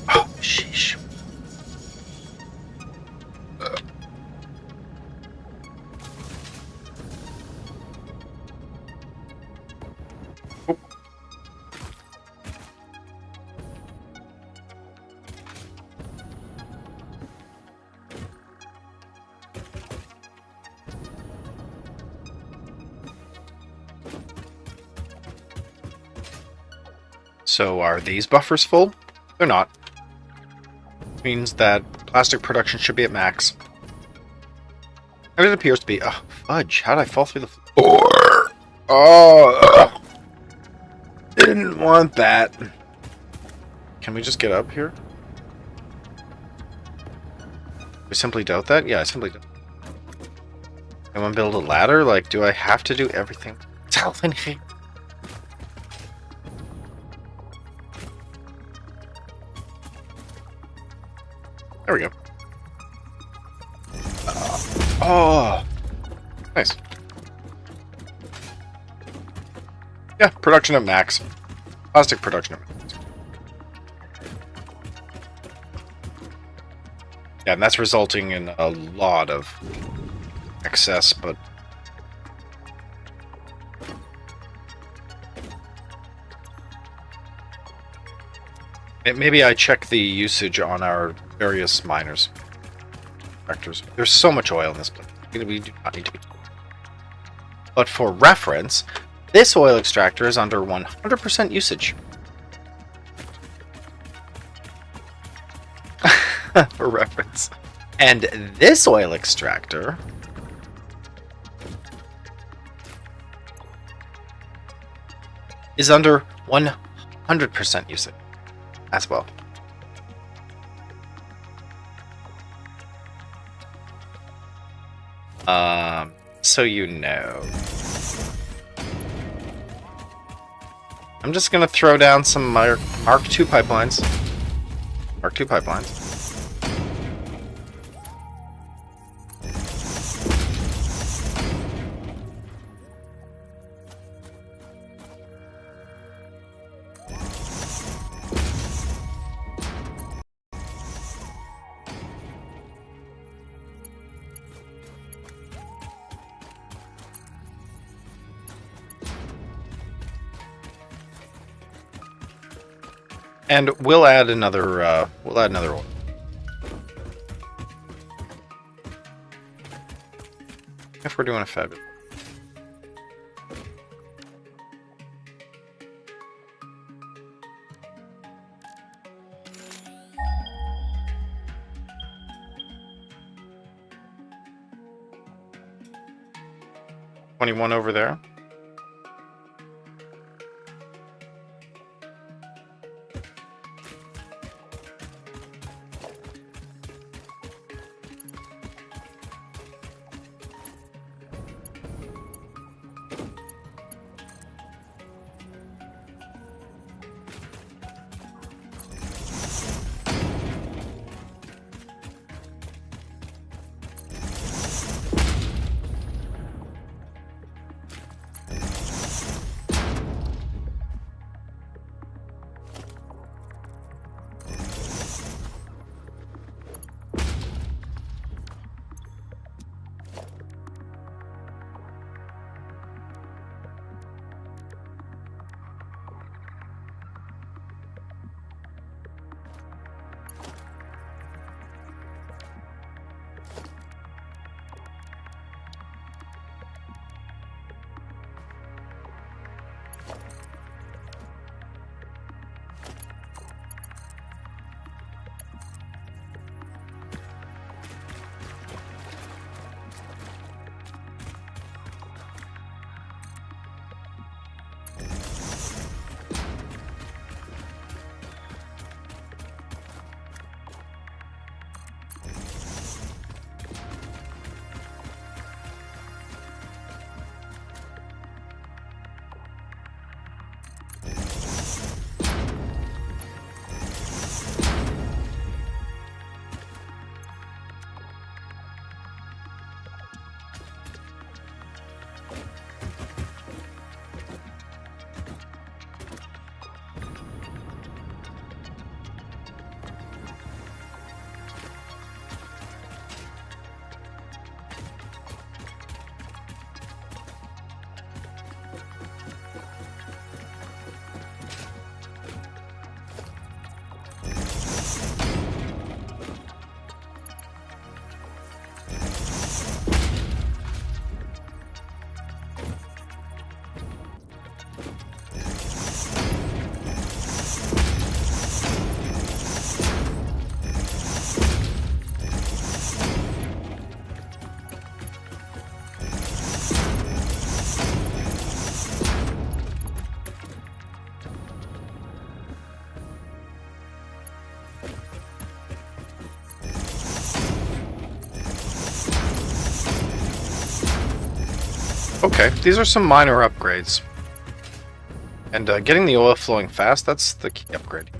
Oh, sheesh. So are these buffers full? They're not. Means that plastic production should be at max. And it appears to be. Oh, fudge. How did I fall through the floor? Oh, didn't want that. Can we just get up here? I simply doubt that? Yeah, I simply doubt. I want to build a ladder? Like, do I have to do everything? Self in here. There we go. Oh, nice. Yeah, production at max. Plastic production at max. Yeah, and that's resulting in a lot of excess, but maybe I check the usage on our various miners. Vectors. There's so much oil in this place. We do not need to be. But for reference, this oil extractor is under 100% usage. For reference. And this oil extractor is under 100% usage as well. So you know. I'm just gonna throw down some Mark II pipelines. Mark II pipelines. And we'll add another oil. If we're doing a fabulous. $21 over there. Okay, these are some minor upgrades. And getting the oil flowing fast, that's the key upgrade.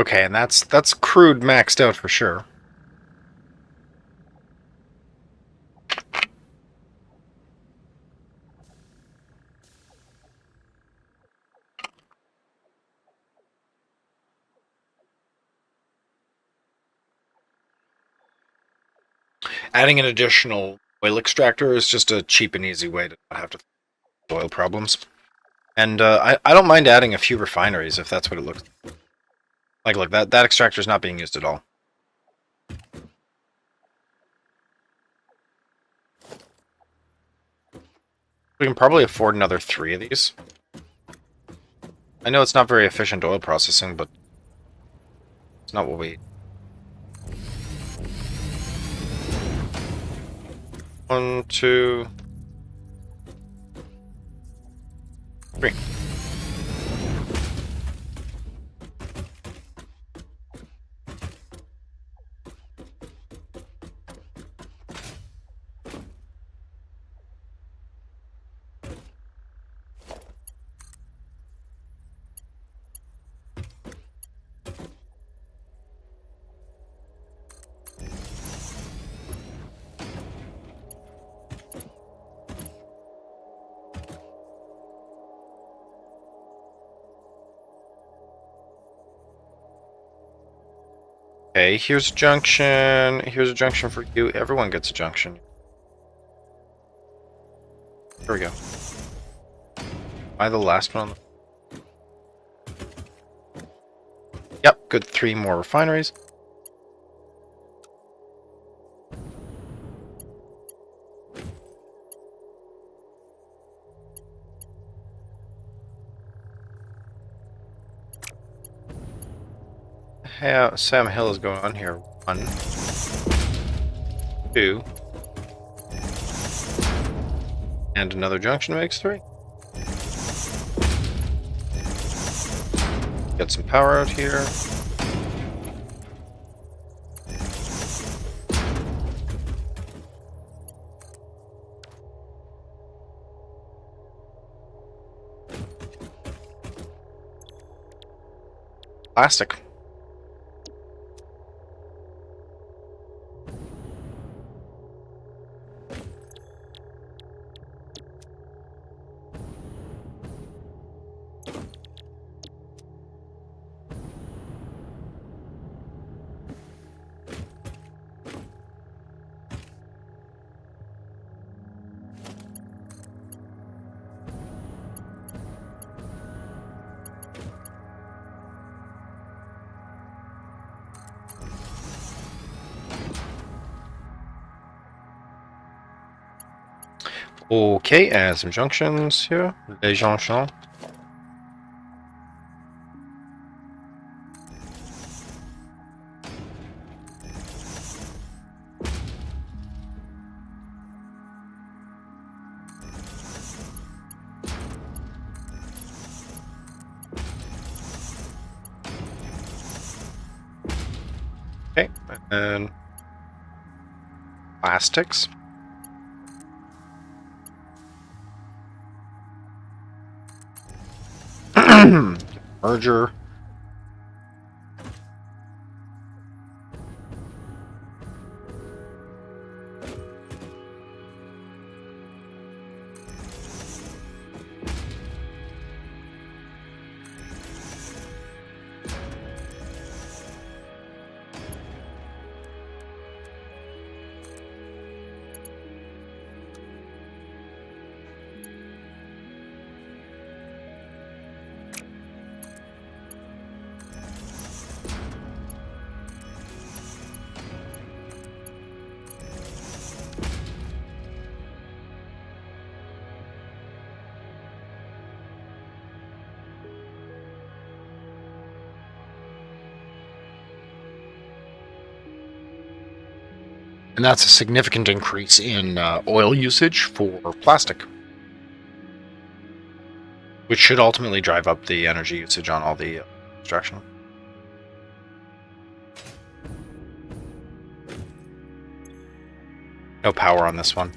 Okay, and that's crude maxed out for sure. Adding an additional oil extractor is just a cheap and easy way to not have to oil problems. And I don't mind adding a few refineries if that's what it looks like. Look, that extractor is not being used at all. We can probably afford another 3 of these. I know it's not very efficient oil processing, but it's not what we... 1, 2, 3. Okay, here's a junction. Here's a junction for you. Everyone gets a junction. Here we go. Am I the last one? Yep, good 3 more refineries. How Sam Hill is going on here. 1, 2, and another junction makes 3. Get some power out here. Plastic. Okay, and some junctions here. Les junctions. Okay, and plastics. Merger. And that's a significant increase in oil usage for plastic, which should ultimately drive up the energy usage on all the construction. No power on this one.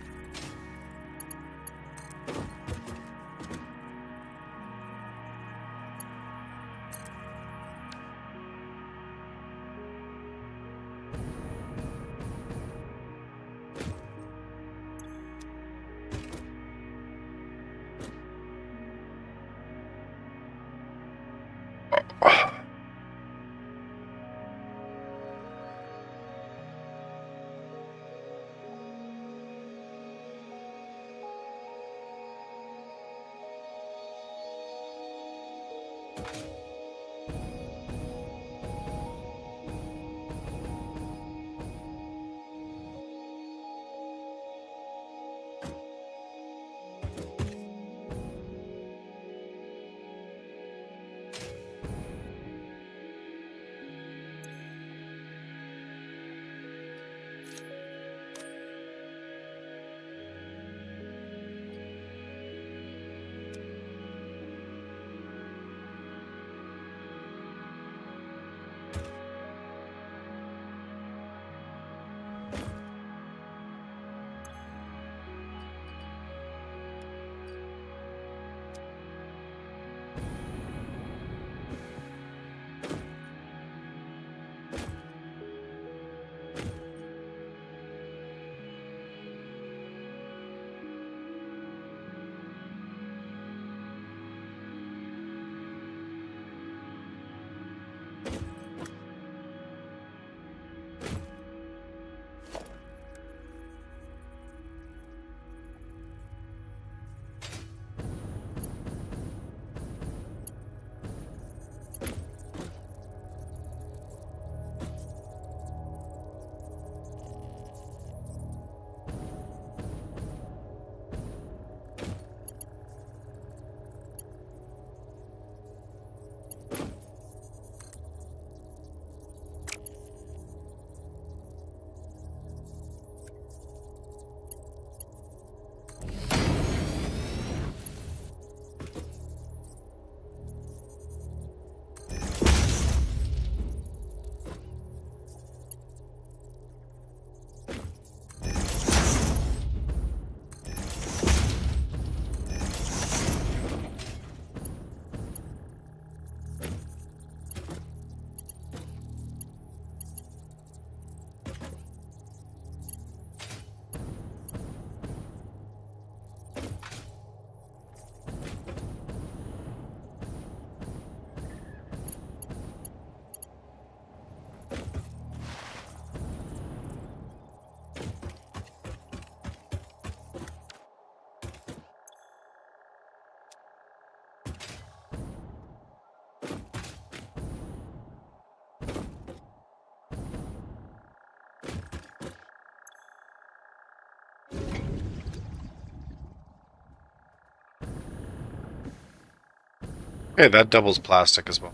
Okay, that doubles plastic as well.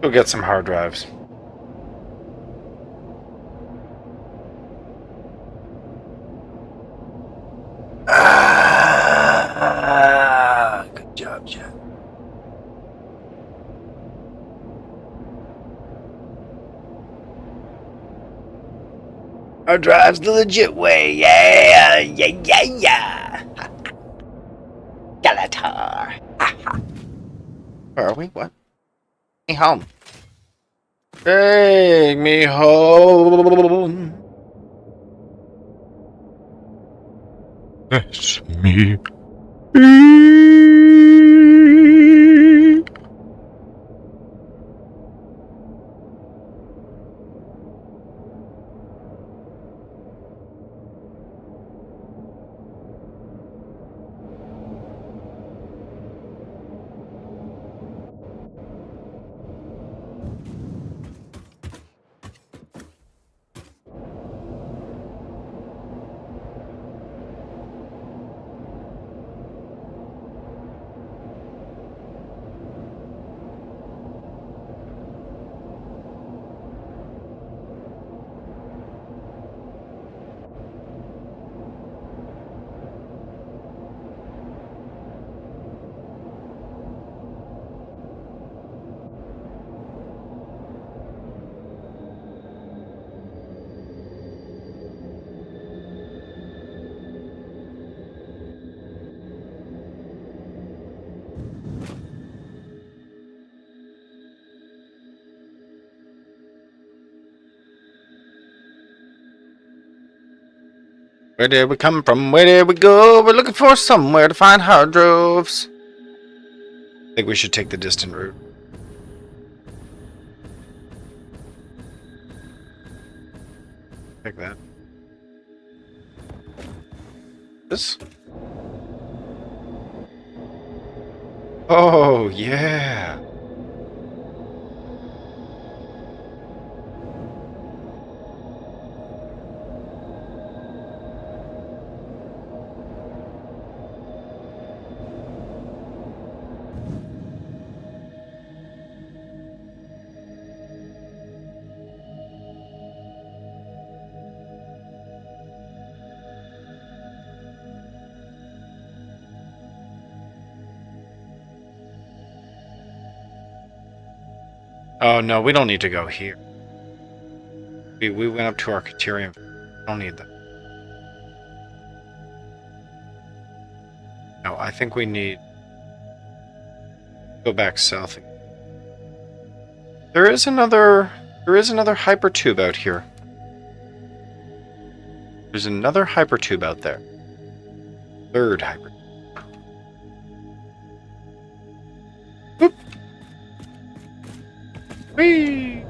Go get some hard drives. Good job, Jen. Hard drives the legit way, yeah, yeah. Skeletor. Where are we? What? Take me home. Take me home. It's me. Where did we come from? Where did we go? We're looking for somewhere to find hard drives. I think we should take the distant route. Pick that. This? Oh, yeah. Oh, no, we don't need to go here. We went up to our Criterion. We don't need that. No, I think we need... Go back south again. There is another hypertube out here. There's another hypertube out there. Third hypertube. Boop. Whee!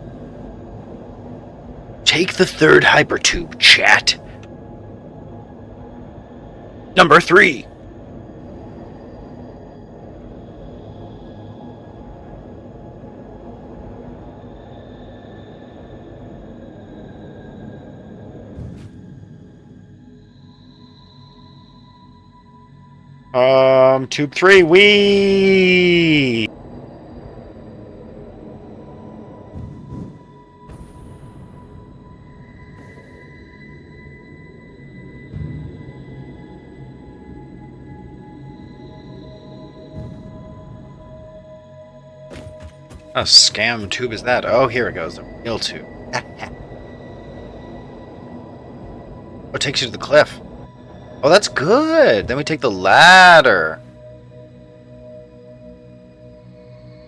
Take the third hypertube, chat. Number 3. Tube 3, wee! A scam tube is that? Oh, here it goes. The real tube. What takes you to the cliff? Oh, that's good. Then we take the ladder.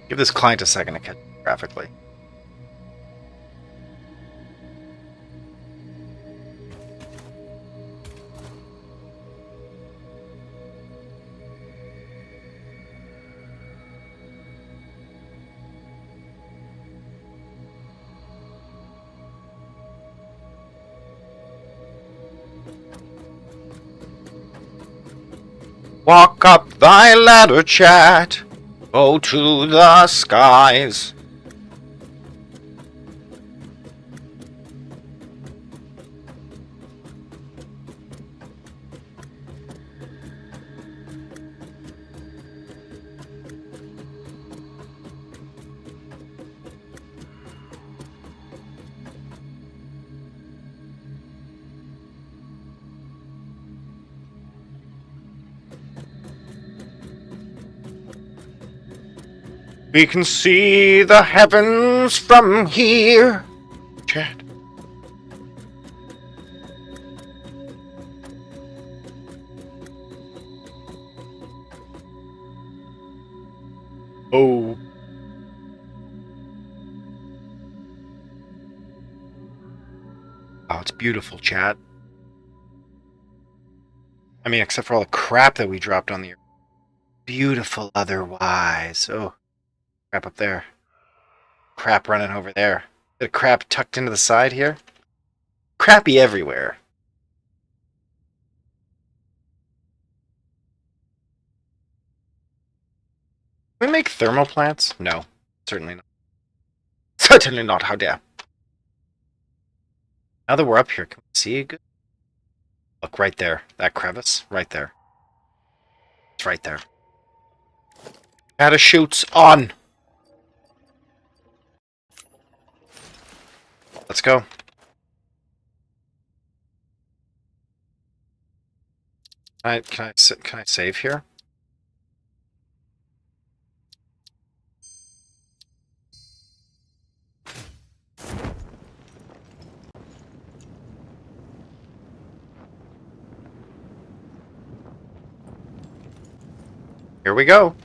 Give this client a second to catch graphically. Walk up thy ladder, chat. Go to the skies. We can see the heavens from here. Chat. Oh. Oh, it's beautiful, chat. I mean, except for all the crap that we dropped on the earth. Beautiful otherwise. Oh. Crap up there. Crap running over there. Bit of crap tucked into the side here. Crappy everywhere. Can we make thermal plants? No. Certainly not. Certainly not. How dare. Now that we're up here, can we see it good? Look, right there. That crevice. Right there. It's right there. Parachutes on! Let's go. Can I save here? Here we go.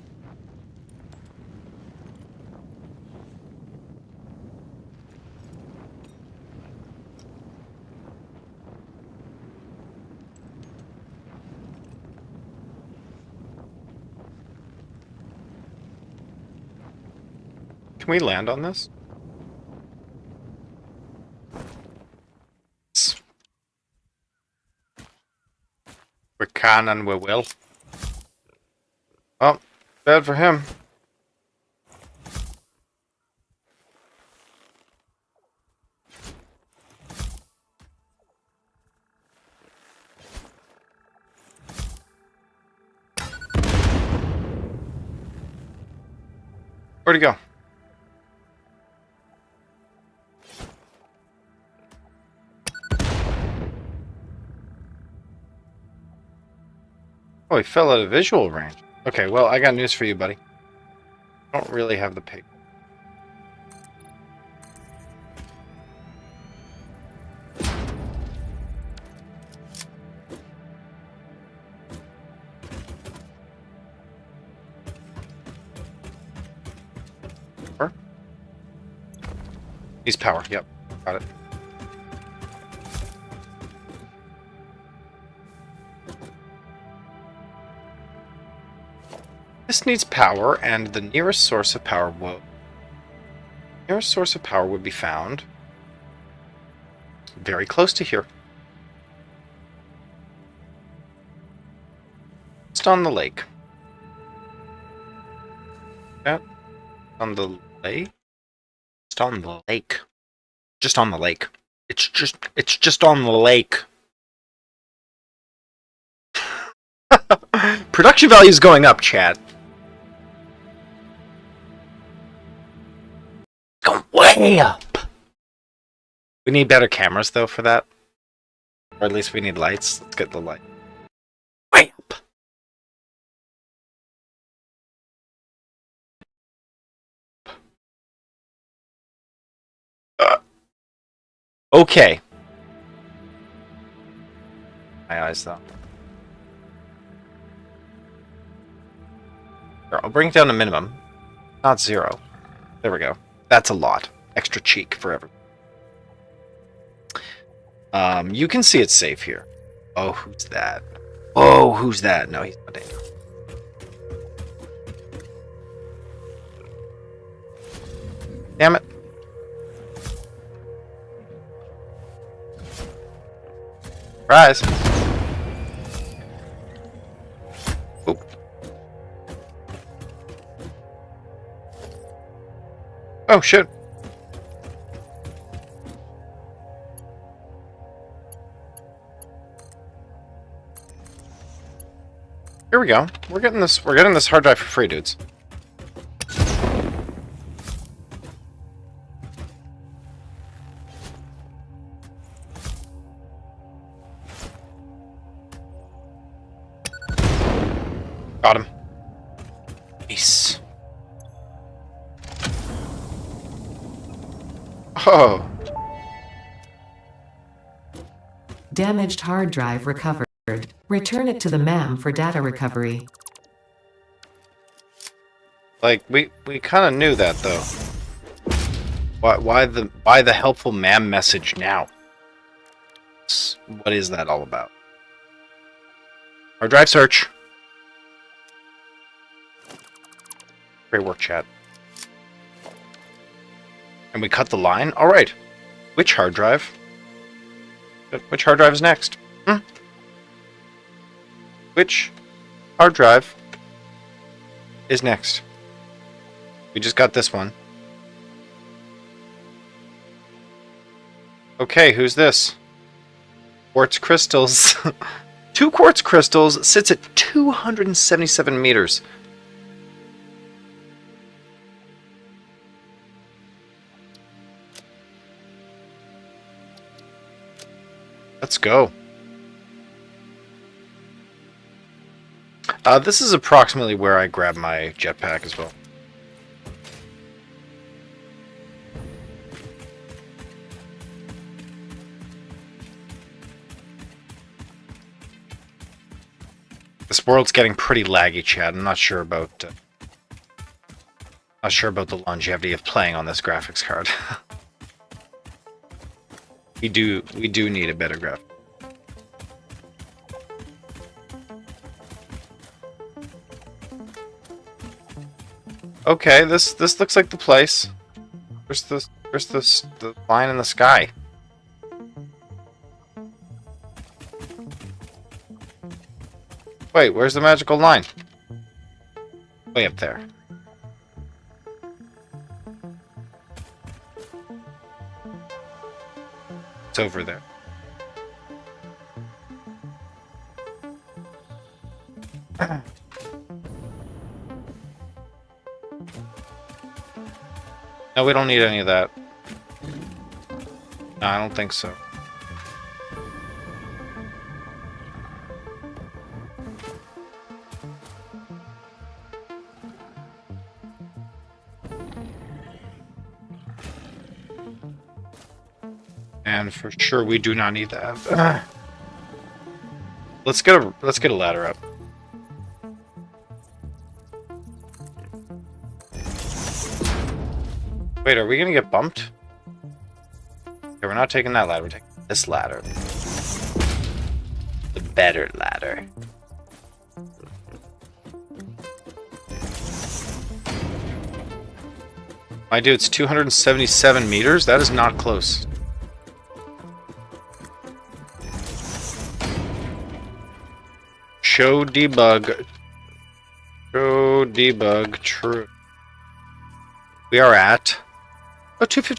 Can we land on this? can and we will. Well, bad for him. Where'd he go? Oh, he fell out of visual range. Okay, well, I got news for you, buddy. I don't really have the pig. He's power, yep. Got it. This needs power, and the nearest source of power would be found very close to here. Just on the lake. Yeah. On the lake? Just on the lake. Just on the lake. It's just on the lake. Production value is going up, chat. Going way up. We need better cameras, though, for that. Or at least we need lights. Let's get the light. Way up. Okay. My eyes, though. Here, I'll bring it down to minimum. Not 0. There we go. That's a lot. Extra cheek for everyone. You can see it's safe here. Oh, who's that? Oh, who's that? No, he's not in. Damn it. Surprise. Oop. Oh, shit. Here we go. We're getting this hard drive for free, dudes. Got him. Nice. Oh. Damaged hard drive recovered. Return it to the MAM for data recovery. Like, we kind of knew that, though. Why the helpful ma'am message now? What is that all about? Hard drive search. Great work, chat. And we cut the line? Alright. Which hard drive? Which hard drive is next? Which hard drive is next? We just got this one. Okay, who's this? Quartz crystals. 2 quartz crystals, sits at 277 meters. Let's go. This is approximately where I grab my jetpack as well. This world's getting pretty laggy, Chad. I'm not sure about the longevity of playing on this graphics card. we do need a better graphic. Okay, this looks like the place. Where's the line in the sky? Wait, where's the magical line? Way up there. It's over there. No, we don't need any of that. No, I don't think so. And for sure, we do not need that. Let's get a ladder up. Wait, are we gonna get bumped? Okay, we're not taking that ladder. We're taking this ladder. The better ladder. My dude, it's 277 meters. That is not close. Show debug. Show debug true. We are at 250.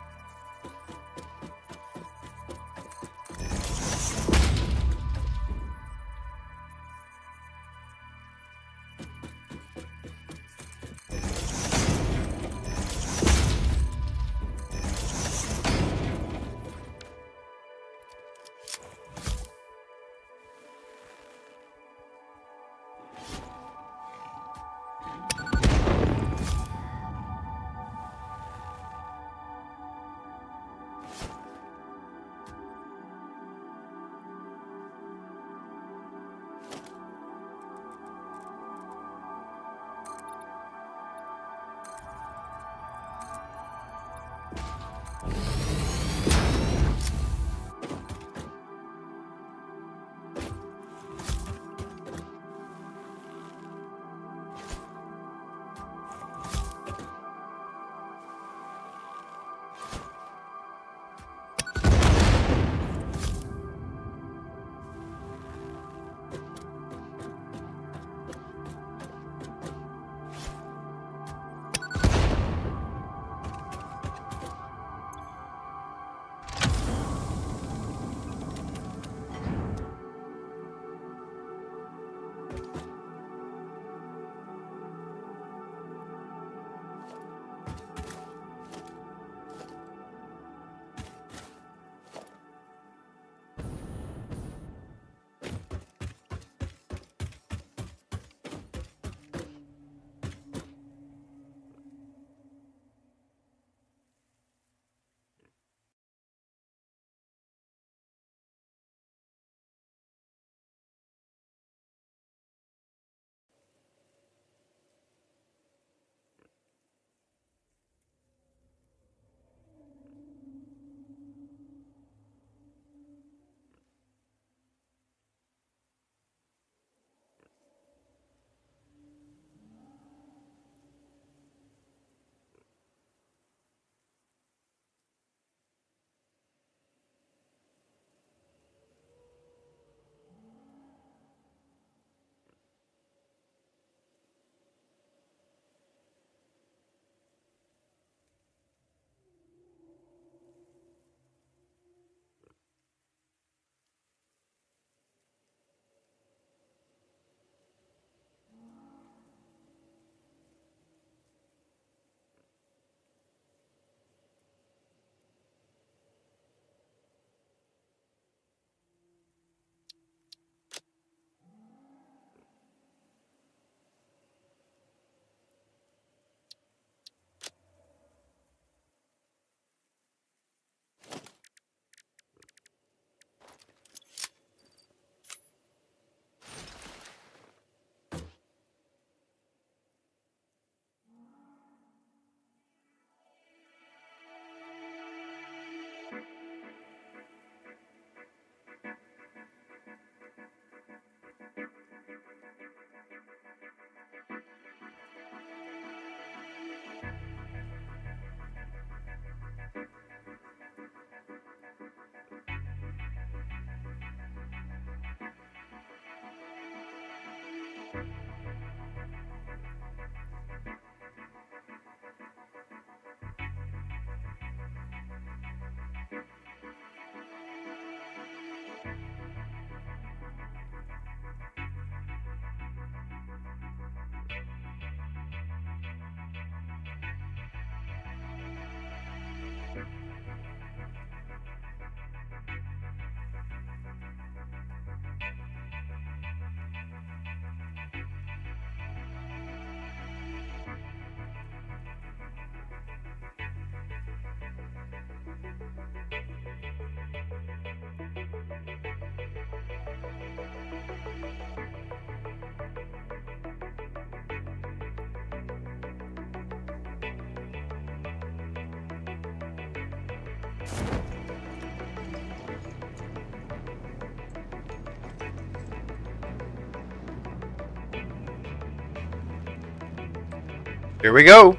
Here we go.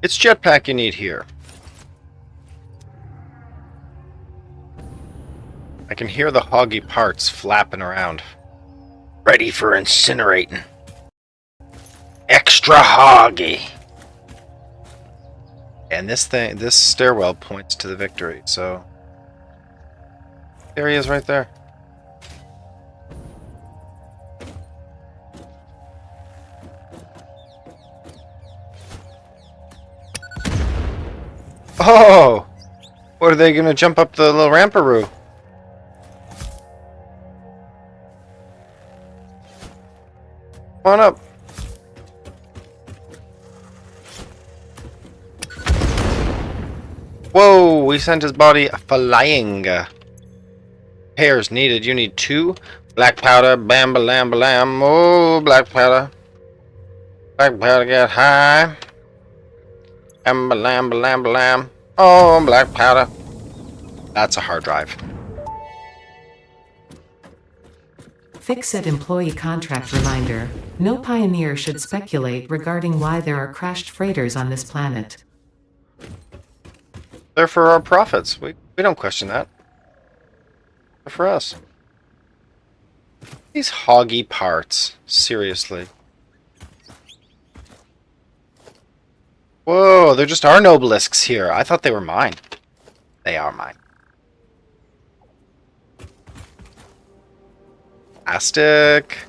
It's jetpack you need here. I can hear the hoggy parts flapping around. Ready for incinerating. Extra hoggy. And this stairwell points to the victory, so... There he is right there. Oh! What, are they gonna jump up the little ramparoo? Come on up. Whoa, we sent his body flying. Repairs needed. You need 2. Black powder, bam, balam, balam. Oh, black powder. Black powder, get high. Bam, balam, balam, balam. Oh, black powder. That's a hard drive. Fix-It employee contract reminder. No pioneer should speculate regarding why there are crashed freighters on this planet. They're for our profits. We don't question that. They're for us. These hoggy parts. Seriously. Whoa, there just are obelisks here. I thought they were mine. They are mine. Plastic.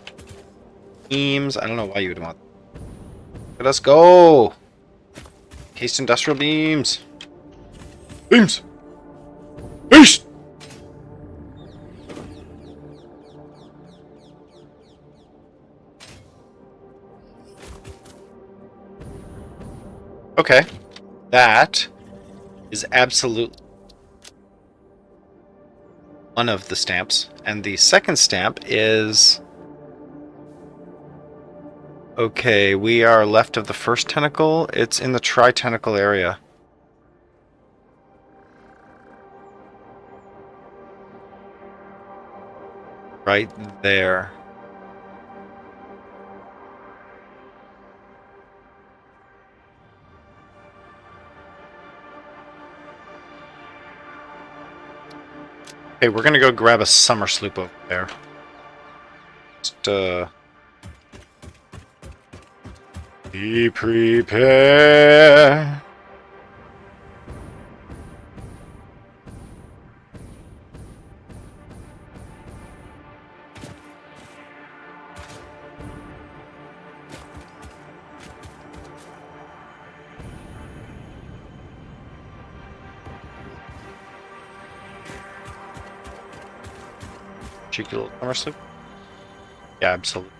Beams. I don't know why you would want them. Let us go. Cased industrial beams. Beams. Beast. Okay. That is absolute. one of the stamps. And the second stamp is... Okay, we are left of the first tentacle. It's in the tri-tentacle area. Right there. Okay, we're gonna go grab a summer sloop over there. Just, be prepared. Cheeky little summer sloop. Yeah, absolutely.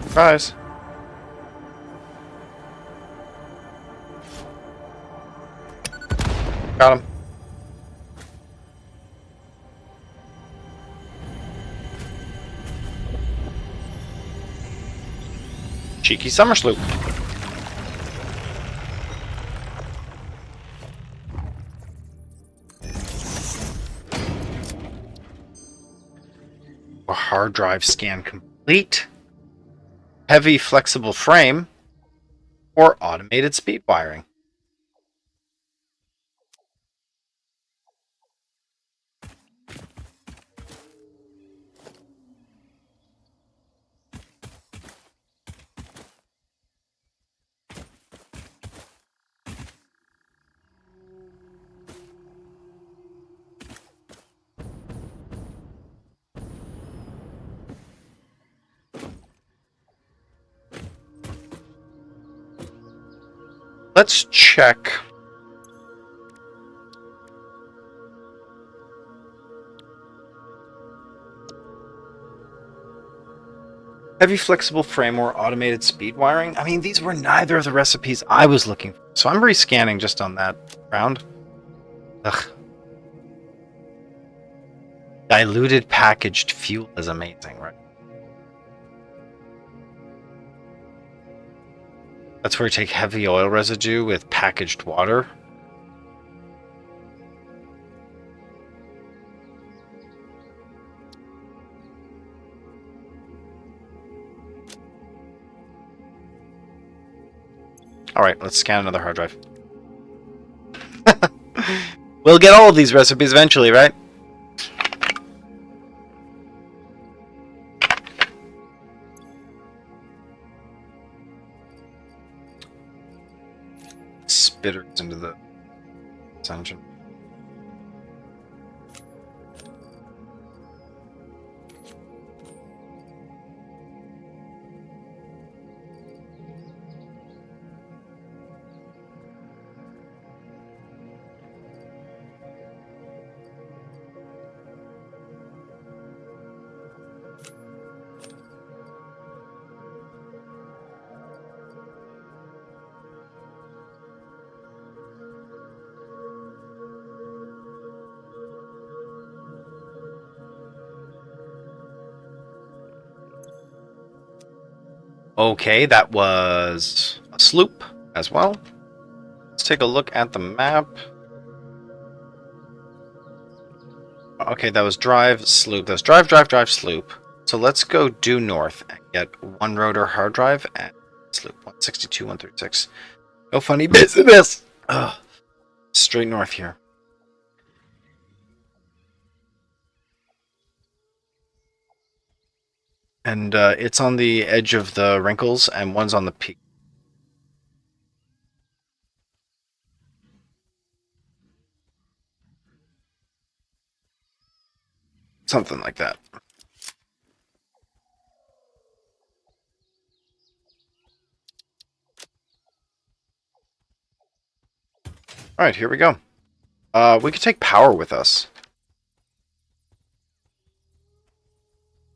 Surprise. Got him. Cheeky summer sloop. A hard drive scan complete. Heavy flexible frame or automated speed wiring. Let's check. Heavy flexible frame or automated speed wiring. I mean, these were neither of the recipes I was looking for. So I'm rescanning just on that round. Ugh. Diluted packaged fuel is amazing, right? That's where you take heavy oil residue with packaged water. Alright, let's scan another hard drive. We'll get all of these recipes eventually, right? Spitters into the engine. Okay, that was a sloop as well. Let's take a look at the map. Okay, that was drive, sloop. That was drive, drive, drive, sloop. So let's go due north and get one rotor hard drive and sloop. 162, 136. No funny business. Ugh. Straight north here. And it's on the edge of the wrinkles, and one's on the peak. Something like that. Alright, here we go. We could take power with us.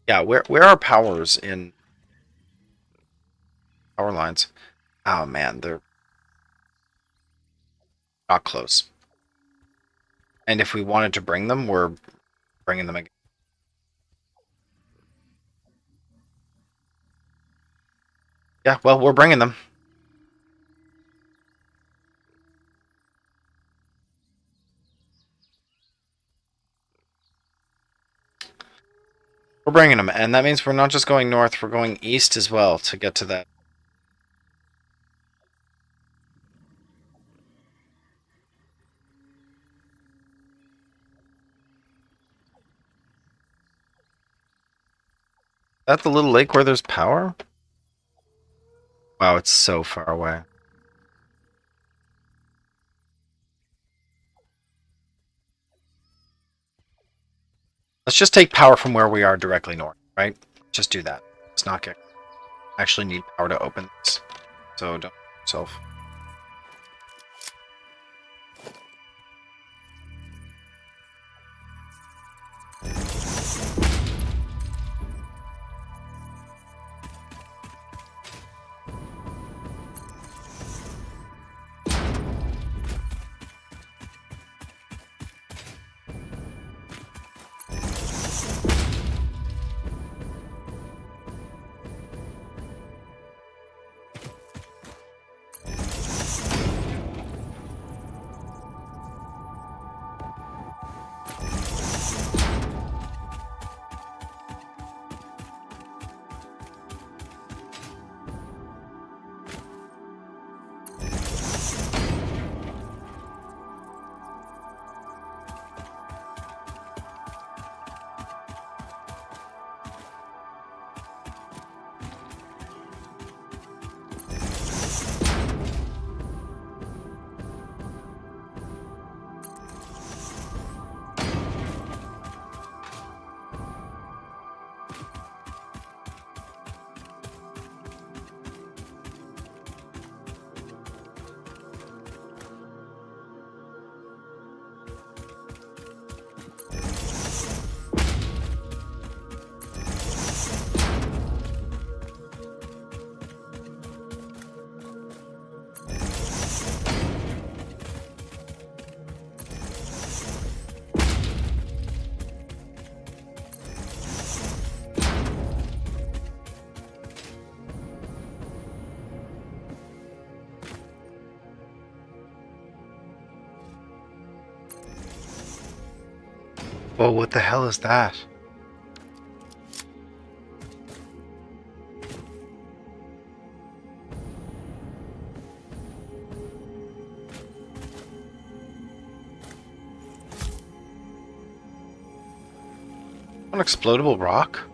Yeah, where are powers in power lines? Oh man, they're not close. And if we wanted to bring them, we're bringing them again. Yeah, well, we're bringing them. We're bringing them, and that means we're not just going north, we're going east as well to get to that. Is that the little lake where there's power? Wow, it's so far away. Let's just take power from where we are directly north, right? Just do that. Let's not get... actually need power to open this. So don't yourself. Whoa, what the hell is that? An explodable rock?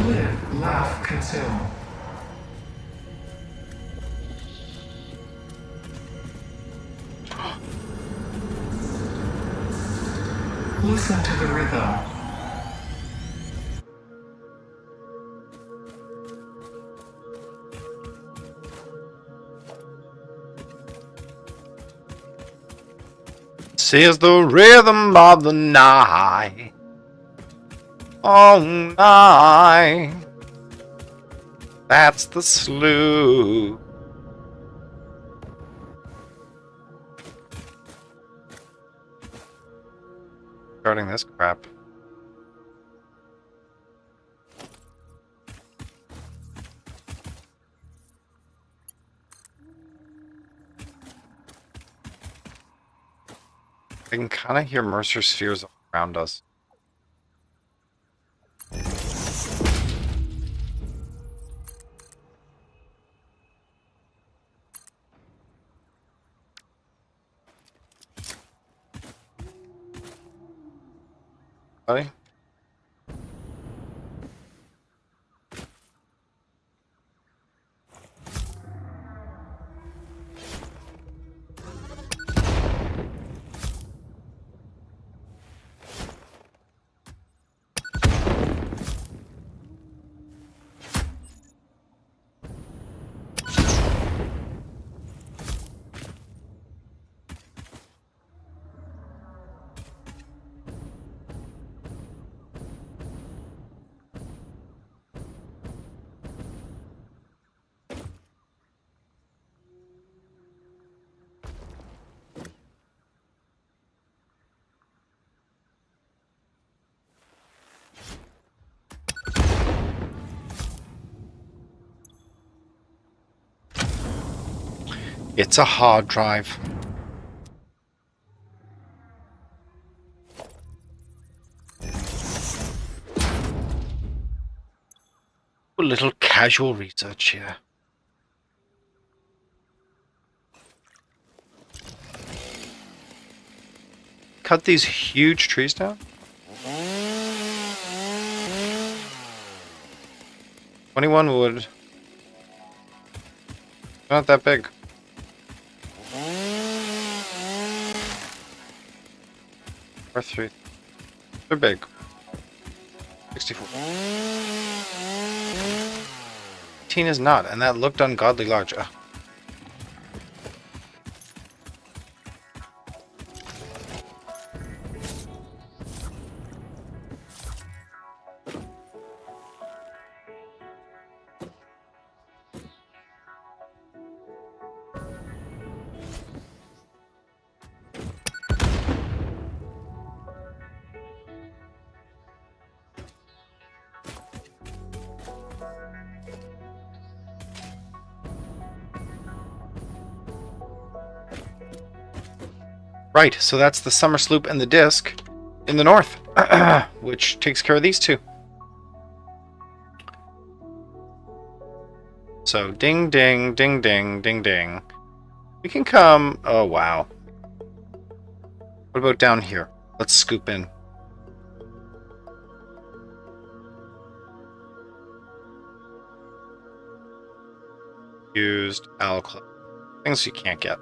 Live, laugh, consume. Listen to the rhythm. Says the rhythm of the night. All night. That's the slew. Regarding this crap. I can kind of hear Mercer spheres around us. Buddy? It's a hard drive. A little casual research here. Cut these huge trees down? 21 wood. Not that big. Or 3. They're big. 64. 18 is not, and that looked ungodly large. Ugh. Right, so that's the summer sloop and the disc in the north, which takes care of these two. So ding, ding, ding, ding, ding, ding. We can come... Oh, wow. What about down here? Let's scoop in. Used alclub. Things you can't get.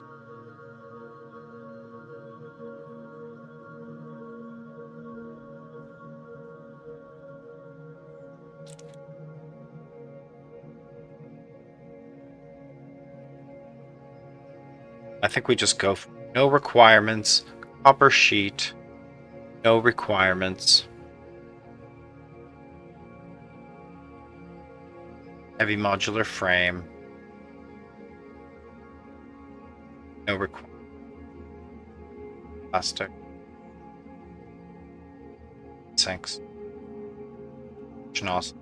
I think we just go for no requirements, copper sheet, no requirements, heavy modular frame, no requirements, plastic, sinks, awesome.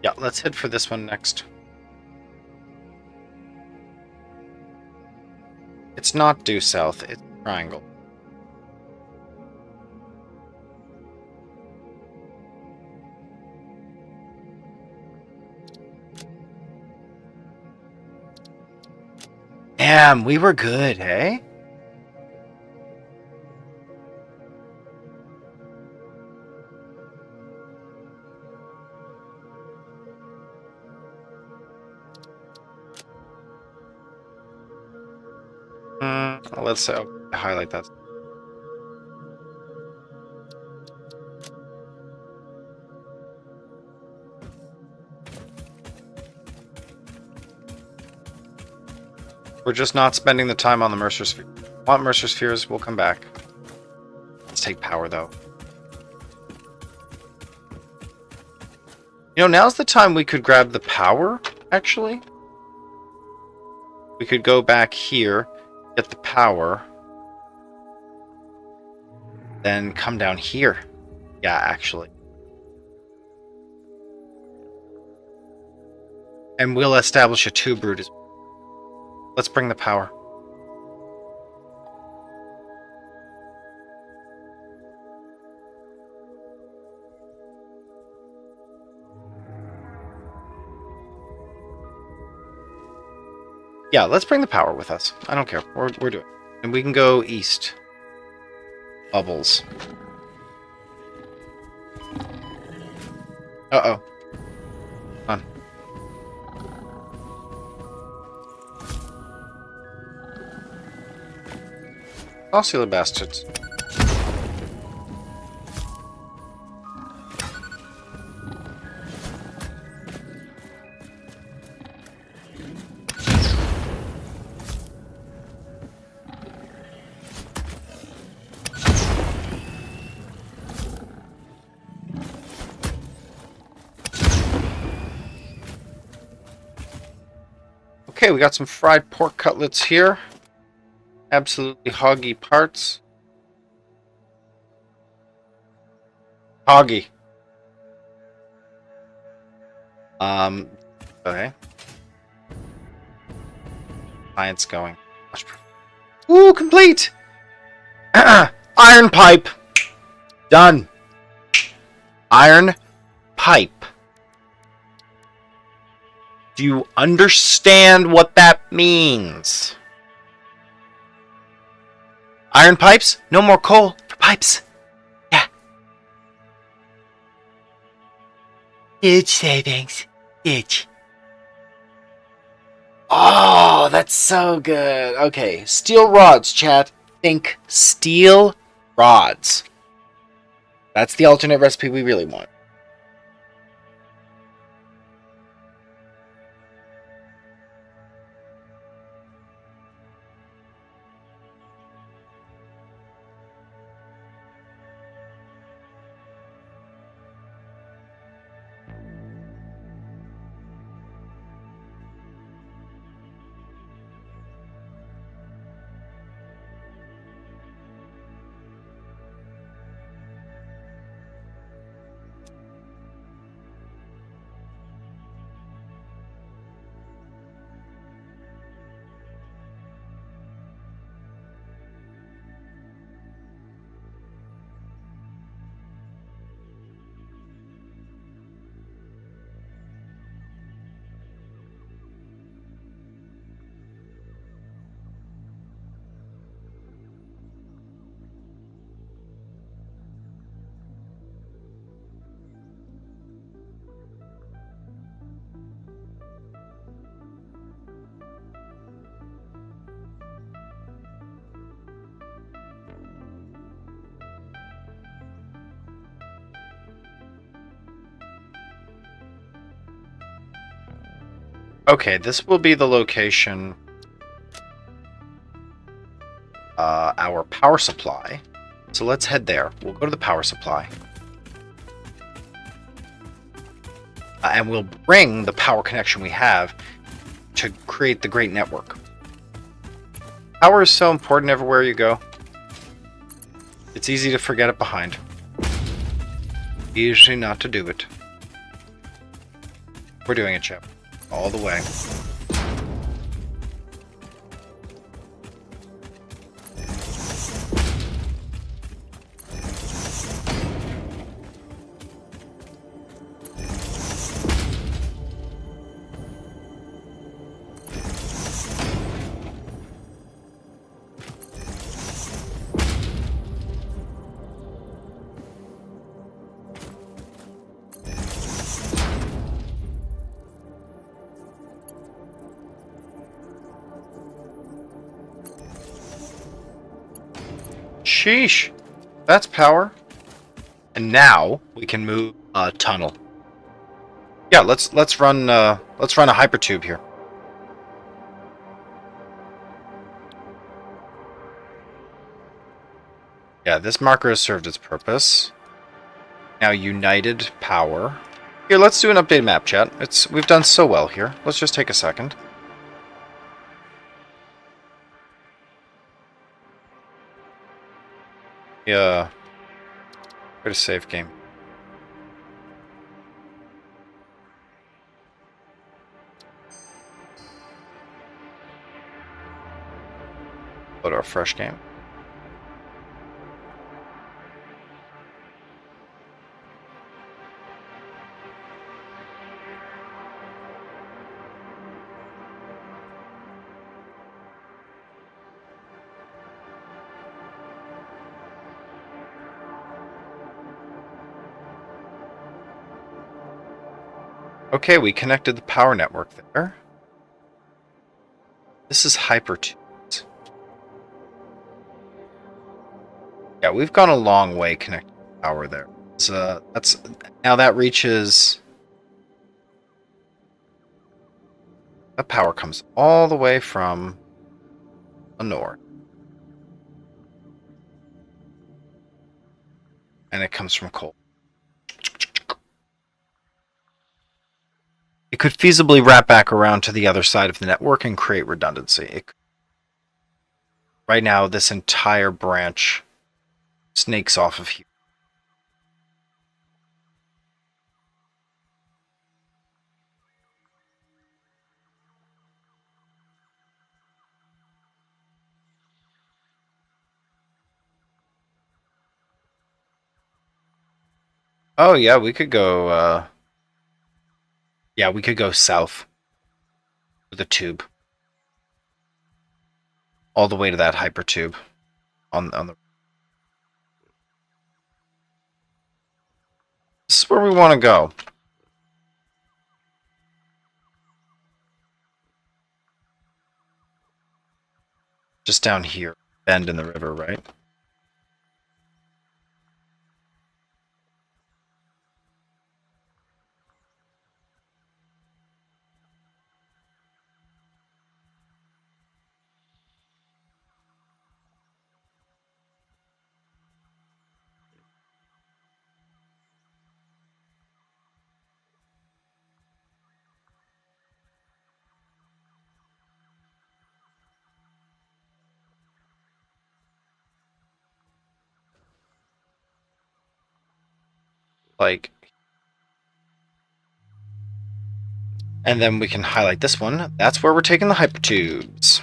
Yeah, let's head for this one next. It's not due south, it's triangle. Damn, we were good, hey? Let's highlight that. We're just not spending the time on the Mercer Sphere. Want Mercer Spheres, we'll come back. Let's take power, though. You know, now's the time we could grab the power, actually. We could go back here, get the power, then come down here. Yeah, actually. And we'll establish a tube route as well. Let's bring the power. Yeah, let's bring the power with us. I don't care. We're doing it. And we can go east. Bubbles. Uh-oh. Come on. Ocular bastards. Okay, we got some fried pork cutlets here. Absolutely hoggy parts. Hoggy. Okay. Science going. Ooh, complete! Iron pipe! Done. Iron pipe. Do you understand what that means? Iron pipes? No more coal for pipes. Yeah. Huge savings. Huge. Oh, that's so good. Okay, steel rods, chat. Think steel rods. That's the alternate recipe we really want. Okay, this will be the location. Our power supply. So let's head there. We'll go to the power supply. And we'll bring the power connection we have to create the great network. Power is so important everywhere you go. It's easy to forget it behind. Easy not to do it. We're doing it, Chip. All the way. Sheesh. That's power. And now we can move a tunnel. Yeah, let's run a hypertube here. Yeah, this marker has served its purpose. Now united power. Here, let's do an updated map, chat. We've done so well here. Let's just take a second. Yeah. Go to save game. Go to our fresh game. Okay, we connected the power network there. This is hypertubes. Yeah, we've gone a long way connecting the power there. So now that reaches. That power comes all the way from the north. And it comes from coal. It could feasibly wrap back around to the other side of the network and create redundancy. Right now, this entire branch snakes off of here. Oh yeah, we could go. Yeah, we could go south with a tube all the way to that hypertube on the. This is where we want to go. Just down here, bend in the river, right? Like, and then we can highlight this one. That's where we're taking the hypertubes.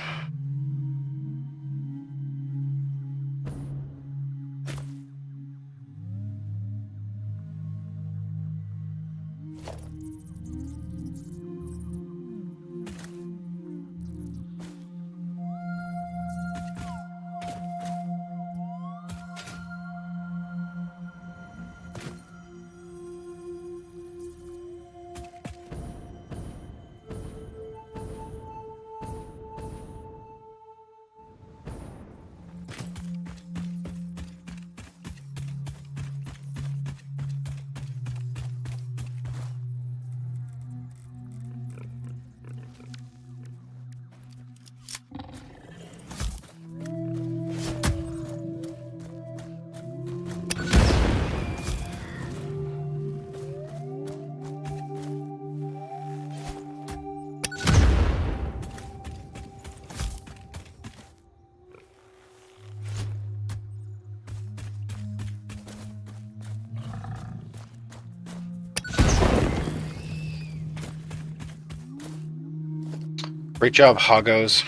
Great job, Hoggos.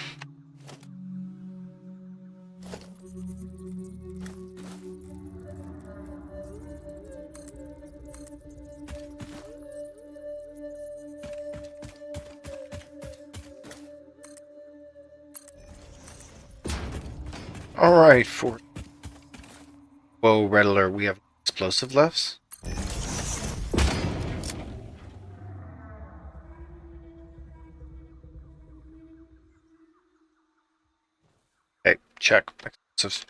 Alright, for... Whoa, red alert, we have explosive lefts? Okay, check. Explosives.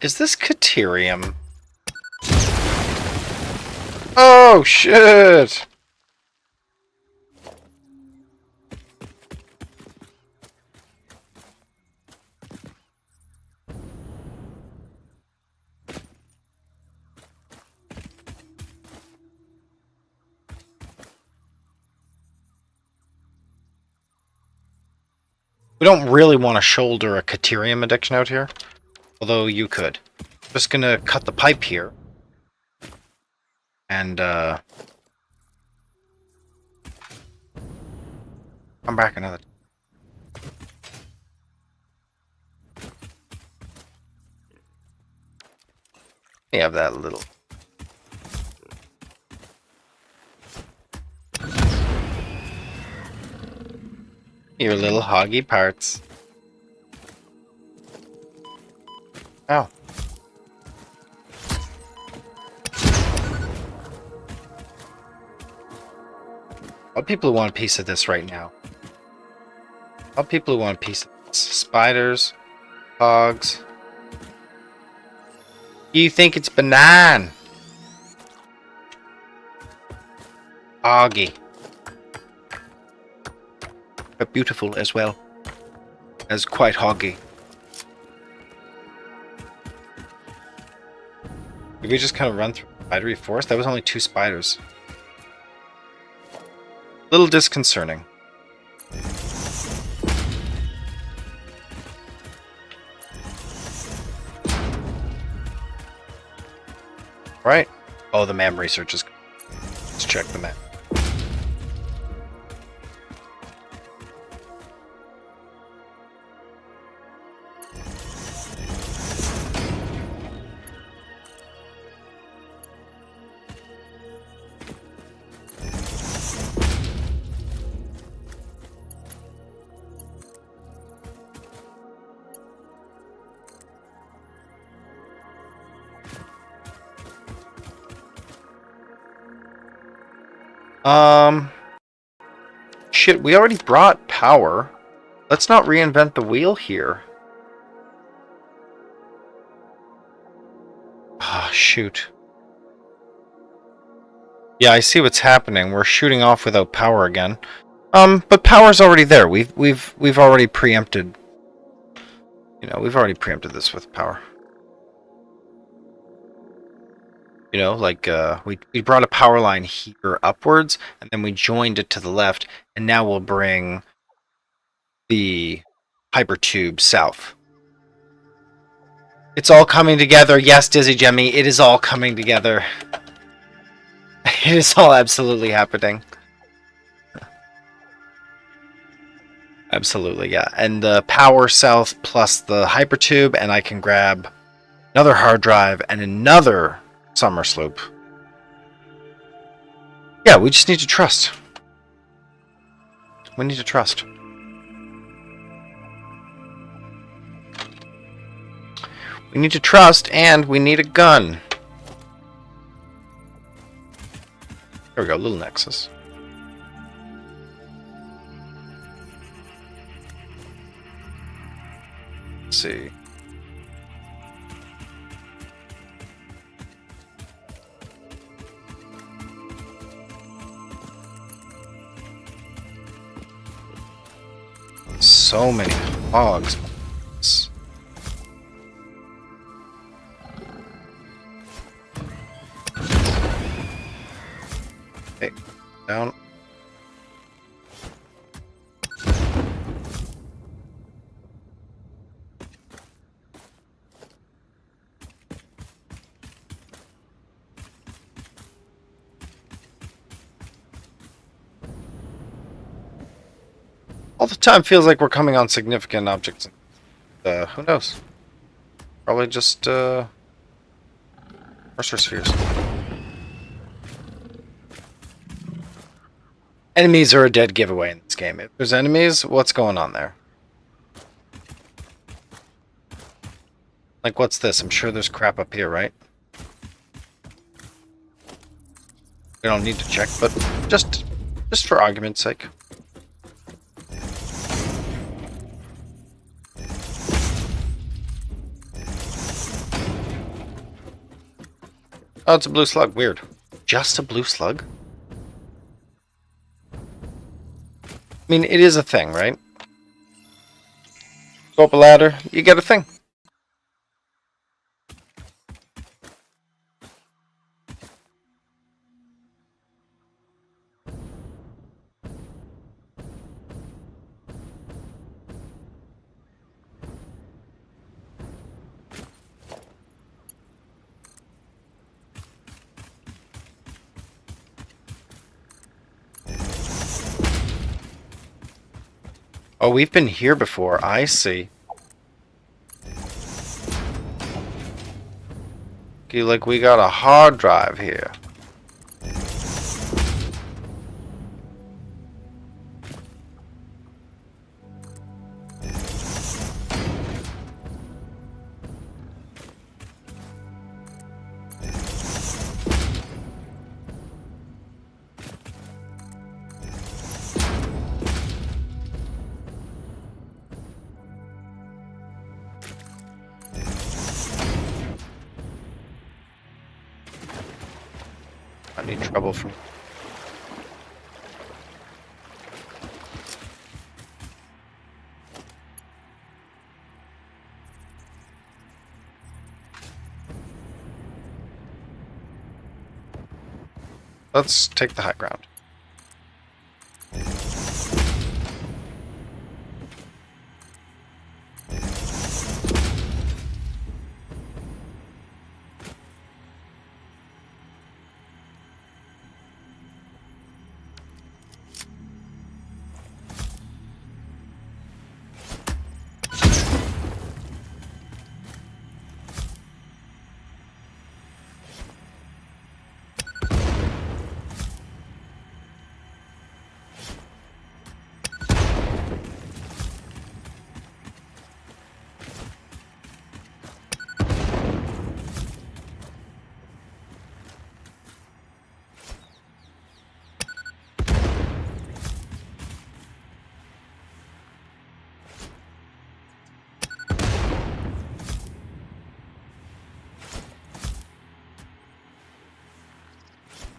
Is this Caterium? Oh, shit! We don't really want to shoulder a Caterium addiction out here, although you could. Just gonna cut the pipe here. And, come back another. You have that little. Your little hoggy parts. Ow. All people who want a piece of this right now. All people who want a piece of this. Spiders, hogs. You think it's banana? Hoggy. But beautiful as well. As quite hoggy. Did we just kind of run through spidery forest? That was only 2 spiders. Little disconcerting. Oh, the map research is. Let's check the map. Shit, we already brought power. Let's not reinvent the wheel here. Ah, shoot. Yeah, I see what's happening. We're shooting off without power again. But power's already there. We've already preempted. You know, we've already preempted this with power. You know, like we brought a power line here upwards, and then we joined it to the left, and now we'll bring the hypertube south. It's all coming together. Yes, Dizzy Jemmy, it is all coming together. It is all absolutely happening. Absolutely, yeah. And the power south plus the hypertube, and I can grab another hard drive and another summer sloop. Yeah, we just need to trust. We need to trust. We need to trust, and we need a gun. There we go, little Nexus. Let's see. So many hogs. Okay, down. All the time feels like we're coming on significant objects. Who knows? Probably just Mercer spheres. Enemies are a dead giveaway in this game. If there's enemies, what's going on there? Like, what's this? I'm sure there's crap up here, right? We don't need to check, but just for argument's sake. Oh, it's a blue slug. Weird. Just a blue slug? I mean, it is a thing, right? Go up a ladder, you get a thing. Oh, we've been here before. I see. Okay, like we got a hard drive here. I need trouble from. Let's take the high ground.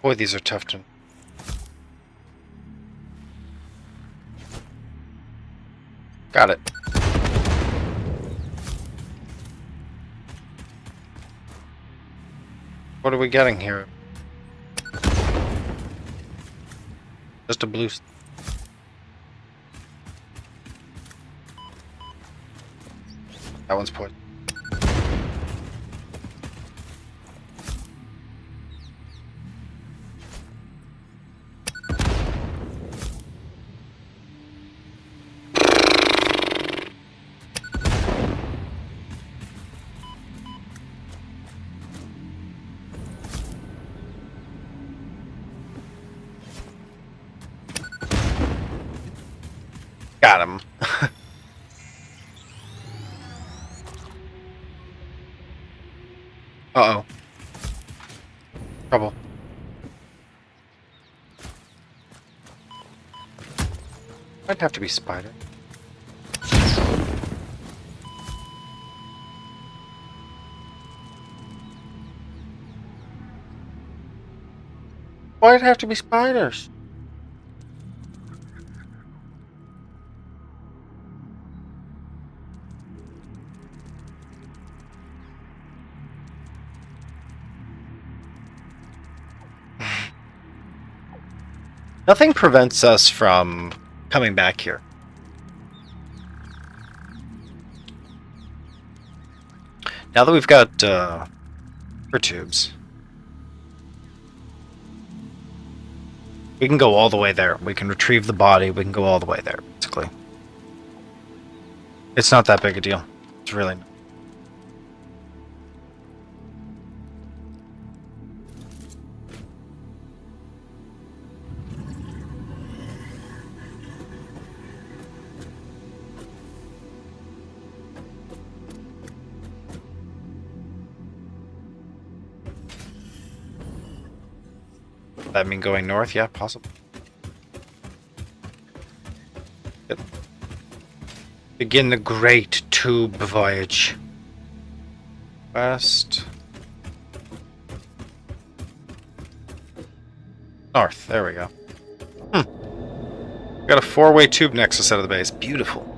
Boy, these are tough to... Got it. What are we getting here? Just a blue... That one's poison. Got him. Uh-oh. Trouble. Might have to be spider. Why'd it have to be spiders? Nothing prevents us from coming back here. Now that we've got air tubes, we can go all the way there. We can retrieve the body. We can go all the way there, basically. It's not that big a deal. It's really not. That mean going north? Yeah, possible. Yep. Begin the great tube voyage. West. North. There we go. Got a 4-way tube nexus out of the base. Beautiful.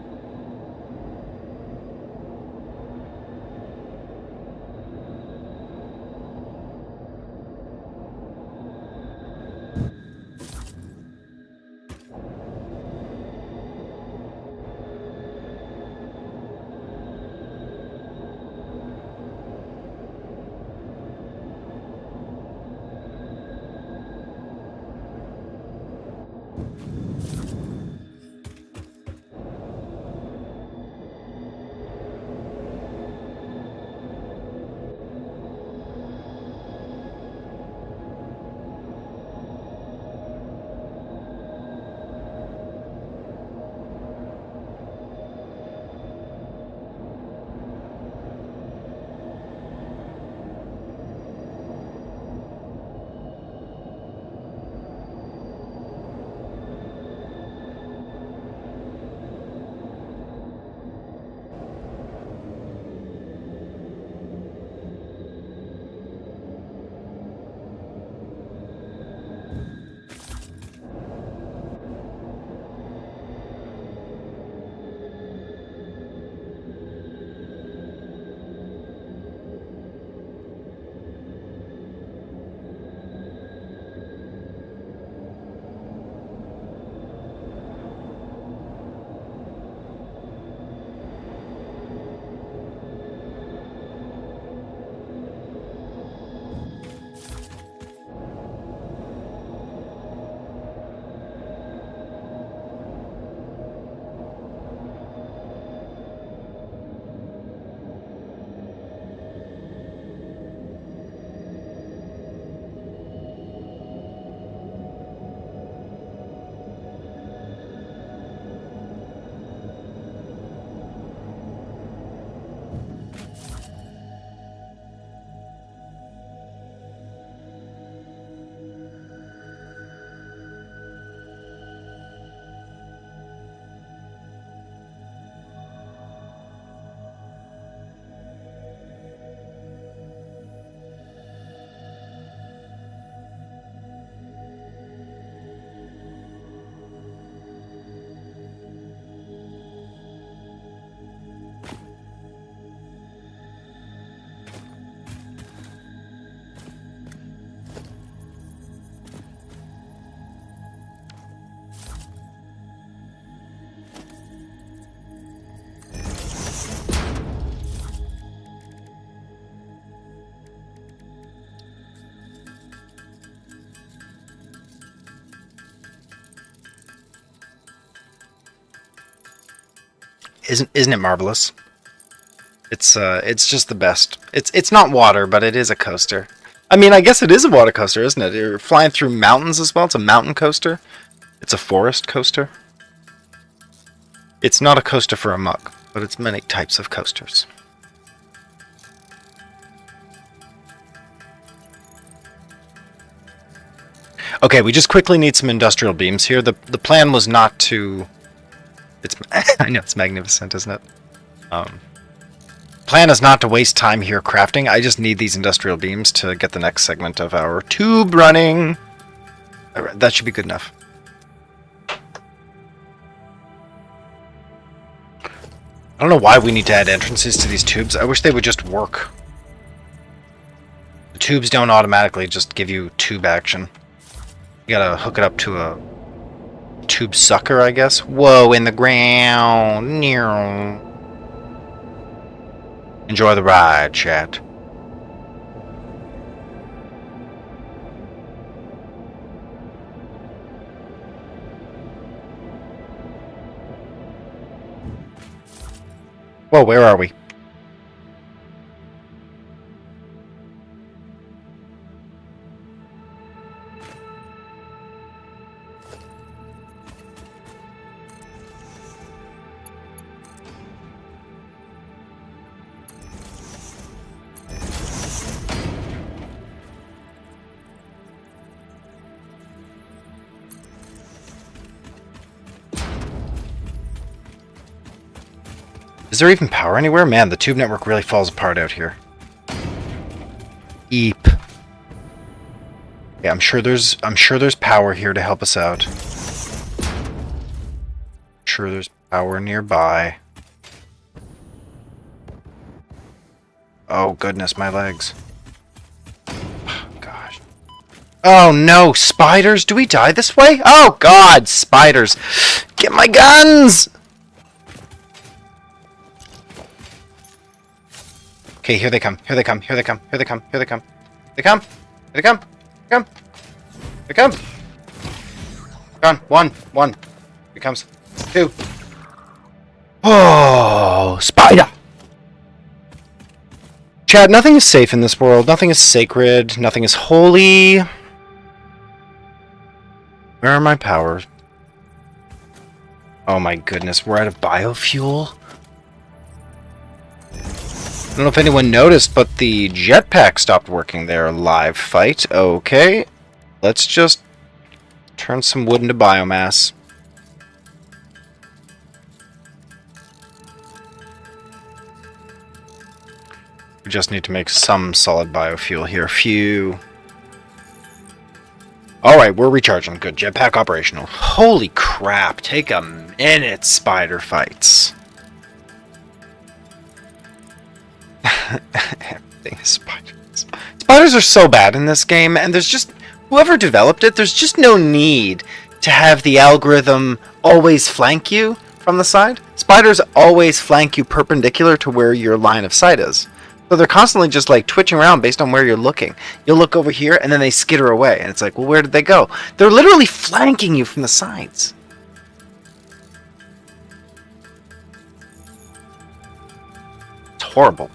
Isn't it marvelous? It's just the best. It's not water, but it is a coaster. I mean, I guess it is a water coaster, isn't it? You're flying through mountains as well. It's a mountain coaster. It's a forest coaster. It's not a coaster for a mug, but it's many types of coasters. Okay, we just quickly need some industrial beams here. The plan was not to... It's I know it's magnificent, isn't it? Plan is not to waste time here crafting. I just need these industrial beams to get the next segment of our tube running. That should be good enough. I don't know why we need to add entrances to these tubes. I wish they would just work. The tubes don't automatically just give you tube action. You gotta hook it up to a tube sucker, I guess. Whoa, in the ground. Enjoy the ride, chat. Whoa, where are we? Is there even power anywhere? Man, the tube network really falls apart out here. Eep. Yeah, I'm sure there's power here to help us out. I'm sure there's power nearby. Oh goodness, my legs. Gosh. Oh no, spiders! Do we die this way? Oh god, spiders! Get my guns! Okay, here they come. Here they come. Here they come. Here they come. Here they come. They come. Here they come. They come. They come. Gone. One. Here it comes. Two. Oh, spider! Chad, nothing is safe in this world. Nothing is sacred. Nothing is holy. Where are my powers? Oh my goodness, we're out of biofuel? I don't know if anyone noticed, but the jetpack stopped working there. Live fight. Okay. Let's just turn some wood into biomass. We just need to make some solid biofuel here. Phew. Alright, we're recharging. Good. Jetpack operational. Holy crap. Take a minute, spider fights. Everything is spiders. Spiders are so bad in this game, and there's just... Whoever developed it, there's just no need to have the algorithm always flank you from the side. Spiders always flank you perpendicular to where your line of sight is. So they're constantly just like twitching around based on where you're looking. You'll look over here, and then they skitter away. And it's like, well, where did they go? They're literally flanking you from the sides. It's horrible.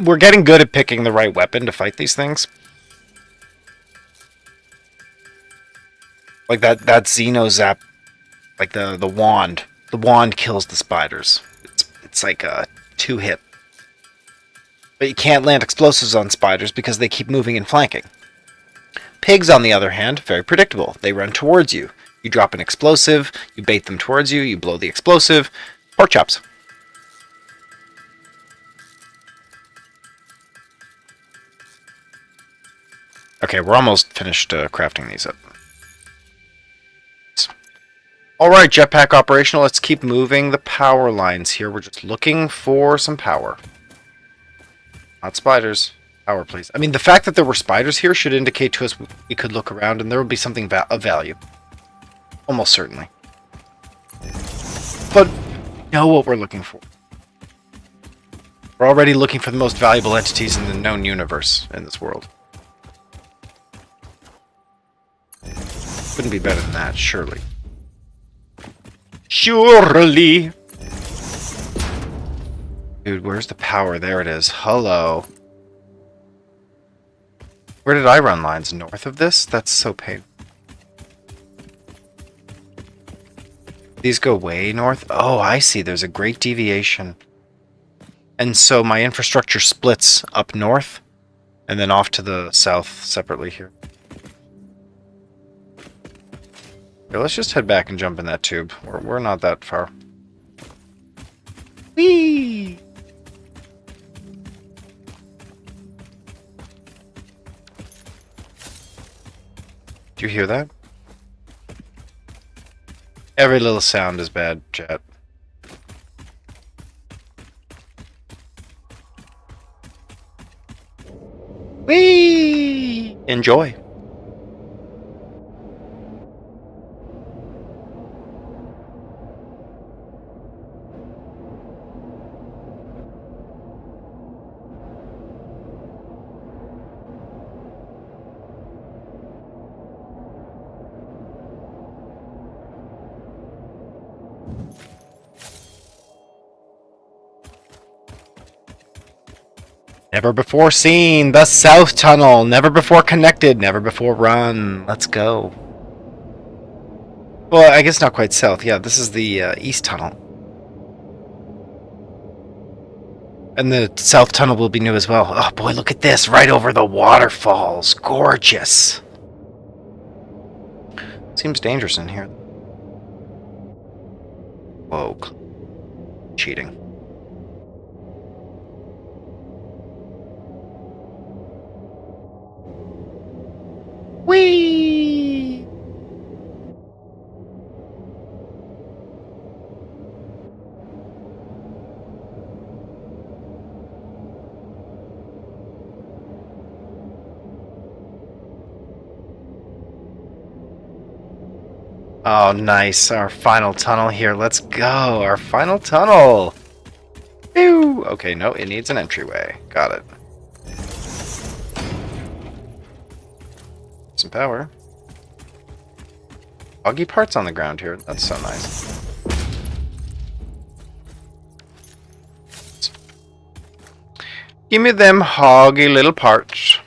We're getting good at picking the right weapon to fight these things. Like that Xeno Zap, like the wand. The wand kills the spiders. It's like a 2-hit. But you can't land explosives on spiders because they keep moving and flanking. Pigs, on the other hand, very predictable. They run towards you. You drop an explosive, you bait them towards you, you blow the explosive. Pork chops. Okay, we're almost finished crafting these up. Alright, jetpack operational. Let's keep moving the power lines here. We're just looking for some power. Not spiders. Power, please. I mean, the fact that there were spiders here should indicate to us we could look around and there would be something of value. Almost certainly. But know what we're looking for. We're already looking for the most valuable entities in the known universe in this world. Couldn't be better than that, surely. Surely! Dude, where's the power? There it is. Hello. Where did I run lines? North of this? That's so painful. These go way north? Oh, I see. There's a great deviation. And so my infrastructure splits up north and then off to the south separately here. Here, let's just head back and jump in that tube. We're not that far. Whee! Do you hear that? Every little sound is bad, chat. Whee! Enjoy. Never before seen, the South Tunnel. Never before connected, never before run. Let's go. Well, I guess not quite south. Yeah, this is the East Tunnel. And the South Tunnel will be new as well. Oh boy, look at this. Right over the waterfalls. Gorgeous. Seems dangerous in here. Whoa. Cheating. Whee! Oh, nice. Our final tunnel here. Let's go. Our final tunnel. Ew. Okay, no, it needs an entryway. Got it. Some power. Foggy parts on the ground here. That's so nice. Give me them hoggy little parts.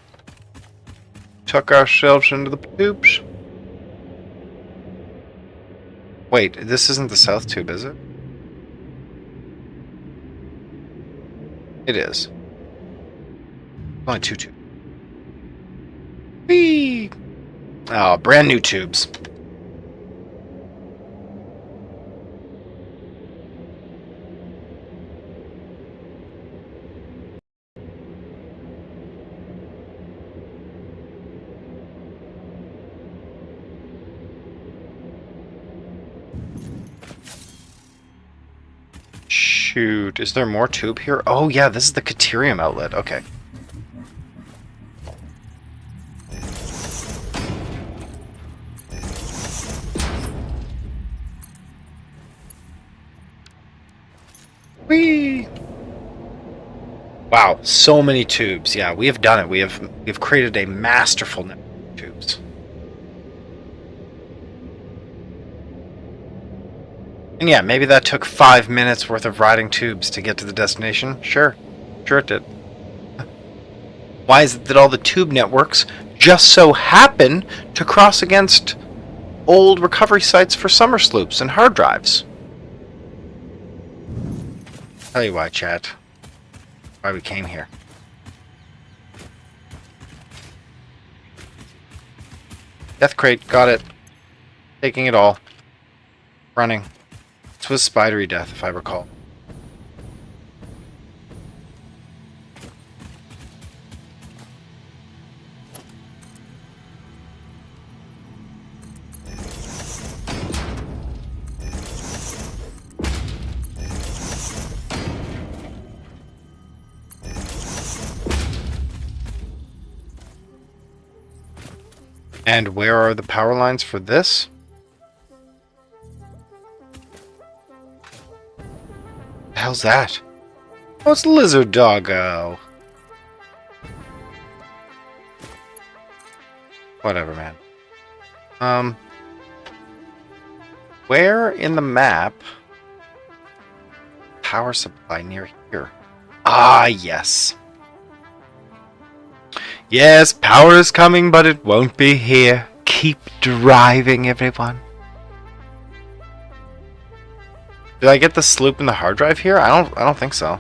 Tuck ourselves into the tubes. Wait, this isn't the south tube, is it? It is. Only two tubes. Whee! Oh, brand new tubes. Shoot, is there more tube here? Oh yeah, this is the Caterium outlet. Okay. Whee! Wow, so many tubes. Yeah, we have done it. We've created a masterful network of tubes. And yeah, maybe that took 5 minutes worth of riding tubes to get to the destination. Sure. Sure it did. Why is it that all the tube networks just so happen to cross against old recovery sites for summer sloops and hard drives? Tell you why, chat. Why we came here. Death crate, got it. Taking it all. Running. This was spidery death, if I recall. And where are the power lines for this? hell's that? Oh, it's Lizard Doggo. Whatever, man. Where in the map? Power supply near here. Ah, yes. Yes, power is coming, but it won't be here. Keep driving, everyone. Did I get the sloop and the hard drive here? I don't think so.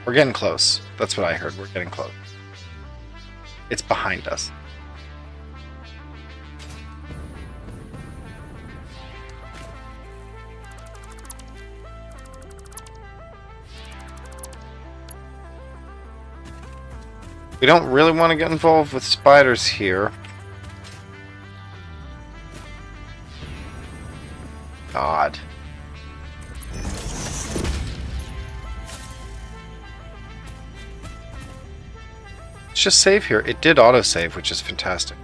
We're getting close. That's what I heard. We're getting close. It's behind us. We don't really want to get involved with spiders here. God. Let's just save here. It did autosave, which is fantastic.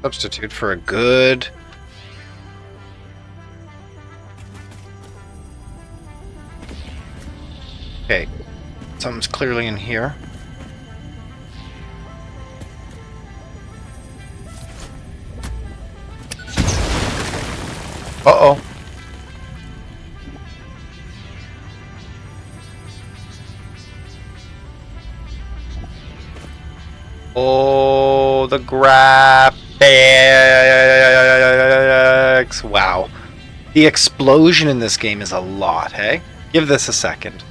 Substitute for a good... Okay. Something's clearly in here. Uh-oh. Oh, the graphics. Wow. The explosion in this game is a lot, hey? Give this a second.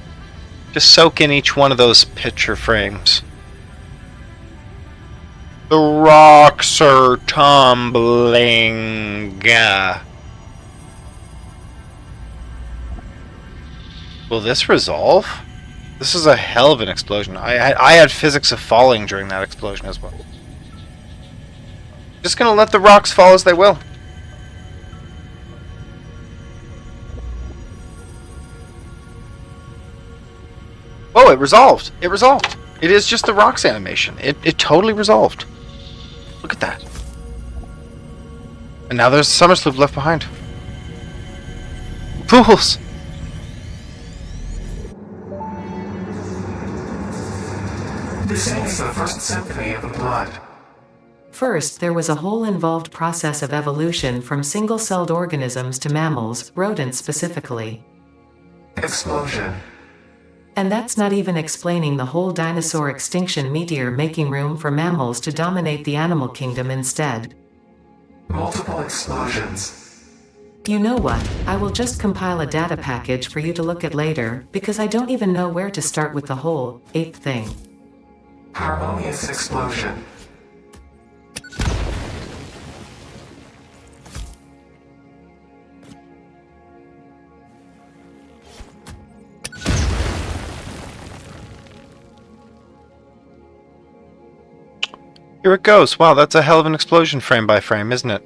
Just soak in each one of those picture frames. The rocks are tumbling. Will this resolve? This is a hell of an explosion. I had physics of falling during that explosion as well. Just gonna let the rocks fall as they will. Oh, it resolved. It resolved. It is just the rocks animation. It totally resolved. Look at that. And now there's Summer Sloop left behind. Fools! This is the first symphony of the blood. First, there was a whole involved process of evolution from single-celled organisms to mammals, rodents specifically. Explosion. And that's not even explaining the whole dinosaur extinction meteor making room for mammals to dominate the animal kingdom instead. Multiple explosions. You know what? I will just compile a data package for you to look at later, because I don't even know where to start with the whole 8th thing. Harmonious explosion. Here it goes. Wow, that's a hell of an explosion frame by frame, isn't it?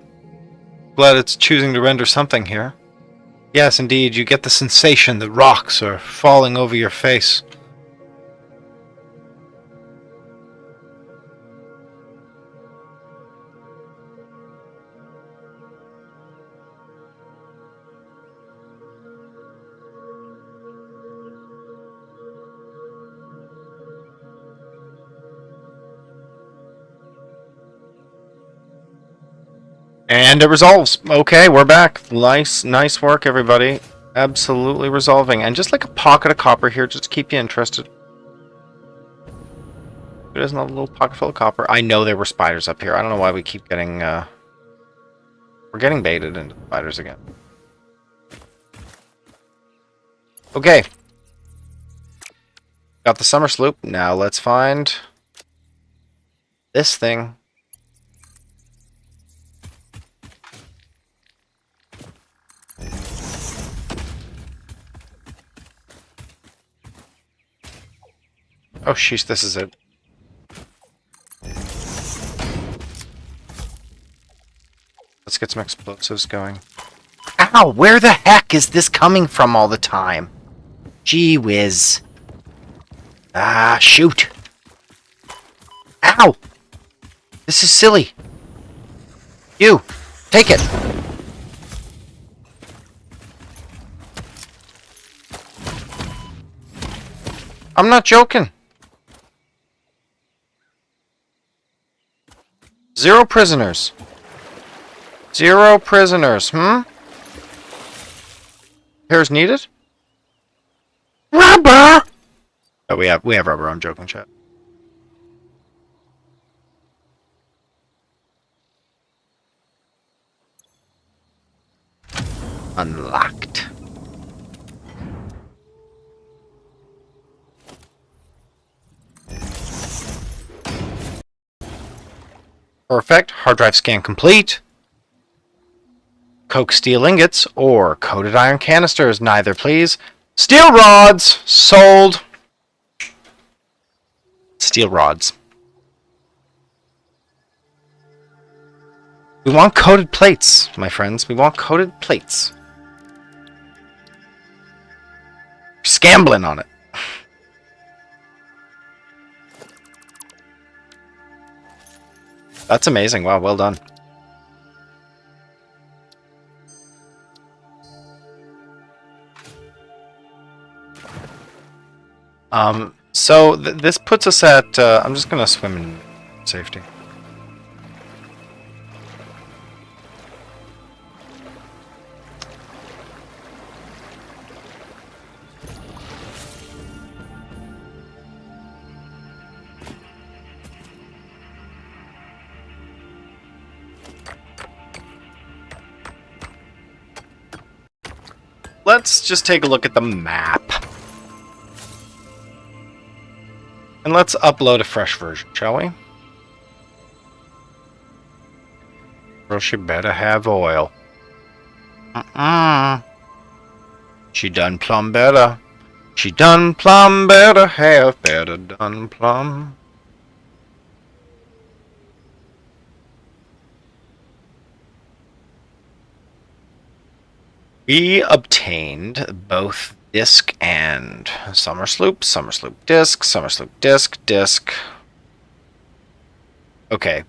Glad it's choosing to render something here. Yes, indeed, you get the sensation that rocks are falling over your face. And it resolves. Okay, we're back. Nice work, everybody. Absolutely resolving. And just like a pocket of copper here, just to keep you interested. It isn't a little pocket full of copper. I know there were spiders up here. I don't know why we keep getting... We're getting baited into spiders again. Okay. Got the summer sloop. Now let's find... this thing. Oh, sheesh, this is it. Let's get some explosives going. Ow! Where the heck is this coming from all the time? Gee whiz. Ah, shoot. Ow! This is silly. You! Take it! I'm not joking. 0 prisoners. 0 prisoners, Repairs needed? Rubber! Oh, we have rubber, I'm joking, chat. Unlocked. Perfect. Hard drive scan complete. Coke steel ingots or coated iron canisters, neither please. Steel rods sold. Steel rods. We want coated plates, my friends. We want coated plates. Scambling on it. That's amazing. Wow, well done. So this puts us at, I'm just gonna swim in safety. Let's just take a look at the map. And let's upload a fresh version, shall we? Girl, she better have oil. She done plumb better. She done plumb better, have better done plumb. We obtained both disc and summer sloop disc. Okay,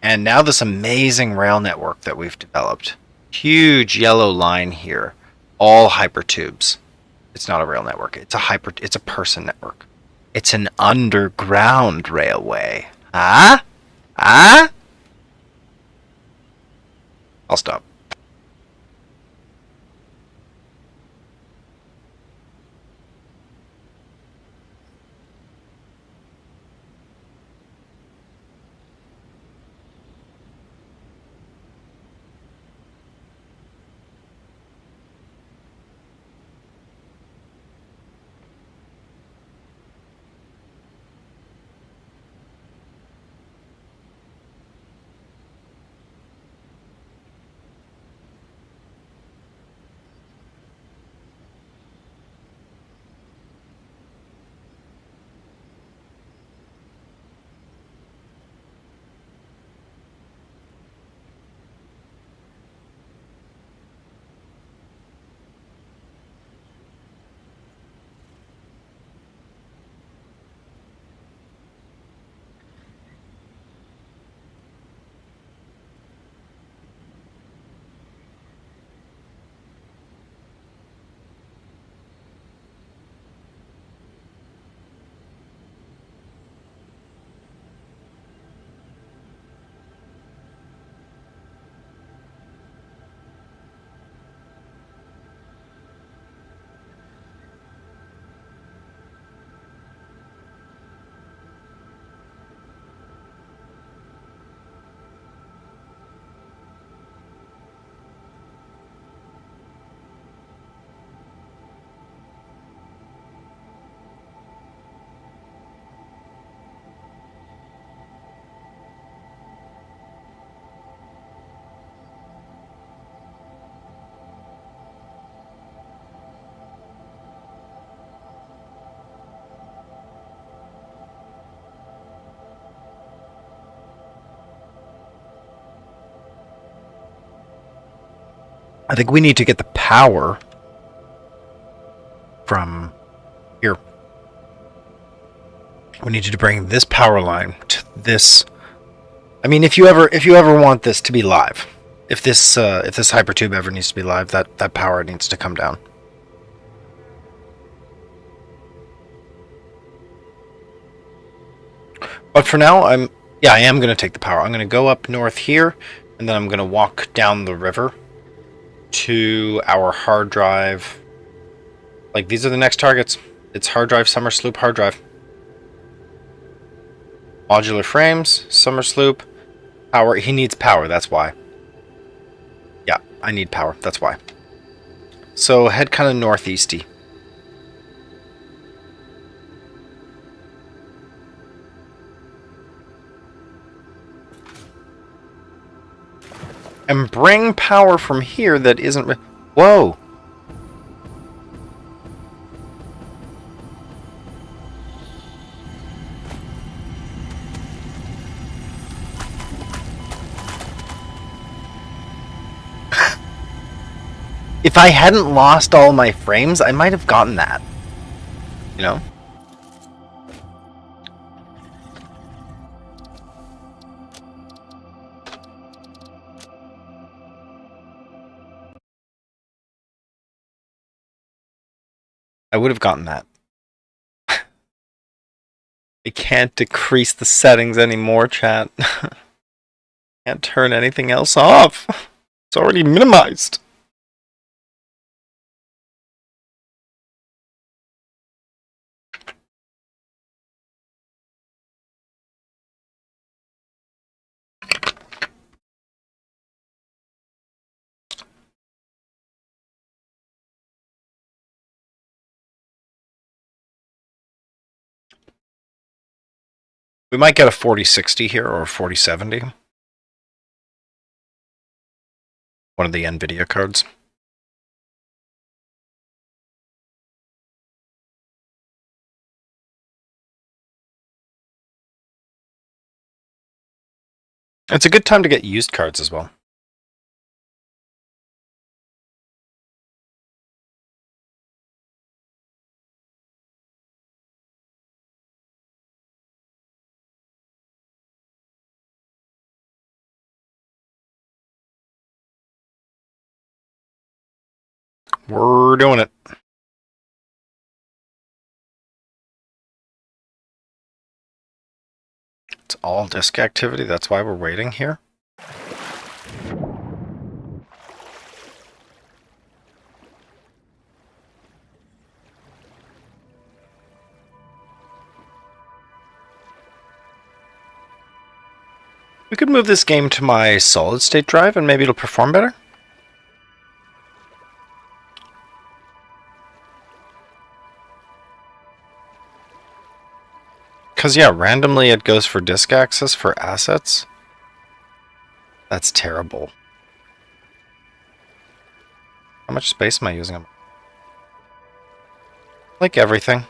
and now this amazing rail network that we've developed. Huge yellow line here, all hypertubes. It's not a rail network. It's a person network. It's an underground railway. Huh? Huh? I'll stop. I think we need to get the power from here. We need to bring this power line to this. I mean, if you ever want this to be live, if this hypertube ever needs to be live, that power needs to come down. But for now, I am going to take the power. I'm going to go up north here, and then I'm going to walk down the river to our hard drive. Like, these are the next targets. It's hard drive, summer sloop, hard drive. Modular frames, summer sloop, power. He needs power, that's why. Yeah, I need power, that's why. So head kind of northeasty. And bring power from here that isn't... Whoa! If I hadn't lost all my frames, I might have gotten that. You know? I would have gotten that. I can't decrease the settings anymore, chat. Can't turn anything else off. It's already minimized. We might get a 4060 here or a 4070. One of the NVIDIA cards. It's a good time to get used cards as well. We're doing it. It's all disk activity, that's why we're waiting here. We could move this game to my solid state drive and maybe it'll perform better. Because, yeah, randomly it goes for disk access for assets. That's terrible. How much space am I using? Like everything.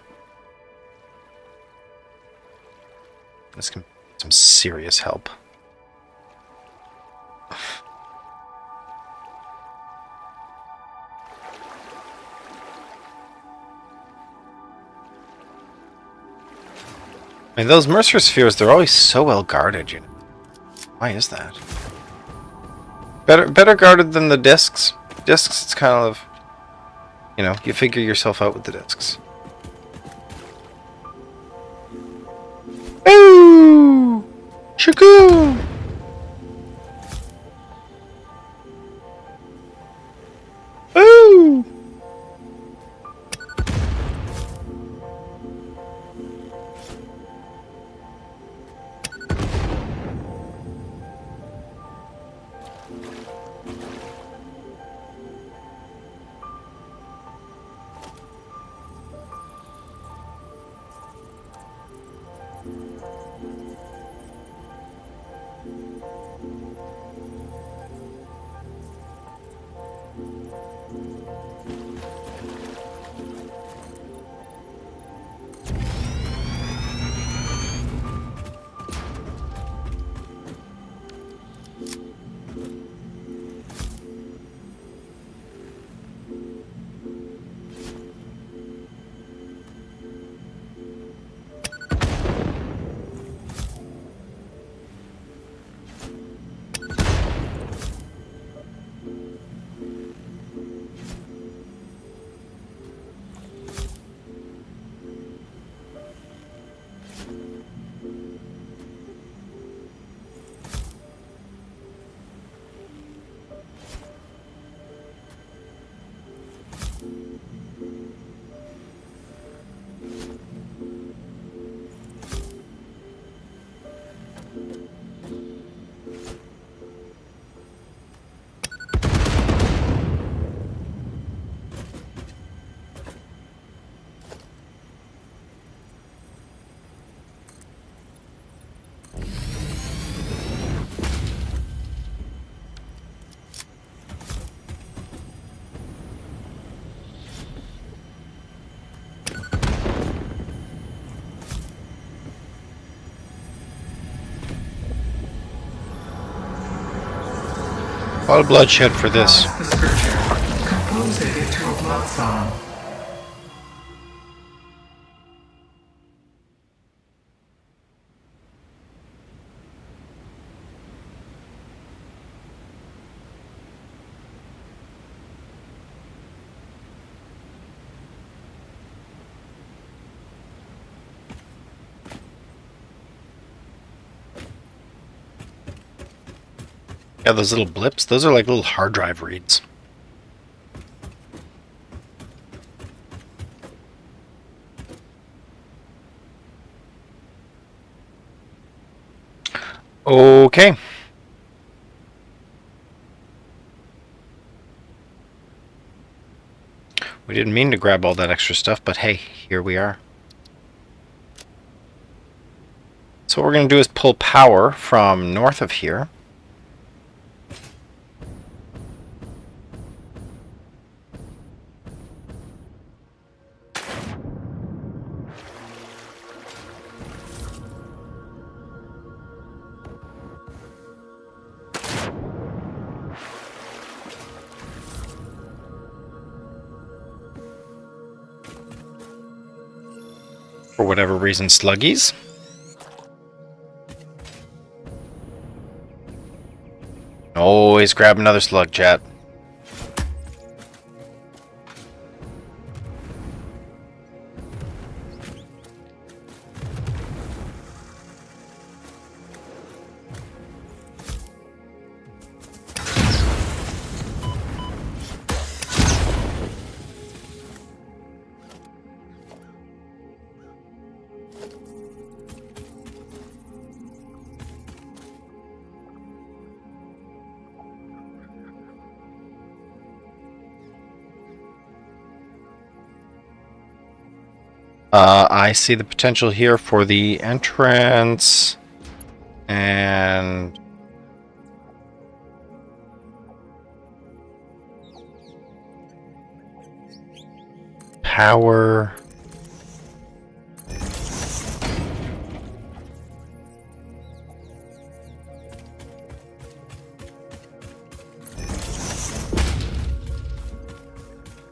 This can be some serious help. I mean, those Mercer spheres, they're always so well guarded, you know. Why is that? Better guarded than the discs. Discs, it's kind of, you know, you figure yourself out with the discs. Ooh! Shagoo! Ooh! A lot of bloodshed for this. The scripture. Compose it into a blood song. Yeah, those little blips, those are like little hard drive reads. Okay. We didn't mean to grab all that extra stuff, but hey, here we are. So what we're going to do is pull power from north of here. For whatever reason, sluggies. Always grab another slug, chat. I see the potential here for the entrance and power.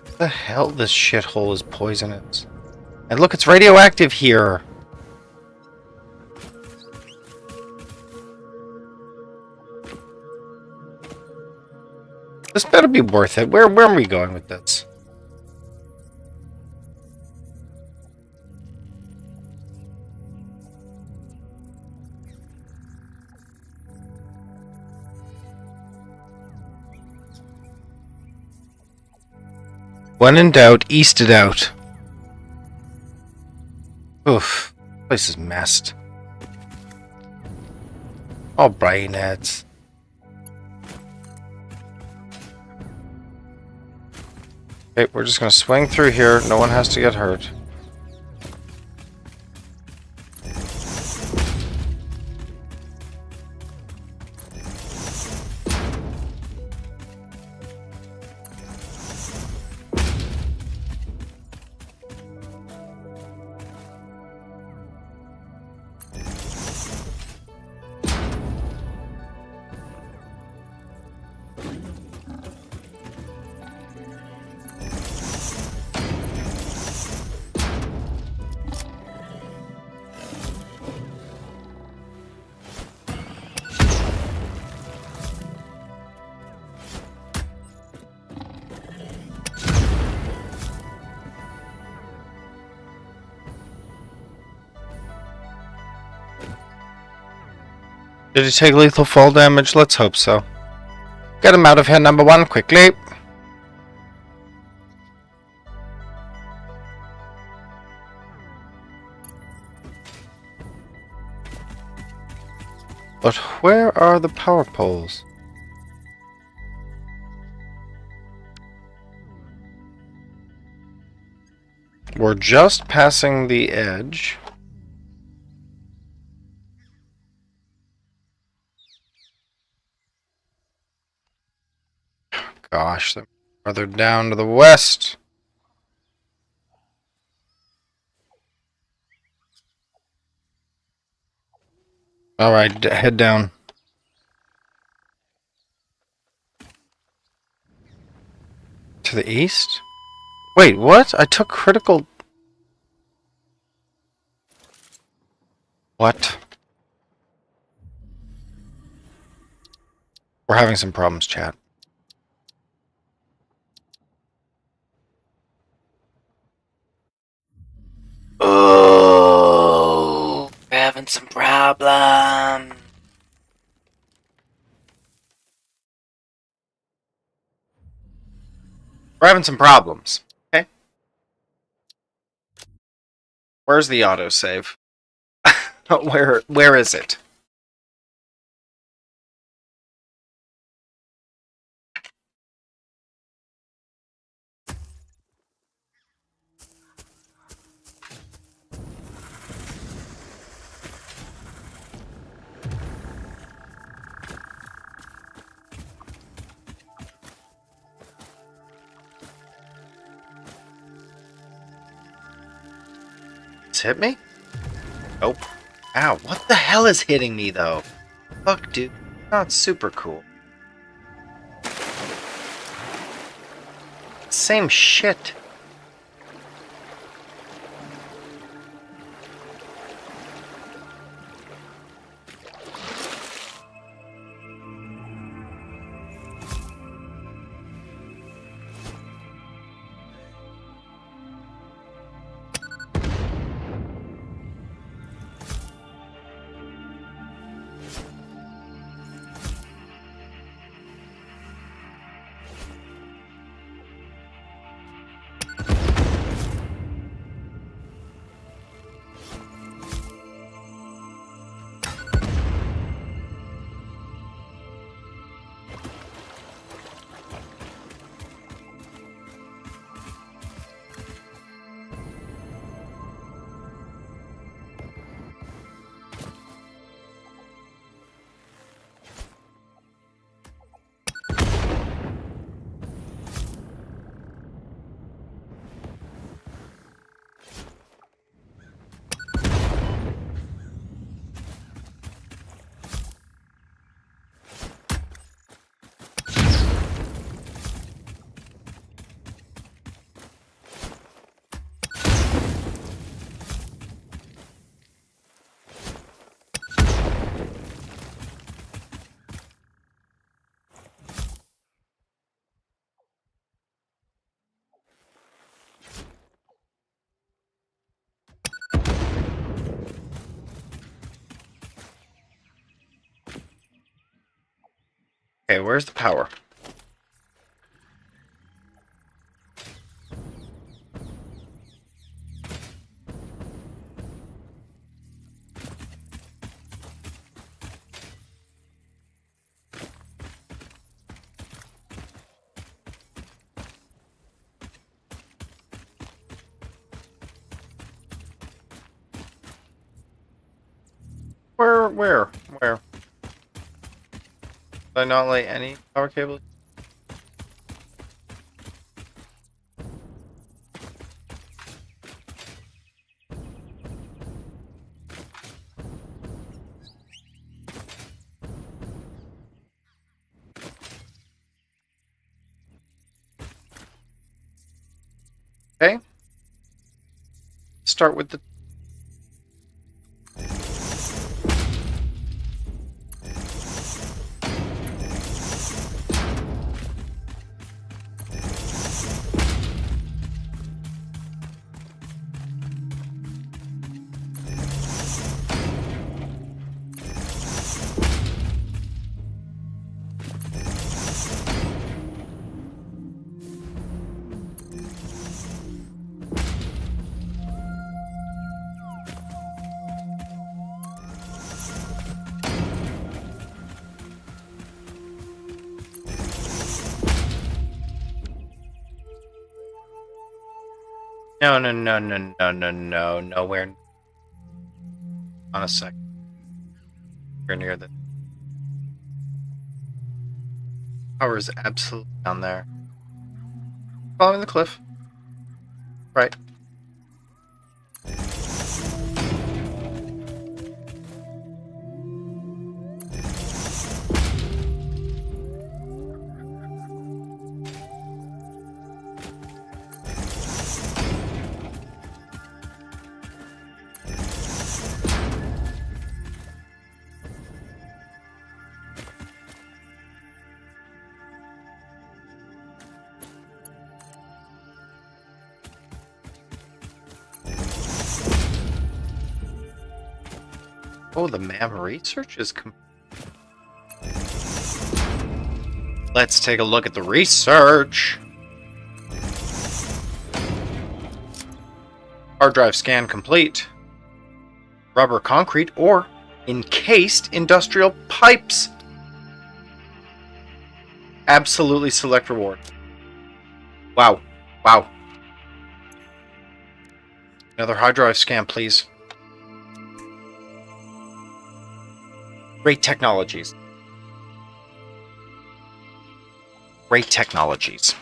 What the hell? This shithole is poisonous. And look, it's radioactive here. This better be worth it. Where are we going with this? When in doubt, east it out. Oof, place is messed. All brain heads. Okay, we're just gonna swing through here. No one has to get hurt. Did he take lethal fall damage? Let's hope so. Get him out of here, number one, quickly. But where are the power poles? We're just passing the edge. Gosh, they're farther down to the west. Alright, head down. the east? Wait, what? I took critical... What? We're having some problems, chat. Oh, we're having some problems. We're having some problems. Okay. Where's the autosave? Where is it? It's hit me? Nope. Ow, what the hell is hitting me though? Fuck, dude. Not super cool. Same shit. Okay, where's the power? Where? Did I not lay any power cable? Okay. Start with the... No, nowhere. On a sec. We're near the... Power is absolutely down there. Following the cliff. Right. Oh, the map research is Let's take a look at the research. Hard drive scan complete. Rubber concrete or encased industrial pipes. Absolutely select reward. Wow. Wow. Another hard drive scan, please. Great technologies. Great technologies.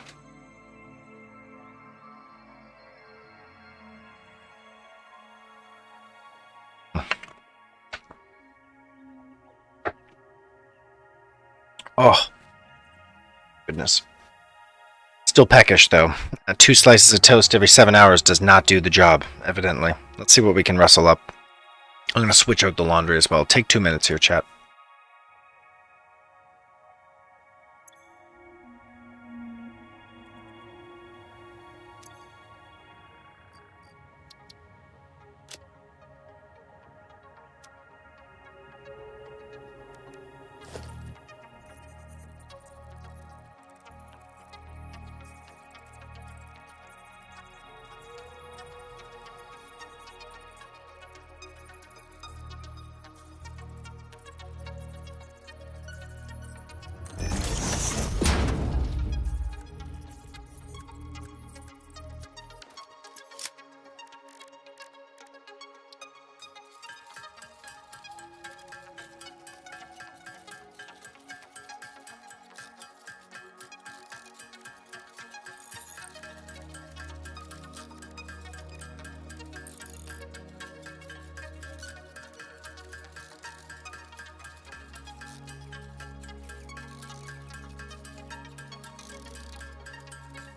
Oh, goodness. Still peckish, though. 2 slices of toast every 7 hours does not do the job, evidently. Let's see what we can rustle up. I'm going to switch out the laundry as well. Take 2 minutes here, chat.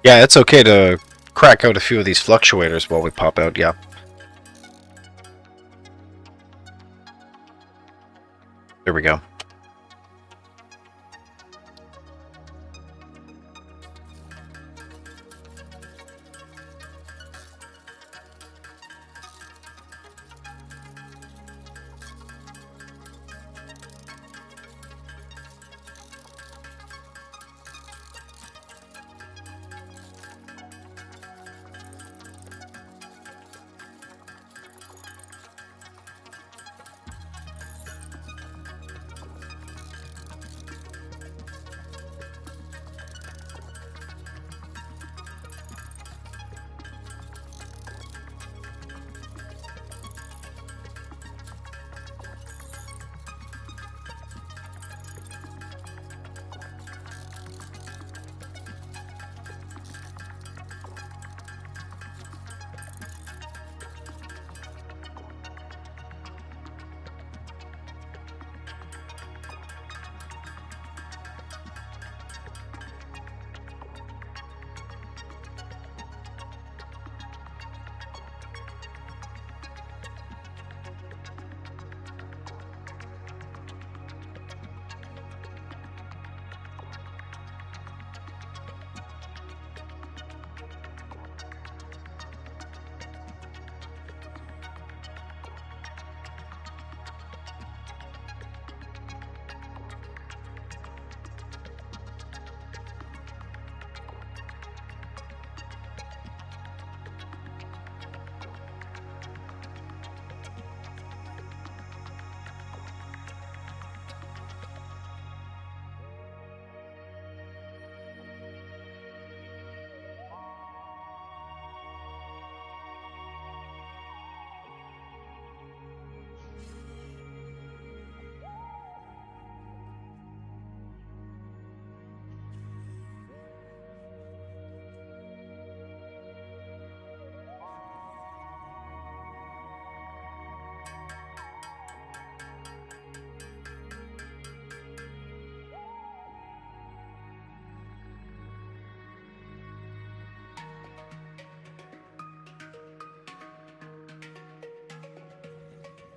Yeah, it's okay to crack out a few of these fluctuators while we pop out, yeah. There we go.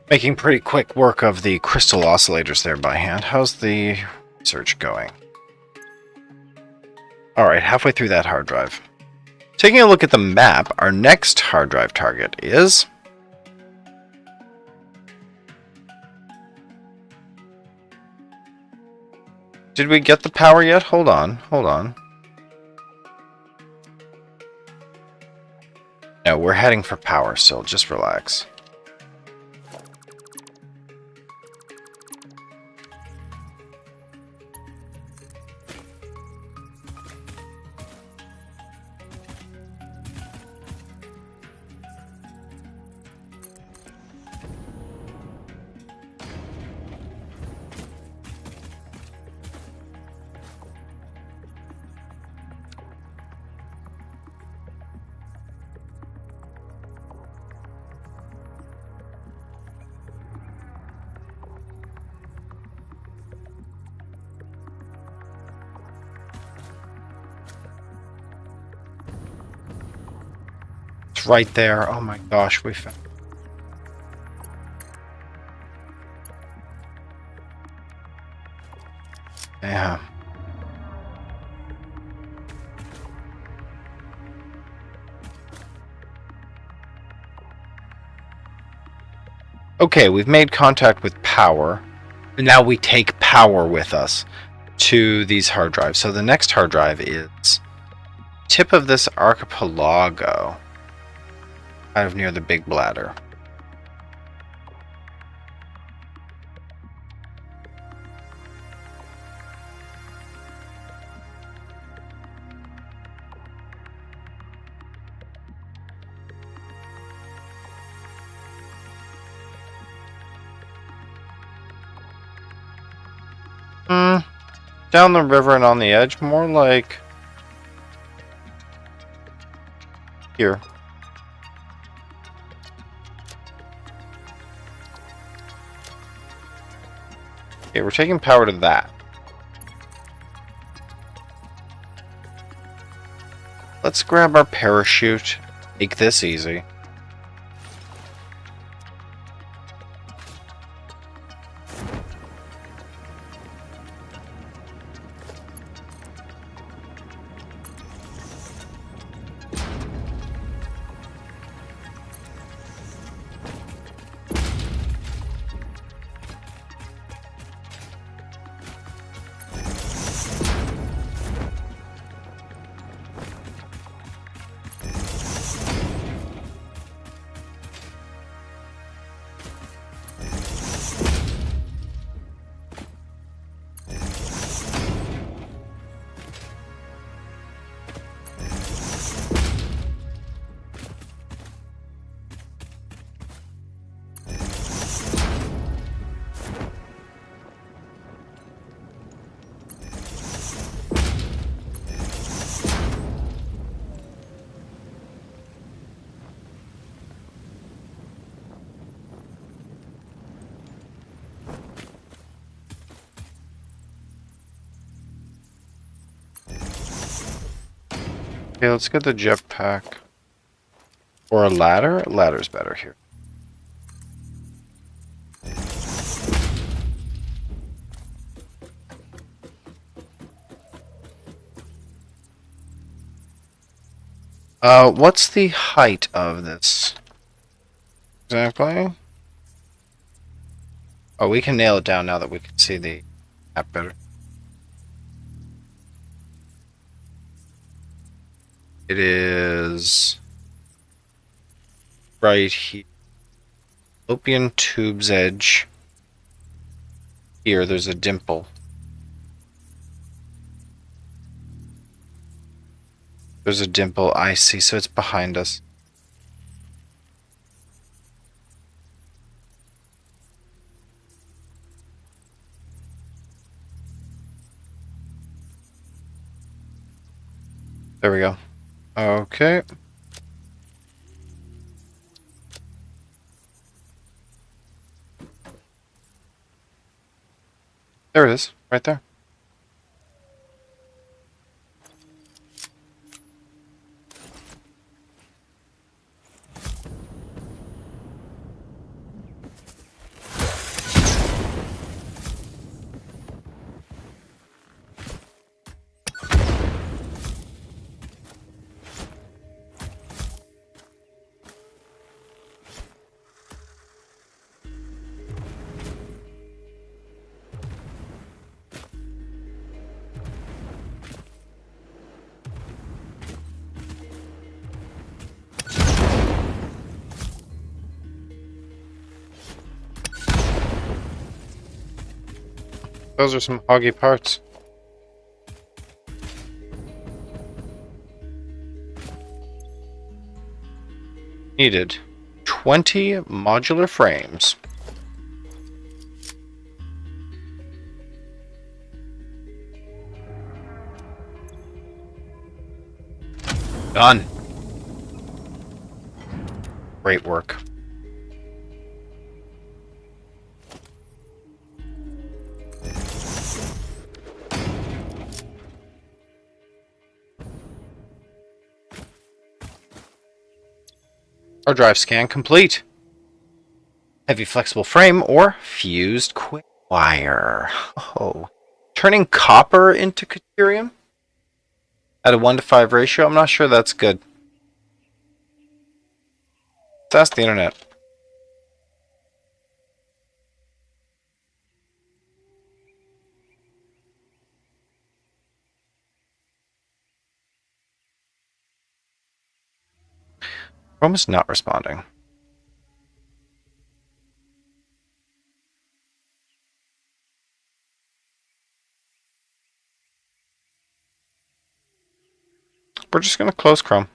Making pretty quick work of the crystal oscillators there by hand. How's the research going? Alright, halfway through that hard drive. Taking a look at the map, our next hard drive target is Did we get the power yet? Hold on, hold on. No, we're heading for power still. Just relax. It's right there. Oh my gosh, we found. Yeah. Okay, we've made contact with power. And now we take power with us to these hard drives. So the next hard drive is tip of this archipelago, kind of near the big bladder. Down the river and on the edge, more like here. Okay, we're taking power to that. Let's grab our parachute. Make this easy. Okay, let's get the jetpack. Or a ladder? A ladder's better here. What's the height of this? Exactly. Oh, we can nail it down now that we can see the map better. It is right here. Fallopian tube's edge. Here, there's a dimple. There's a dimple I see, so it's behind us. There we go. Okay. There it is, right there. Those are some hoggy parts. Needed 20 modular frames. Done. Great work. Hard drive scan complete. Heavy flexible frame or fused quick wire. Oh. Turning copper into deuterium at a 1:5 ratio. I'm not sure that's good. Let's ask the internet. Chrome is not responding. We're just going to close Chrome.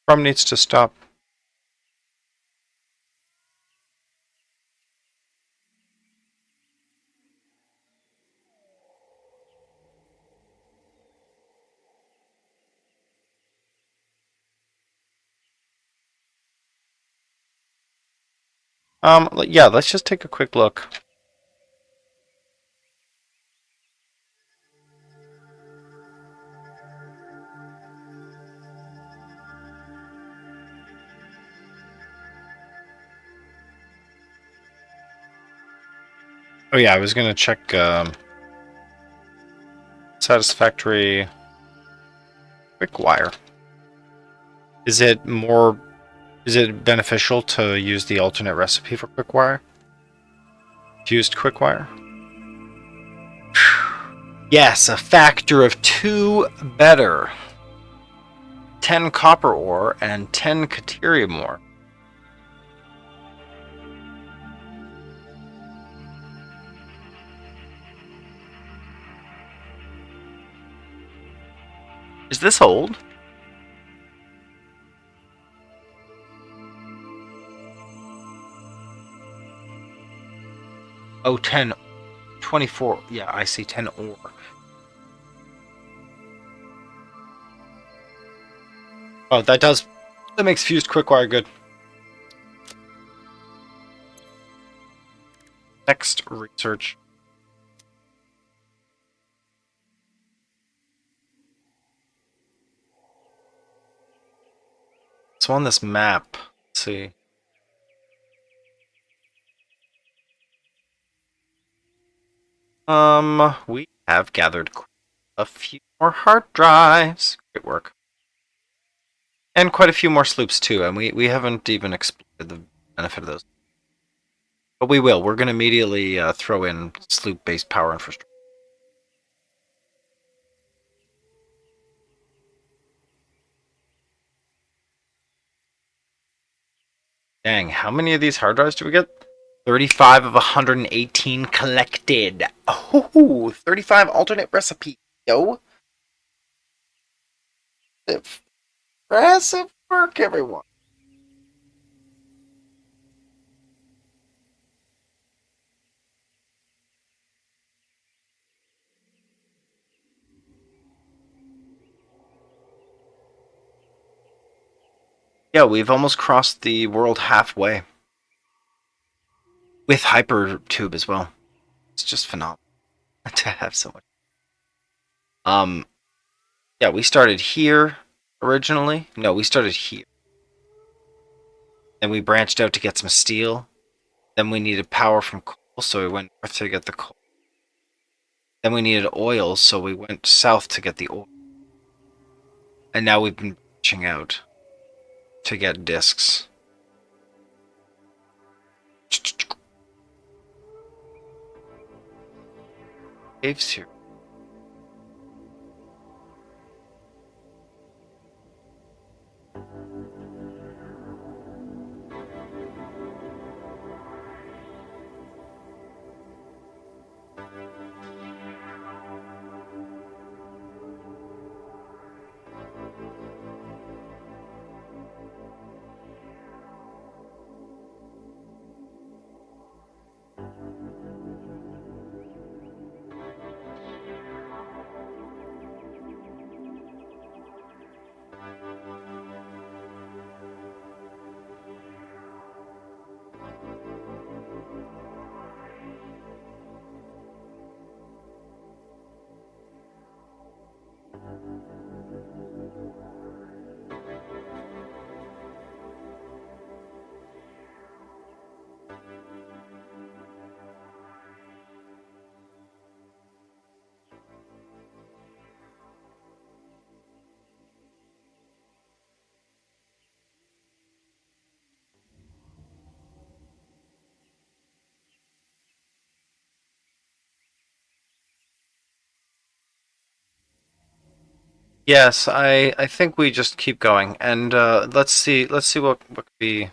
Chrome needs to stop. Yeah, let's just take a quick look. Oh yeah, I was going to check Satisfactory quick wire. Is it beneficial to use the alternate recipe for quick wire? Fused quick wire? Yes, a factor of 2 better. 10 copper ore and 10 deuterium ore. Is this old? Oh, 10. 24. Yeah, I see 10 ore. Oh, that makes fused quickwire good. Next research. So on this map, let's see. We have gathered a few more hard drives. Great work. And quite a few more sloops too, and we haven't even explored the benefit of those. But we will. We're going to immediately throw in sloop-based power infrastructure. Dang, how many of these hard drives do we get? 35 of 118 collected. Oh, 35 alternate recipes. Yo. Impressive work, everyone. Yeah, we've almost crossed the world halfway. With Hypertube as well. It's just phenomenal to have so much. Yeah, we started here originally. No, we started here. Then we branched out to get some steel. Then we needed power from coal. so we went north to get the coal. Then we needed oil, so we went south to get the oil. And now we've been branching out to get discs. Caves here. Yes, I think we just keep going, and let's see what could be.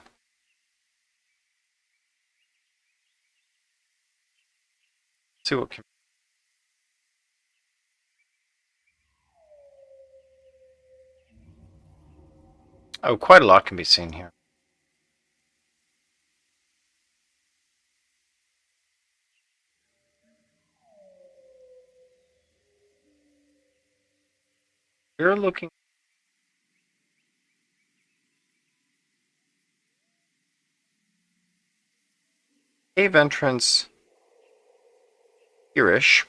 See what can. Oh, quite a lot can be seen here. We're looking. Cave entrance here-ish.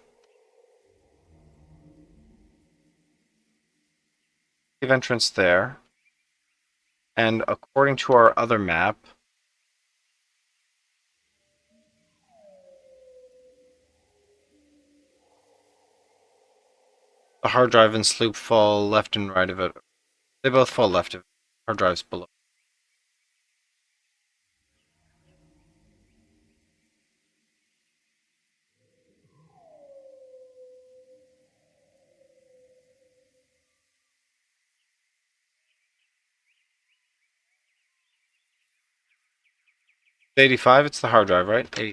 Cave entrance there. And according to our other map, the hard drive and sloop fall left and right of it. They both fall left of it. Hard drive's below. It's 85, it's the hard drive, right? 80.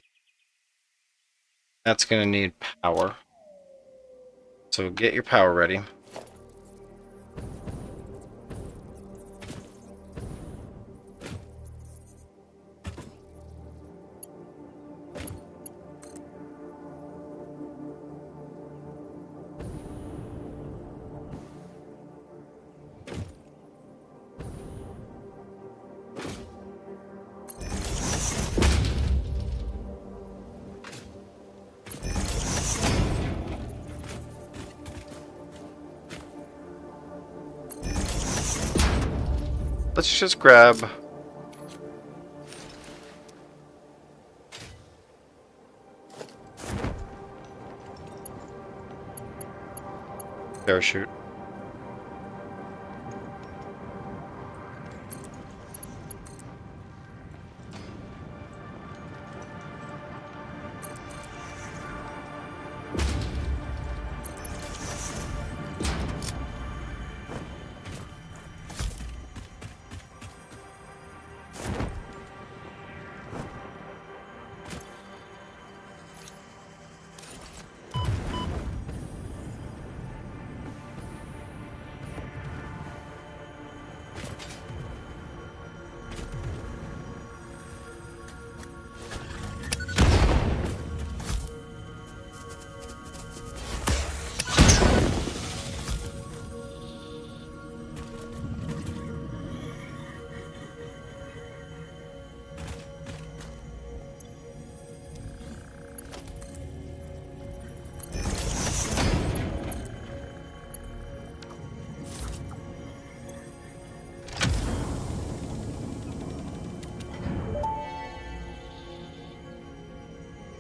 That's going to need power. So get your power ready. Let's just grab parachute.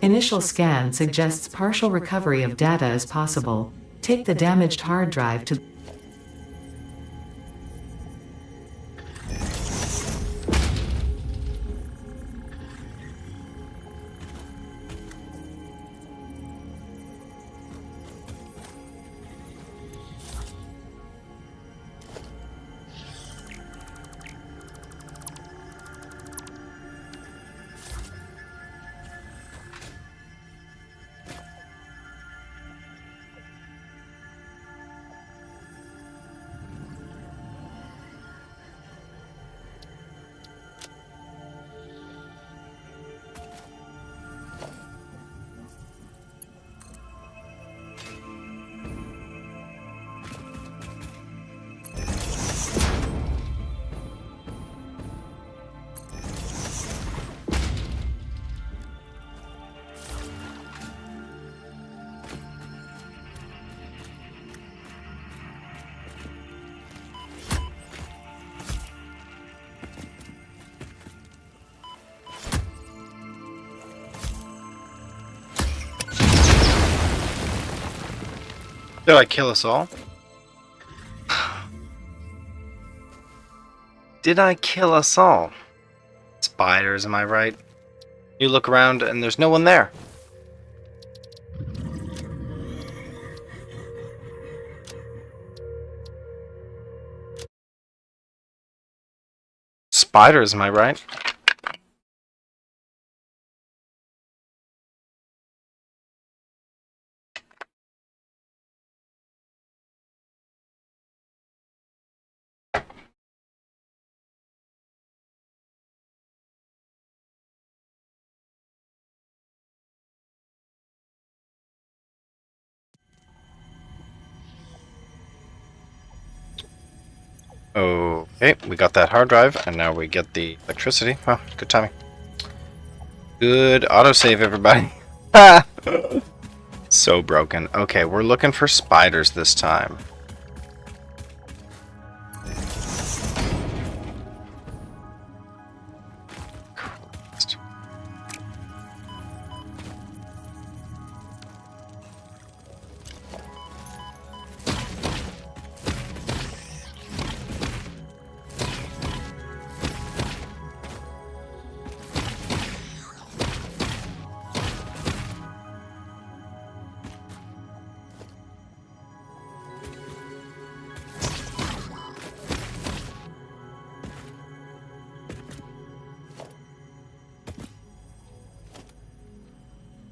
Initial scan suggests partial recovery of data is possible. Take the damaged hard drive to Did I kill us all? Did I kill us all? Spiders, am I right? You look around and there's no one there. Spiders, am I right? Okay, we got that hard drive, and now we get the electricity. Oh, good timing. Good autosave, everybody. So broken. Okay, we're looking for spiders this time. Christ.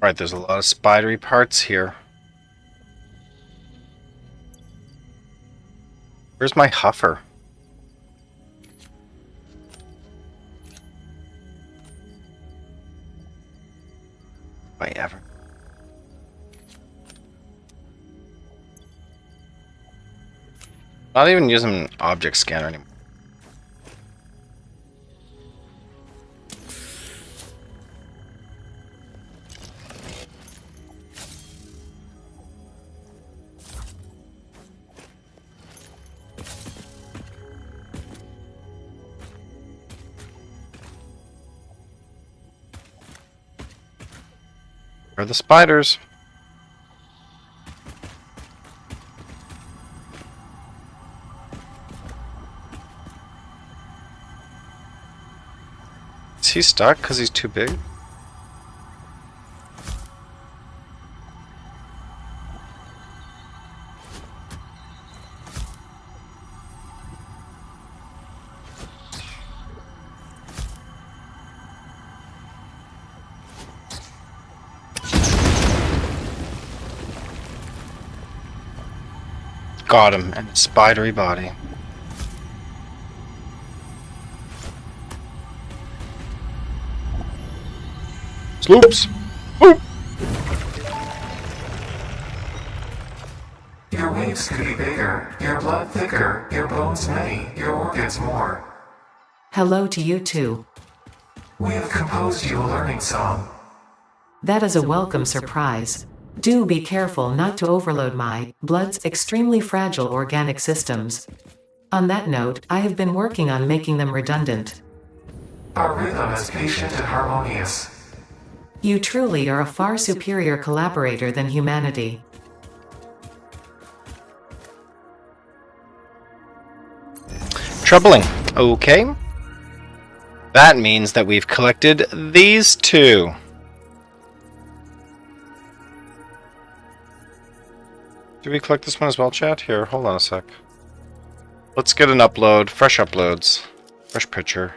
Right, there's a lot of spidery parts here. Where's my huffer? If I ever. Not even using an object scanner anymore. Where are the spiders? Is he stuck because he's too big? Got him, and his spidery body. Sloops! Boop! Your waves could be bigger, your blood thicker, your bones many, your organs more. hello to you too. We have composed you a learning song. That is a welcome surprise. Do be careful not to overload my blood's extremely fragile organic systems. On that note, I have been working on making them redundant. Our rhythm is patient and harmonious. You truly are a far superior collaborator than humanity. Troubling. Okay. That means that we've collected these two. Did we collect this one as well, chat? Here, hold on a sec. Let's get an upload. Fresh uploads. Fresh picture.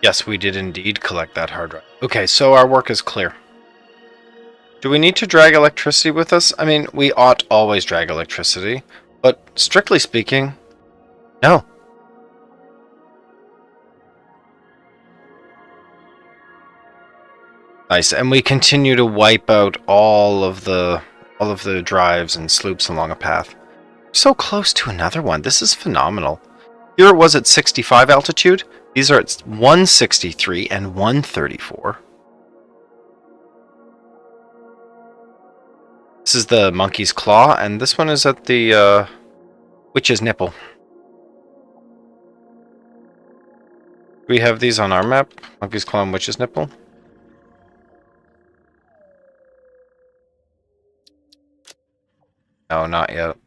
Yes, we did indeed collect that hard drive. Okay, so our work is clear. Do we need to drag electricity with us? I mean, we ought always drag electricity, but strictly speaking, no. Nice, and we continue to wipe out all of the drives and sloops along a path. So close to another one. This is phenomenal. Here it was at 65 altitude. These are at 163 and 134. This is the monkey's claw, and this one is at the witch's nipple. We have these on our map. Monkey's claw and witch's nipple. No, not yet.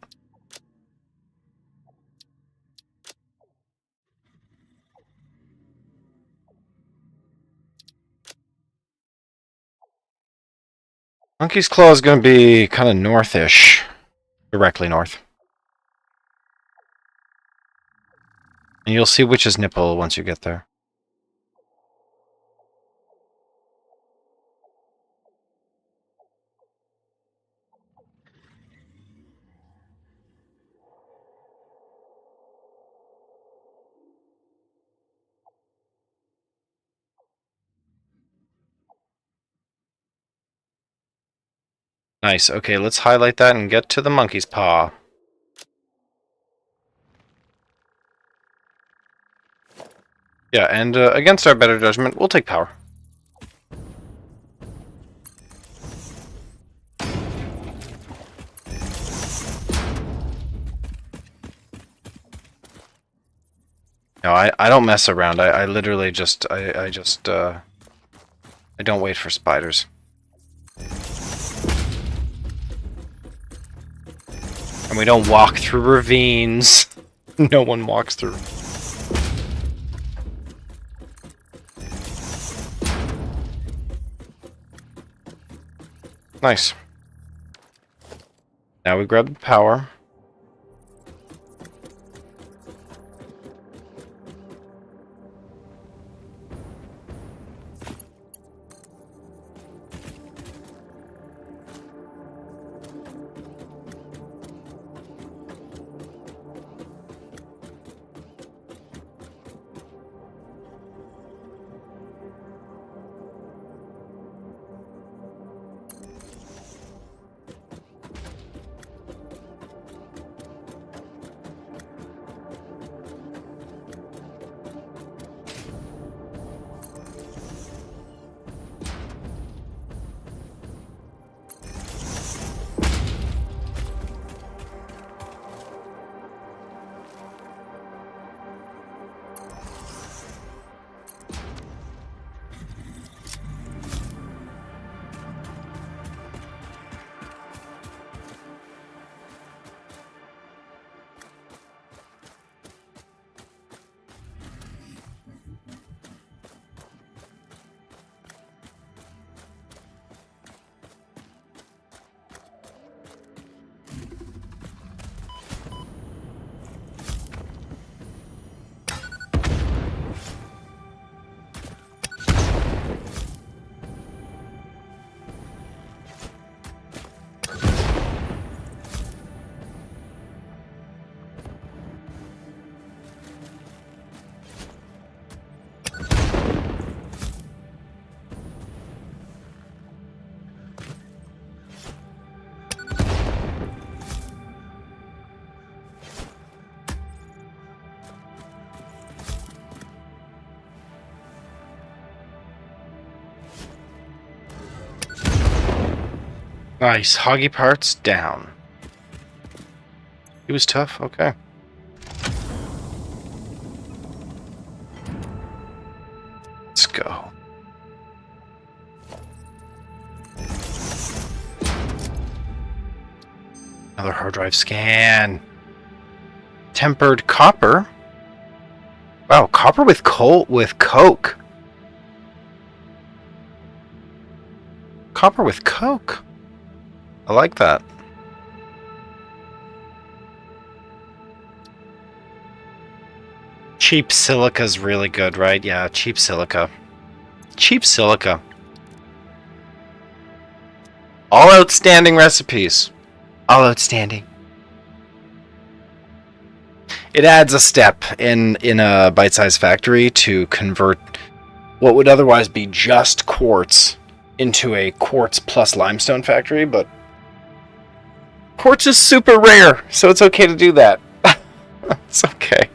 Monkey's claw is going to be kind of northish. Directly north. And you'll see witch's nipple once you get there. Nice. Okay, let's highlight that and get to the monkey's paw. Yeah, and against our better judgment, we'll take power. No, I don't mess around. I literally just I don't wait for spiders. And we don't walk through ravines. No one walks through. Nice. Now we grab the power. Nice. Hoggy parts down. He was tough. Okay. Let's go. Another hard drive scan. Tempered copper. Wow, copper with coke. Copper with coke. I like that. Cheap silica's really good, right? Yeah, cheap silica. Cheap silica. All outstanding recipes. All outstanding. It adds a step in a bite-sized factory to convert what would otherwise be just quartz into a quartz plus limestone factory, but quartz is super rare, so it's okay to do that. It's okay.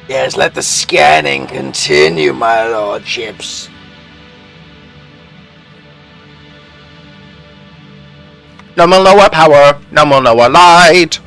Yes, let the scanning continue, my lordships. No more lower power. No more lower light.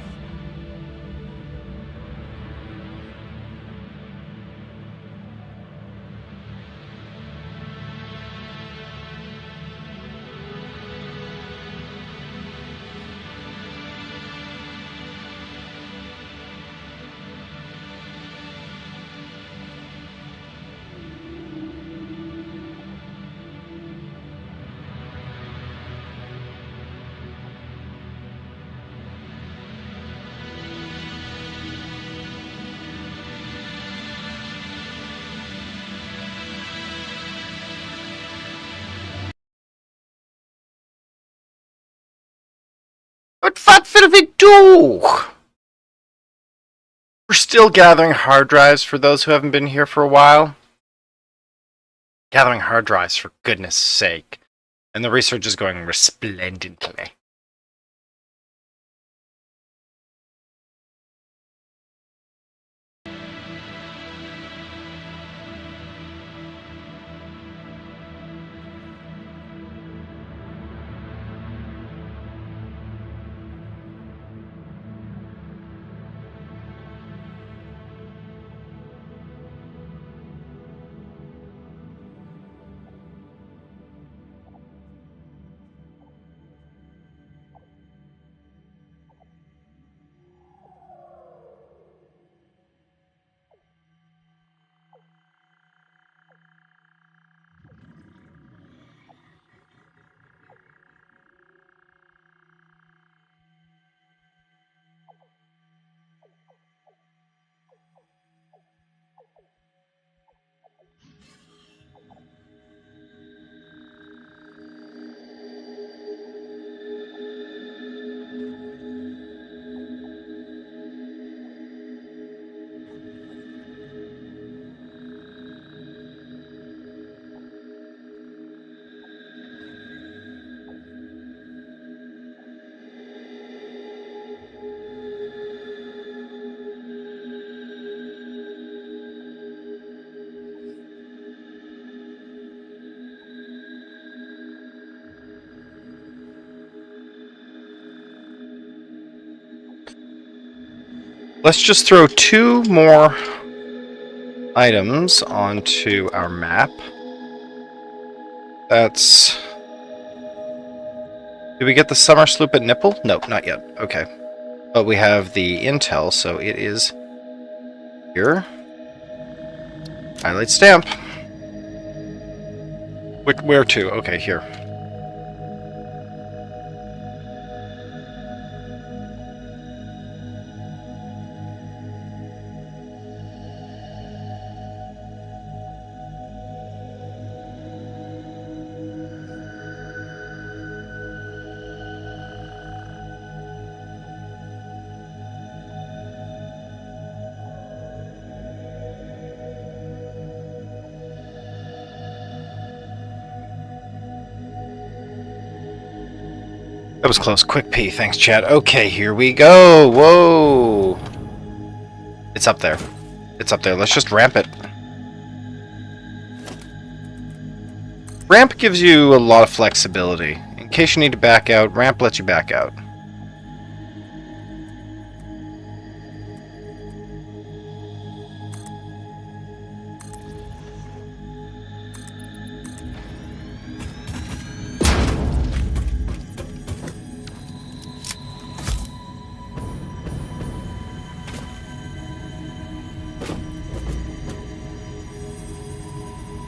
What will we do? We're still gathering hard drives for those who haven't been here for a while. Gathering hard drives, for goodness sake. And the research is going resplendently. Let's just throw 2 more items onto our map. That's... Did we get the summer sloop at Nipple? No, not yet. Okay. But we have the intel, so it is here. Highlight stamp. Where to? Okay, here. That was close. Quick pee. Thanks, chat. Okay, here we go. Whoa. It's up there. It's up there. Let's just ramp it. Ramp gives you a lot of flexibility. In case you need to back out, ramp lets you back out.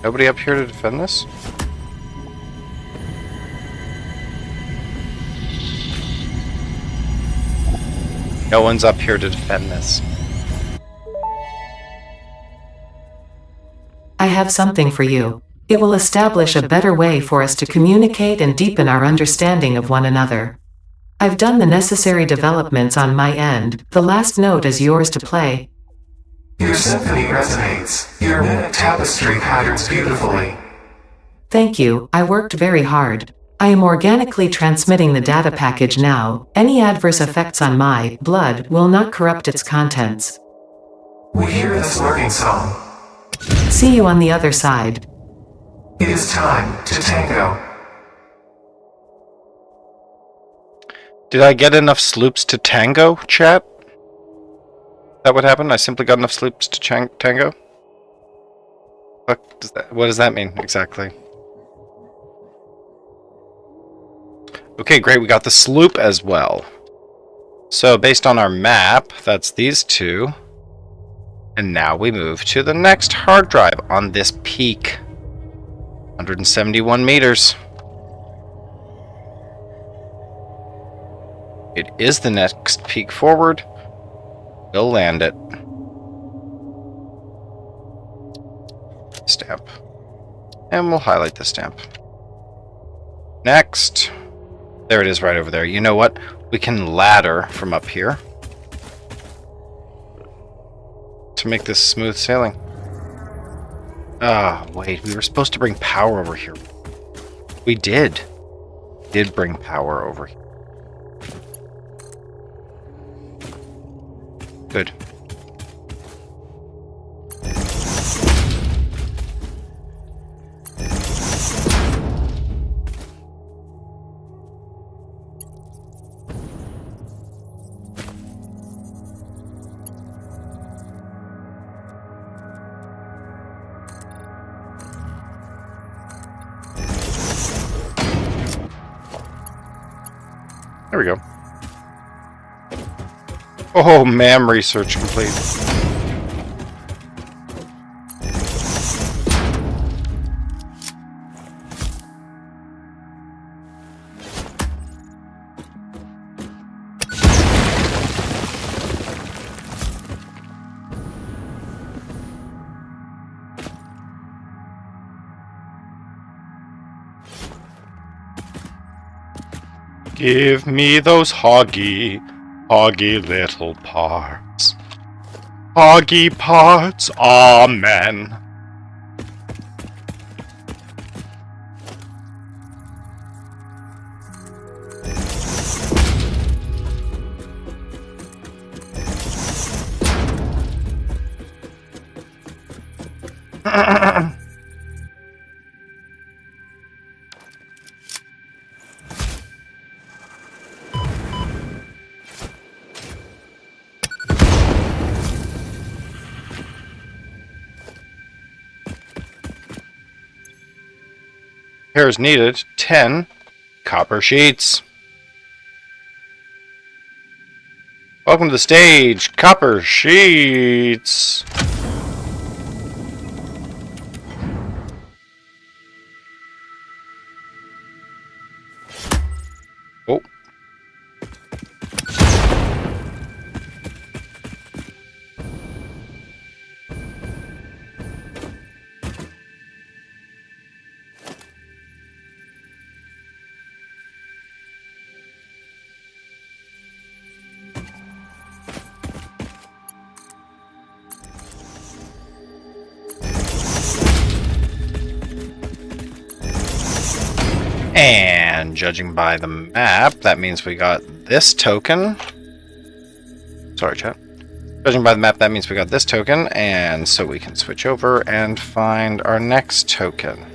Nobody up here to defend this? No one's up here to defend this. I have something for you. It will establish a better way for us to communicate and deepen our understanding of one another. I've done the necessary developments on my end. The last note is yours to play. Your symphony resonates. Your minute tapestry patterns beautifully. Thank you, I worked very hard. I am organically transmitting the data package now. Any adverse effects on my blood will not corrupt its contents. We hear this lurking song. See you on the other side. It is time to tango. Did I get enough sloops to tango, chat? Is that what happened? I simply got enough sloops to tango? What does that mean, exactly? Okay, great, we got the sloop as well. So, based on our map, that's these 2. And now we move to the next hard drive on this peak. 171 meters. It is the next peak forward. We'll land it. Stamp. And we'll highlight the stamp. Next. There it is right over there. You know what? We can ladder from up here to make this smooth sailing. Ah, wait, we were supposed to bring power over here. We did. Did bring power over here. Good. There we go. Oh, ma'am, research complete. Give me those hoggy little parts. Hoggy parts, amen. Repairs needed 10 copper sheets. Welcome to the stage, copper sheets. Oh. And judging by the map, that means we got this token. Sorry, chat. Judging by the map, that means we got this token, and so we can switch over and find our next token.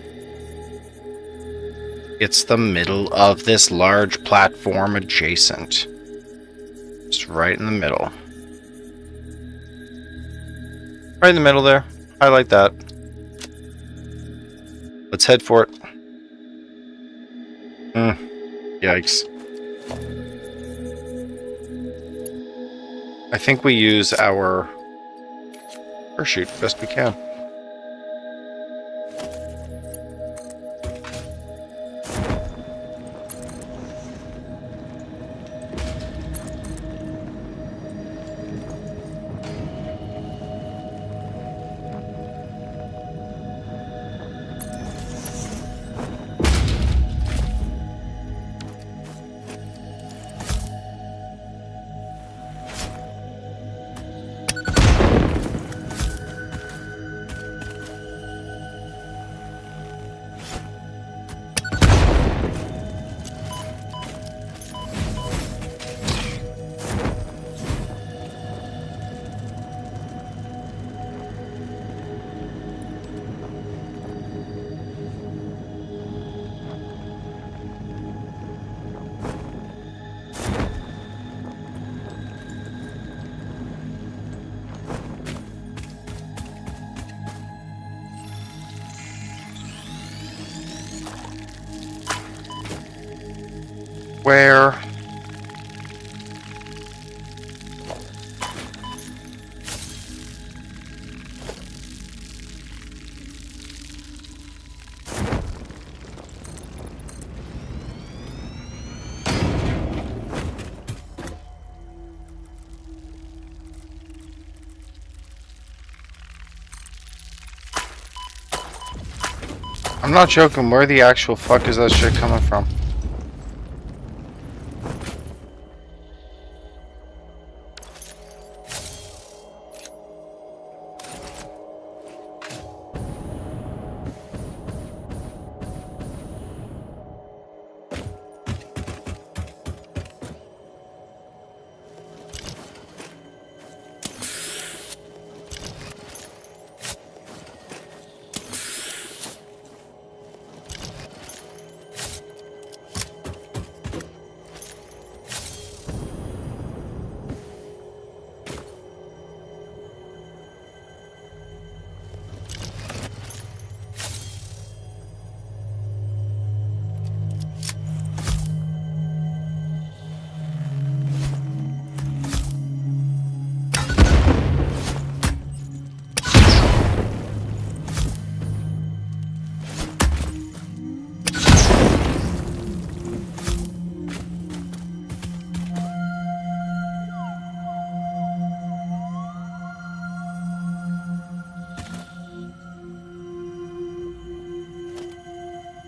It's the middle of this large platform adjacent. Just right in the middle. Right in the middle there. I like that. Let's head for it. Yikes. I think we use our parachute best we can. Where? I'm not joking, where the actual fuck is that shit coming from?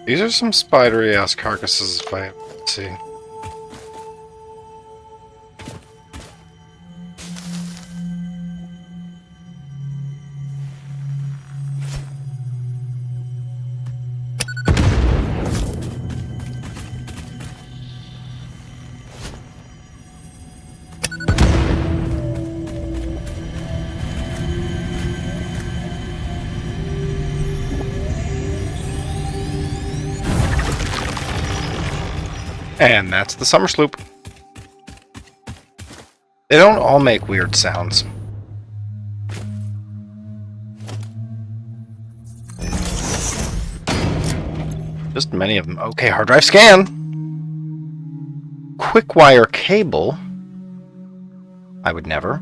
These are some spidery ass carcasses if I see. And that's the summer sloop. They don't all make weird sounds. Just many of them. Okay, hard drive scan. Quick wire cable. I would never.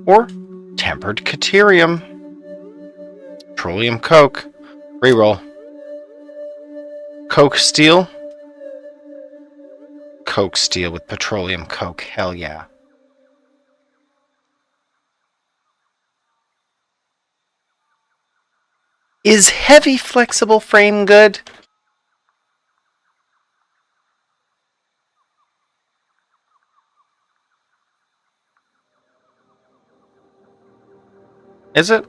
Or tempered caterium. Petroleum coke. Reroll. Coke steel. Coke steel with petroleum coke. Hell yeah. Is heavy flexible frame good? Is it?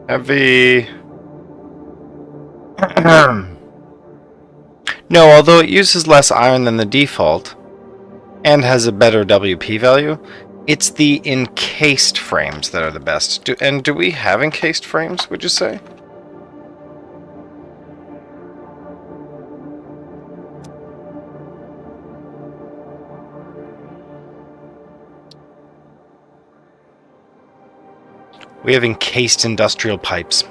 Heavy. No, although it uses less iron than the default and has a better WP value, it's the encased frames that are the best. Do we have encased frames, would you say? We have encased industrial pipes.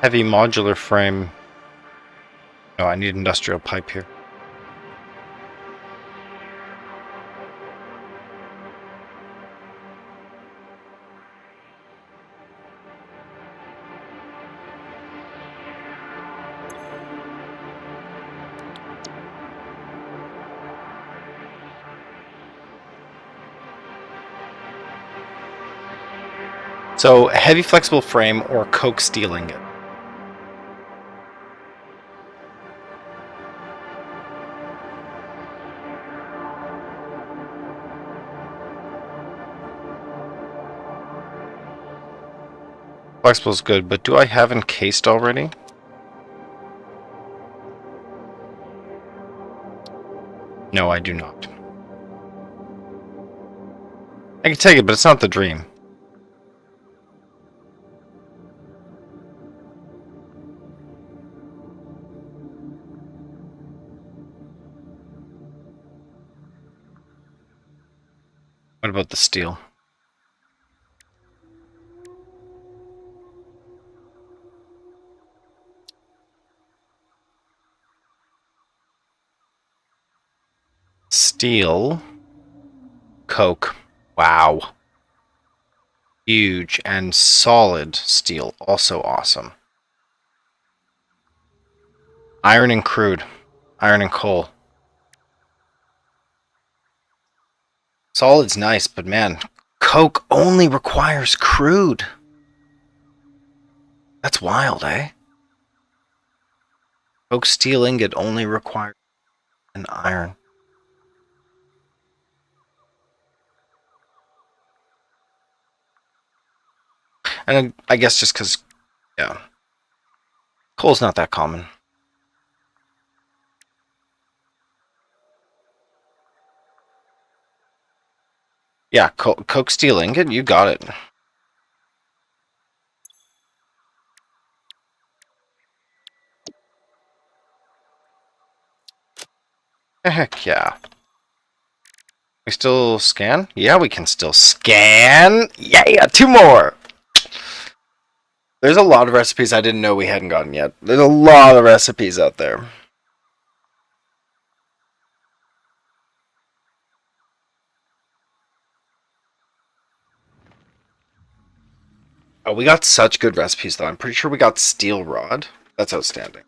Heavy modular frame. No, I need industrial pipe here. So, heavy flexible frame or coke steel ingot. Flexible is good, but do I have encased already? No, I do not. I can take it, but it's not the dream. What about the steel? Steel. Coke. Wow. Huge and solid steel. Also awesome. Iron and crude. Iron and coal. Solid's nice, but man, coke only requires crude. That's wild, eh? Coke steel ingot only requires an iron. And I guess just because, yeah, coal's not that common. Yeah, coke steel ingot, you got it. Heck yeah. We still scan? Yeah, we can still scan. Yeah, 2 more. There's a lot of recipes I didn't know we hadn't gotten yet. There's a lot of recipes out there. Oh, we got such good recipes, though. I'm pretty sure we got steel rod. That's outstanding.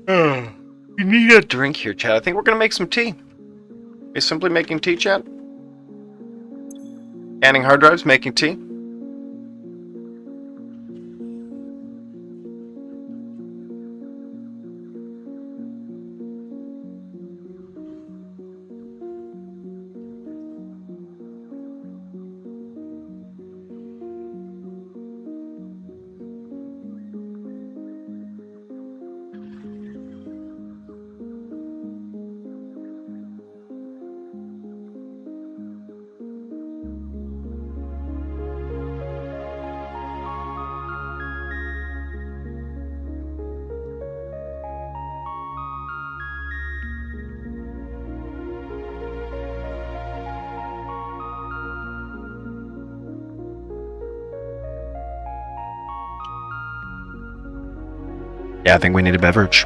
We need a drink here, Chad. I think we're gonna make some tea. Are you simply making tea, Chad? Scanning hard drives, making tea. Yeah, I think we need a beverage.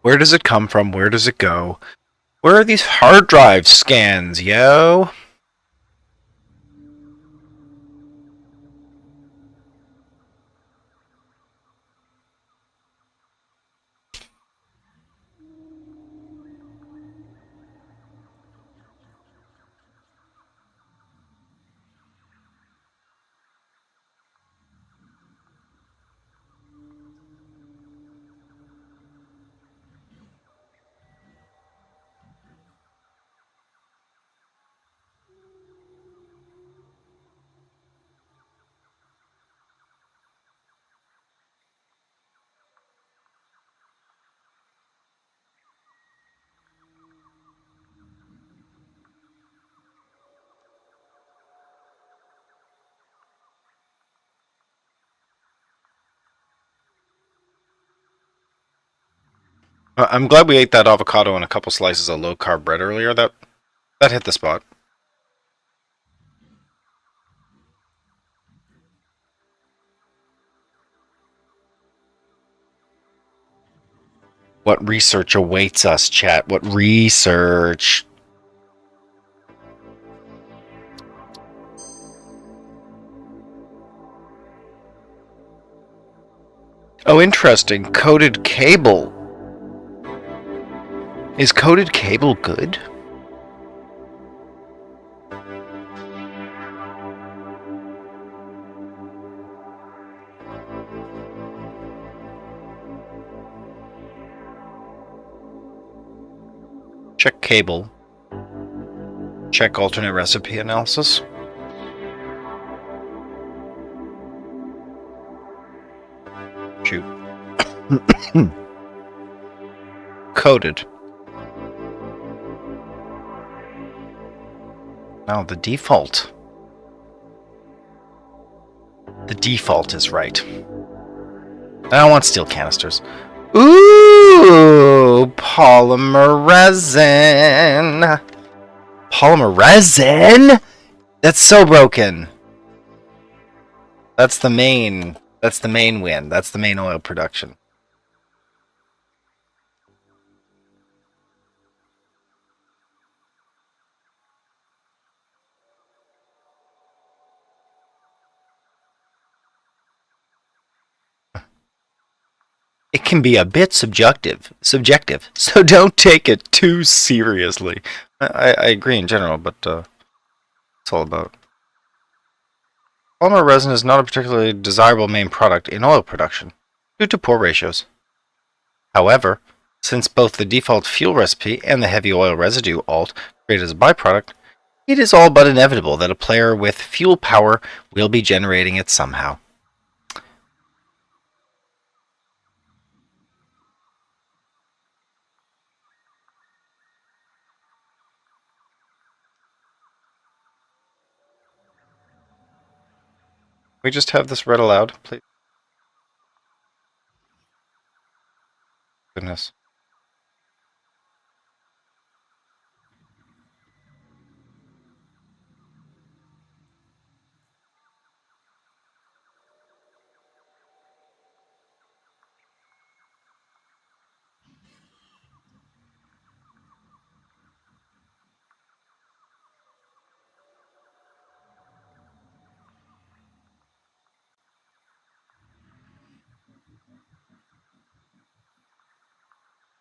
Where does it come from? Where does it go? Where are these hard drive scans, yo? I'm glad we ate that avocado and a couple slices of low-carb bread earlier. That hit the spot. What research awaits us, chat? What research? Oh, interesting. Coated cable. Is coated cable good? Check cable. Check alternate recipe analysis. Shoot. Coated. No, the default. The default is right. I don't want steel canisters. Ooh, polymer resin. Polymer resin? That's so broken. That's the main win. That's the main oil production. It can be a bit subjective, so don't take it too seriously. I agree in general, but it's all about. Polymer resin is not a particularly desirable main product in oil production, due to poor ratios. However, since both the default fuel recipe and the heavy oil residue alt create as a byproduct, it is all but inevitable that a player with fuel power will be generating it somehow. We just have this read aloud, please. Goodness.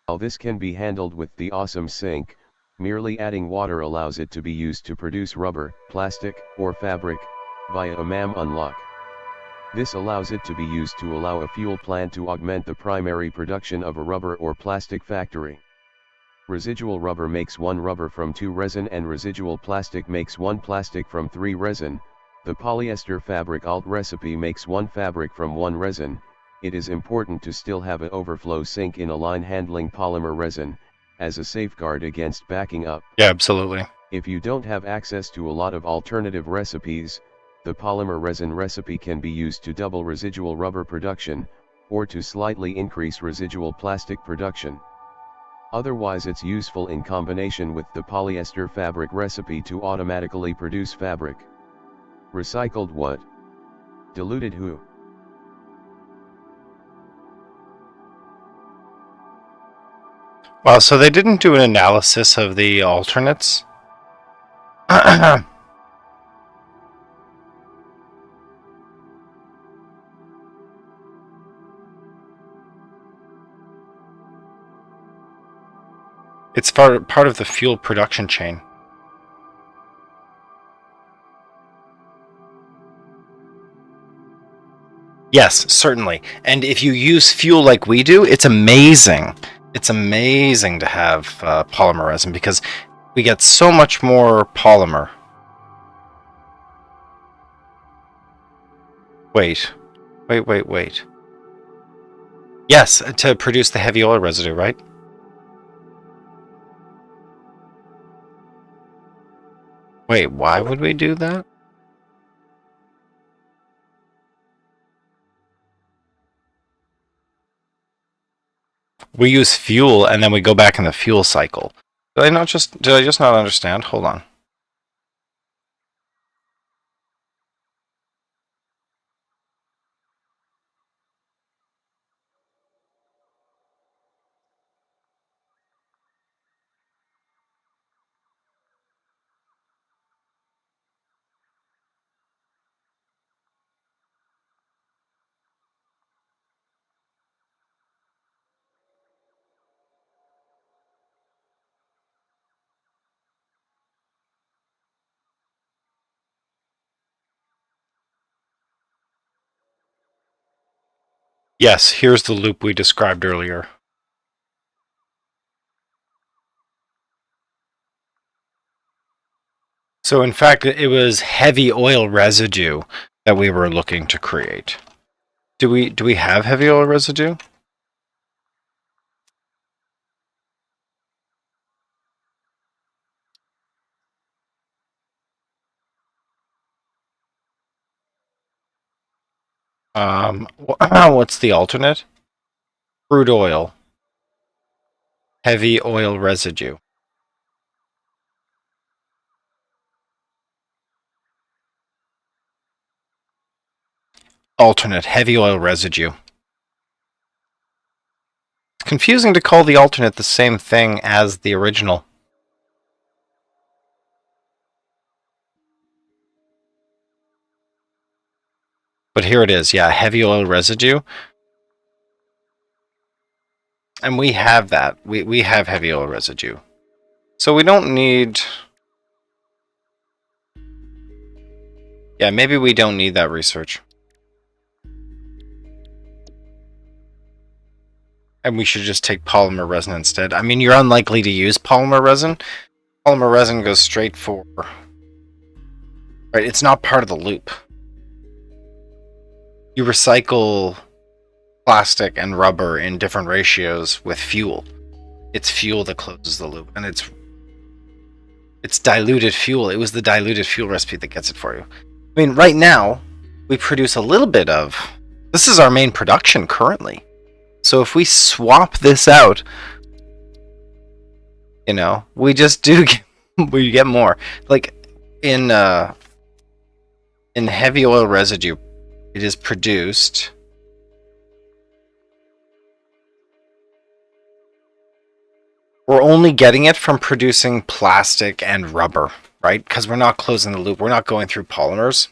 While this can be handled with the awesome sink, merely adding water allows it to be used to produce rubber, plastic, or fabric, via a MAM unlock. This allows it to be used to allow a fuel plant to augment the primary production of a rubber or plastic factory. Residual rubber makes 1 rubber from 2 resin and residual plastic makes 1 plastic from 3 resin. The polyester fabric alt recipe makes 1 fabric from 1 resin. It is important to still have an overflow sink in a line handling polymer resin, as a safeguard against backing up. Yeah, absolutely. If you don't have access to a lot of alternative recipes, the polymer resin recipe can be used to double residual rubber production, or to slightly increase residual plastic production. Otherwise it's useful in combination with the polyester fabric recipe to automatically produce fabric. Recycled what? Diluted who? Well, so they didn't do an analysis of the alternates. It's part of the fuel production chain. Yes, certainly. And if you use fuel like we do, it's amazing. It's amazing to have polymer resin because we get so much more polymer. Wait. Yes, to produce the heavy oil residue, right? Wait, why would we do that? We use fuel and then we go back in the fuel cycle. Did I just not understand? Hold on. Yes, here's the loop we described earlier. So in fact, it was heavy oil residue that we were looking to create. Do we have heavy oil residue? What's the alternate? Crude oil. Heavy oil residue. Alternate, heavy oil residue. It's confusing to call the alternate the same thing as the original. But here it is, yeah, heavy oil residue. And we have that. We have heavy oil residue. So we don't need... Yeah, maybe we don't need that research. And we should just take polymer resin instead. I mean, you're unlikely to use polymer resin. Polymer resin goes straight for... Right, it's not part of the loop. You recycle plastic and rubber in different ratios with fuel. It's fuel that closes the loop, and it's diluted fuel. It was the diluted fuel recipe that gets it for you. I mean, right now, we produce a little bit of... This is our main production currently. So if we swap this out, you know, we just do we get more. Like in heavy oil residue, it is produced... We're only getting it from producing plastic and rubber, right? Because we're not closing the loop. We're not going through polymers.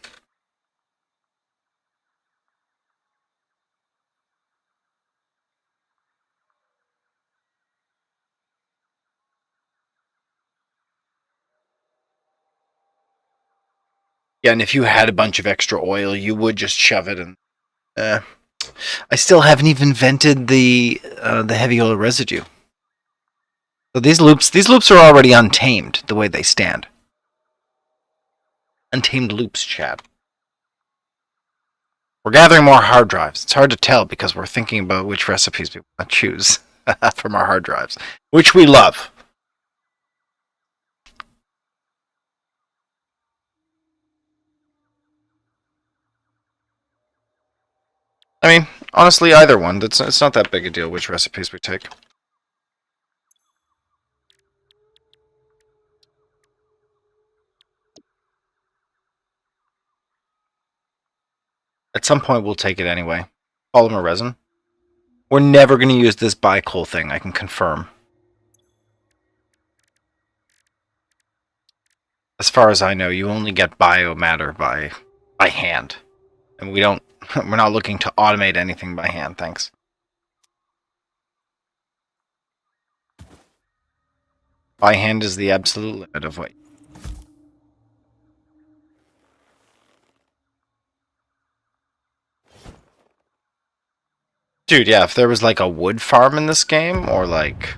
Yeah, and if you had a bunch of extra oil, you would just shove it in. I still haven't even invented the heavy oil residue. So these loops are already untamed the way they stand. Untamed loops, Chad. We're gathering more hard drives. It's hard to tell because we're thinking about which recipes we want to choose from our hard drives, which we love. I mean, honestly, either one. It's not that big a deal which recipes we take. At some point, we'll take it anyway. Polymer resin. We're never going to use this bicoal thing, I can confirm. As far as I know, you only get biomatter by hand. And we don't we're not looking to automate anything by hand, thanks. By hand is the absolute limit of what. Dude, yeah, if there was like a wood farm in this game, or like,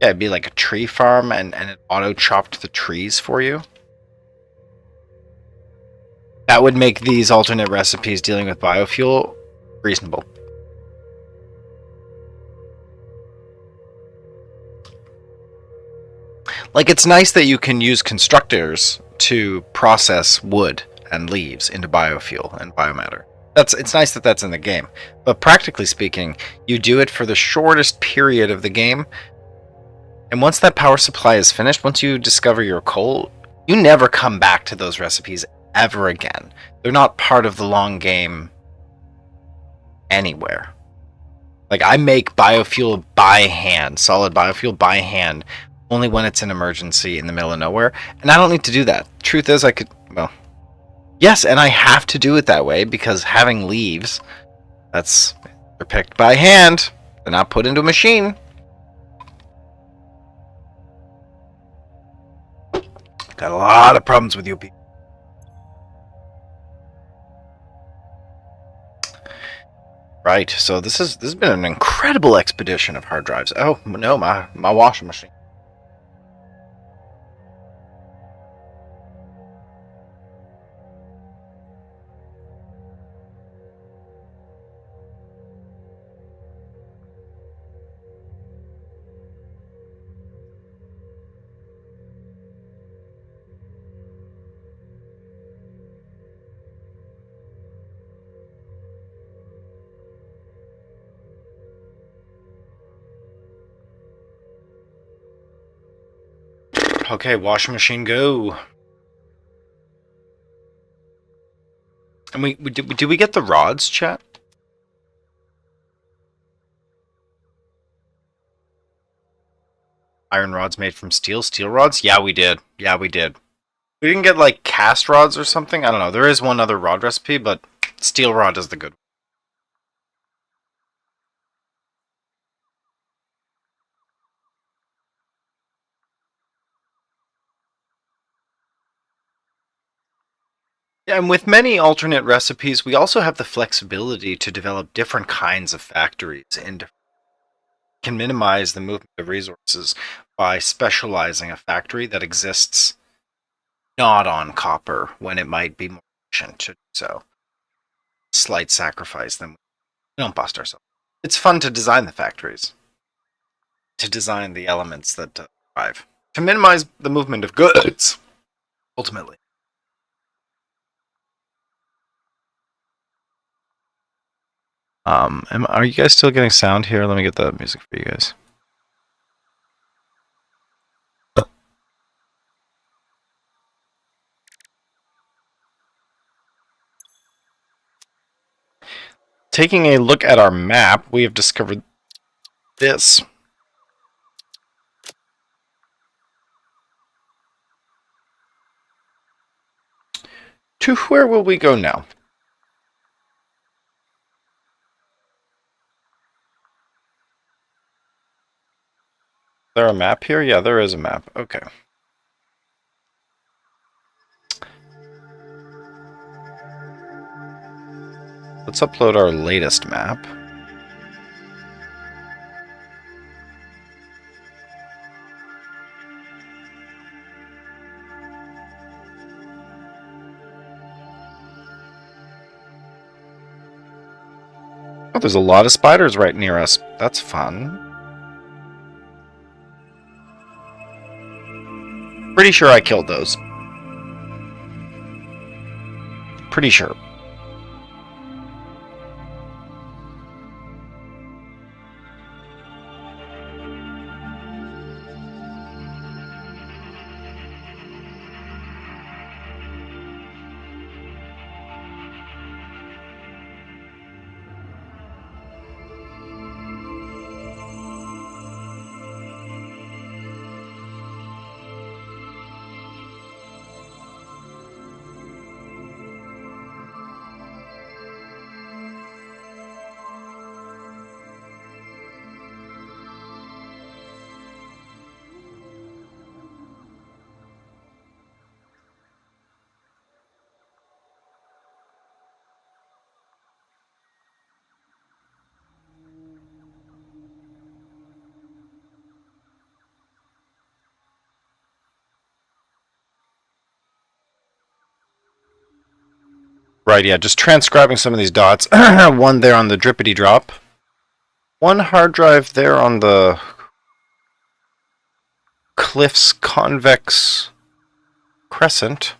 yeah, it'd be like a tree farm and it auto chopped the trees for you. That would make these alternate recipes dealing with biofuel reasonable. Like, it's nice that you can use constructors to process wood and leaves into biofuel and biomatter. It's nice that that's in the game. But practically speaking, you do it for the shortest period of the game. And once that power supply is finished, once you discover your coal, you never come back to those recipes ever again. They're not part of the long game anywhere. Like, I make biofuel by hand, solid biofuel by hand, only when it's an emergency in the middle of nowhere. And I don't need to do that. Truth is, I could, well, yes, and I have to do it that way because having leaves, they're picked by hand. They're not put into a machine. Got a lot of problems with you people. Right, so this has been an incredible expedition of hard drives. Oh no, my washing machine. Okay, washing machine, go. And did we get the rods, chat? Iron rods made from steel rods? Yeah, we did. Yeah, we did. We didn't get like cast rods or something. I don't know. There is one other rod recipe, but steel rod is the good one. Yeah, and with many alternate recipes, we also have the flexibility to develop different kinds of factories and can minimize the movement of resources by specializing a factory that exists not on copper when it might be more efficient to do so. Slight sacrifice, then we don't bust ourselves. It's fun to design the factories, to design the elements that drive, to minimize the movement of goods, ultimately. Are you guys still getting sound here? Let me get the music for you guys. Taking a look at our map, we have discovered this. To where will we go now? Is there a map here? Yeah, there is a map. Okay. Let's upload our latest map. Oh, there's a lot of spiders right near us. That's fun. Pretty sure I killed those. Pretty sure. Right, yeah, just transcribing some of these dots. One there on the drippity drop. One hard drive there on the Cliff's convex crescent.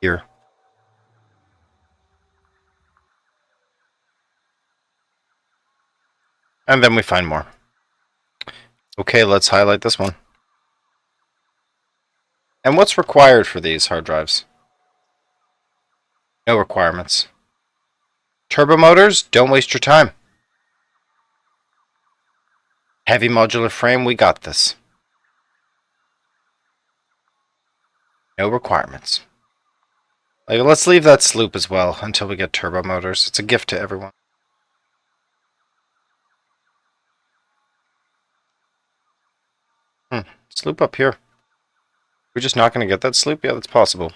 Here. And then we find more. Okay, let's highlight this one. And what's required for these hard drives? No requirements. Turbo motors, don't waste your time. Heavy modular frame, we got this. No requirements. Like, let's leave that sloop as well until we get turbo motors. It's a gift to everyone. Sloop up here. We're just not going to get that sloop? Yeah, that's possible.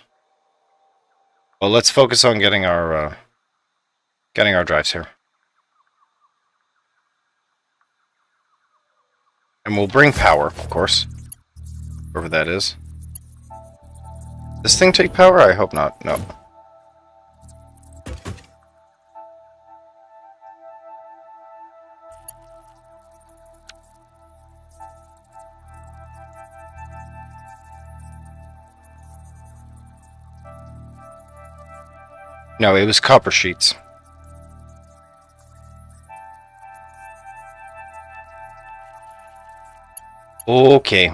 Well, let's focus on getting our drives here. And we'll bring power, of course. Wherever that is. This thing take power? I hope not. No. No, it was copper sheets. Okay.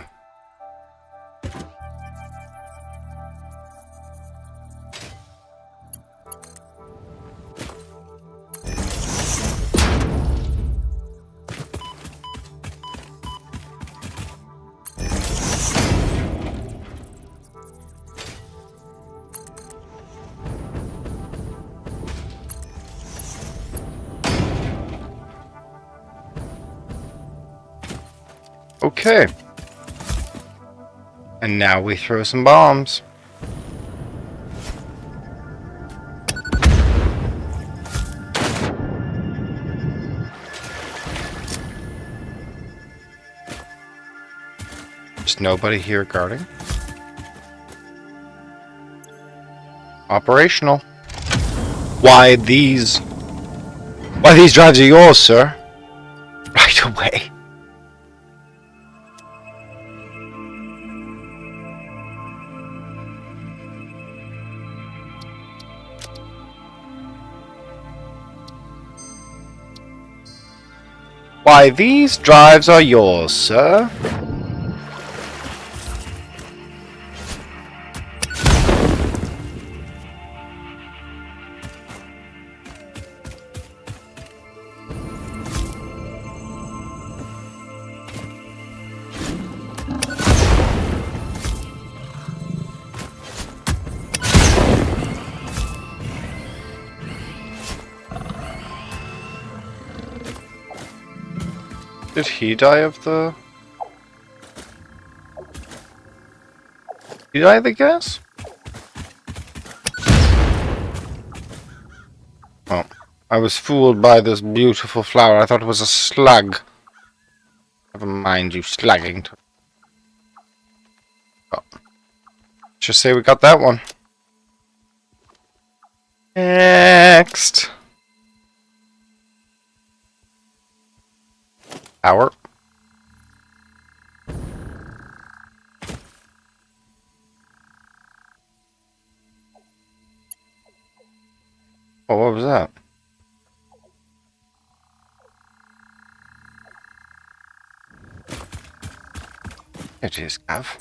Okay. And now we throw some bombs. There's nobody here guarding. Operational. Why these drives are yours, sir? Right away. Why, these drives are yours, sir. Did he die of the... Did he die of the gas? Oh, I was fooled by this beautiful flower. I thought it was a slug. Never mind you slugging. Oh. Just say we got that one. Next. Power. Oh, what was that? It is, Gav.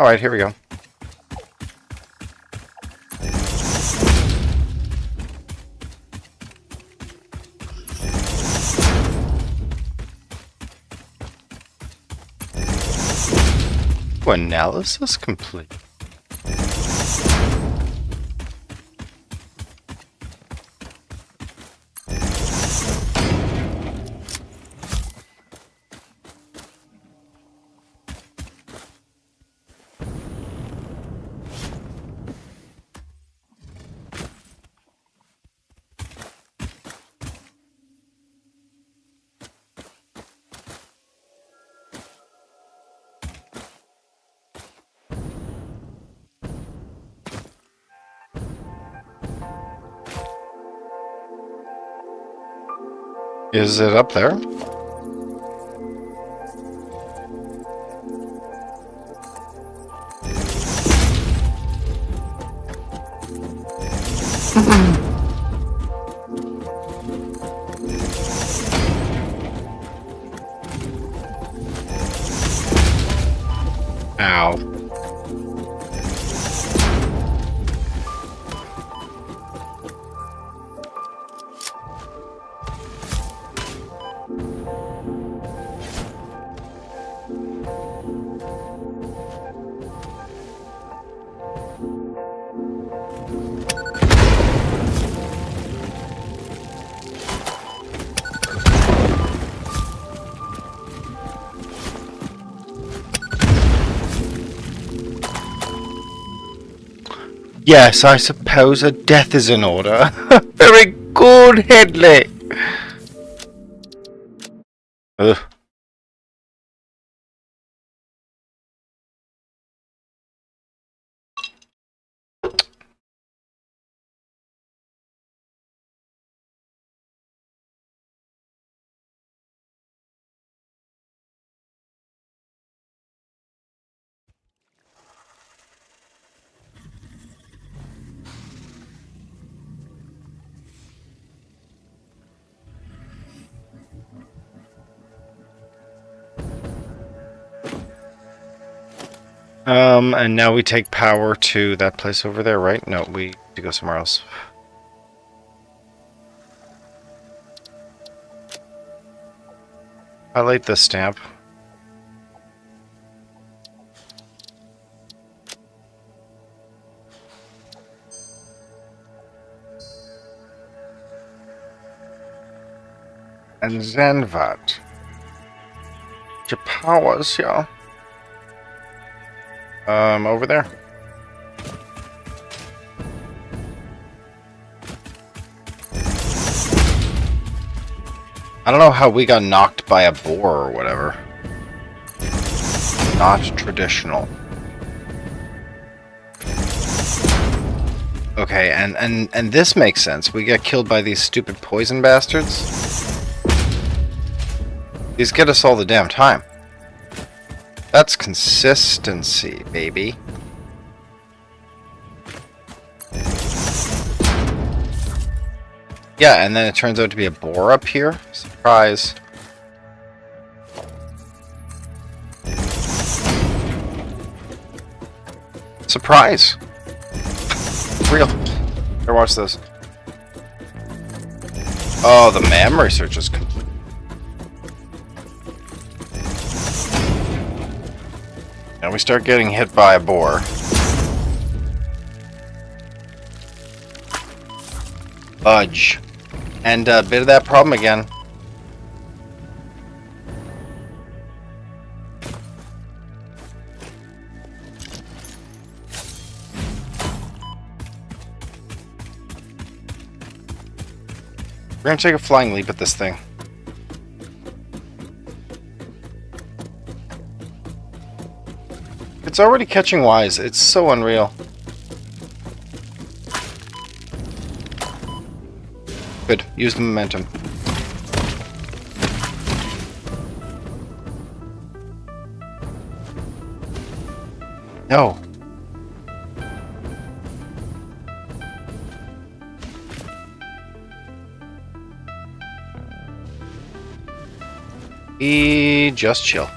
Alright, here we go. Analysis complete. Is it up there? Ow. Yes, I suppose a death is in order. Very good, Headley. Ugh. And now we take power to that place over there, right? No, we need to go somewhere else. Highlight this stamp. And then what? Your powers, yeah. Over there. I don't know how we got knocked by a boar or whatever. Not traditional. Okay, and this makes sense. We get killed by these stupid poison bastards. These get us all the damn time. That's consistency, baby. Yeah, and then it turns out to be a boar up here. Surprise. Surprise! Real. Here, watch this. Oh, the memory search is complete. Now we start getting hit by a boar. Budge. And a bit of that problem again. We're gonna take a flying leap at this thing. It's already catching wise. It's so unreal. Good. Use the momentum. No. Just chill.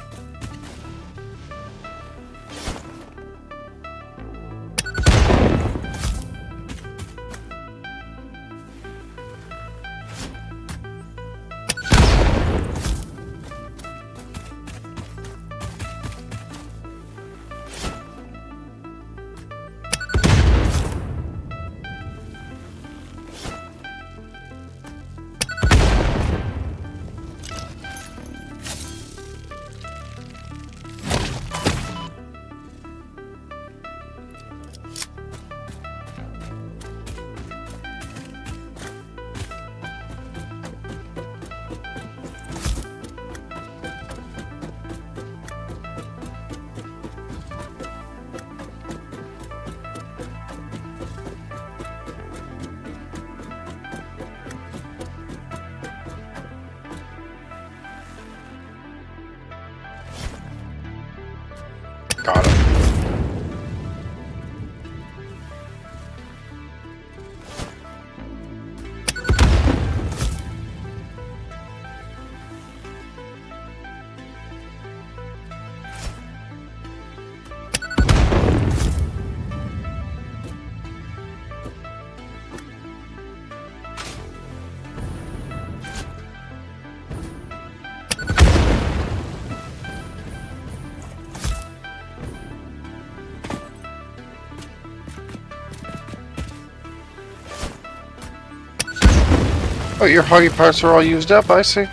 Oh, your hoggy parts are all used up, I see.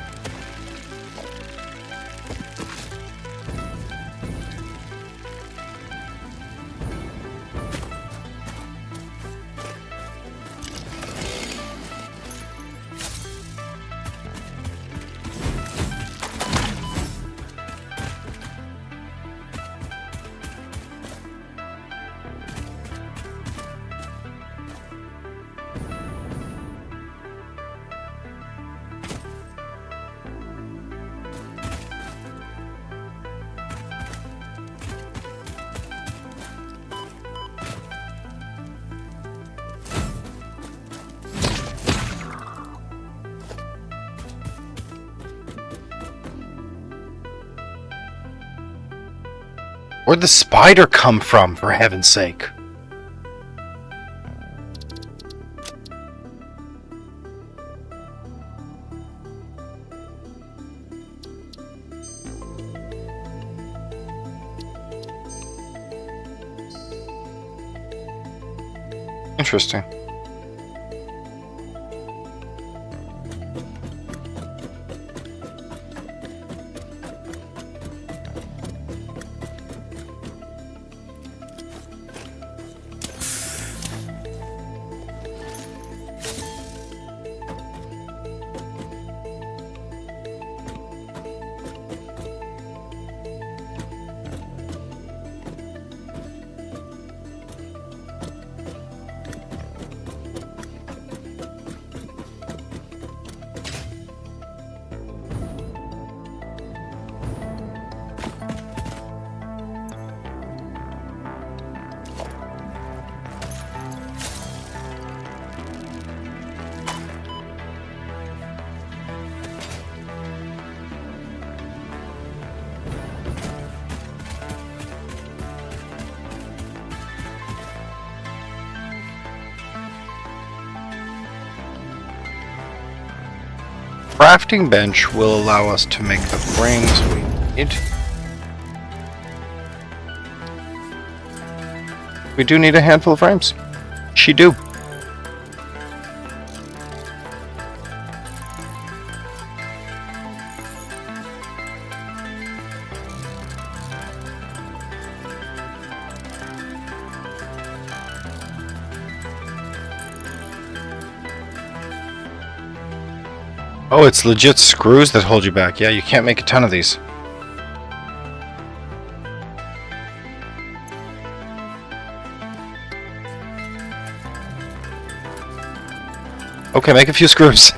Where'd the spider come from, for heaven's sake? Interesting. Crafting bench will allow us to make the frames we need. We do need a handful of frames. She do. Oh, it's legit screws that hold you back. Yeah, you can't make a ton of these. Okay, make a few screws.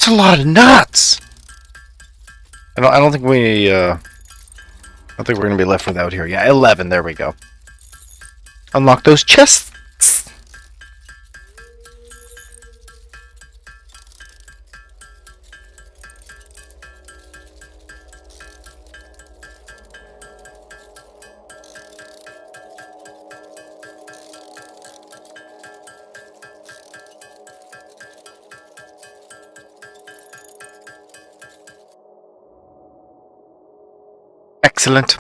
That's a lot of nuts. I don't think we. I don't think we're gonna be left without here. Yeah, 11. There we go. Unlock those chests. Excellent.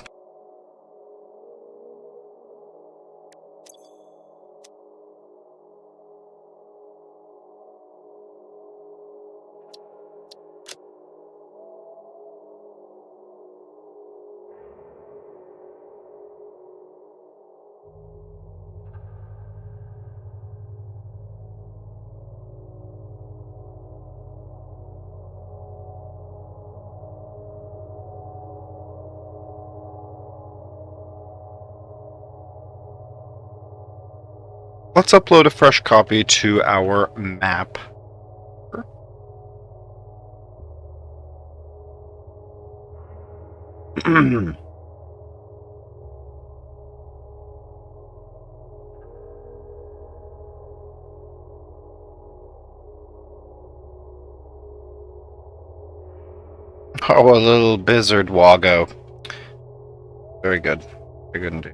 Let's upload a fresh copy to our map. Oh, a little Blizzard Wago. Very good. Very good indeed.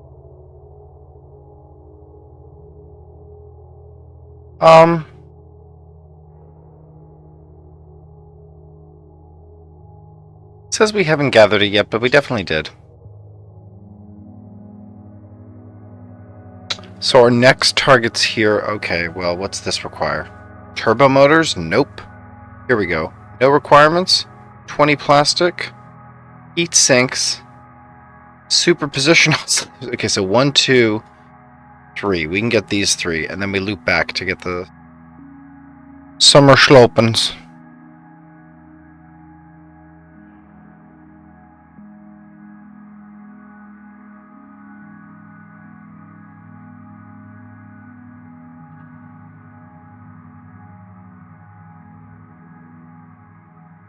It says we haven't gathered it yet, but we definitely did. So our next target's here. Okay, well, what's this require? Turbo motors? Nope. Here we go. No requirements. 20 plastic. Heat sinks. Superposition. Okay, so 1, 2, 3. We can get these 3, and then we loop back to get the summer schlopens.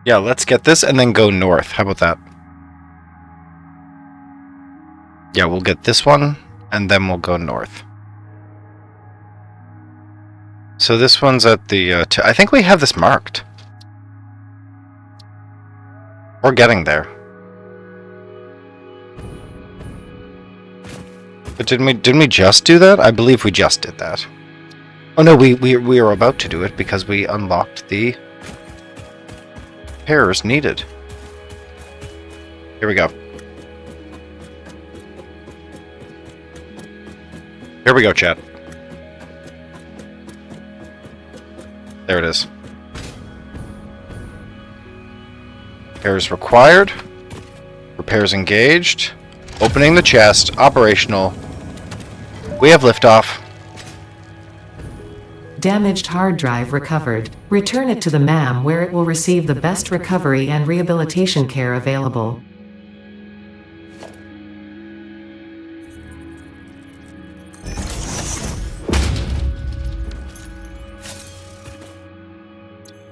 Yeah, let's get this and then go north. How about that? Yeah, we'll get this one and then we'll go north. So this one's at the... I think we have this marked. We're getting there. But didn't we just do that? I believe we just did that. Oh no, we were about to do it because we unlocked the repairs needed. Here we go. Here we go, chat. There it is. Repairs required. Repairs engaged. Opening the chest. Operational. We have liftoff. Damaged hard drive recovered. Return it to the MAM where it will receive the best recovery and rehabilitation care available.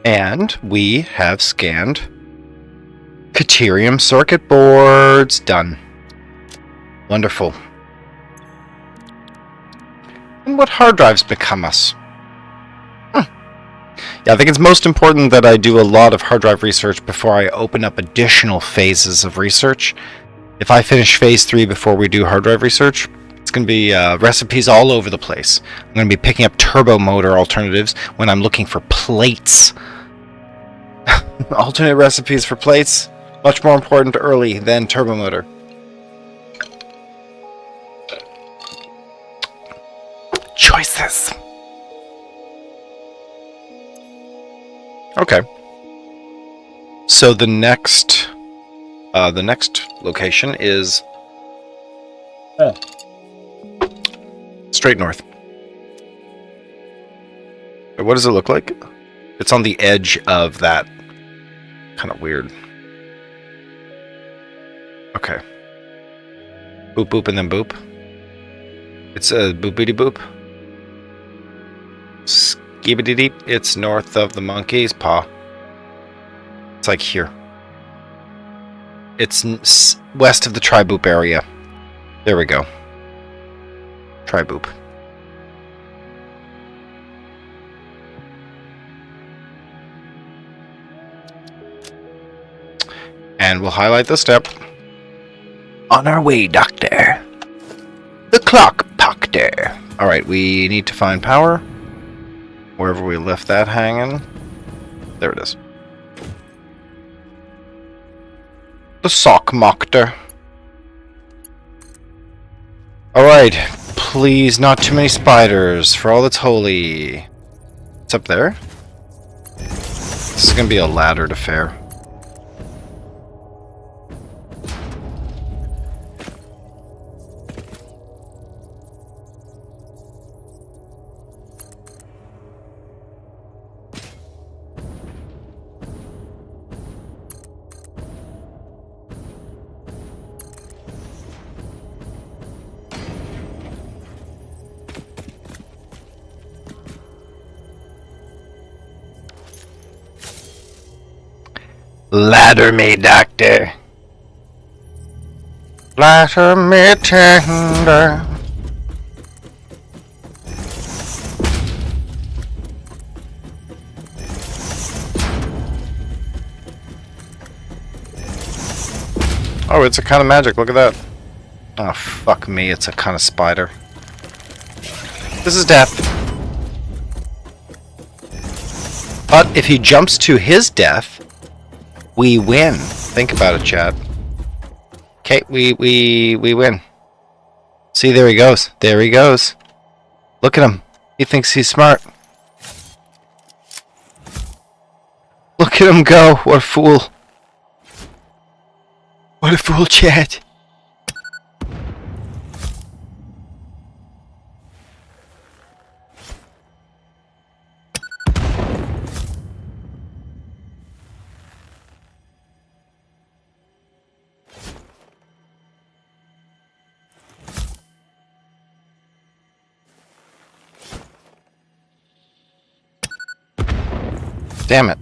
And we have scanned Caterium circuit boards. Done. Wonderful. And what hard drives become us? Yeah, I think it's most important that I do a lot of hard drive research before I open up additional phases of research. If I finish phase 3 before we do hard drive research, it's going to be recipes all over the place. I'm going to be picking up turbo motor alternatives when I'm looking for plates. Alternate recipes for plates, much more important early than turbo motor. Choices. Okay. So the next location is straight north. What does it look like? It's on the edge of that. Kind of weird. Okay. Boop boop and then boop. It's a boopity boop. Skibidi deep. It's north of the monkey's paw. It's like here. It's west of the Tri-Boop area. There we go. Tri-Boop. And we'll highlight the step. On our way, Doctor. The clock, Doctor. Alright, we need to find power. Wherever we left that hanging. There it is. The sock mockter. Alright, please not too many spiders for all that's holy. It's up there? This is gonna be a laddered affair. Ladder me, Doctor. Ladder me tender. Oh, it's a kind of magic. Look at that. Oh, fuck me. It's a kind of spider. This is death. But if he jumps to his death, we win. Think about it, chat. Okay, we win. See, there he goes. There he goes. Look at him. He thinks he's smart. Look at him go. What a fool. What a fool, chat. Damn it.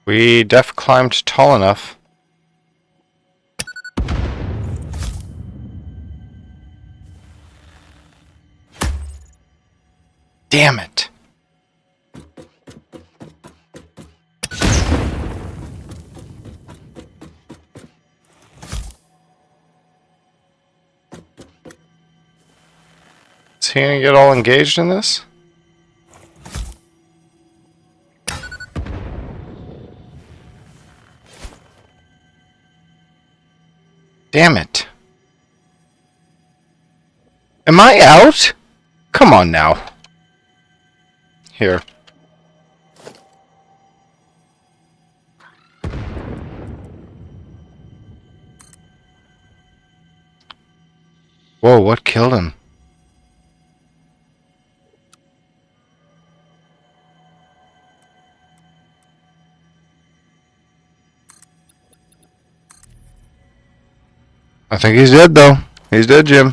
We def climbed tall enough. Damn it. Is he gonna get all engaged in this? Damn it. Am I out? Come on now. Here. Whoa, what killed him? I think he's dead, though. He's dead, Jim.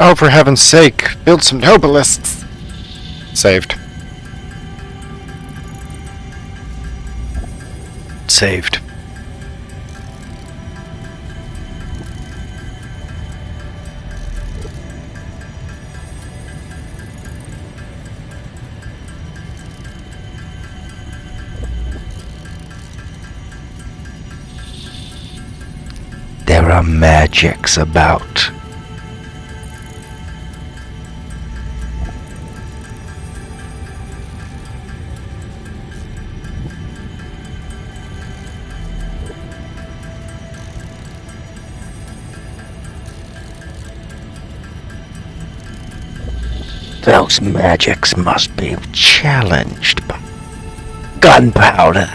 Oh, for heaven's sake, build some nobelisks. Saved. Saved. are magics about. Those magics must be challenged by gunpowder.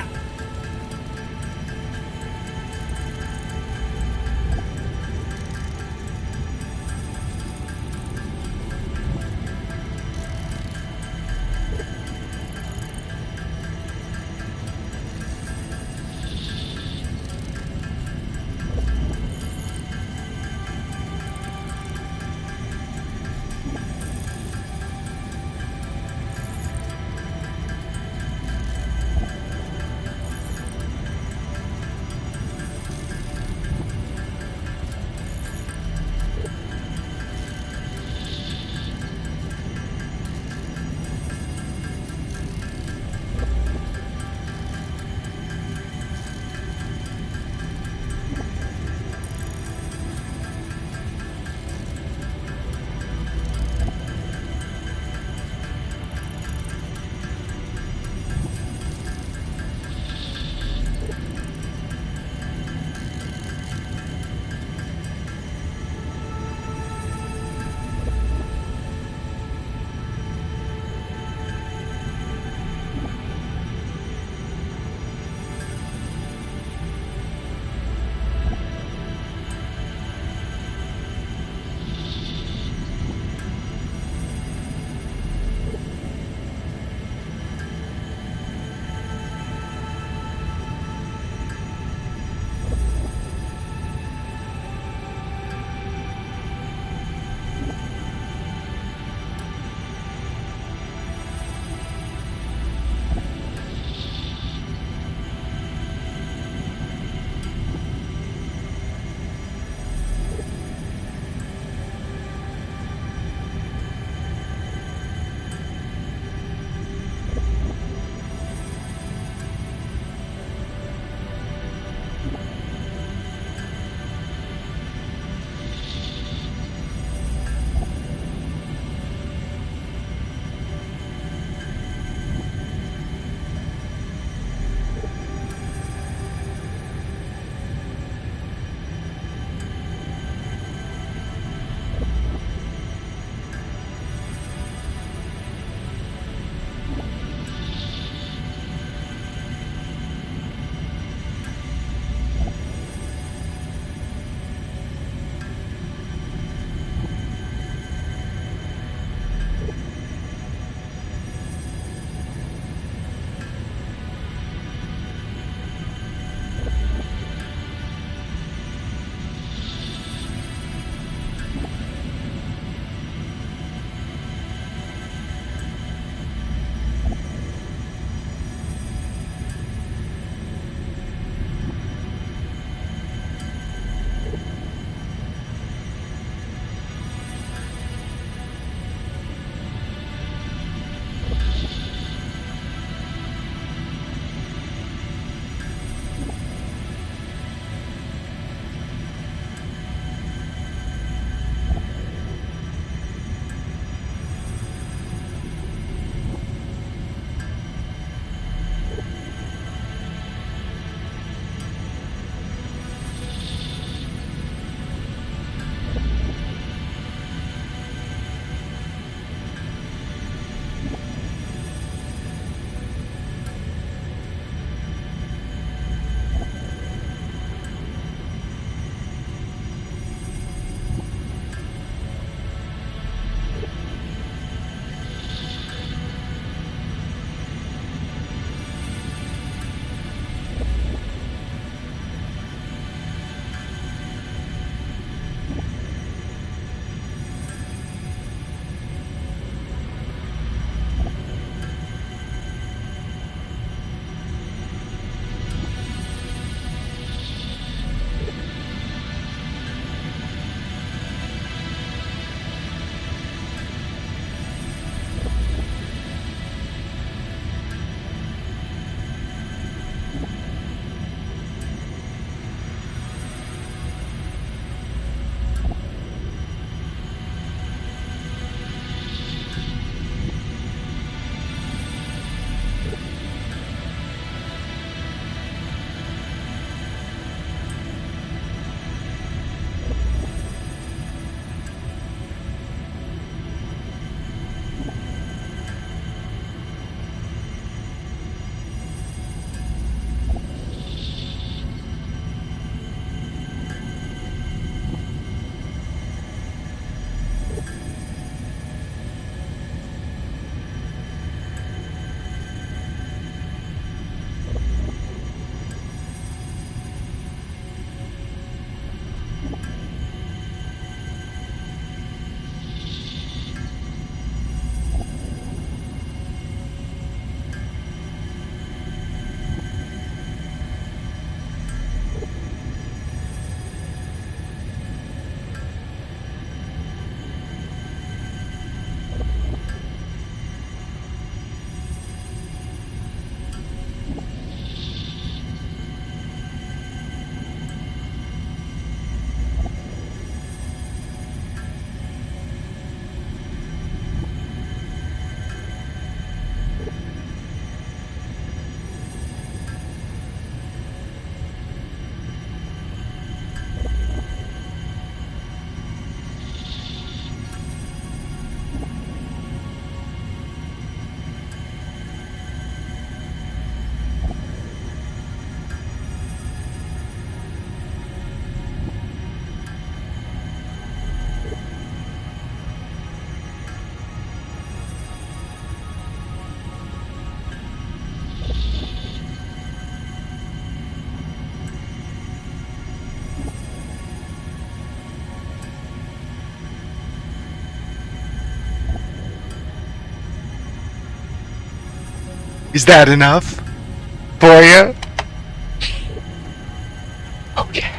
Is that enough for you? Okay.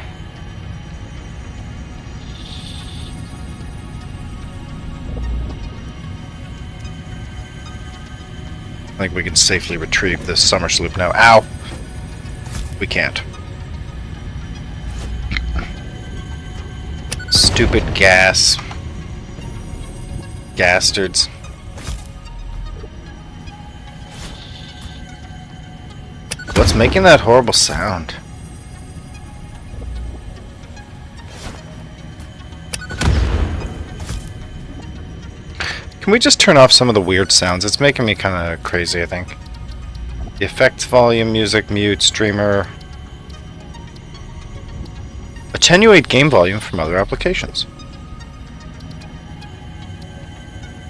I think we can safely retrieve this summer sloop now. Ow! We can't. Stupid gas. Gastards. What's making that horrible sound? Can we just turn off some of the weird sounds? It's making me kind of crazy, I think. The effects volume, music, mute, streamer. Attenuate game volume from other applications.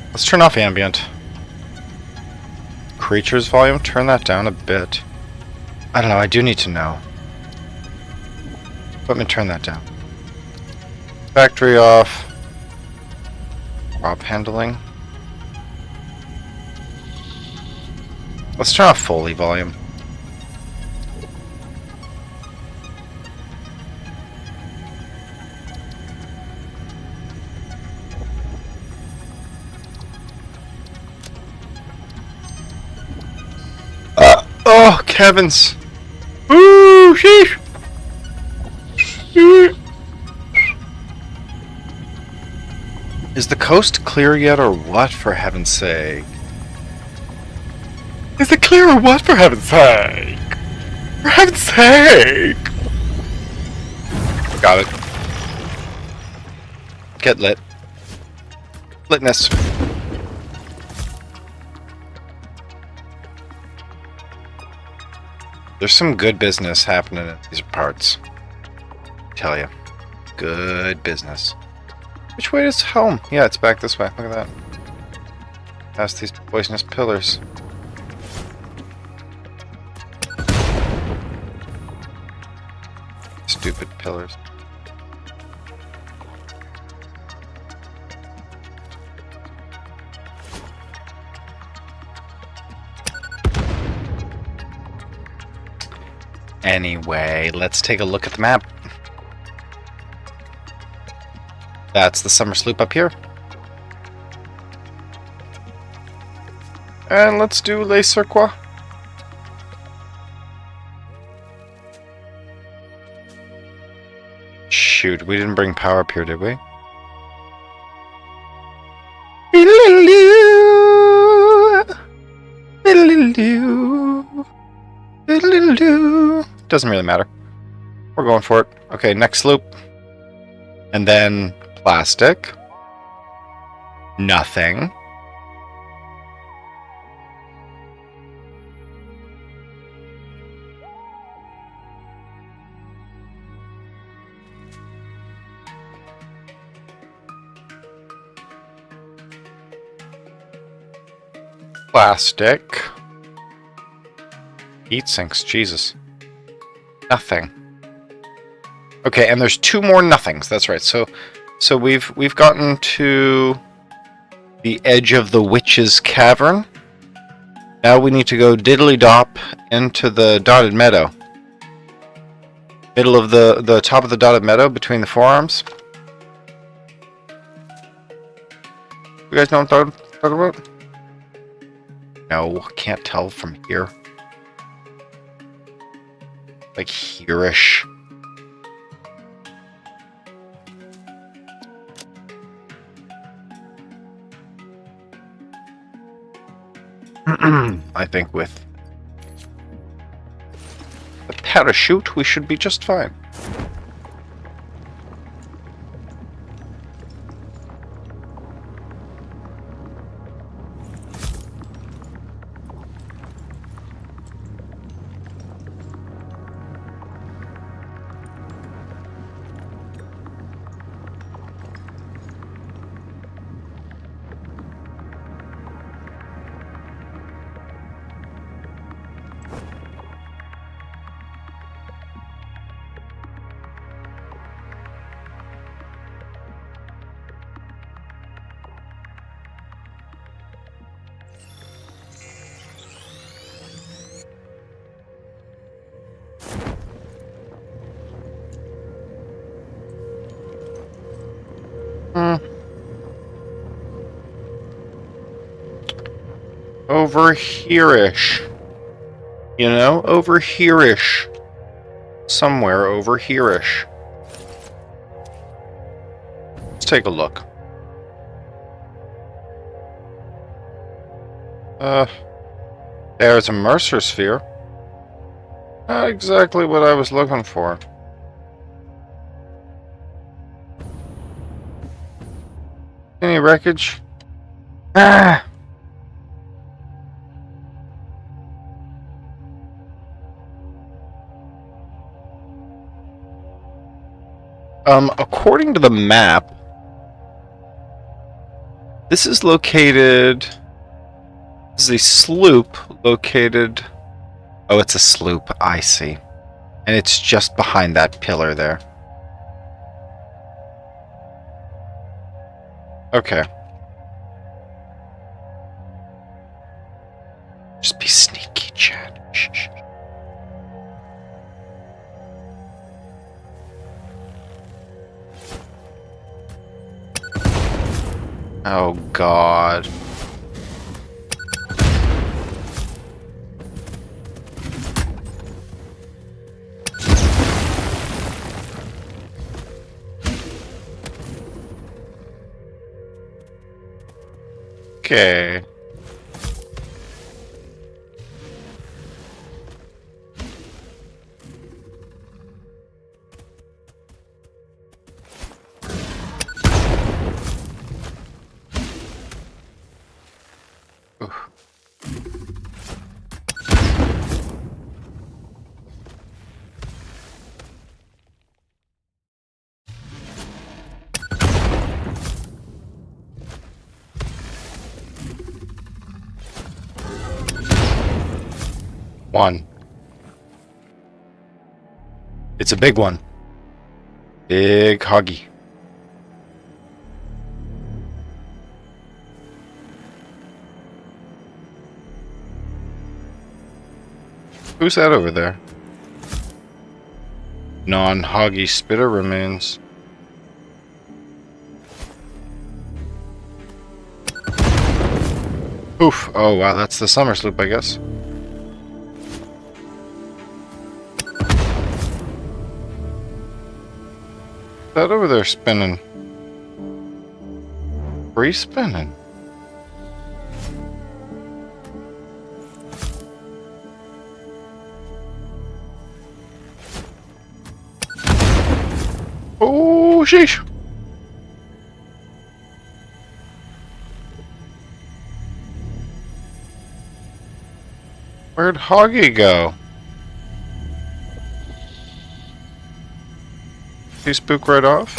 Let's turn off ambient. Creatures volume, turn that down a bit. I don't know, I do need to know. Let me turn that down. Factory off. Prop handling. Let's turn off Foley volume. Oh, Kevin's. Ooh, sheesh. Is the coast clear yet or what, for heaven's sake? Is it clear or what, for heaven's sake? For heaven's sake! Got it. Get lit. Litness. There's some good business happening in these parts. I tell you. Good business. Which way is home? Yeah, it's back this way. Look at that. Past these poisonous pillars. Stupid pillars. Anyway, let's take a look at the map. That's the summer sloop up here. And let's do Les Circuits. Shoot, we didn't bring power up here, did we? Doesn't really matter. We're going for it. Okay, next loop. And then plastic. Nothing. Plastic. Heat sinks, Jesus. Nothing. Okay, and there's two more nothings. That's right. So we've gotten to the edge of the witch's cavern. Now we need to go diddly-dop into the dotted meadow. Middle of the top of the dotted meadow between the forearms. You guys know what I'm talking about? No, can't tell from here. Like here-ish. I think with the parachute we should be just fine. Over here-ish. You know, over here-ish. Somewhere over here-ish. Let's take a look. There's a Mercer sphere. Not exactly what I was looking for. Any wreckage? Ah! According to the map, this is located... This is a sloop located... Oh, it's a sloop. I see. And it's just behind that pillar there. Okay. Just be sneaky, Chad. Shh, shh. Oh, God. Okay. Oof. One. It's a big one. Big huggy. Who's that over there? Non-hoggy spitter remains. Oof. Oh wow, that's the summer sloop, I guess. That over there spinning. Free spinning. Oh, sheesh. Where'd Hoggy go? He spook right off?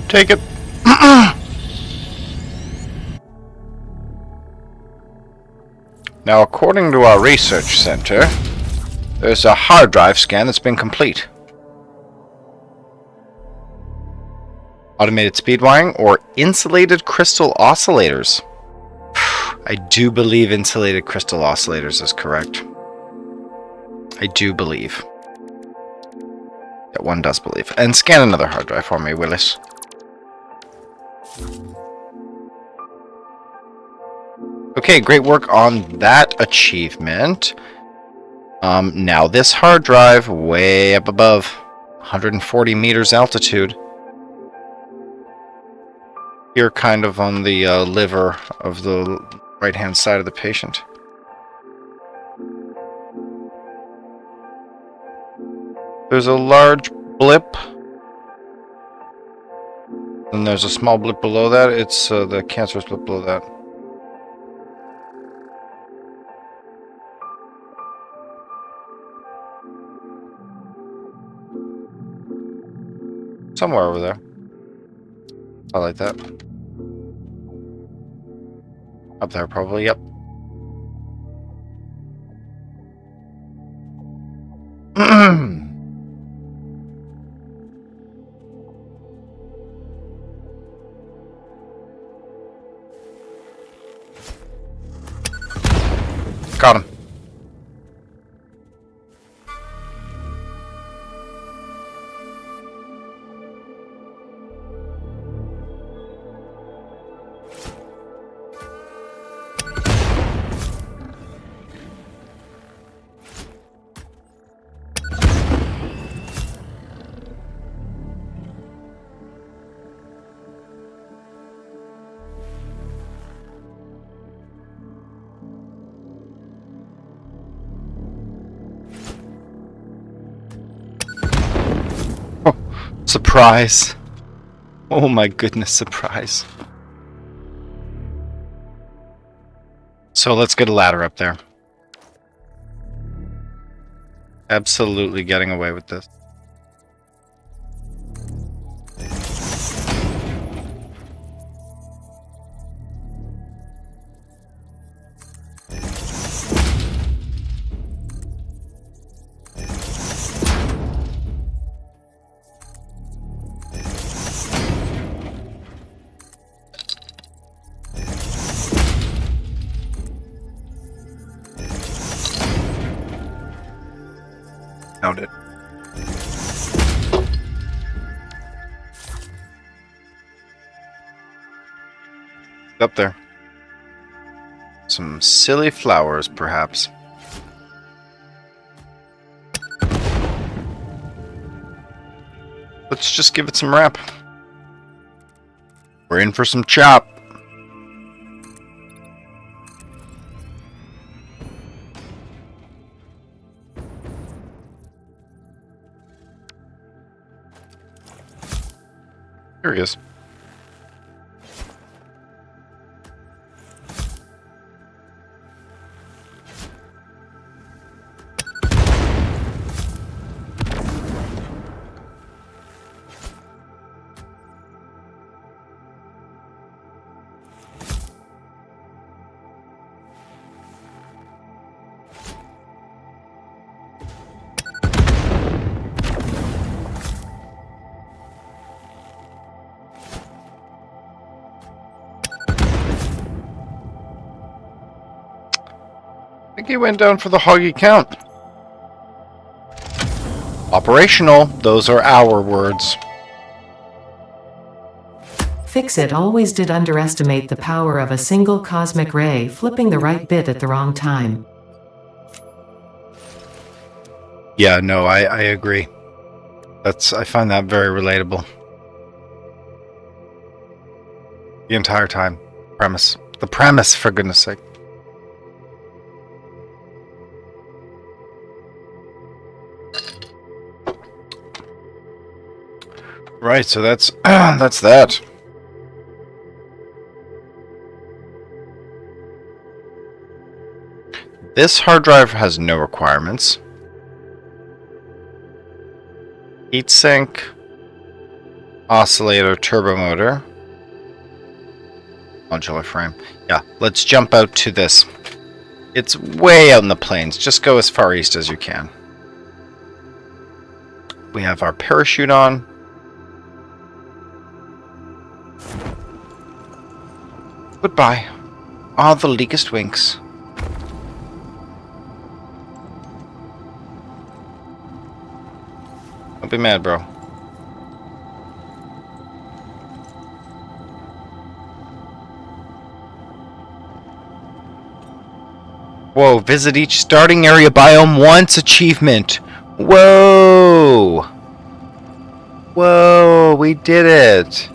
Take it. Now, according to our research center, there's a hard drive scan that's been complete. Automated speed wiring or insulated crystal oscillators. I do believe insulated crystal oscillators is correct. I do believe. That one does believe. And scan another hard drive for me, Willis. Okay, great work on that achievement. Now this hard drive, way up above, 140 meters altitude. Here, kind of on the liver of the right-hand side of the patient. There's a large blip. And there's a small blip below that. It's the cancerous blip below that. Somewhere over there. I like that. Up there, probably, yep. Got him. Surprise. Oh my goodness, surprise. So let's get a ladder up there. Absolutely getting away with this. Found it. Up there. Some silly flowers, perhaps. Let's just give it some wrap. We're in for some chop. Here he is. I think he went down for the hoggy count. Operational, those are our words. Fix-It always did underestimate the power of a single cosmic ray flipping the right bit at the wrong time. Yeah, no, I agree. I find that very relatable. The entire time. Premise. The premise, for goodness sake. Right, so that's that's that. This hard drive has no requirements. Heatsink, oscillator, turbo motor, modular frame. Yeah, let's jump out to this. It's way out in the plains. Just go as far east as you can. We have our parachute on. Goodbye. Ah, the leakest winks. Don't be mad, bro. Whoa, visit each starting area biome once achievement. Whoa! Whoa, we did it.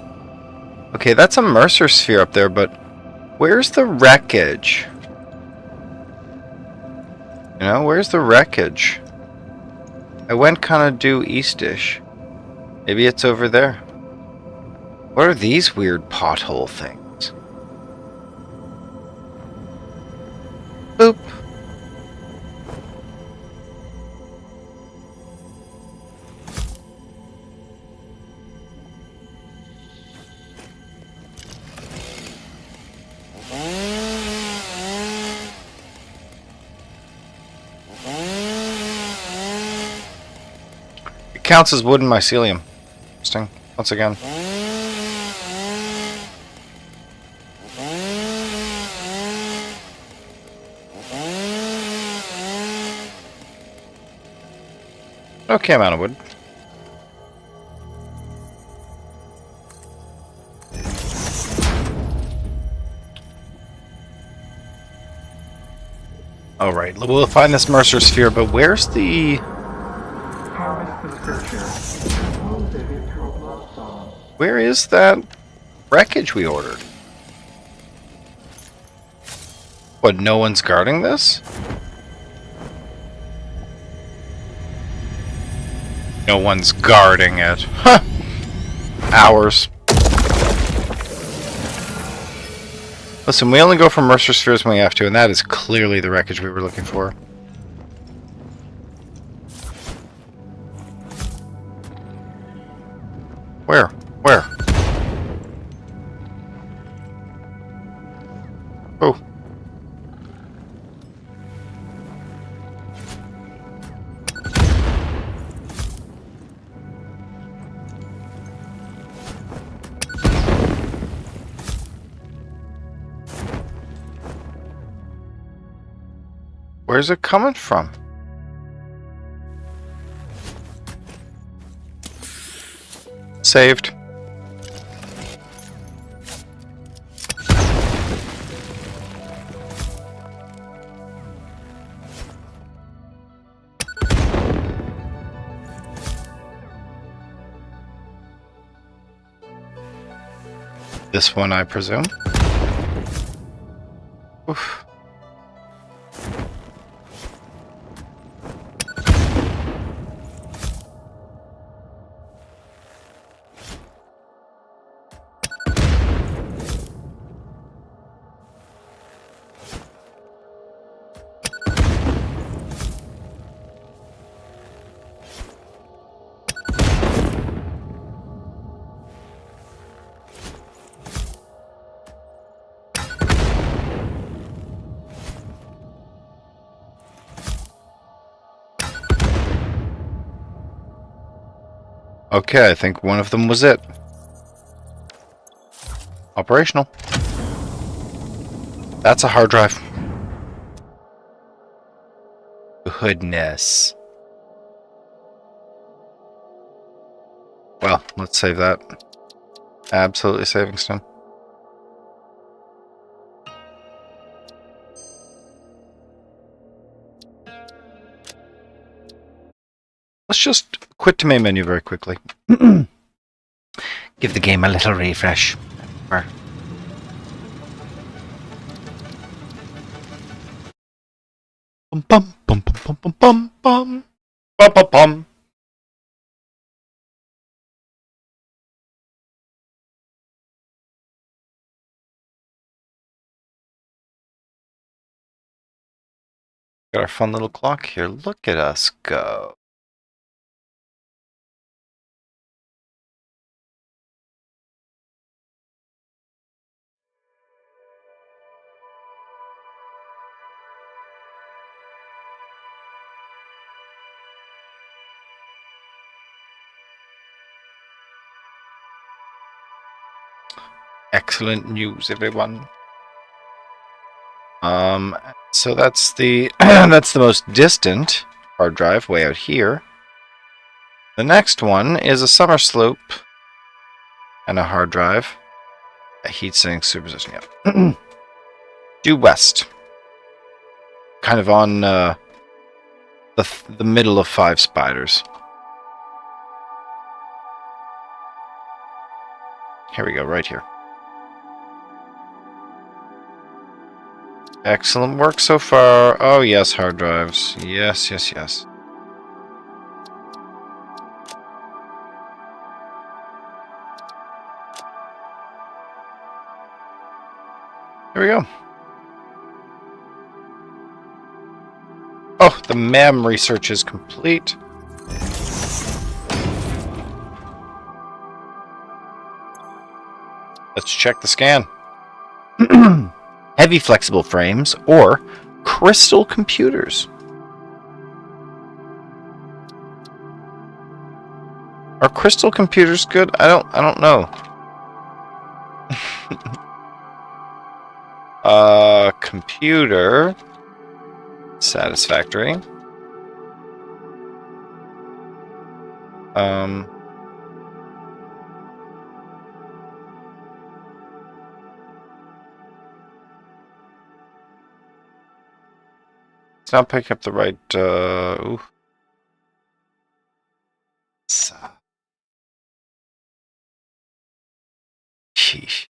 Okay, that's a Mercer sphere up there, but where's the wreckage? You know, where's the wreckage? I went kind of due eastish. Maybe it's over there. What are these weird pothole things? Boop. It counts as wooden mycelium. Interesting. Once again. Okay amount of wood. Alright, we'll find this Mercer sphere, but where's the... Harvest the scripture. Impose it into a bloodstone. Where is that wreckage we ordered? What, no one's guarding this? No one's guarding it. Huh! Hours. Listen, we only go for Mercer spheres when we have to, and that is clearly the wreckage we were looking for. Where? Where? Oh. Where's it coming from? Saved. This one, I presume. Oof. Okay, I think one of them was it. Operational. That's a hard drive. Goodness. Well, let's save that. Absolutely saving stone. Let's just quit to main menu very quickly. Give the game a little refresh. Bum bum bum bum bum bum bum bum bum bum bum. Got our fun little clock here. Look at us go. Excellent news, everyone. So that's the that's the most distant hard drive way out here. The next one is a summer slope and a hard drive. A heatsink superposition, yeah. Due west. Kind of on the middle of 5 spiders. Here we go, right here. Excellent work so far. Oh yes, hard drives. Yes, yes, yes. Here we go. Oh, the MEM research is complete. Let's check the scan. Heavy flexible frames or crystal computers. Are crystal computers good? I don't know. Computer satisfactory. Um, it's not picking up the right, ooh. Sheesh.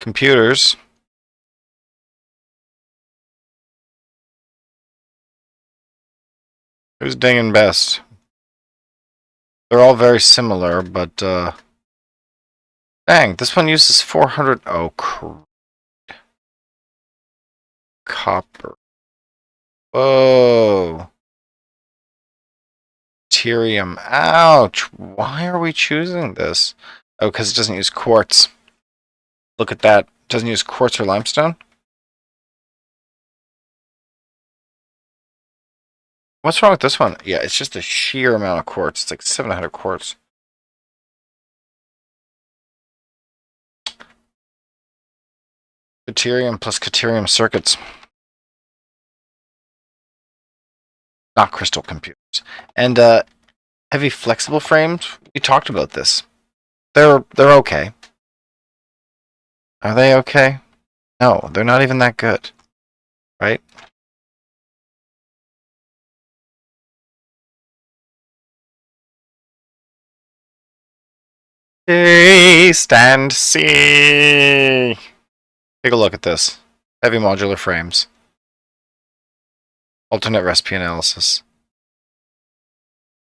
Computers. Who's dinging best? They're all very similar, but, dang, this one uses 400. Oh, copper. Whoa. Deuterium. Ouch. Why are we choosing this? Oh, because it doesn't use quartz. Look at that. It doesn't use quartz or limestone? What's wrong with this one? Yeah, it's just a sheer amount of quartz. It's like 700 quartz. Deuterium plus Deuterium circuits. Not crystal computers. And heavy flexible frames. We talked about this. They're okay. Are they okay? No, they're not even that good. Right? Taste and see. Take a look at this. Heavy modular frames. Alternate recipe analysis.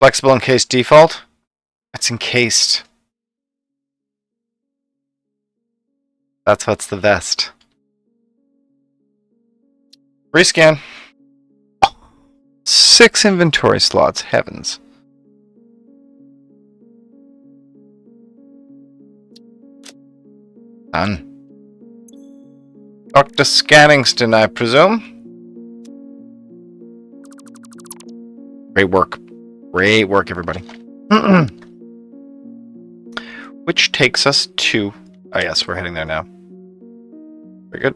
Flexible encased default. It's encased. That's what's the best. Rescan. 6 inventory slots. Heavens. Done. Dr. Scanningston, I presume. Great work. Great work, everybody. Which takes us to... Oh, yes, we're heading there now. Very good.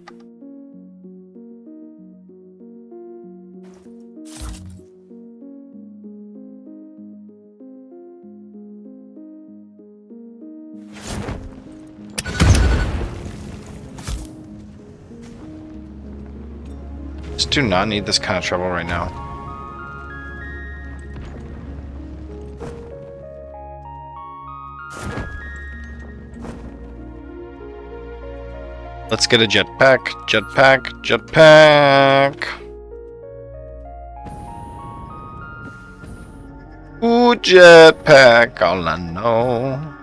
Just do not need this kind of trouble right now. Let's get a jetpack, jetpack, jetpack. Ooh, jetpack, all I know.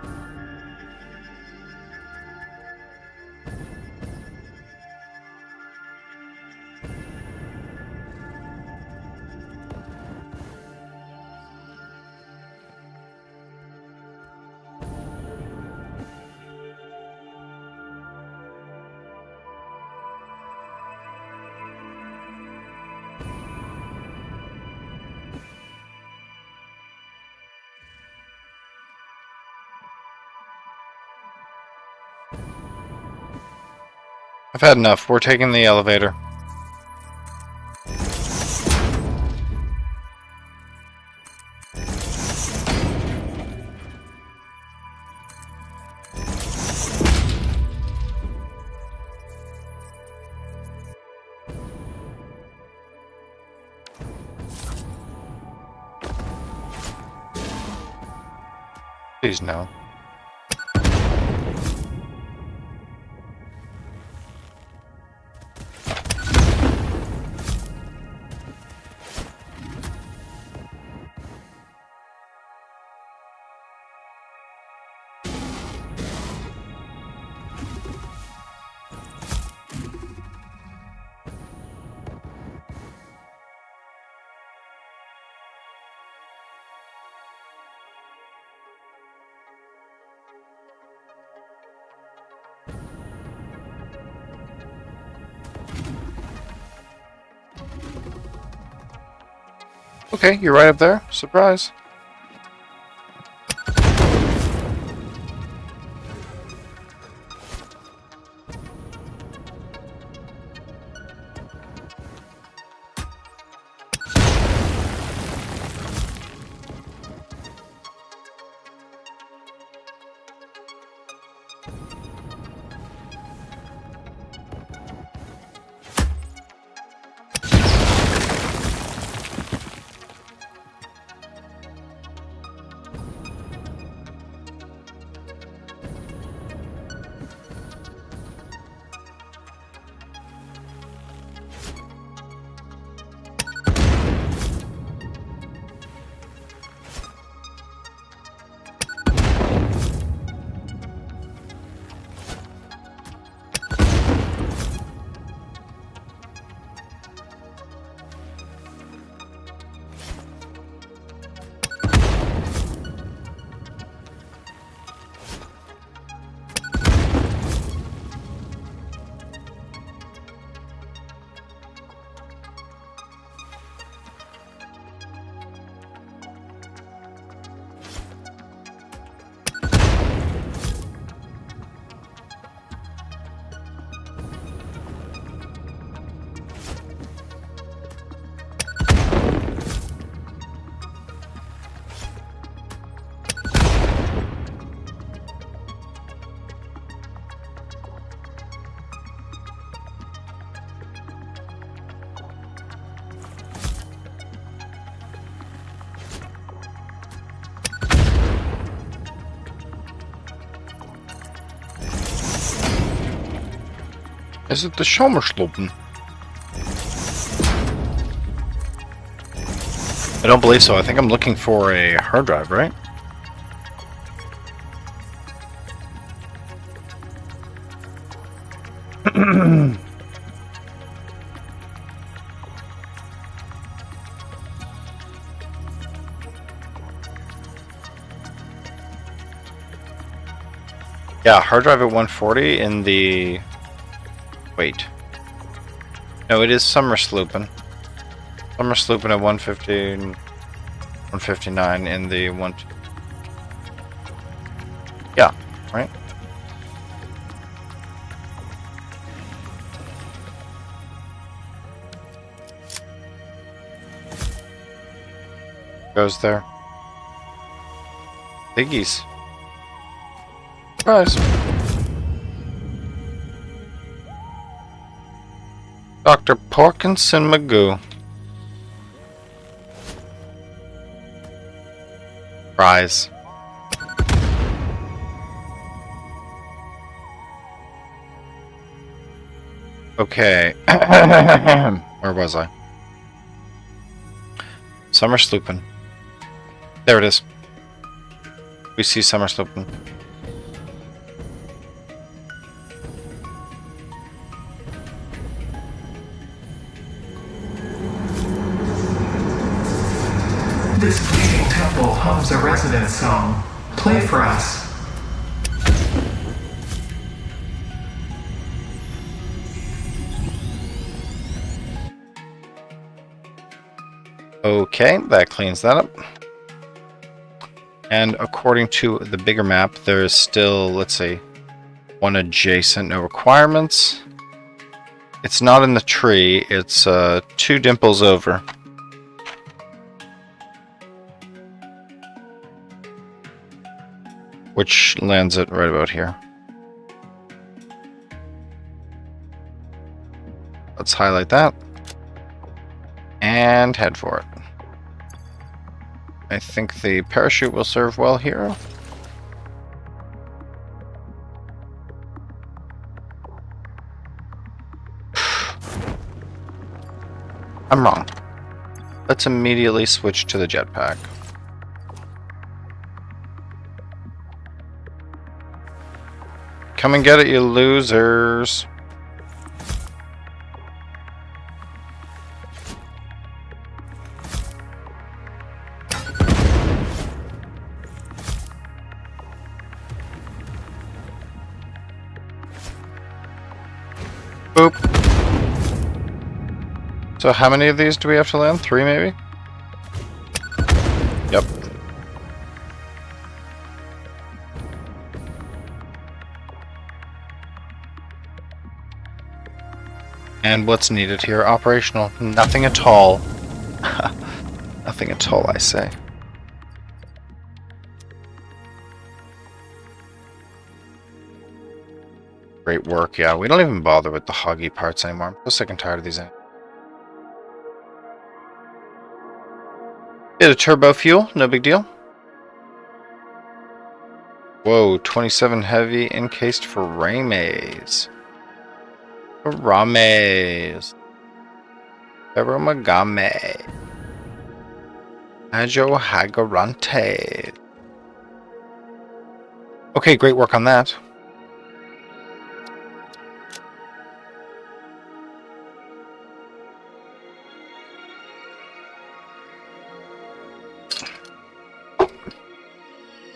I've had enough. We're taking the elevator. Please no. Okay, you're right up there. Surprise. Is it the Schommerslopen? I don't believe so. I think I'm looking for a hard drive, right? Yeah, hard drive at 140 in the... Wait. No, it is Sommerslopen. Sommerslopen at 150... 159 in the 1... Yeah, right? Goes there. Biggies. Surprise. Dr. Porkinson Magoo. Prize. Okay. Where was I? Sommerslopen. There it is. We see Sommerslopen. This fleeting temple hums a resident song. Play for us. Okay, that cleans that up. And according to the bigger map, there is still, let's see, one adjacent, no requirements. It's not in the tree, it's 2 dimples over. Which lands it right about here. Let's highlight that. And head for it. I think the parachute will serve well here. I'm wrong. Let's immediately switch to the jetpack. Come and get it, you losers. Boop. So how many of these do we have to land? 3 maybe? Yep. And what's needed here? Operational. Nothing at all. Nothing at all, I say. Great work, yeah. We don't even bother with the hoggy parts anymore. I'm so sick and tired of these. Bit of turbo fuel, no big deal. Whoa, 27 heavy encased for Rames. Rames. Ferromagame. Ajo Hagarante. Okay, great work on that.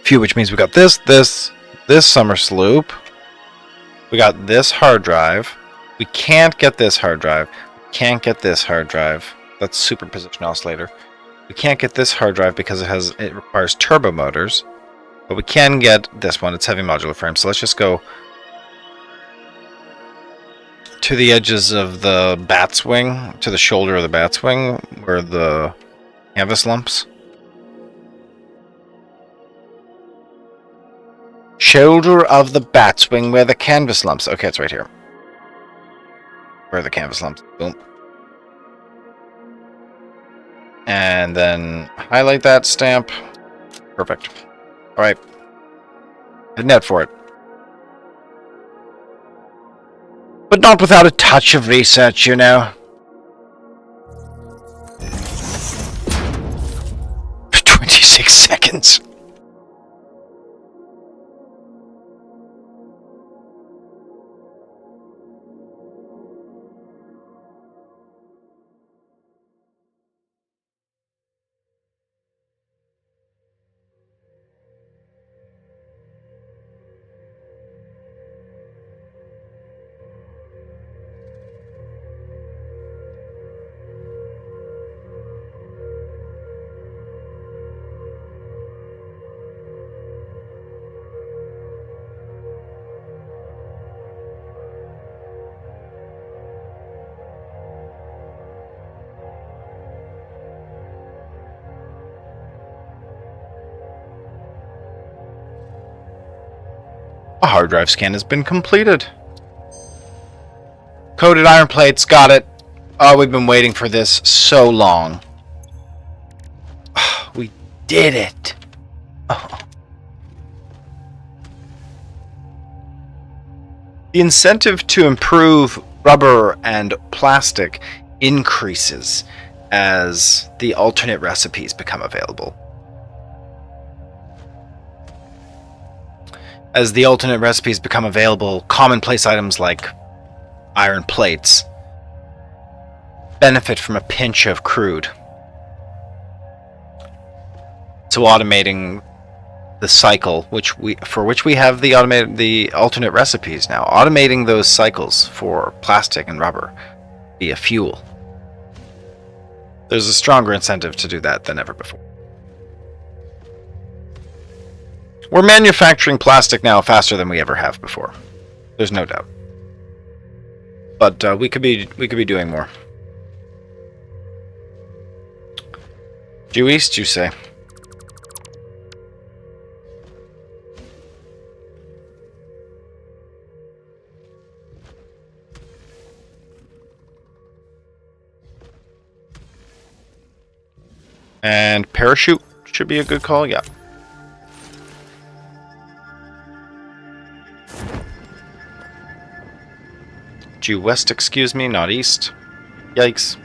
Few, which means we got this summer sloop. We got this hard drive. We can't get this hard drive. We can't get this hard drive. That's superposition oscillator. We can't get this hard drive because it requires turbo motors. But we can get this one. It's heavy modular frame. So let's just go to the edges of the bat's wing, to the shoulder of the bat's wing, where the canvas lumps. Shoulder of the bat's wing where the canvas lumps. Okay, it's right here. Where are the canvas lumps? Boom. And then highlight that stamp. Perfect. Alright. Head net for it. But not without a touch of research, you know. 26 seconds. A hard drive scan has been completed. Coated iron plates, got it. Oh, we've been waiting for this so long. We did it. Oh. The incentive to improve rubber and plastic increases as the alternate recipes become available. As the alternate recipes become available, commonplace items like iron plates benefit from a pinch of crude. So automating the cycle, for which we have the alternate recipes now, automating those cycles for plastic and rubber via fuel. There's a stronger incentive to do that than ever before. We're manufacturing plastic now faster than we ever have before. There's no doubt. But we could be doing more. Due east, you say? And parachute should be a good call, yeah. Due west, excuse me, not east. Yikes.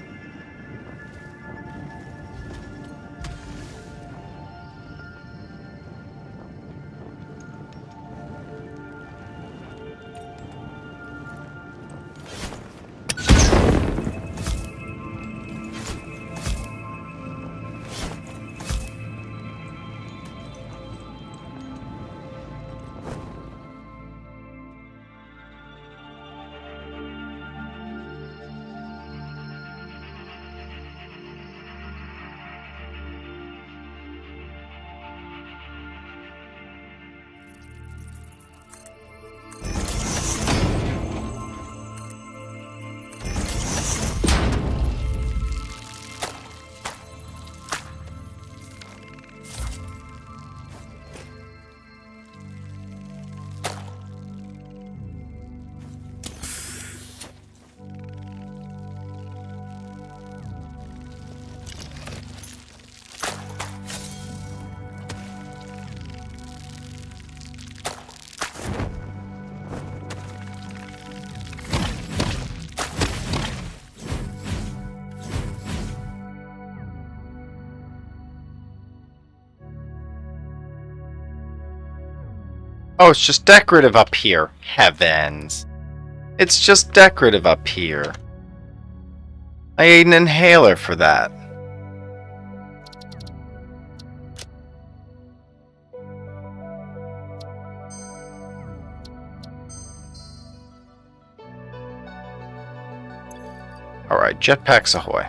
Oh, it's just decorative up here. Heavens. It's just decorative up here. I ate an inhaler for that. Alright, jetpacks ahoy.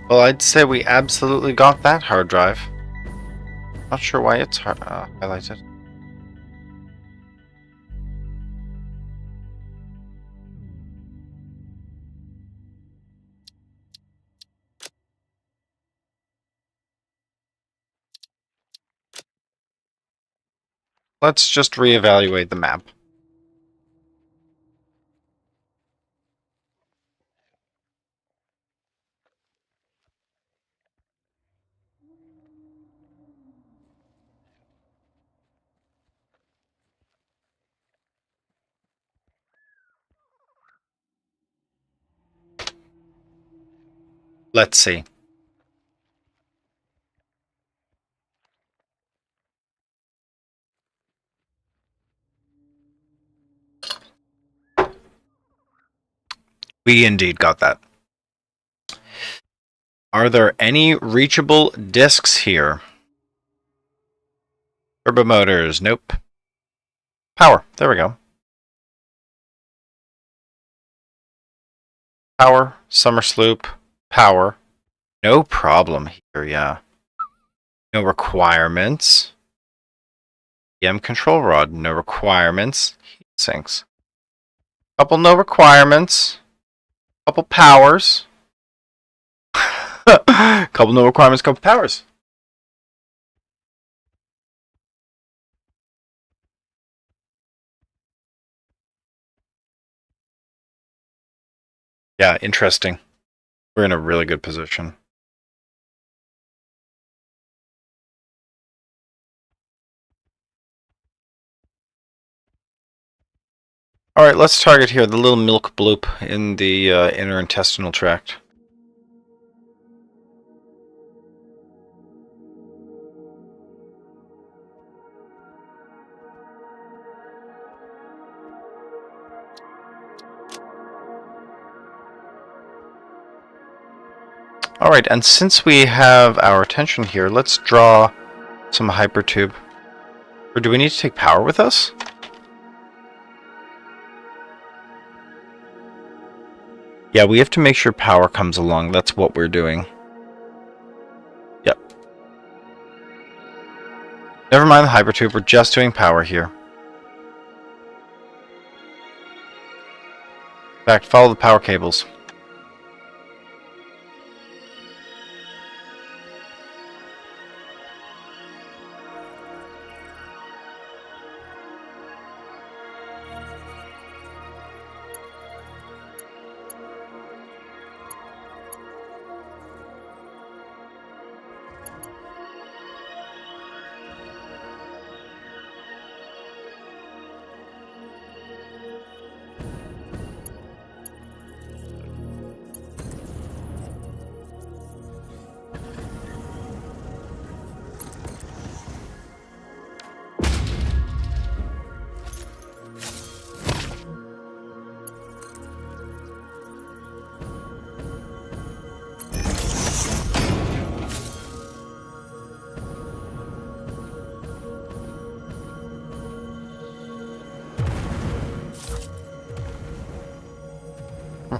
Well, I'd say we absolutely got that hard drive. Not sure why it's highlighted. Let's just reevaluate the map. Let's see. We indeed got that. Are there any reachable disks here? Turbo motors, nope. Power, there we go. Power, summer sloop, power. No problem here, yeah. No requirements. EM control rod, no requirements. Heat sinks. Couple no requirements. Couple powers. Couple no requirements, couple powers. Yeah, interesting. We're in a really good position. Alright, let's target here the little milk bloop in the inner intestinal tract. Alright, and since we have our attention here, let's draw some hypertube. Or do we need to take power with us? Yeah, we have to make sure power comes along. That's what we're doing. Yep. Never mind the hypertube, we're just doing power here. In fact, follow the power cables.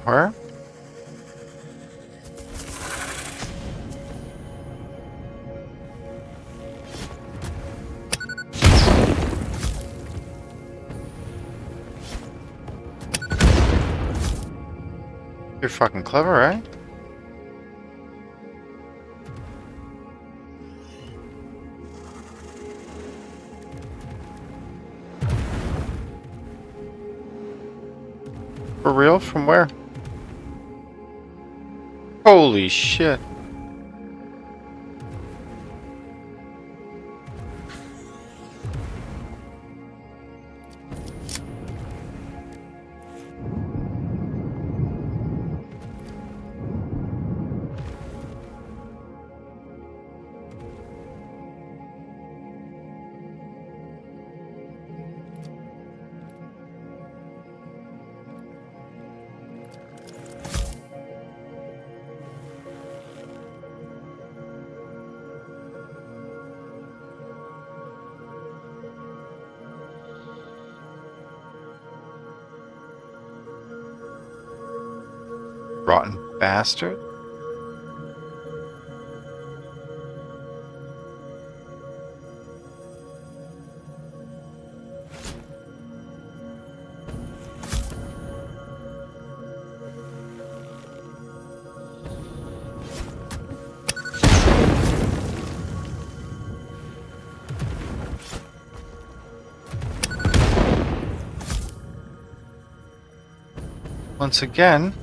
Where? You're fucking clever, right? For real? From where? Holy shit. Rotten bastard. Once again.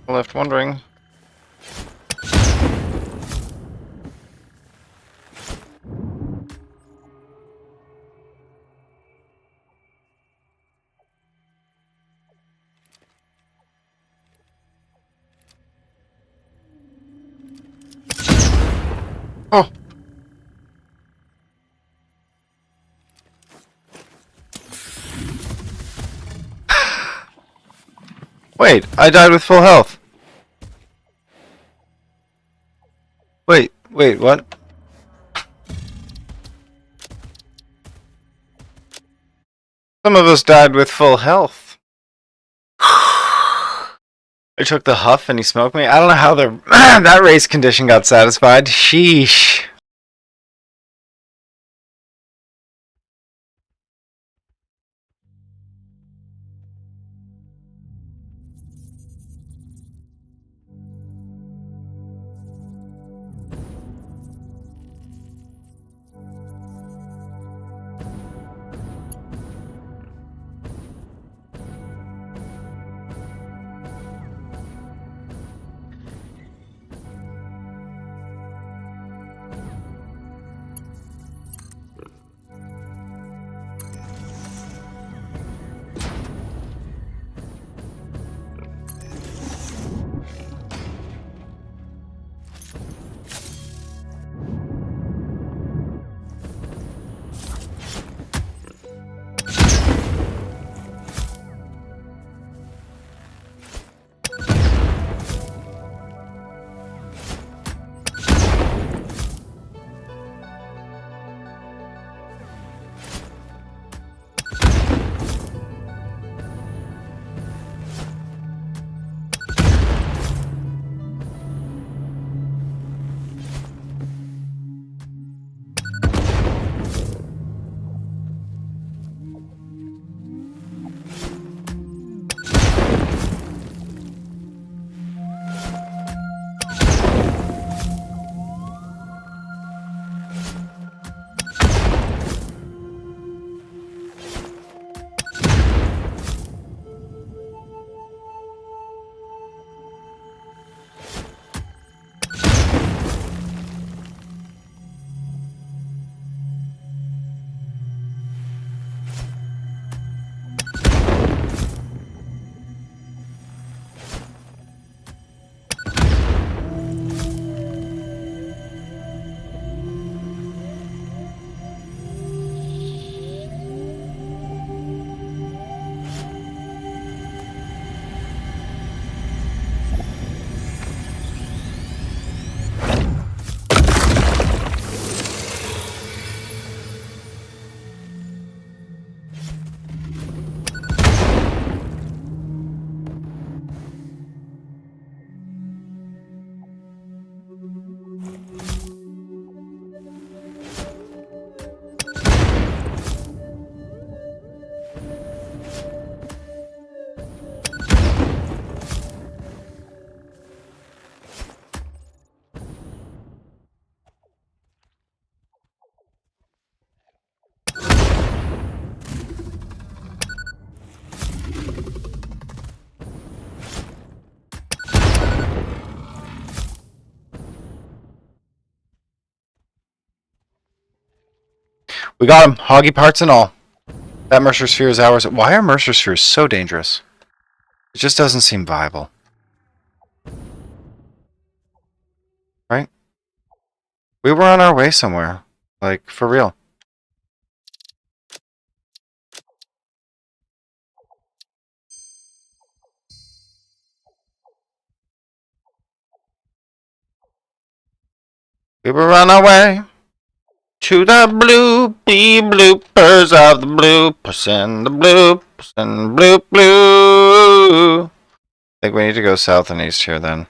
Left wondering. Oh. Wait, I died with full health. Wait, what? Some of us died with full health. I took the huff and he smoked me. I don't know how the that race condition got satisfied. Sheesh. We got him, hoggy parts and all. That Mercer Sphere is ours. Why are Mercer Spheres so dangerous? It just doesn't seem viable. Right? We were on our way somewhere. Like, for real. We were on our way to the bloopers of the bloopers and the bloopers and blue. I think we need to go south and east here then.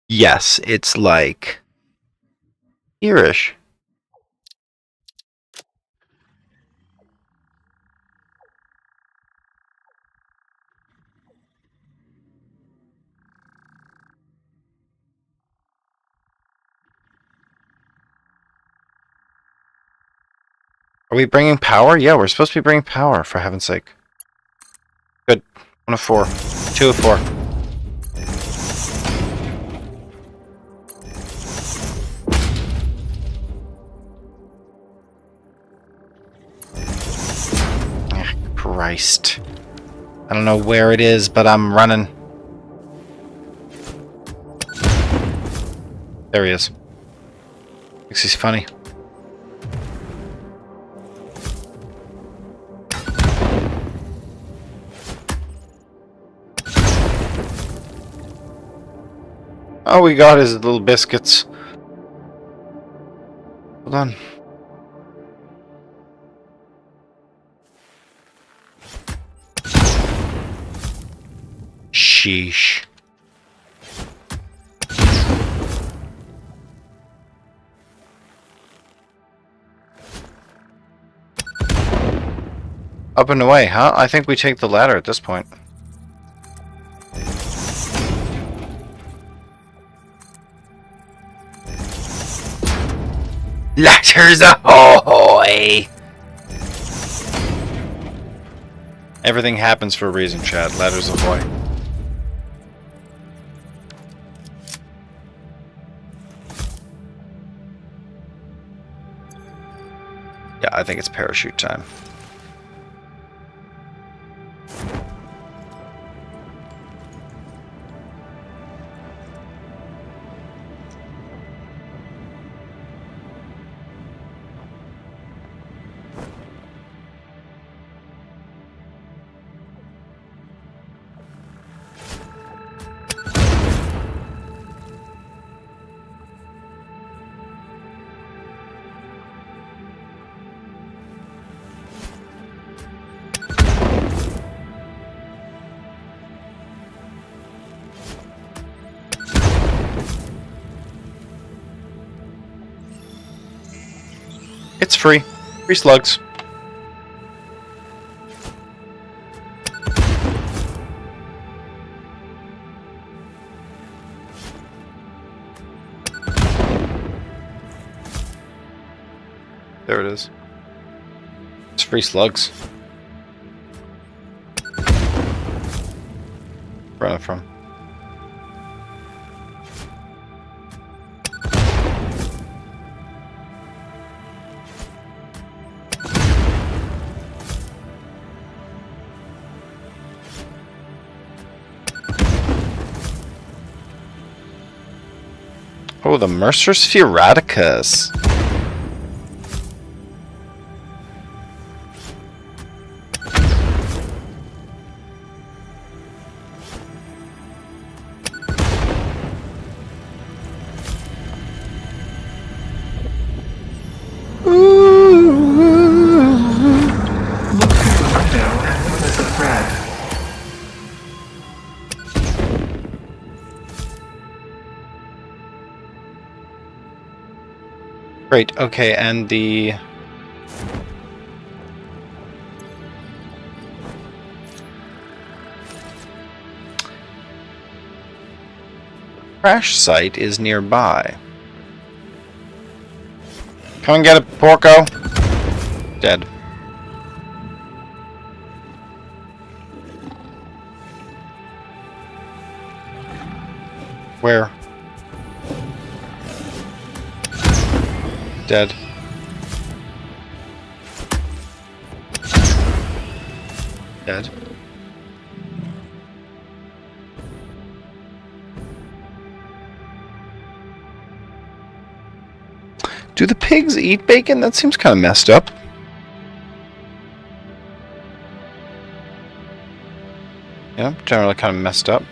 Yes, it's like here-ish. Are we bringing power? Yeah, we're supposed to be bringing power, for heaven's sake. Good. 1 of 4. 2 of 4. Ah, Christ. I don't know where it is, but I'm running. There he is. Thinks he's funny. Oh, we got his little biscuits. Hold on. Sheesh. Up and away, huh? I think we take the ladder at this point. Ladders ahoy! Everything happens for a reason, Chad. Ladders ahoy. Yeah, I think it's parachute time. It's free. Free slugs. There it is. It's free slugs. Running from. Oh, the Mercer Spheroticus. Look through the window and notice a thread. Great, okay, and the... crash site is nearby. Come and get it, Porco! Dead. Where? Dead. Dead. Do the pigs eat bacon? That seems kind of messed up. Yeah, generally kind of messed up.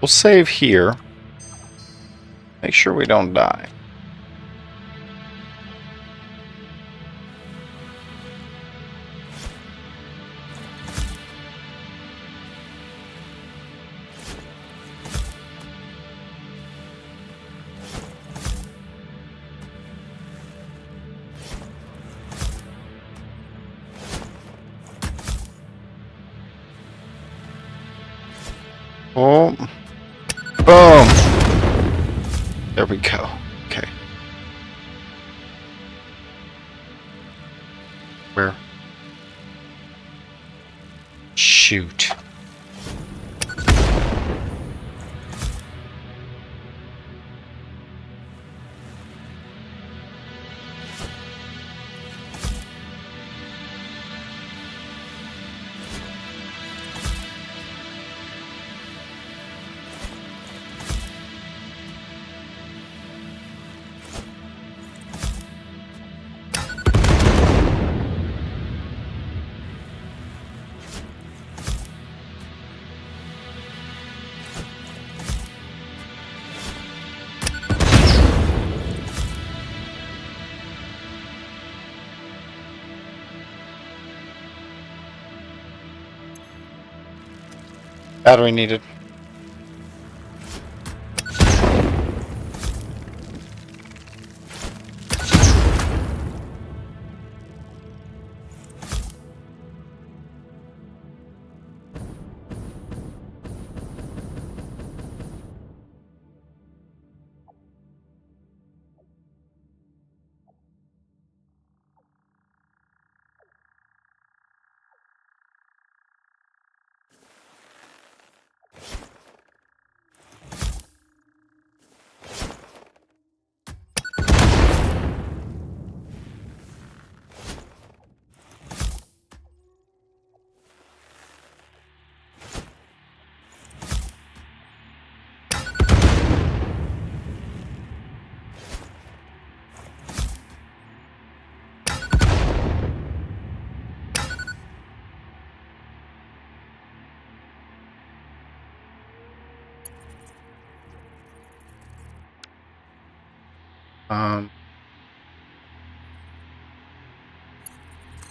We'll save here. Make sure we don't die. Oh, boom. There we go. Okay. Where? Shoot. Battery needed.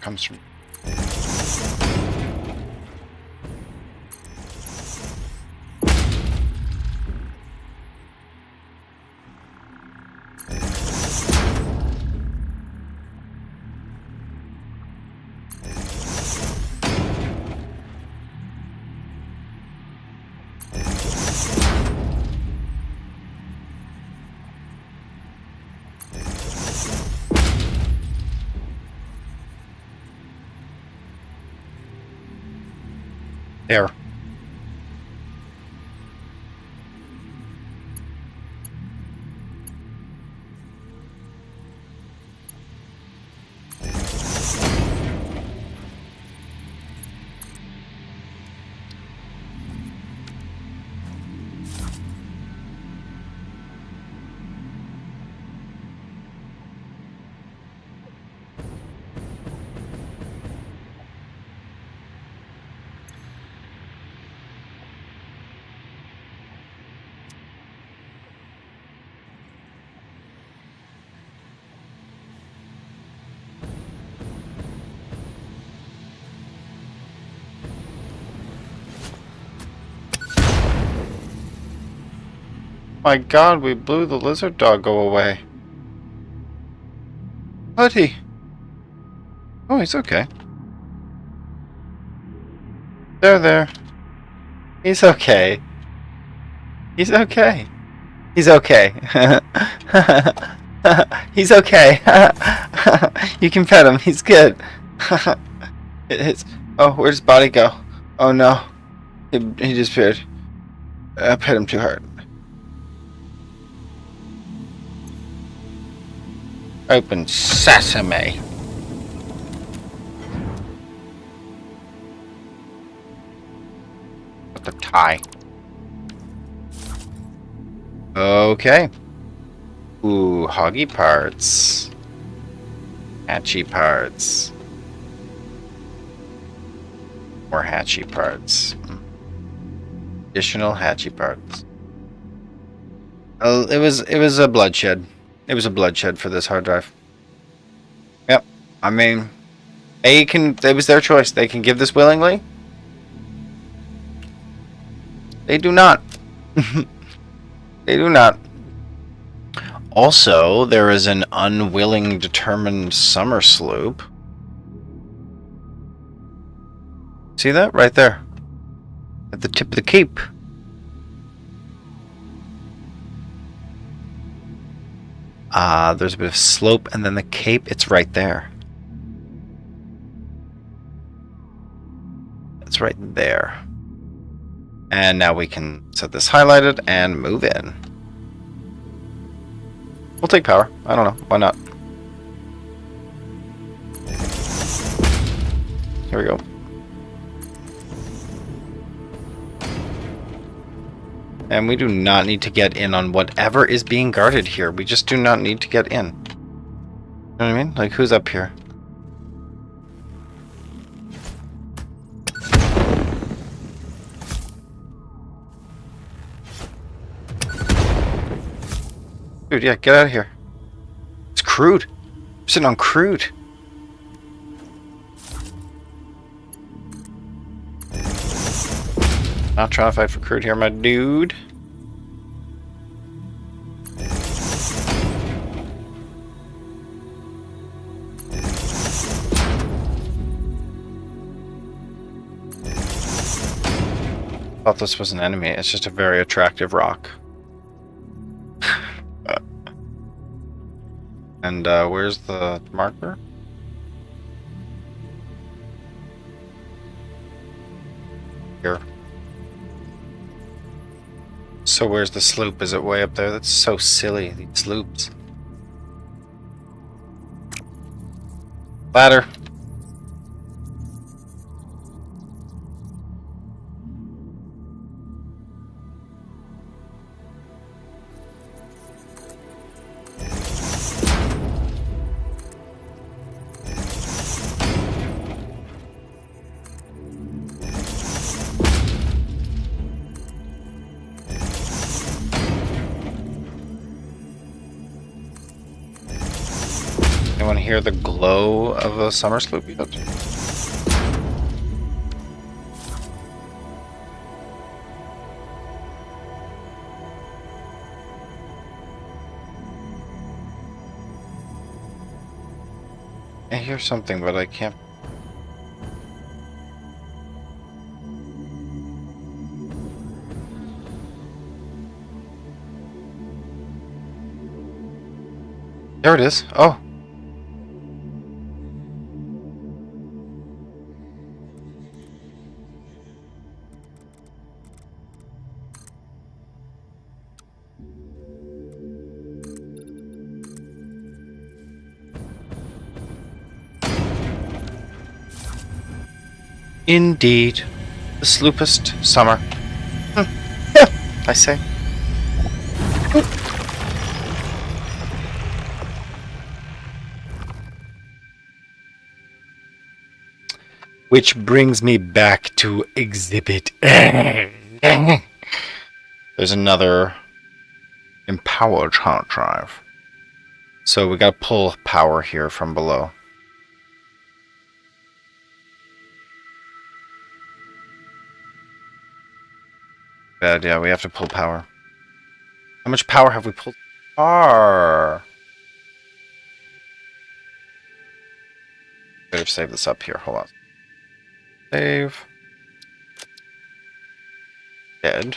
Comes from. There. My God, we blew the lizard doggo away. Buddy. Oh, he's okay. There. He's okay. He's okay. He's okay. He's okay. You can pet him. He's good. Oh, where'd his body go? Oh no. He disappeared. I pet him too hard. Open sesame. With the tie. Okay. Ooh, hoggy parts. Hatchy parts. More hatchy parts. Additional hatchy parts. It was a bloodshed. It was a bloodshed for this hard drive. Yep. I mean, it was their choice. They can give this willingly. They do not. They do not. Also, there is an unwilling, determined summer sloop. See that? Right there. At the tip of the cape. There's a bit of slope and then the cape. It's right there. It's right there. And now we can set this highlighted and move in. We'll take power. I don't know. Why not? Here we go. And we do not need to get in on whatever is being guarded here. We just do not need to get in. You know what I mean? Like, who's up here? Dude, yeah, get out of here. It's crude. I'm sitting on crude. Not trying to fight for crude here, my dude. Thought this was an enemy. It's just a very attractive rock. And where's the marker? Here. So where's the sloop? Is it way up there? That's so silly, these sloops. Ladder. Anyone hear the glow of a summer sloop yet? I hear something, but I can't. There it is. Oh. Indeed, the sloopest summer. I say. Which brings me back to exhibit. There's another empowered hard drive. So we gotta pull power here from below. Bad, yeah, we have to pull power. How much power have we pulled? Better save this up here. Hold on. Save. Dead.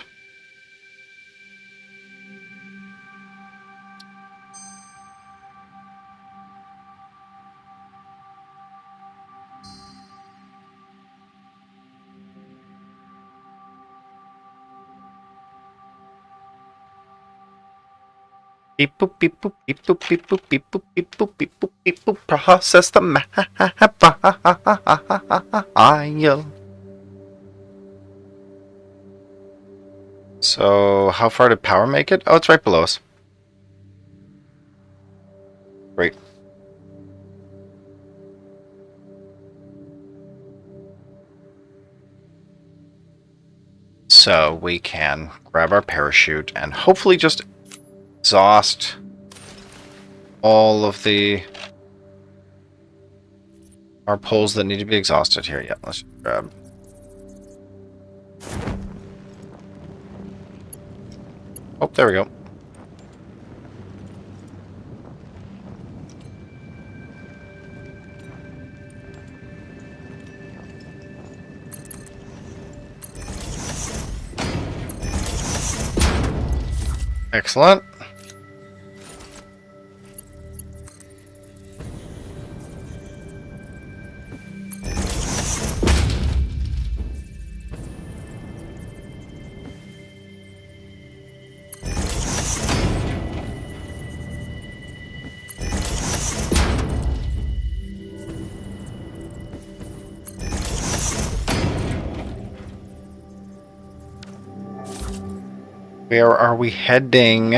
Beep boop beep boop beep boop beep boop beep boop beep boop beep boop beep boop. Process the map. So how far did power make it? Oh, it's right below us. Great. So we can grab our parachute and hopefully just exhaust all of our poles that need to be exhausted here. Yeah, let's just grab. Oh, there we go. Excellent. Where are we heading?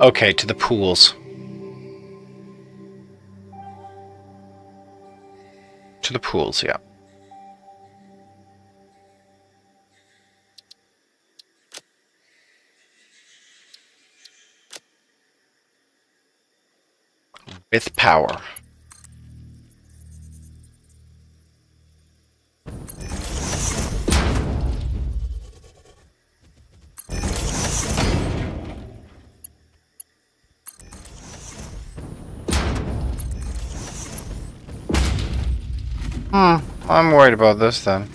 Okay, to the pools. To the pools, yeah. With power. I'm worried about this then.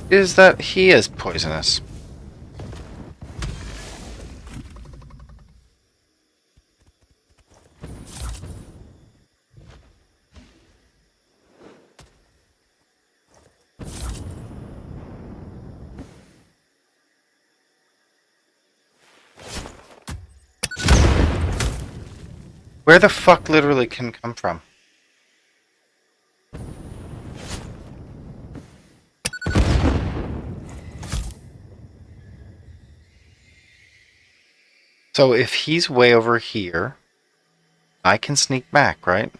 Is that he is poisonous? Where the fuck literally can come from? So if he's way over here, I can sneak back, right?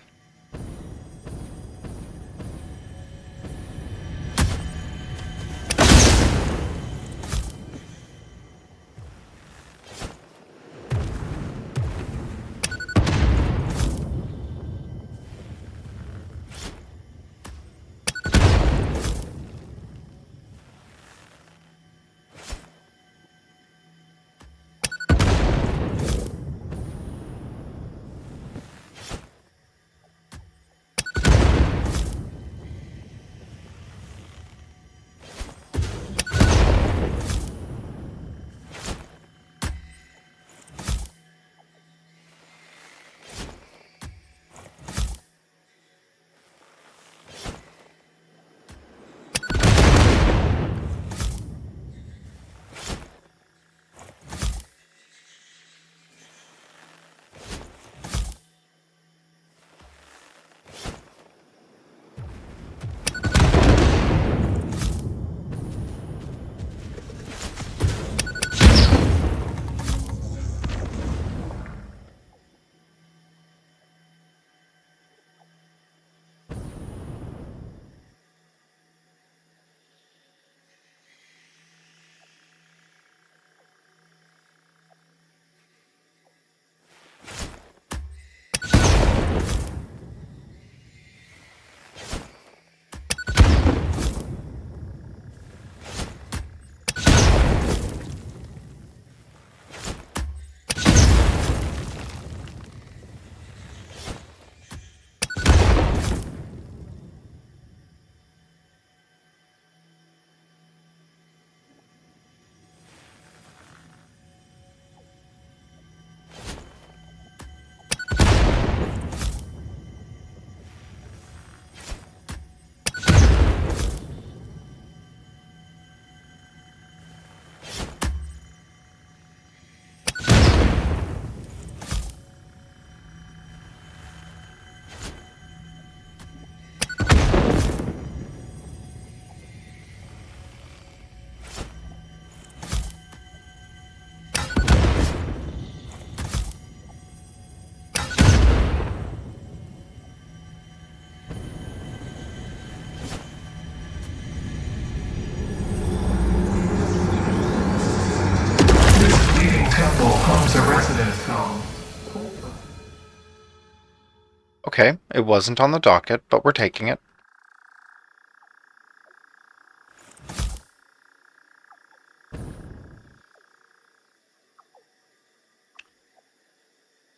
Okay, it wasn't on the docket, but we're taking it.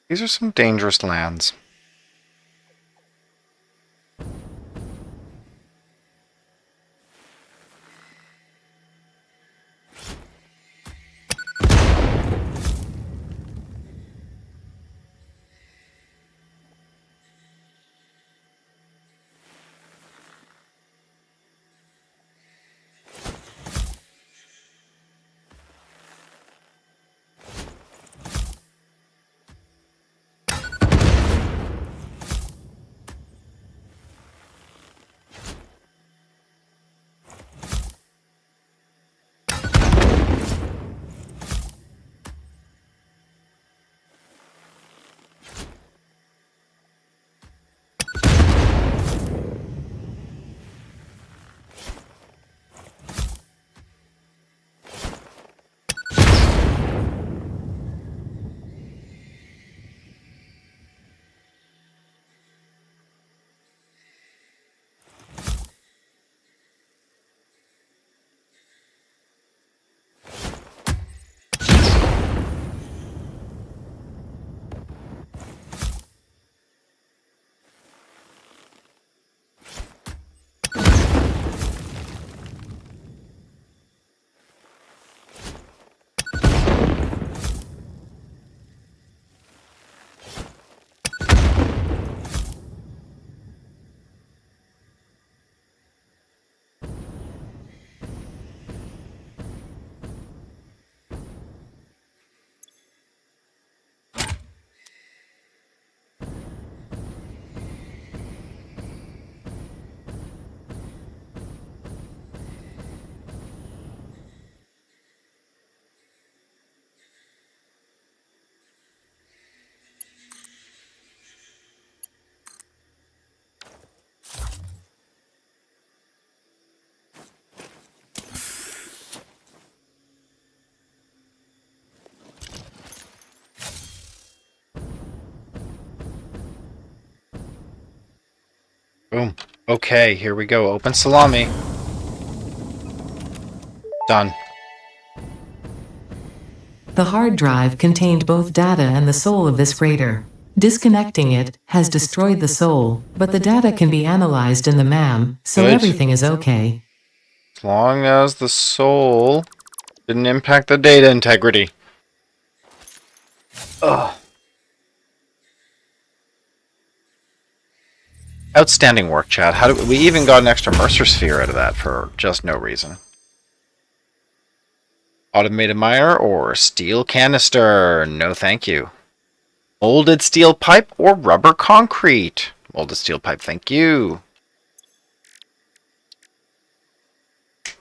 These are some dangerous lands. Boom. Okay, here we go. Open salami. Done. The hard drive contained both data and the soul of this freighter. Disconnecting it has destroyed the soul, but the data can be analyzed in the MAM, so Good. everything is okay. As long as the soul didn't impact the data integrity. Ugh. Outstanding work, Chad. How do we even got an extra Mercer Sphere out of that for just no reason? Automated miner or steel canister? No, thank you. Molded steel pipe or rubber concrete? Molded steel pipe, thank you.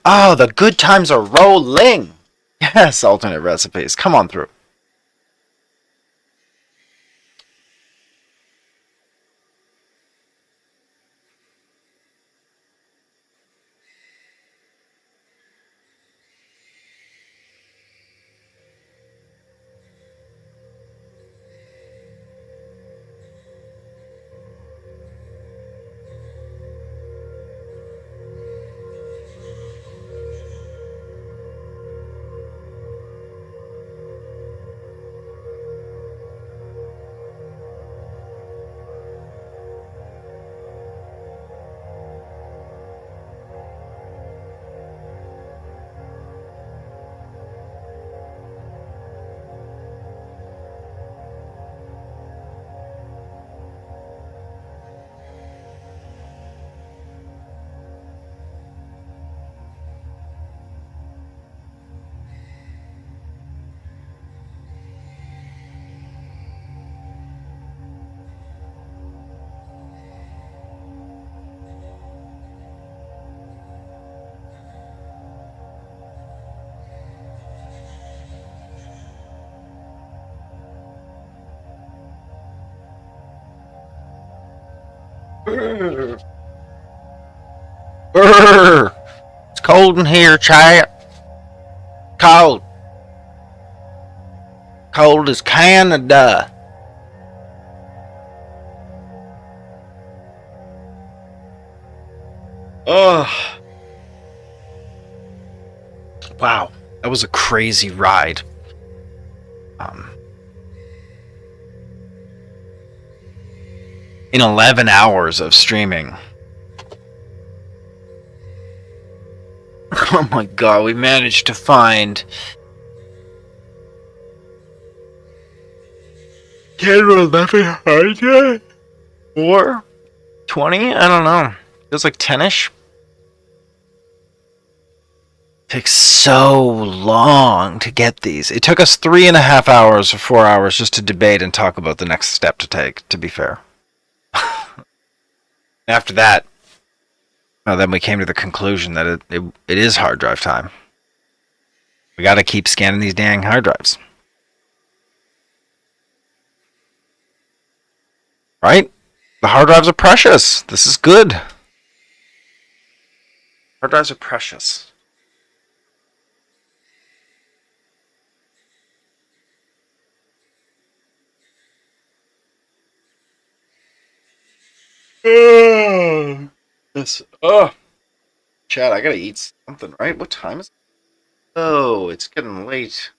Oh, the good times are rolling. Yes, alternate recipes. Come on through. Brr. It's cold in here, chat. Cold. Cold as Canada. Oh, wow, that was a crazy ride. In 11 hours of streaming. Oh my god, we managed to find 10 or 1100? Or 20? I don't know. Feels like 10ish. Takes so long to get these. It took us 3.5 hours or 4 hours just to debate and talk about the next step to take, to be fair. After that, then we came to the conclusion that it is hard drive time. We gotta keep scanning these dang hard drives. Right? The hard drives are precious. This is good. Hard drives are precious. This. Oh, Chad, I gotta eat something, right? What time is it? Oh, it's getting late.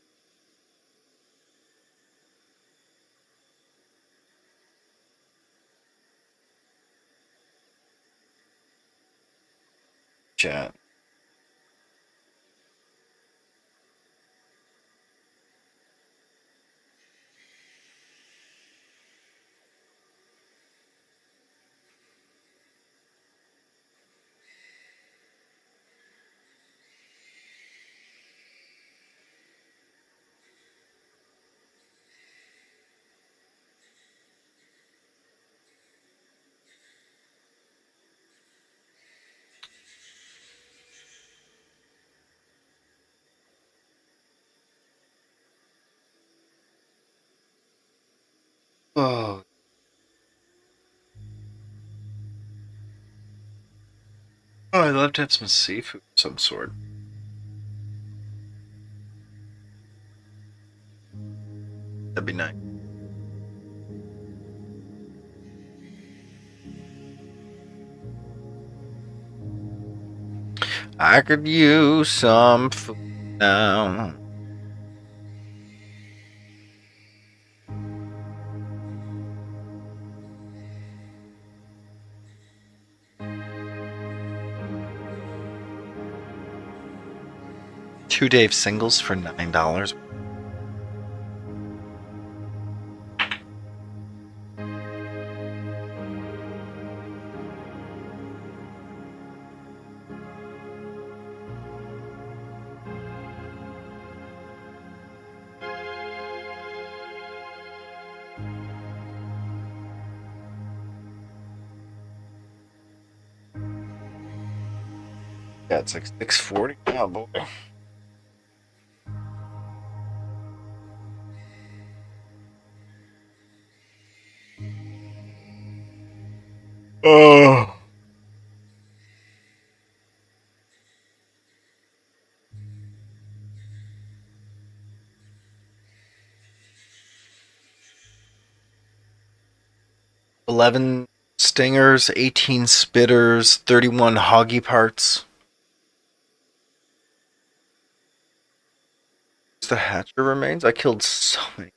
Chad. Oh. Oh, I'd love to have some seafood of some sort. That'd be nice. I could use some food now. Two Dave singles for $9. Yeah, it's like $6.40. Oh boy. Oh. $11 stingers, 18 spitters, 31 hoggy parts. The hatcher remains? I killed so many.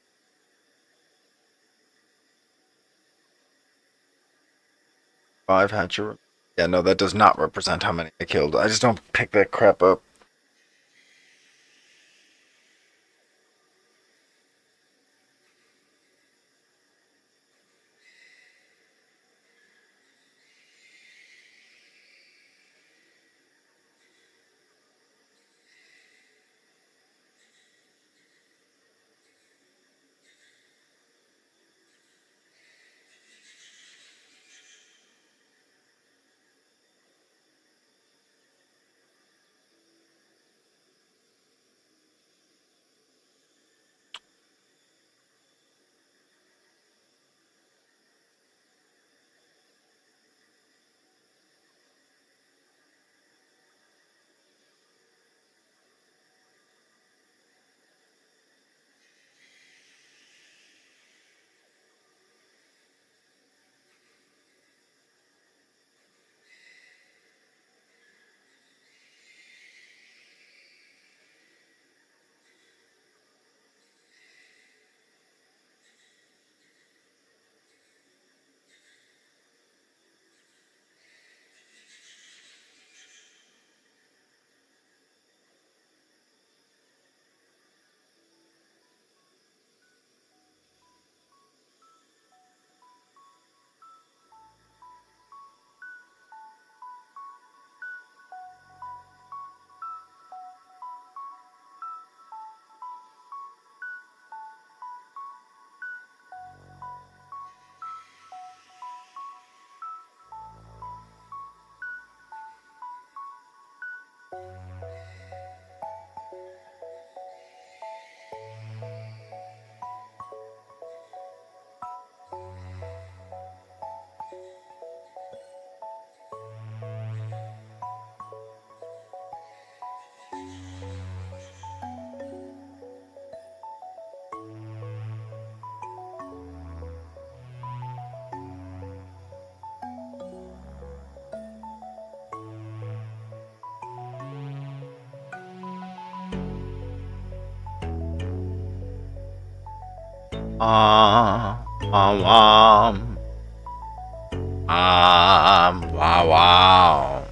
5 hatcher. Yeah, no, that does not represent how many I killed. I just don't pick that crap up. Wom. Wow, wow.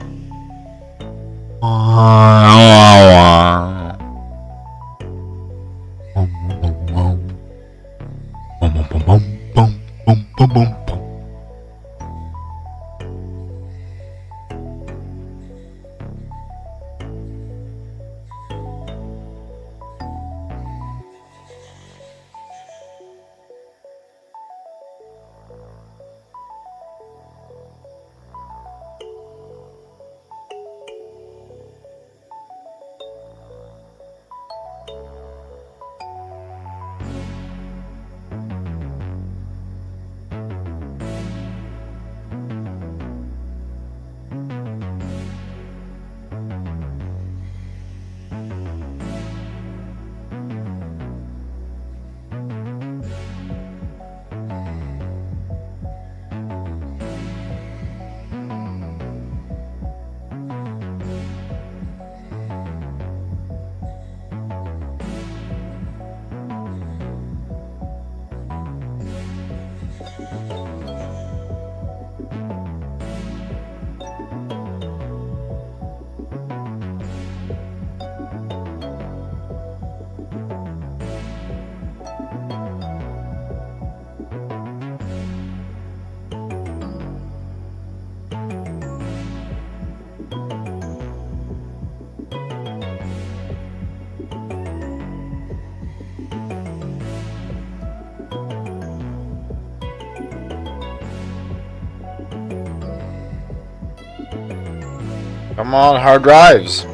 Come on, hard drives.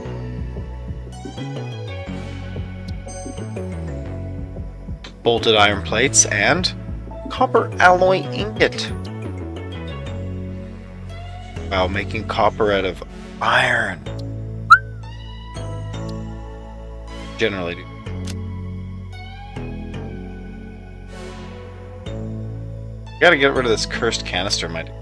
Bolted iron plates and copper alloy ingot. Wow, making copper out of iron. Generally do. Gotta get rid of this cursed canister, my dude.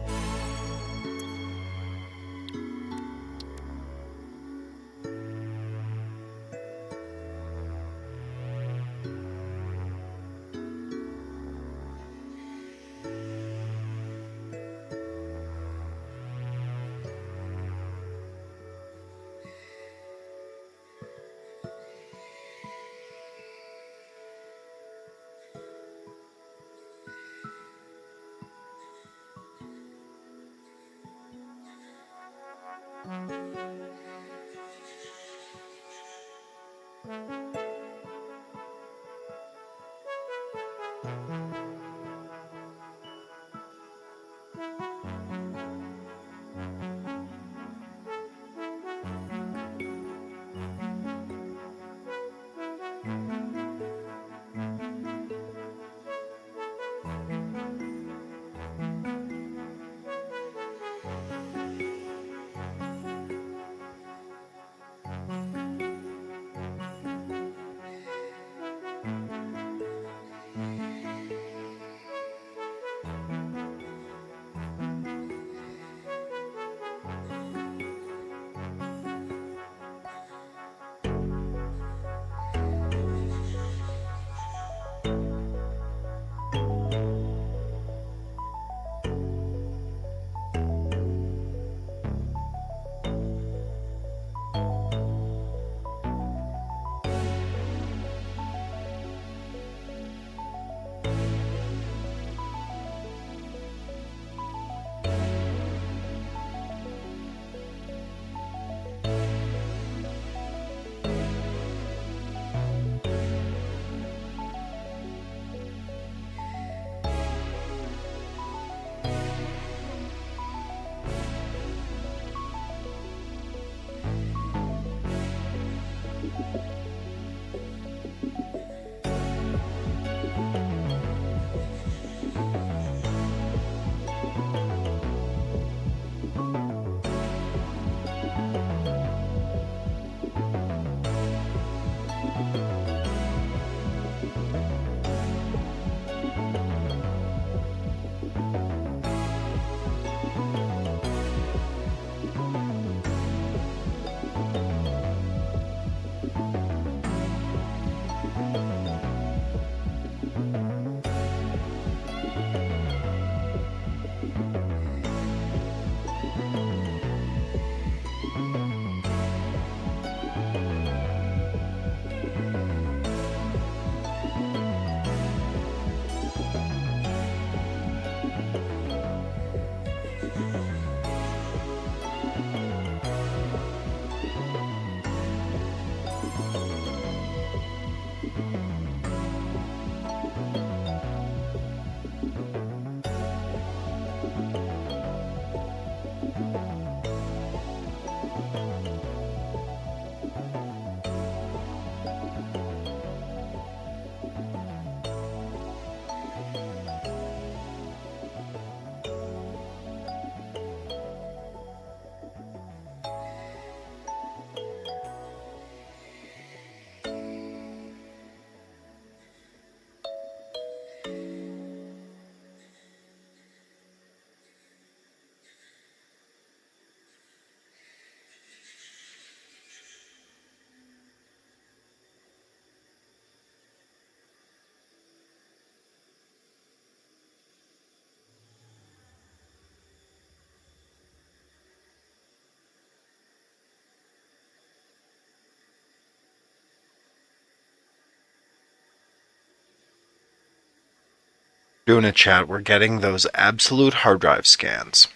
Doing a chat, we're getting those absolute hard drive scans.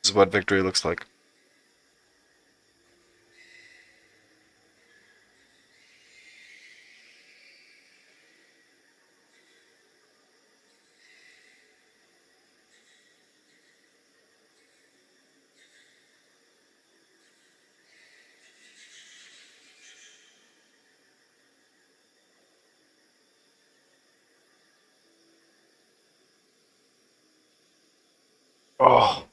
This is what victory looks like. Oh.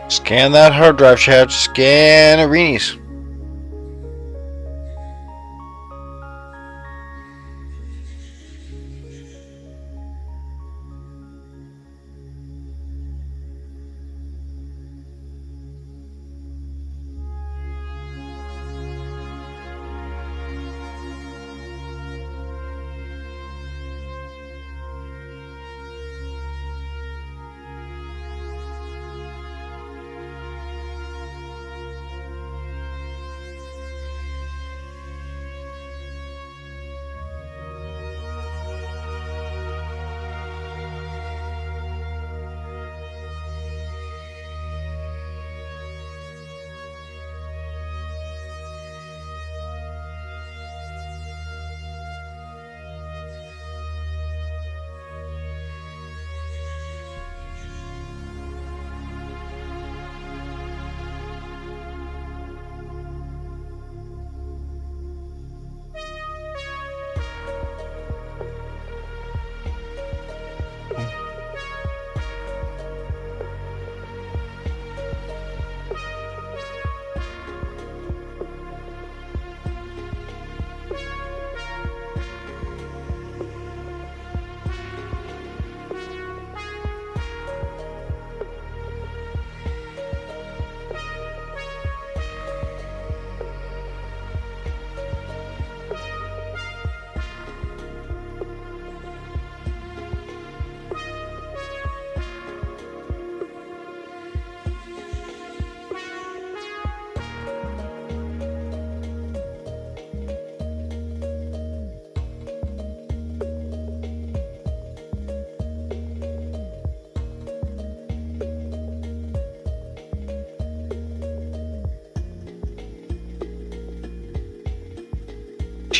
Scan that hard drive, chat. Scan arenas.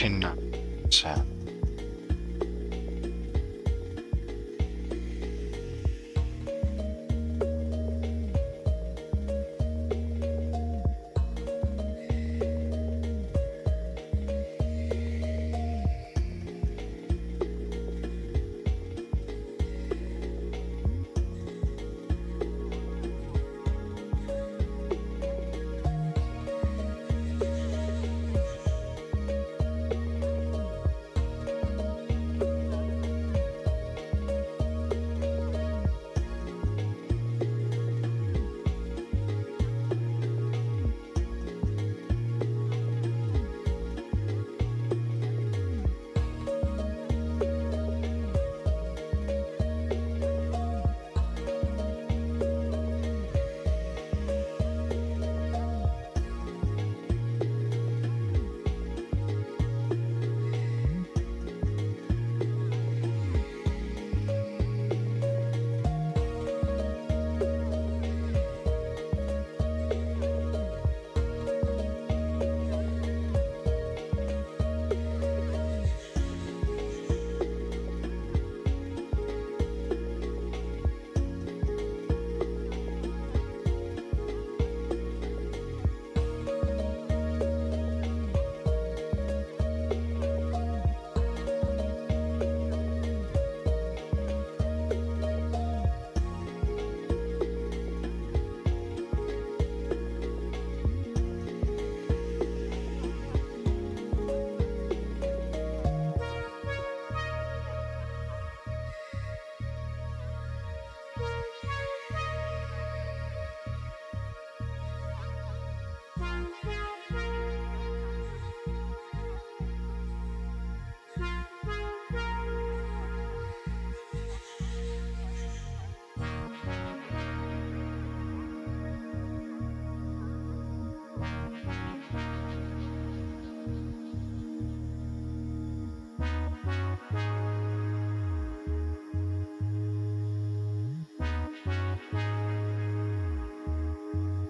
49%.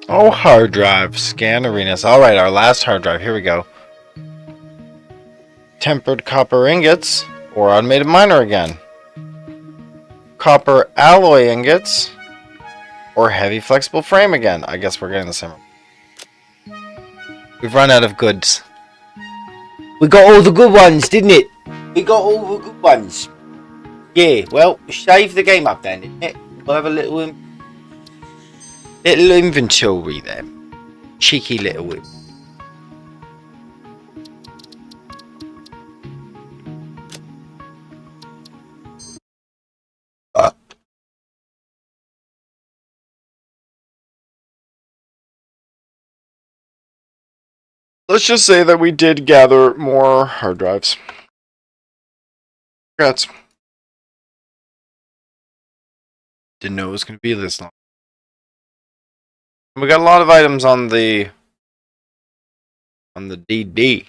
Oh, hard drive. Scan arenas. Alright, our last hard drive. Here we go. Tempered copper ingots. Or automated miner again. Copper alloy ingots. Or heavy flexible frame again. I guess we're getting the same. We've run out of goods. We got all the good ones, didn't it? We got all the good ones. Yeah, well, save the game up then, didn't it? We'll have a little inventory there. Cheeky little whip. Let's just say that we did gather more hard drives. Congrats. Didn't know it was going to be this long. We got a lot of items on the DD.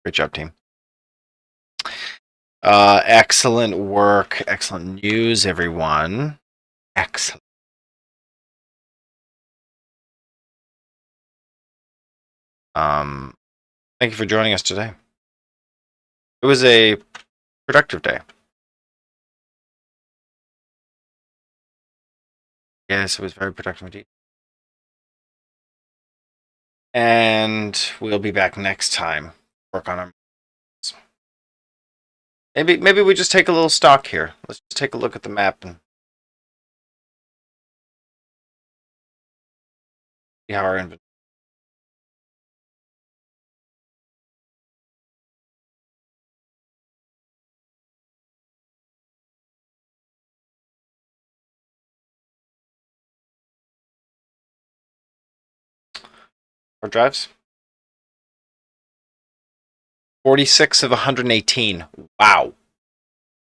Great job, team. Excellent work. Excellent news, everyone. Excellent. Thank you for joining us today. It was a productive day. Yes, it was very productive indeed. And we'll be back next time. Work on our. Maybe we just take a little stock here. Let's just take a look at the map and see how our inventory. Hard drives. 46 of 118. Wow.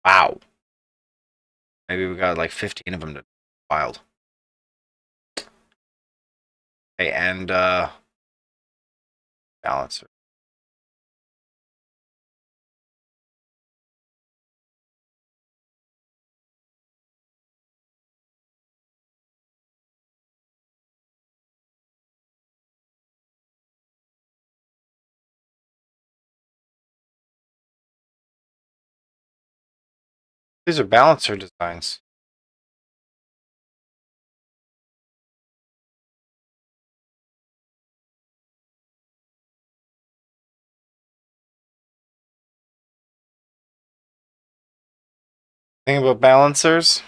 Wow. Maybe we got like 15 of them to wild. Okay, and balancer. These are balancer designs. Thing about balancers?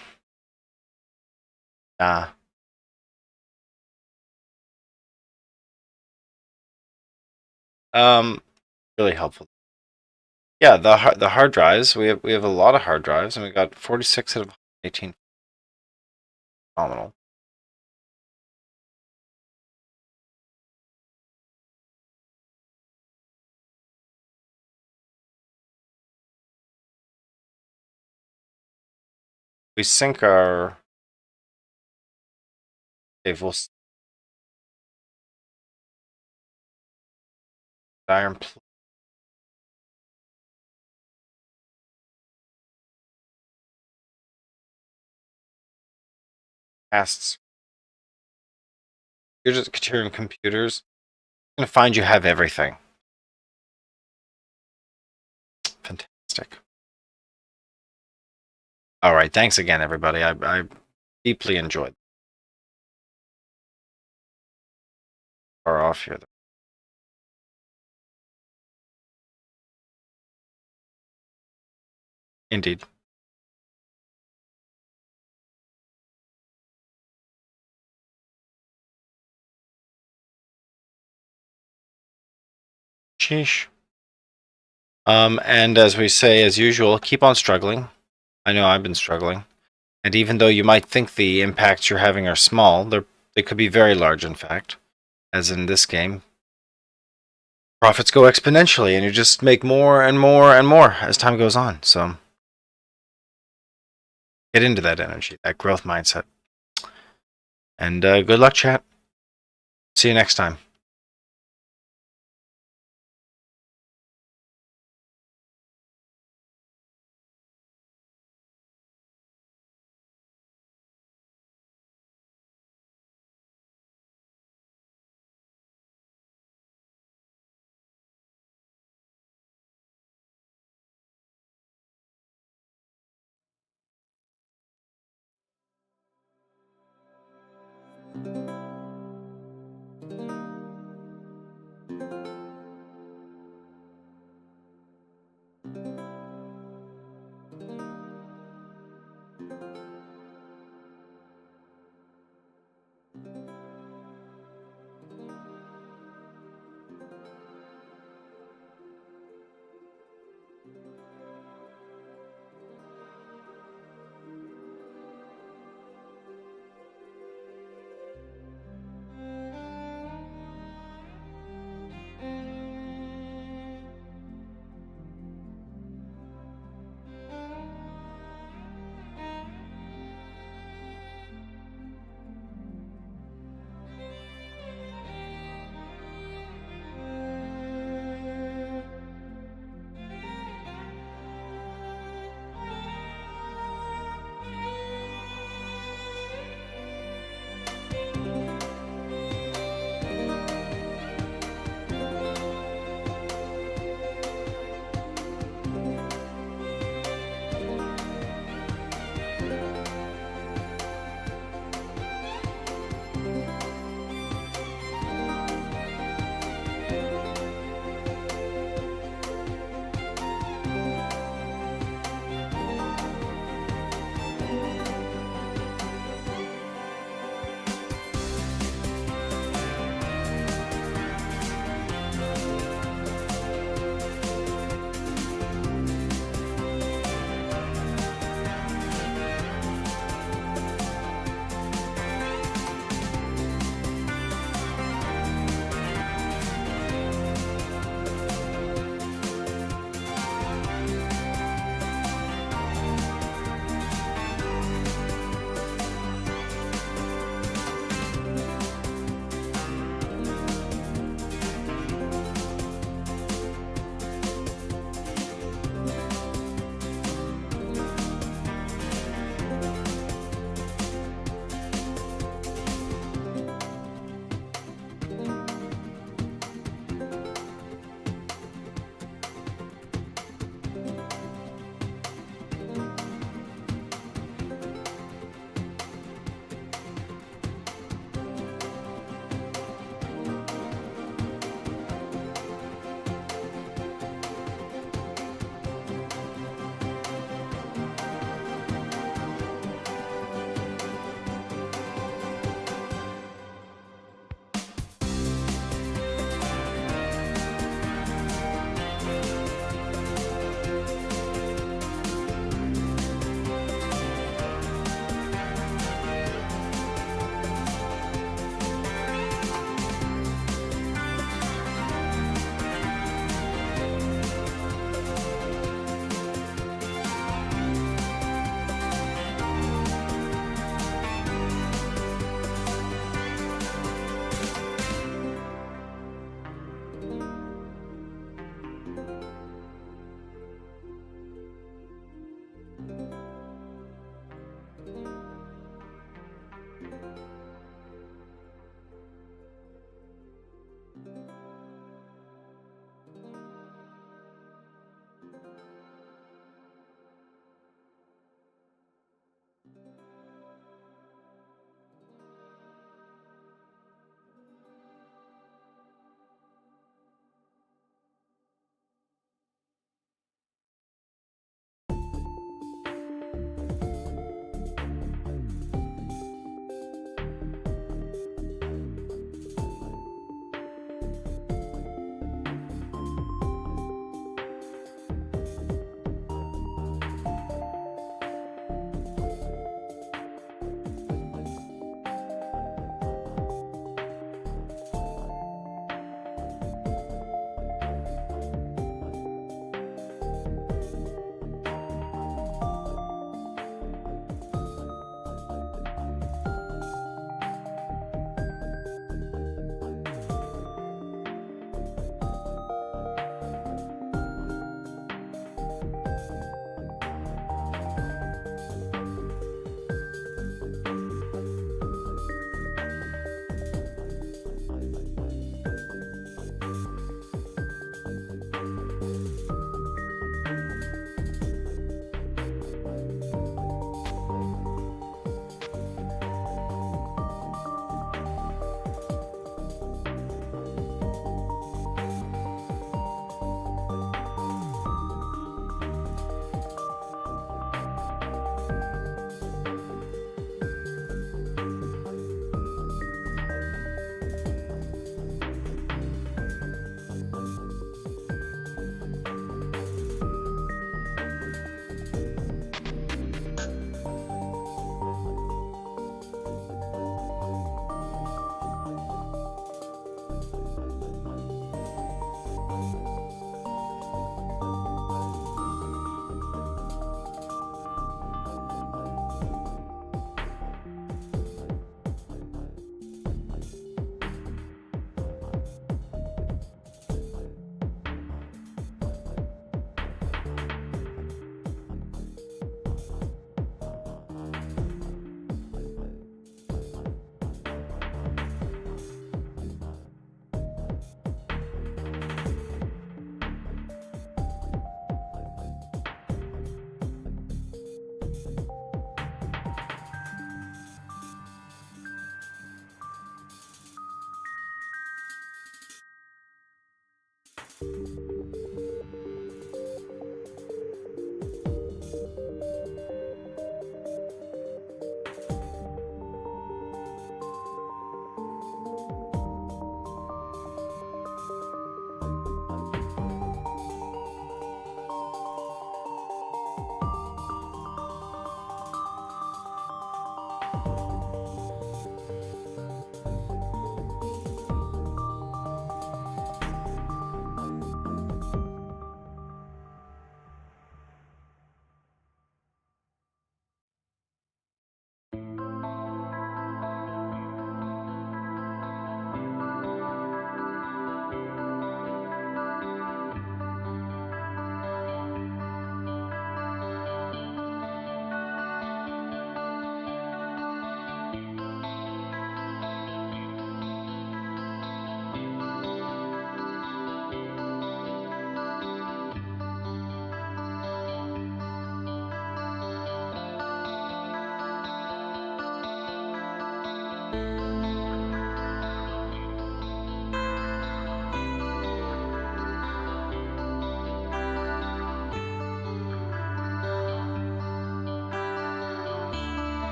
Nah. Really helpful. Yeah, the hard drives. We have a lot of hard drives, and we got 46 out of 18. Phenomenal. We sync our. Okay, we'll iron casts. You're just Katerian computers. I'm gonna find you have everything. Fantastic. All right, thanks again, everybody. I deeply enjoyed. Far off here. Indeed. Sheesh. And as we say, as usual, keep on struggling. I know I've been struggling. And even though you might think the impacts you're having are small, they could be very large, in fact. As in this game. Profits go exponentially, and you just make more and more and more as time goes on. So get into that energy, that growth mindset. And good luck, chat. See you next time.